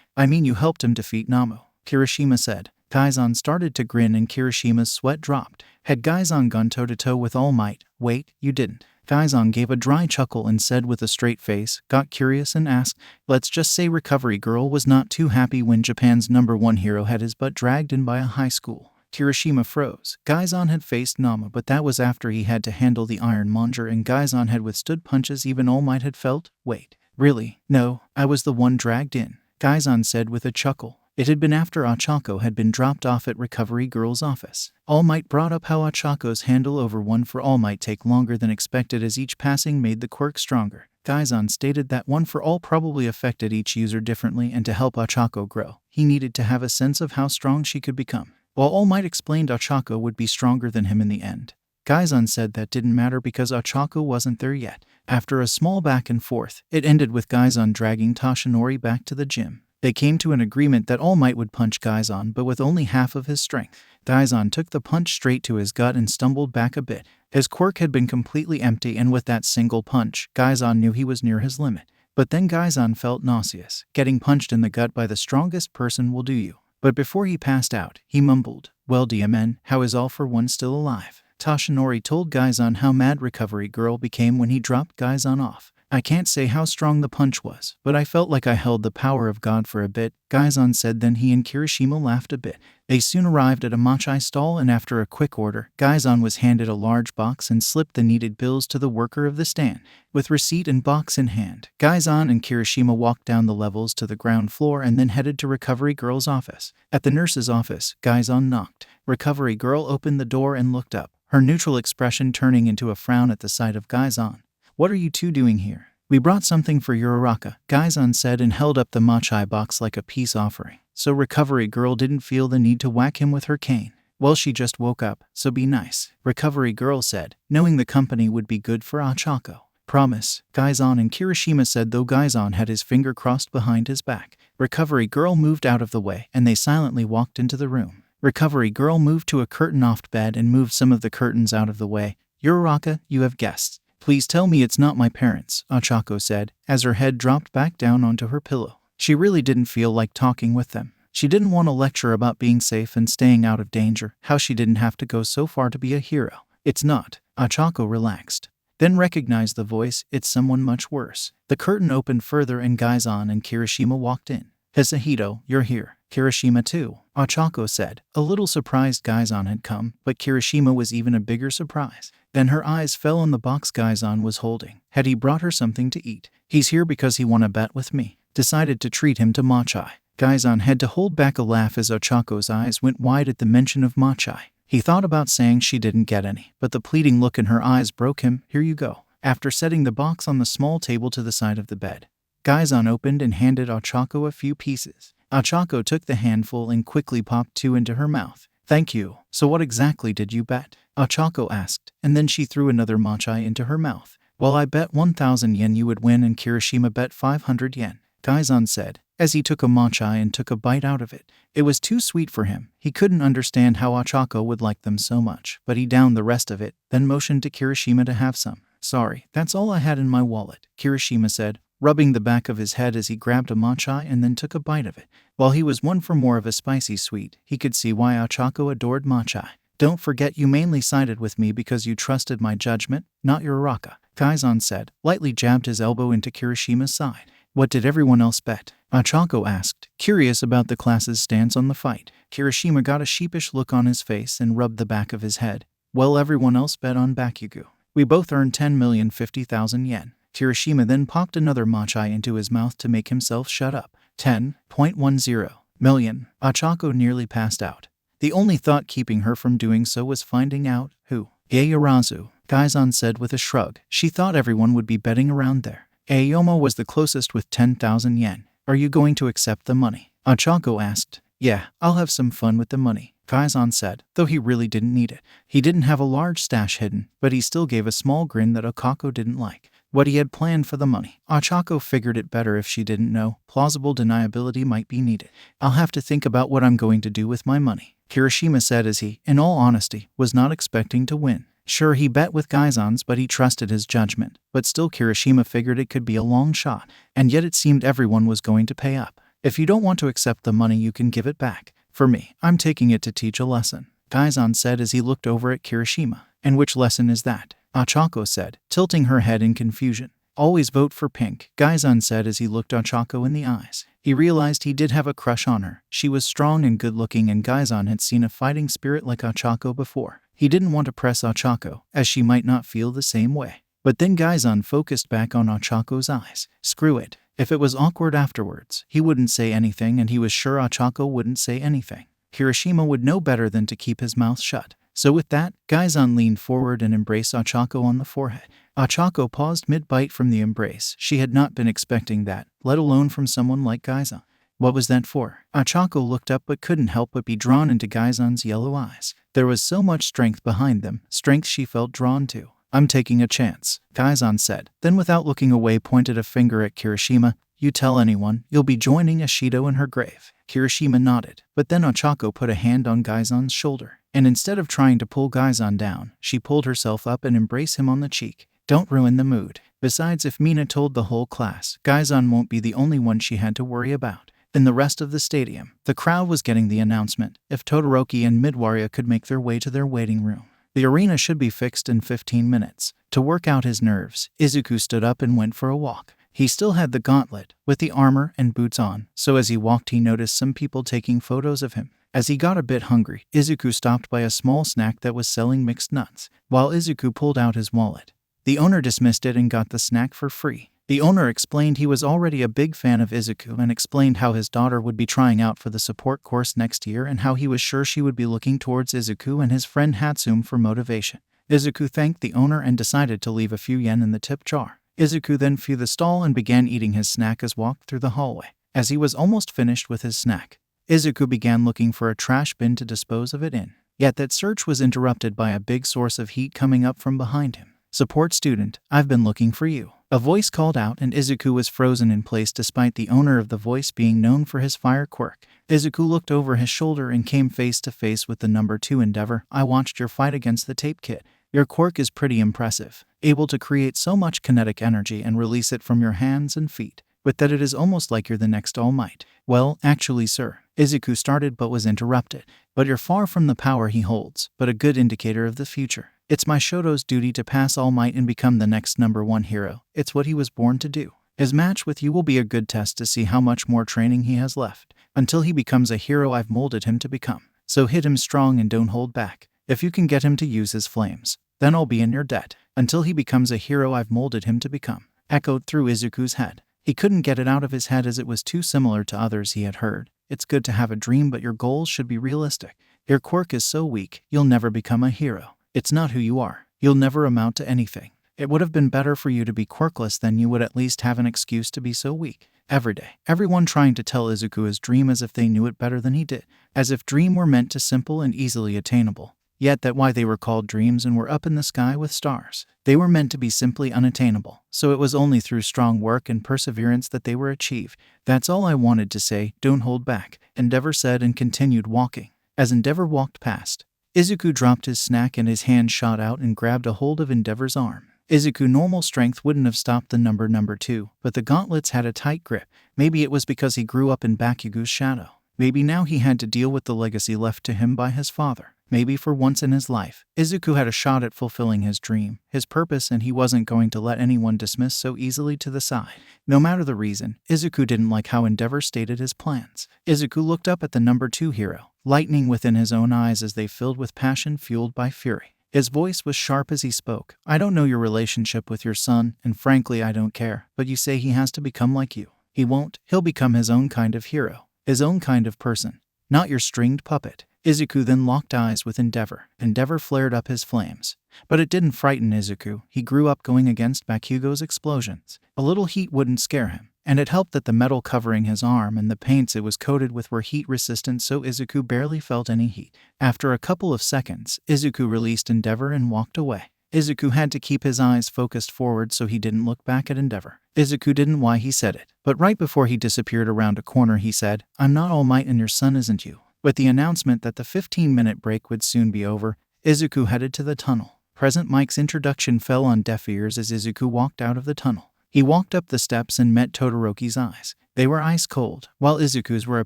You helped him defeat Namo, Kirishima said. Gaizan started to grin and Kirishima's sweat dropped. Had Gaizan gone toe-to-toe with All Might? Wait, you didn't. Gaizan gave a dry chuckle and said with a straight face, got curious and asked, let's just say Recovery Girl was not too happy when Japan's #1 hero had his butt dragged in by a high school. Kirishima froze. Gaizan had faced Nama, but that was after he had to handle the Ironmonger, and Gaizan had withstood punches even All Might had felt. Wait, really? No, I was the one dragged in, Gaizan said with a chuckle. It had been after Achako had been dropped off at Recovery Girl's office. All Might brought up how Achako's handle over one for all might take longer than expected as each passing made the quirk stronger. Gaizan stated that one for all probably affected each user differently, and to help Achako grow, he needed to have a sense of how strong she could become. While All Might explained Achako would be stronger than him in the end, Gaizan said that didn't matter because Achako wasn't there yet. After a small back and forth, it ended with Gaizan dragging Toshinori back to the gym. They came to an agreement that All Might would punch Gaizan, but with only half of his strength. Gaizan took the punch straight to his gut and stumbled back a bit. His quirk had been completely empty, and with that single punch, Gaizan knew he was near his limit. But then Gaizan felt nauseous. Getting punched in the gut by the strongest person will do you. But before he passed out, he mumbled, well, DMN, how is All for One still alive? Toshinori told Gaizan how mad Recovery Girl became when he dropped Gaizan off. I can't say how strong the punch was, but I felt like I held the power of God for a bit, Gaizan said. Then he and Kirishima laughed a bit. They soon arrived at a matcha stall, and after a quick order, Gaizan was handed a large box and slipped the needed bills to the worker of the stand. With receipt and box in hand, Gaizan and Kirishima walked down the levels to the ground floor and then headed to Recovery Girl's office. At the nurse's office, Gaizan knocked. Recovery Girl opened the door and looked up, her neutral expression turning into a frown at the sight of Gaizan. What are you two doing here? We brought something for Uraraka, Gaizan said and held up the matcha box like a peace offering. So Recovery Girl didn't feel the need to whack him with her cane. Well, she just woke up, so be nice, Recovery Girl said, knowing the company would be good for Achako. Promise, Gaizan and Kirishima said, though Gaizan had his finger crossed behind his back. Recovery Girl moved out of the way, and they silently walked into the room. Recovery Girl moved to a curtain-offed bed and moved some of the curtains out of the way. Uraraka, you have guests. Please tell me it's not my parents, Ochako said, as her head dropped back down onto her pillow. She really didn't feel like talking with them. She didn't want to lecture about being safe and staying out of danger, how she didn't have to go so far to be a hero. It's not. Ochako relaxed. Then recognized the voice. It's someone much worse. The curtain opened further and Gaizan and Kirishima walked in. Hisahito, you're here. Kirishima too, Ochako said. A little surprised Gaizan had come, but Kirishima was even a bigger surprise. Then her eyes fell on the box Gaizan was holding. Had he brought her something to eat? He's here because he won a bet with me. Decided to treat him to matcha. Gaizan had to hold back a laugh as Ochako's eyes went wide at the mention of matcha. He thought about saying she didn't get any, but the pleading look in her eyes broke him. Here you go. After setting the box on the small table to the side of the bed, Gaizan opened and handed Ochako a few pieces. Ochako took the handful and quickly popped 2 into her mouth. Thank you. So what exactly did you bet? Ochako asked, and then she threw another matcha into her mouth. Well, I bet 1,000 yen you would win and Kirishima bet 500 yen, Gaizan said, as he took a matcha and took a bite out of it. It was too sweet for him. He couldn't understand how Ochako would like them so much, but he downed the rest of it, then motioned to Kirishima to have some. Sorry, that's all I had in my wallet, Kirishima said, rubbing the back of his head as he grabbed a matcha and then took a bite of it. While he was one for more of a spicy sweet, he could see why Ochako adored matcha. Don't forget you mainly sided with me because you trusted my judgment, not your raka, Gaizan said, lightly jabbed his elbow into Kirishima's side. What did everyone else bet? Ochako asked, curious about the class's stance on the fight. Kirishima got a sheepish look on his face and rubbed the back of his head. Well, everyone else bet on Bakugo. We both earned 10,050,000 yen. Kirishima then popped another matcha into his mouth to make himself shut up. 10.10 million. Ochako nearly passed out. The only thought keeping her from doing so was finding out who. Yaoyarazu, Gaizan said with a shrug. She thought everyone would be betting around there. Aoyama was the closest with 10,000 yen. Are you going to accept the money? Ochako asked. Yeah, I'll have some fun with the money, Gaizan said, though he really didn't need it. He didn't have a large stash hidden, but he still gave a small grin that Ochako didn't like. What he had planned for the money. Ochako figured it better if she didn't know. Plausible deniability might be needed. I'll have to think about what I'm going to do with my money, Kirishima said as he, in all honesty, was not expecting to win. Sure, he bet with Gaizan's, but he trusted his judgment. But still Kirishima figured it could be a long shot, and yet it seemed everyone was going to pay up. If you don't want to accept the money, you can give it back. For me, I'm taking it to teach a lesson, Gaizan said as he looked over at Kirishima. And which lesson is that? Ochako said, tilting her head in confusion. Always vote for pink, Gaizan said as he looked Ochako in the eyes. He realized he did have a crush on her. She was strong and good-looking and Gaizan had seen a fighting spirit like Ochako before. He didn't want to press Ochako, as she might not feel the same way. But then Gaizan focused back on Ochako's eyes. Screw it. If it was awkward afterwards, he wouldn't say anything and he was sure Ochako wouldn't say anything. Kirishima would know better than to keep his mouth shut. So with that, Gaizan leaned forward and embraced Ochako on the forehead. Ochako paused mid-bite from the embrace. She had not been expecting that, let alone from someone like Gaizan. What was that for? Ochako looked up but couldn't help but be drawn into Gaizan's yellow eyes. There was so much strength behind them, strength she felt drawn to. I'm taking a chance, Gaizan said, then without looking away pointed a finger at Kirishima. You tell anyone, you'll be joining Ashido in her grave. Kirishima nodded, but then Ochako put a hand on Gaizan's shoulder, and instead of trying to pull Gaizan down, she pulled herself up and embraced him on the cheek. Don't ruin the mood. Besides, if Mina told the whole class, Gaizan won't be the only one she had to worry about. In the rest of the stadium, the crowd was getting the announcement if Todoroki and Midoriya could make their way to their waiting room. The arena should be fixed in 15 minutes. To work out his nerves, Izuku stood up and went for a walk. He still had the gauntlet, with the armor and boots on, so as he walked he noticed some people taking photos of him. As he got a bit hungry, Izuku stopped by a small snack that was selling mixed nuts. While Izuku pulled out his wallet, the owner dismissed it and got the snack for free. The owner explained he was already a big fan of Izuku and explained how his daughter would be trying out for the support course next year and how he was sure she would be looking towards Izuku and his friend Hatsum for motivation. Izuku thanked the owner and decided to leave a few yen in the tip jar. Izuku then viewed the stall and began eating his snack as walked through the hallway. As he was almost finished with his snack, Izuku began looking for a trash bin to dispose of it in. Yet that search was interrupted by a big source of heat coming up from behind him. Support student, I've been looking for you. A voice called out and Izuku was frozen in place despite the owner of the voice being known for his fire quirk. Izuku looked over his shoulder and came face to face with the number 2 Endeavor. I watched your fight against the Tape Kid. Your quirk is pretty impressive, able to create so much kinetic energy and release it from your hands and feet. With that, it is almost like you're the next All Might. Well, actually, sir, Izuku started but was interrupted. But you're far from the power he holds, but a good indicator of the future. It's my Shoto's duty to pass All Might and become the next #1 hero. It's what he was born to do. His match with you will be a good test to see how much more training he has left, until he becomes a hero I've molded him to become. So hit him strong and don't hold back. If you can get him to use his flames, then I'll be in your debt, until he becomes a hero I've molded him to become. Echoed through Izuku's head. He couldn't get it out of his head as it was too similar to others he had heard. It's good to have a dream, but your goals should be realistic. Your quirk is so weak, you'll never become a hero. It's not who you are. You'll never amount to anything. It would have been better for you to be quirkless, then you would at least have an excuse to be so weak. Every day, everyone trying to tell Izuku his dream as if they knew it better than he did. As if dream were meant to simple and easily attainable. Yet that why they were called dreams and were up in the sky with stars. They were meant to be simply unattainable, so it was only through strong work and perseverance that they were achieved. That's all I wanted to say, don't hold back, Endeavor said and continued walking. As Endeavor walked past, Izuku dropped his snack and his hand shot out and grabbed a hold of Endeavor's arm. Izuku normal strength wouldn't have stopped the number 2, but the gauntlets had a tight grip. Maybe it was because he grew up in Bakugo's shadow. Maybe now he had to deal with the legacy left to him by his father. Maybe for once in his life, Izuku had a shot at fulfilling his dream, his purpose, and he wasn't going to let anyone dismiss so easily to the side. No matter the reason, Izuku didn't like how Endeavor stated his plans. Izuku looked up at the #2 hero, lightning within his own eyes as they filled with passion fueled by fury. His voice was sharp as he spoke. I don't know your relationship with your son, and frankly I don't care, but you say he has to become like you. He won't. He'll become his own kind of hero, his own kind of person, not your stringed puppet. Izuku then locked eyes with Endeavor. Endeavor flared up his flames. But it didn't frighten Izuku. He grew up going against Bakugo's explosions. A little heat wouldn't scare him, and it helped that the metal covering his arm and the paints it was coated with were heat resistant, so Izuku barely felt any heat. After a couple of seconds, Izuku released Endeavor and walked away. Izuku had to keep his eyes focused forward so he didn't look back at Endeavor. Izuku didn't know why he said it, but right before he disappeared around a corner he said, I'm not All Might and your son isn't you. With the announcement that the 15-minute break would soon be over, Izuku headed to the tunnel. Present Mike's introduction fell on deaf ears as Izuku walked out of the tunnel. He walked up the steps and met Todoroki's eyes. They were ice cold, while Izuku's were a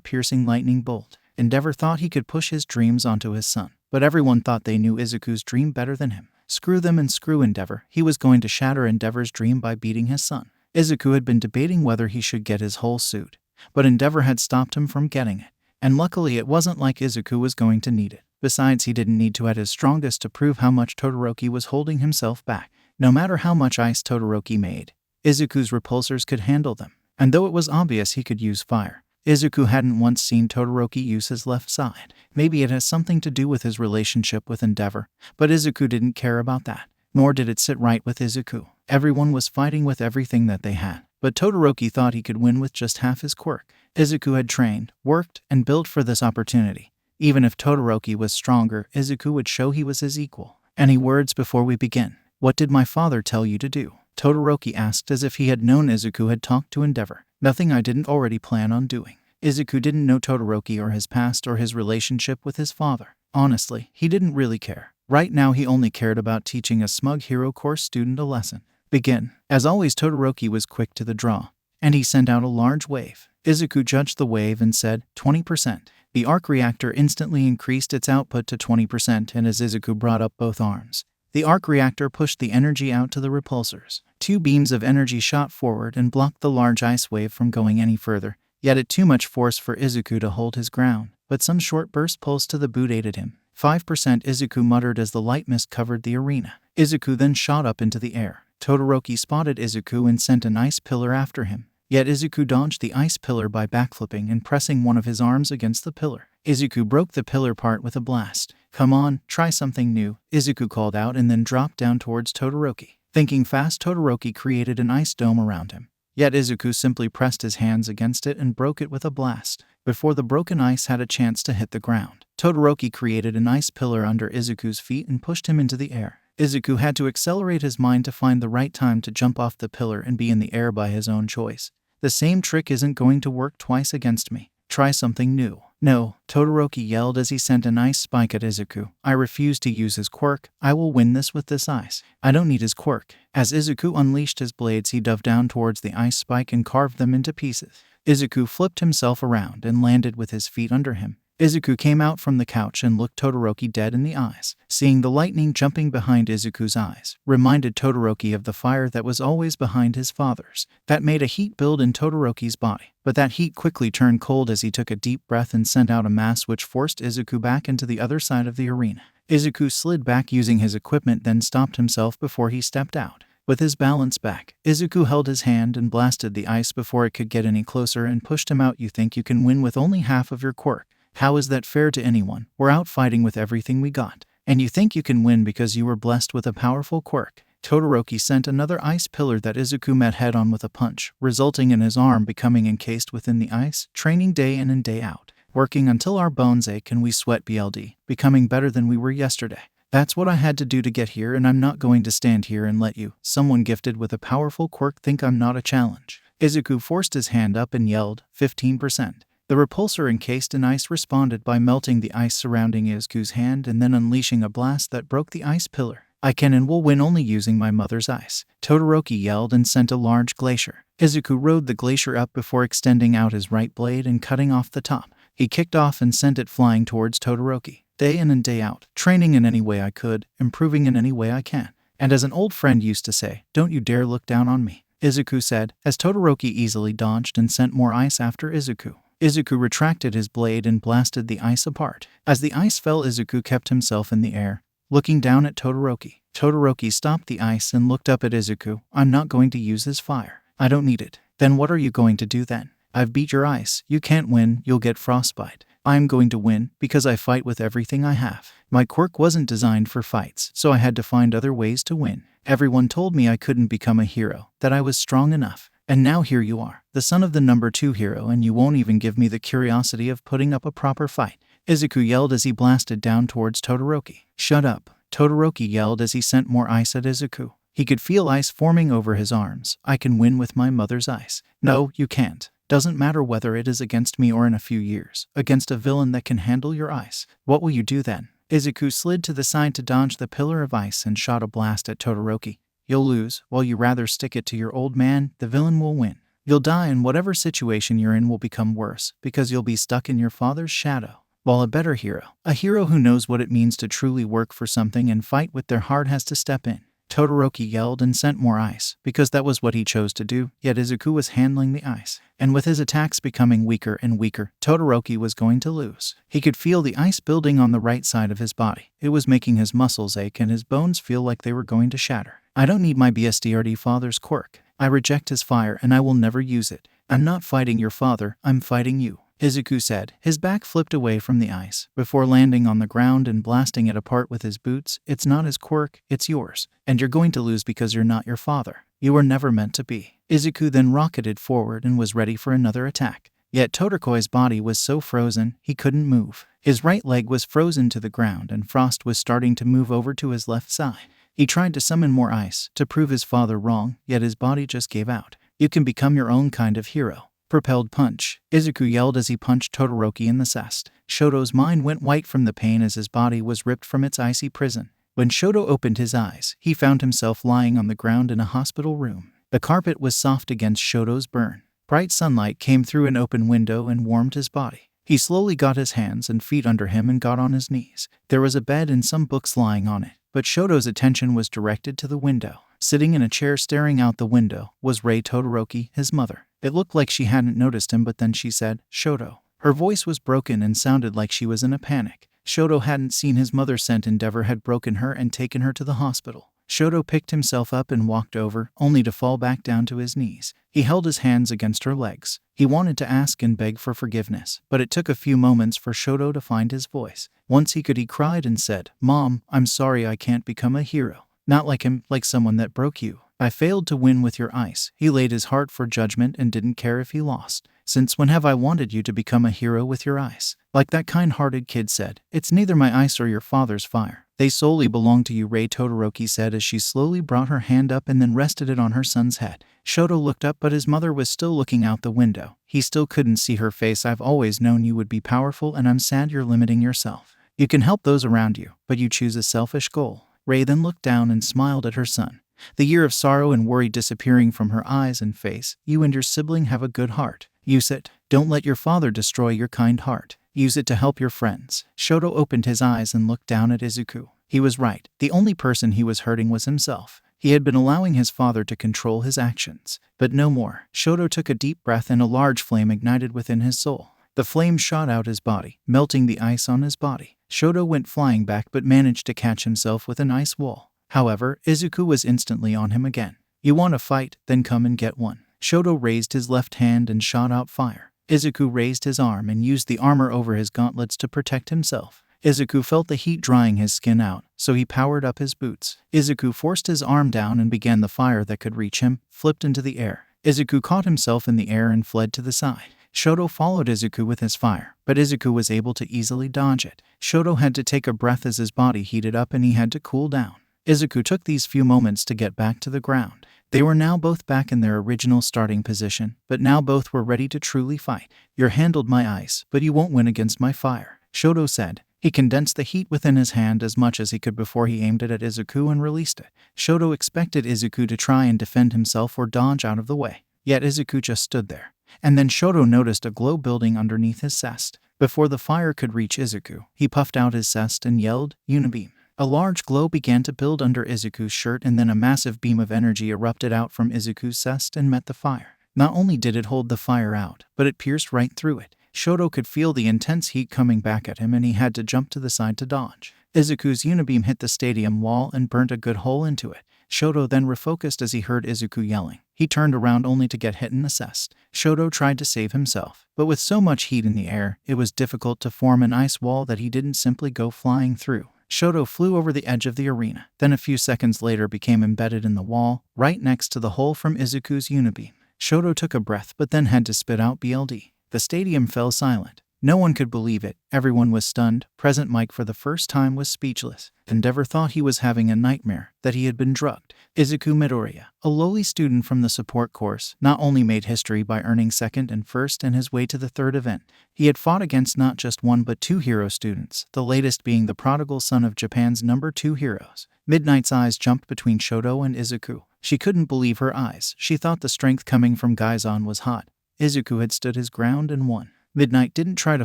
piercing lightning bolt. Endeavor thought he could push his dreams onto his son, but everyone thought they knew Izuku's dream better than him. Screw them and screw Endeavor. He was going to shatter Endeavor's dream by beating his son. Izuku had been debating whether he should get his whole suit, but Endeavor had stopped him from getting it. And luckily it wasn't like Izuku was going to need it. Besides, he didn't need to at his strongest to prove how much Todoroki was holding himself back. No matter how much ice Todoroki made, Izuku's repulsors could handle them. And though it was obvious he could use fire, Izuku hadn't once seen Todoroki use his left side. Maybe it has something to do with his relationship with Endeavor, but Izuku didn't care about that. Nor did it sit right with Izuku. Everyone was fighting with everything that they had, but Todoroki thought he could win with just half his quirk. Izuku had trained, worked, and built for this opportunity. Even if Todoroki was stronger, Izuku would show he was his equal. Any words before we begin? What did my father tell you to do? Todoroki asked as if he had known Izuku had talked to Endeavor. Nothing I didn't already plan on doing. Izuku didn't know Todoroki or his past or his relationship with his father. Honestly, he didn't really care. Right now he only cared about teaching a smug hero course student a lesson. Begin. As always, Todoroki was quick to the draw, and he sent out a large wave. Izuku judged the wave and said, 20%. The arc reactor instantly increased its output to 20%, and as Izuku brought up both arms, the arc reactor pushed the energy out to the repulsors. 2 beams of energy shot forward and blocked the large ice wave from going any further, yet at too much force for Izuku to hold his ground, but some short burst pulse to the boot aided him. 5%, Izuku muttered as the light mist covered the arena. Izuku then shot up into the air. Todoroki spotted Izuku and sent an ice pillar after him. Yet Izuku dodged the ice pillar by backflipping and pressing one of his arms against the pillar. Izuku broke the pillar part with a blast. Come on, try something new, Izuku called out and then dropped down towards Todoroki. Thinking fast, Todoroki created an ice dome around him. Yet Izuku simply pressed his hands against it and broke it with a blast. Before the broken ice had a chance to hit the ground, Todoroki created an ice pillar under Izuku's feet and pushed him into the air. Izuku had to accelerate his mind to find the right time to jump off the pillar and be in the air by his own choice. The same trick isn't going to work twice against me. Try something new. No, Todoroki yelled as he sent an ice spike at Izuku. I refuse to use his quirk. I will win this with this ice. I don't need his quirk. As Izuku unleashed his blades, he dove down towards the ice spike and carved them into pieces. Izuku flipped himself around and landed with his feet under him. Izuku came out from the couch and looked Todoroki dead in the eyes. Seeing the lightning jumping behind Izuku's eyes reminded Todoroki of the fire that was always behind his father's. That made a heat build in Todoroki's body, but that heat quickly turned cold as he took a deep breath and sent out a mass which forced Izuku back into the other side of the arena. Izuku slid back using his equipment, then stopped himself before he stepped out. With his balance back, Izuku held his hand and blasted the ice before it could get any closer and pushed him out. You think you can win with only half of your quirk? How is that fair to anyone? We're out fighting with everything we got. And you think you can win because you were blessed with a powerful quirk? Todoroki sent another ice pillar that Izuku met head-on with a punch, resulting in his arm becoming encased within the ice, training day in and day out, working until our bones ache and we sweat BLD, becoming better than we were yesterday. That's what I had to do to get here, and I'm not going to stand here and let you, someone gifted with a powerful quirk, think I'm not a challenge. Izuku forced his hand up and yelled, 15%. The repulsor encased in ice responded by melting the ice surrounding Izuku's hand and then unleashing a blast that broke the ice pillar. I can and will win only using my mother's ice. Todoroki yelled and sent a large glacier. Izuku rode the glacier up before extending out his right blade and cutting off the top. He kicked off and sent it flying towards Todoroki. Day in and day out, training in any way I could, improving in any way I can. And as an old friend used to say, don't you dare look down on me, Izuku said, as Todoroki easily dodged and sent more ice after Izuku. Izuku retracted his blade and blasted the ice apart. As the ice fell, Izuku kept himself in the air, looking down at Todoroki. Todoroki stopped the ice and looked up at Izuku. I'm not going to use his fire. I don't need it. Then what are you going to do then? I've beat your ice. You can't win. You'll get frostbite. I'm going to win because I fight with everything I have. My quirk wasn't designed for fights, so I had to find other ways to win. Everyone told me I couldn't become a hero, that I was strong enough. And now here you are, the son of the number 2 hero, and you won't even give me the curiosity of putting up a proper fight. Izuku yelled as he blasted down towards Todoroki. Shut up, Todoroki yelled as he sent more ice at Izuku. He could feel ice forming over his arms. I can win with my mother's ice. No, you can't. Doesn't matter whether it is against me or in a few years, against a villain that can handle your ice. What will you do then? Izuku slid to the side to dodge the pillar of ice and shot a blast at Todoroki. You'll lose. While you rather stick it to your old man, the villain will win. You'll die, and whatever situation you're in will become worse, because you'll be stuck in your father's shadow. While a better hero, a hero who knows what it means to truly work for something and fight with their heart, has to step in. Todoroki yelled and sent more ice, because that was what he chose to do, yet Izuku was handling the ice. And with his attacks becoming weaker and weaker, Todoroki was going to lose. He could feel the ice building on the right side of his body. It was making his muscles ache and his bones feel like they were going to shatter. I don't need my BSDRD father's quirk. I reject his fire and I will never use it. I'm not fighting your father, I'm fighting you, Izuku said. His back flipped away from the ice, before landing on the ground and blasting it apart with his boots. It's not his quirk, it's yours. And you're going to lose because you're not your father. You were never meant to be. Izuku then rocketed forward and was ready for another attack. Yet Todoroki's body was so frozen, he couldn't move. His right leg was frozen to the ground and frost was starting to move over to his left side. He tried to summon more ice to prove his father wrong, yet his body just gave out. You can become your own kind of hero. Propelled punch. Izuku yelled as he punched Todoroki in the chest. Shoto's mind went white from the pain as his body was ripped from its icy prison. When Shoto opened his eyes, he found himself lying on the ground in a hospital room. The carpet was soft against Shoto's burn. Bright sunlight came through an open window and warmed his body. He slowly got his hands and feet under him and got on his knees. There was a bed and some books lying on it, but Shoto's attention was directed to the window. Sitting in a chair staring out the window was Rei Todoroki, his mother. It looked like she hadn't noticed him, but then she said, "Shoto." Her voice was broken and sounded like she was in a panic. Shoto hadn't seen his mother since Endeavor had broken her and taken her to the hospital. Shoto picked himself up and walked over, only to fall back down to his knees. He held his hands against her legs. He wanted to ask and beg for forgiveness, but it took a few moments for Shoto to find his voice. Once he could, he cried and said, "Mom, I'm sorry I can't become a hero. Not like him, like someone that broke you. I failed to win with your ice." He laid his heart for judgment and didn't care if he lost. "Since when have I wanted you to become a hero with your ice?" Like that kind-hearted kid said, "It's neither my ice or your father's fire. They solely belong to you, Rei Todoroki said as she slowly brought her hand up and then rested it on her son's head. Shoto looked up, but his mother was still looking out the window. He still couldn't see her face. I've always known you would be powerful, and I'm sad you're limiting yourself. You can help those around you, but you choose a selfish goal. Rei then looked down and smiled at her son, the year of sorrow and worry disappearing from her eyes and face. You and your sibling have a good heart. Use it. Don't let your father destroy your kind heart. Use it to help your friends. Shoto opened his eyes and looked down at Izuku. He was right. The only person he was hurting was himself. He had been allowing his father to control his actions. But no more. Shoto took a deep breath and a large flame ignited within his soul. The flame shot out his body, melting the ice on his body. Shoto went flying back but managed to catch himself with an ice wall. However, Izuku was instantly on him again. You want to fight? Then come and get one. Shoto raised his left hand and shot out fire. Izuku raised his arm and used the armor over his gauntlets to protect himself. Izuku felt the heat drying his skin out, so he powered up his boots. Izuku forced his arm down and began the fire that could reach him, flipped into the air. Izuku caught himself in the air and fled to the side. Shoto followed Izuku with his fire, but Izuku was able to easily dodge it. Shoto had to take a breath as his body heated up and he had to cool down. Izuku took these few moments to get back to the ground. They were now both back in their original starting position, but now both were ready to truly fight. You handled my ice, but you won't win against my fire, Shoto said. He condensed the heat within his hand as much as he could before he aimed it at Izuku and released it. Shoto expected Izuku to try and defend himself or dodge out of the way. Yet Izuku just stood there. And then Shoto noticed a glow building underneath his cest. Before the fire could reach Izuku, he puffed out his cest and yelled, "Unibeam." A large glow began to build under Izuku's shirt, and then a massive beam of energy erupted out from Izuku's cest and met the fire. Not only did it hold the fire out, but it pierced right through it. Shoto could feel the intense heat coming back at him and he had to jump to the side to dodge. Izuku's unibeam hit the stadium wall and burnt a good hole into it. Shoto then refocused as he heard Izuku yelling. He turned around only to get hit in the chest. Shoto tried to save himself, but with so much heat in the air, it was difficult to form an ice wall that he didn't simply go flying through. Shoto flew over the edge of the arena, then a few seconds later became embedded in the wall, right next to the hole from Izuku's unibeam. Shoto took a breath but then had to spit out BLD. The stadium fell silent. No one could believe it. Everyone was stunned. Present Mike for the first time was speechless. Endeavor thought he was having a nightmare, that he had been drugged. Izuku Midoriya, a lowly student from the support course, not only made history by earning second and first in his way to the third event. He had fought against not just one but two hero students, the latest being the prodigal son of Japan's number 2 heroes. Midnight's eyes jumped between Shoto and Izuku. She couldn't believe her eyes. She thought the strength coming from Gaizan was hot. Izuku had stood his ground and won. Midnight didn't try to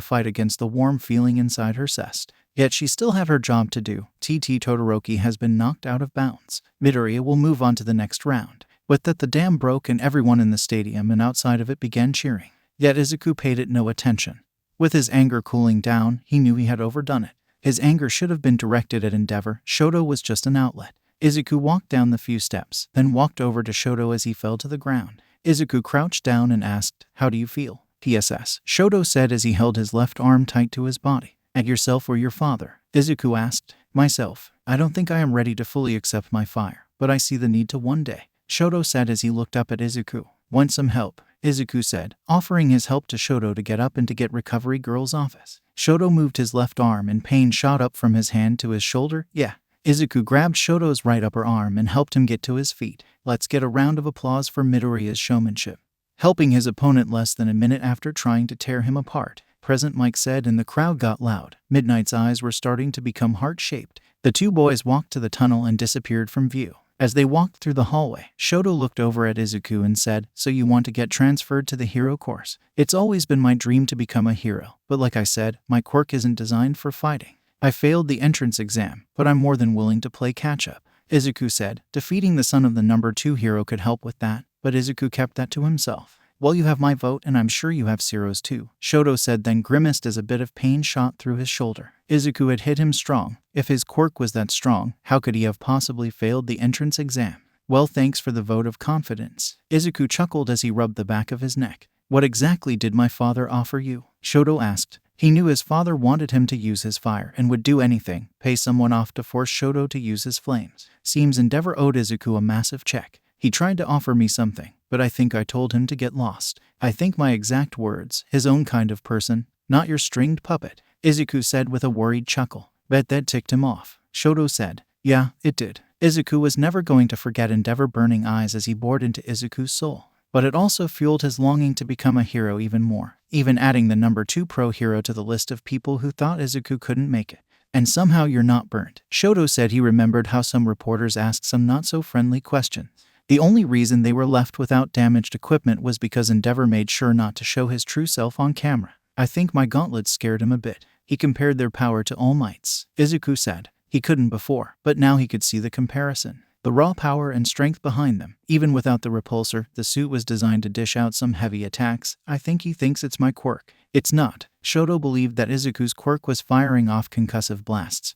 fight against the warm feeling inside her chest. Yet she still had her job to do. TT Todoroki has been knocked out of bounds. Midoriya will move on to the next round. With that, the dam broke and everyone in the stadium and outside of it began cheering. Yet Izuku paid it no attention. With his anger cooling down, he knew he had overdone it. His anger should have been directed at Endeavor. Shoto was just an outlet. Izuku walked down the few steps, then walked over to Shoto as he fell to the ground. Izuku crouched down and asked, "How do you feel?" "PSS," Shoto said as he held his left arm tight to his body. "At yourself or your father?" Izuku asked. "Myself. I don't think I am ready to fully accept my fire, but I see the need to one day," Shoto said as he looked up at Izuku. "Want some help?" Izuku said, offering his help to Shoto to get up and to get Recovery Girl's office. Shoto moved his left arm and pain shot up from his hand to his shoulder. "Yeah." Izuku grabbed Shoto's right upper arm and helped him get to his feet. Let's get a round of applause for Midoriya's showmanship. Helping his opponent less than a minute after trying to tear him apart, Present Mike said, and the crowd got loud. Midnight's eyes were starting to become heart-shaped. The two boys walked to the tunnel and disappeared from view. As they walked through the hallway, Shoto looked over at Izuku and said, "So you want to get transferred to the hero course?" "It's always been my dream to become a hero, but like I said, my quirk isn't designed for fighting. I failed the entrance exam, but I'm more than willing to play catch-up," Izuku said. Defeating the son of the number 2 hero could help with that, but Izuku kept that to himself. "Well, you have my vote, and I'm sure you have Ciro's too," Shoto said, then grimaced as a bit of pain shot through his shoulder. Izuku had hit him strong. If his quirk was that strong, how could he have possibly failed the entrance exam? "Well, thanks for the vote of confidence." Izuku chuckled as he rubbed the back of his neck. "What exactly did my father offer you?" Shoto asked. He knew his father wanted him to use his fire and would do anything, pay someone off to force Shoto to use his flames. Seems Endeavor owed Izuku a massive check. He tried to offer me something, but I think I told him to get lost. I think my exact words, his own kind of person, not your stringed puppet, Izuku said with a worried chuckle. Bet that ticked him off. Shoto said. Yeah, it did. Izuku was never going to forget Endeavor burning eyes as he bored into Izuku's soul. But it also fueled his longing to become a hero even more, even adding the number 2 pro hero to the list of people who thought Izuku couldn't make it. And somehow you're not burnt. Shoto said he remembered how some reporters asked some not-so-friendly questions. The only reason they were left without damaged equipment was because Endeavor made sure not to show his true self on camera. I think my gauntlets scared him a bit. He compared their power to All Might's. Izuku said. He couldn't before, but now he could see the comparison. The raw power and strength behind them. Even without the repulsor, the suit was designed to dish out some heavy attacks. I think he thinks it's my quirk. It's not. Shoto believed that Izuku's quirk was firing off concussive blasts,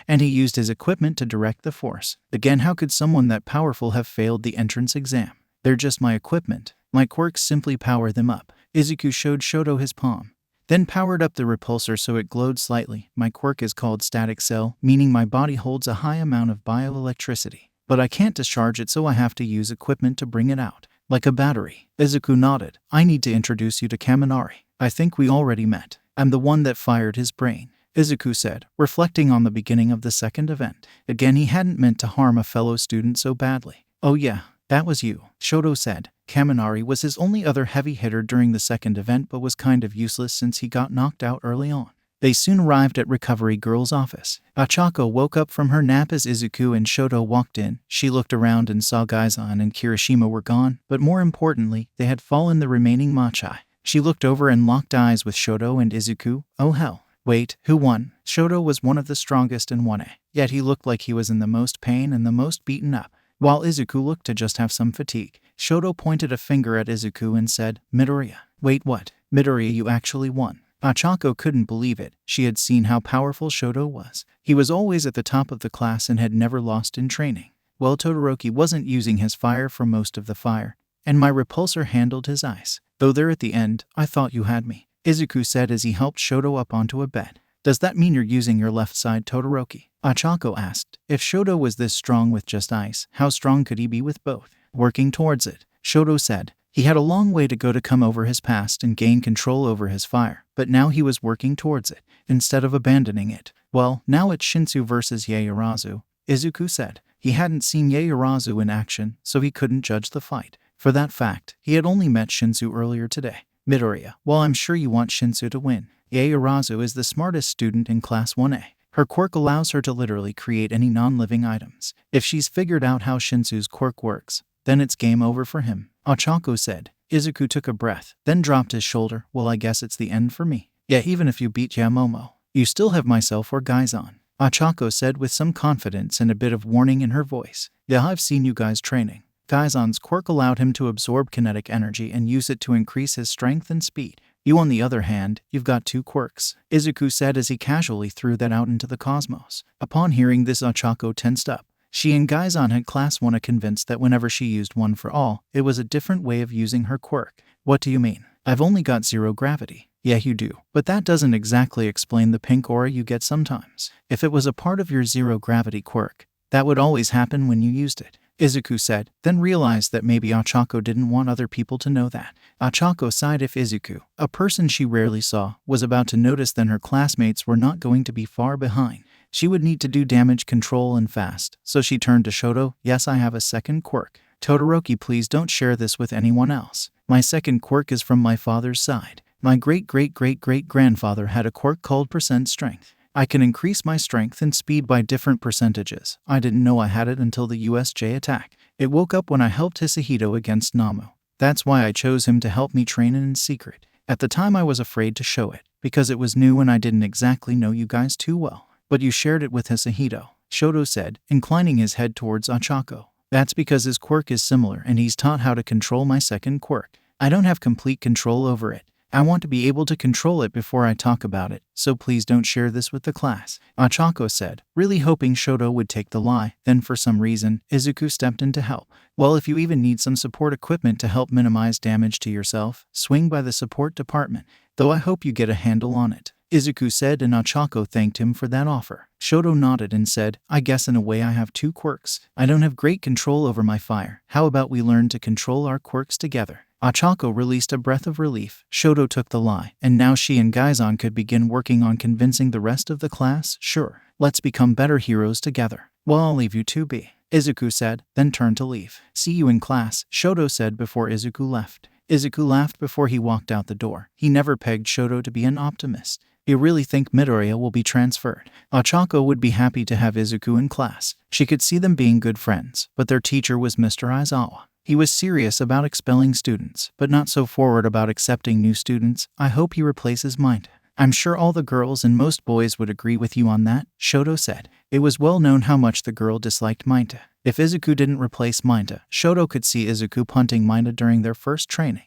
and he used his equipment to direct the force. Again, how could someone that powerful have failed the entrance exam? They're just my equipment. My quirks simply power them up. Izuku showed Shoto his palm, then powered up the repulsor so it glowed slightly. My quirk is called Static Cell, meaning my body holds a high amount of bioelectricity. But I can't discharge it, so I have to use equipment to bring it out. Like a battery. Izuku nodded. I need to introduce you to Kaminari. I think we already met. I'm the one that fired his brain. Izuku said, reflecting on the beginning of the second event. Again, he hadn't meant to harm a fellow student so badly. Oh yeah, that was you, Shoto said. Kaminari was his only other heavy hitter during the second event, but was kind of useless since he got knocked out early on. They soon arrived at Recovery Girl's office. Achako woke up from her nap as Izuku and Shoto walked in. She looked around and saw Gaizan and Kirishima were gone, but more importantly, they had fallen the remaining Machai. She looked over and locked eyes with Shoto and Izuku. Oh hell. Wait, who won? Shoto was one of the strongest in 1A, yet he looked like he was in the most pain and the most beaten up, while Izuku looked to just have some fatigue. Shoto pointed a finger at Izuku and said, Midoriya. Wait, what? Midoriya, you actually won. Achako couldn't believe it. She had seen how powerful Shoto was. He was always at the top of the class and had never lost in training. Well, Todoroki wasn't using his fire for most of the fire, and my repulsor handled his ice. Though there at the end, I thought you had me, Izuku said as he helped Shoto up onto a bed. Does that mean you're using your left side, Todoroki? Achako asked. If Shoto was this strong with just ice, how strong could he be with both? Working towards it, Shoto said. He had a long way to go to come over his past and gain control over his fire, but now he was working towards it, instead of abandoning it. Well, now it's Shinsu versus Yaoyorozu, Izuku said. He hadn't seen Yaoyorozu in action, so he couldn't judge the fight. For that fact, he had only met Shinsu earlier today. Midoriya, well, I'm sure you want Shinsu to win. Yaoyorozu is the smartest student in Class 1A. Her quirk allows her to literally create any non-living items. If she's figured out how Shinsu's quirk works, then it's game over for him, Achako said. Izuku took a breath, then dropped his shoulder. Well, I guess it's the end for me. Yeah, even if you beat Yamomo, you still have myself or Gaizan, Achako said with some confidence and a bit of warning in her voice. Yeah, I've seen you guys training. Gaizan's quirk allowed him to absorb kinetic energy and use it to increase his strength and speed. You, on the other hand, you've got 2 quirks, Izuku said as he casually threw that out into the cosmos. Upon hearing this, Achako tensed up. She and Gaizan had Class 1A convinced that whenever she used one for all, it was a different way of using her quirk. What do you mean? I've only got 0 gravity. Yeah, you do. But that doesn't exactly explain the pink aura you get sometimes. If it was a part of your 0 gravity quirk, that would always happen when you used it, Izuku said, then realized that maybe Achako didn't want other people to know that. Achako sighed. If Izuku, a person she rarely saw, was about to notice, then her classmates were not going to be far behind. She would need to do damage control and fast, so she turned to Shoto. Yes, I have a second quirk. Todoroki, please don't share this with anyone else. My second quirk is from my father's side. My great-great-great-great-grandfather had a quirk called percent strength. I can increase my strength and speed by different percentages. I didn't know I had it until the USJ attack. It woke up when I helped Hisahito against Namu. That's why I chose him to help me train in secret. At the time I was afraid to show it, because it was new and I didn't exactly know you guys too well. But you shared it with Hisahito, Shoto said, inclining his head towards Achako. That's because his quirk is similar and he's taught how to control my second quirk. I don't have complete control over it. I want to be able to control it before I talk about it, so please don't share this with the class, Achako said, really hoping Shoto would take the lie. Then for some reason, Izuku stepped in to help. Well, if you even need some support equipment to help minimize damage to yourself, swing by the support department, though I hope you get a handle on it, Izuku said, and Achako thanked him for that offer. Shoto nodded and said, I guess in a way I have 2 quirks. I don't have great control over my fire. How about we learn to control our quirks together? Ochako released a breath of relief. Shoto took the lie, and now she and Gaizan could begin working on convincing the rest of the class. Sure, let's become better heroes together. Well, I'll leave you two be, Izuku said, then turned to leave. See you in class, Shoto said before Izuku left. Izuku laughed before he walked out the door. He never pegged Shoto to be an optimist. You really think Midoriya will be transferred? Ochako would be happy to have Izuku in class. She could see them being good friends, but their teacher was Mr. Aizawa. He was serious about expelling students, but not so forward about accepting new students. I hope he replaces Mind. I'm sure all the girls and most boys would agree with you on that, Shoto said. It was well known how much the girl disliked Minta. If Izuku didn't replace Minta, Shoto could see Izuku punting Minta during their first training.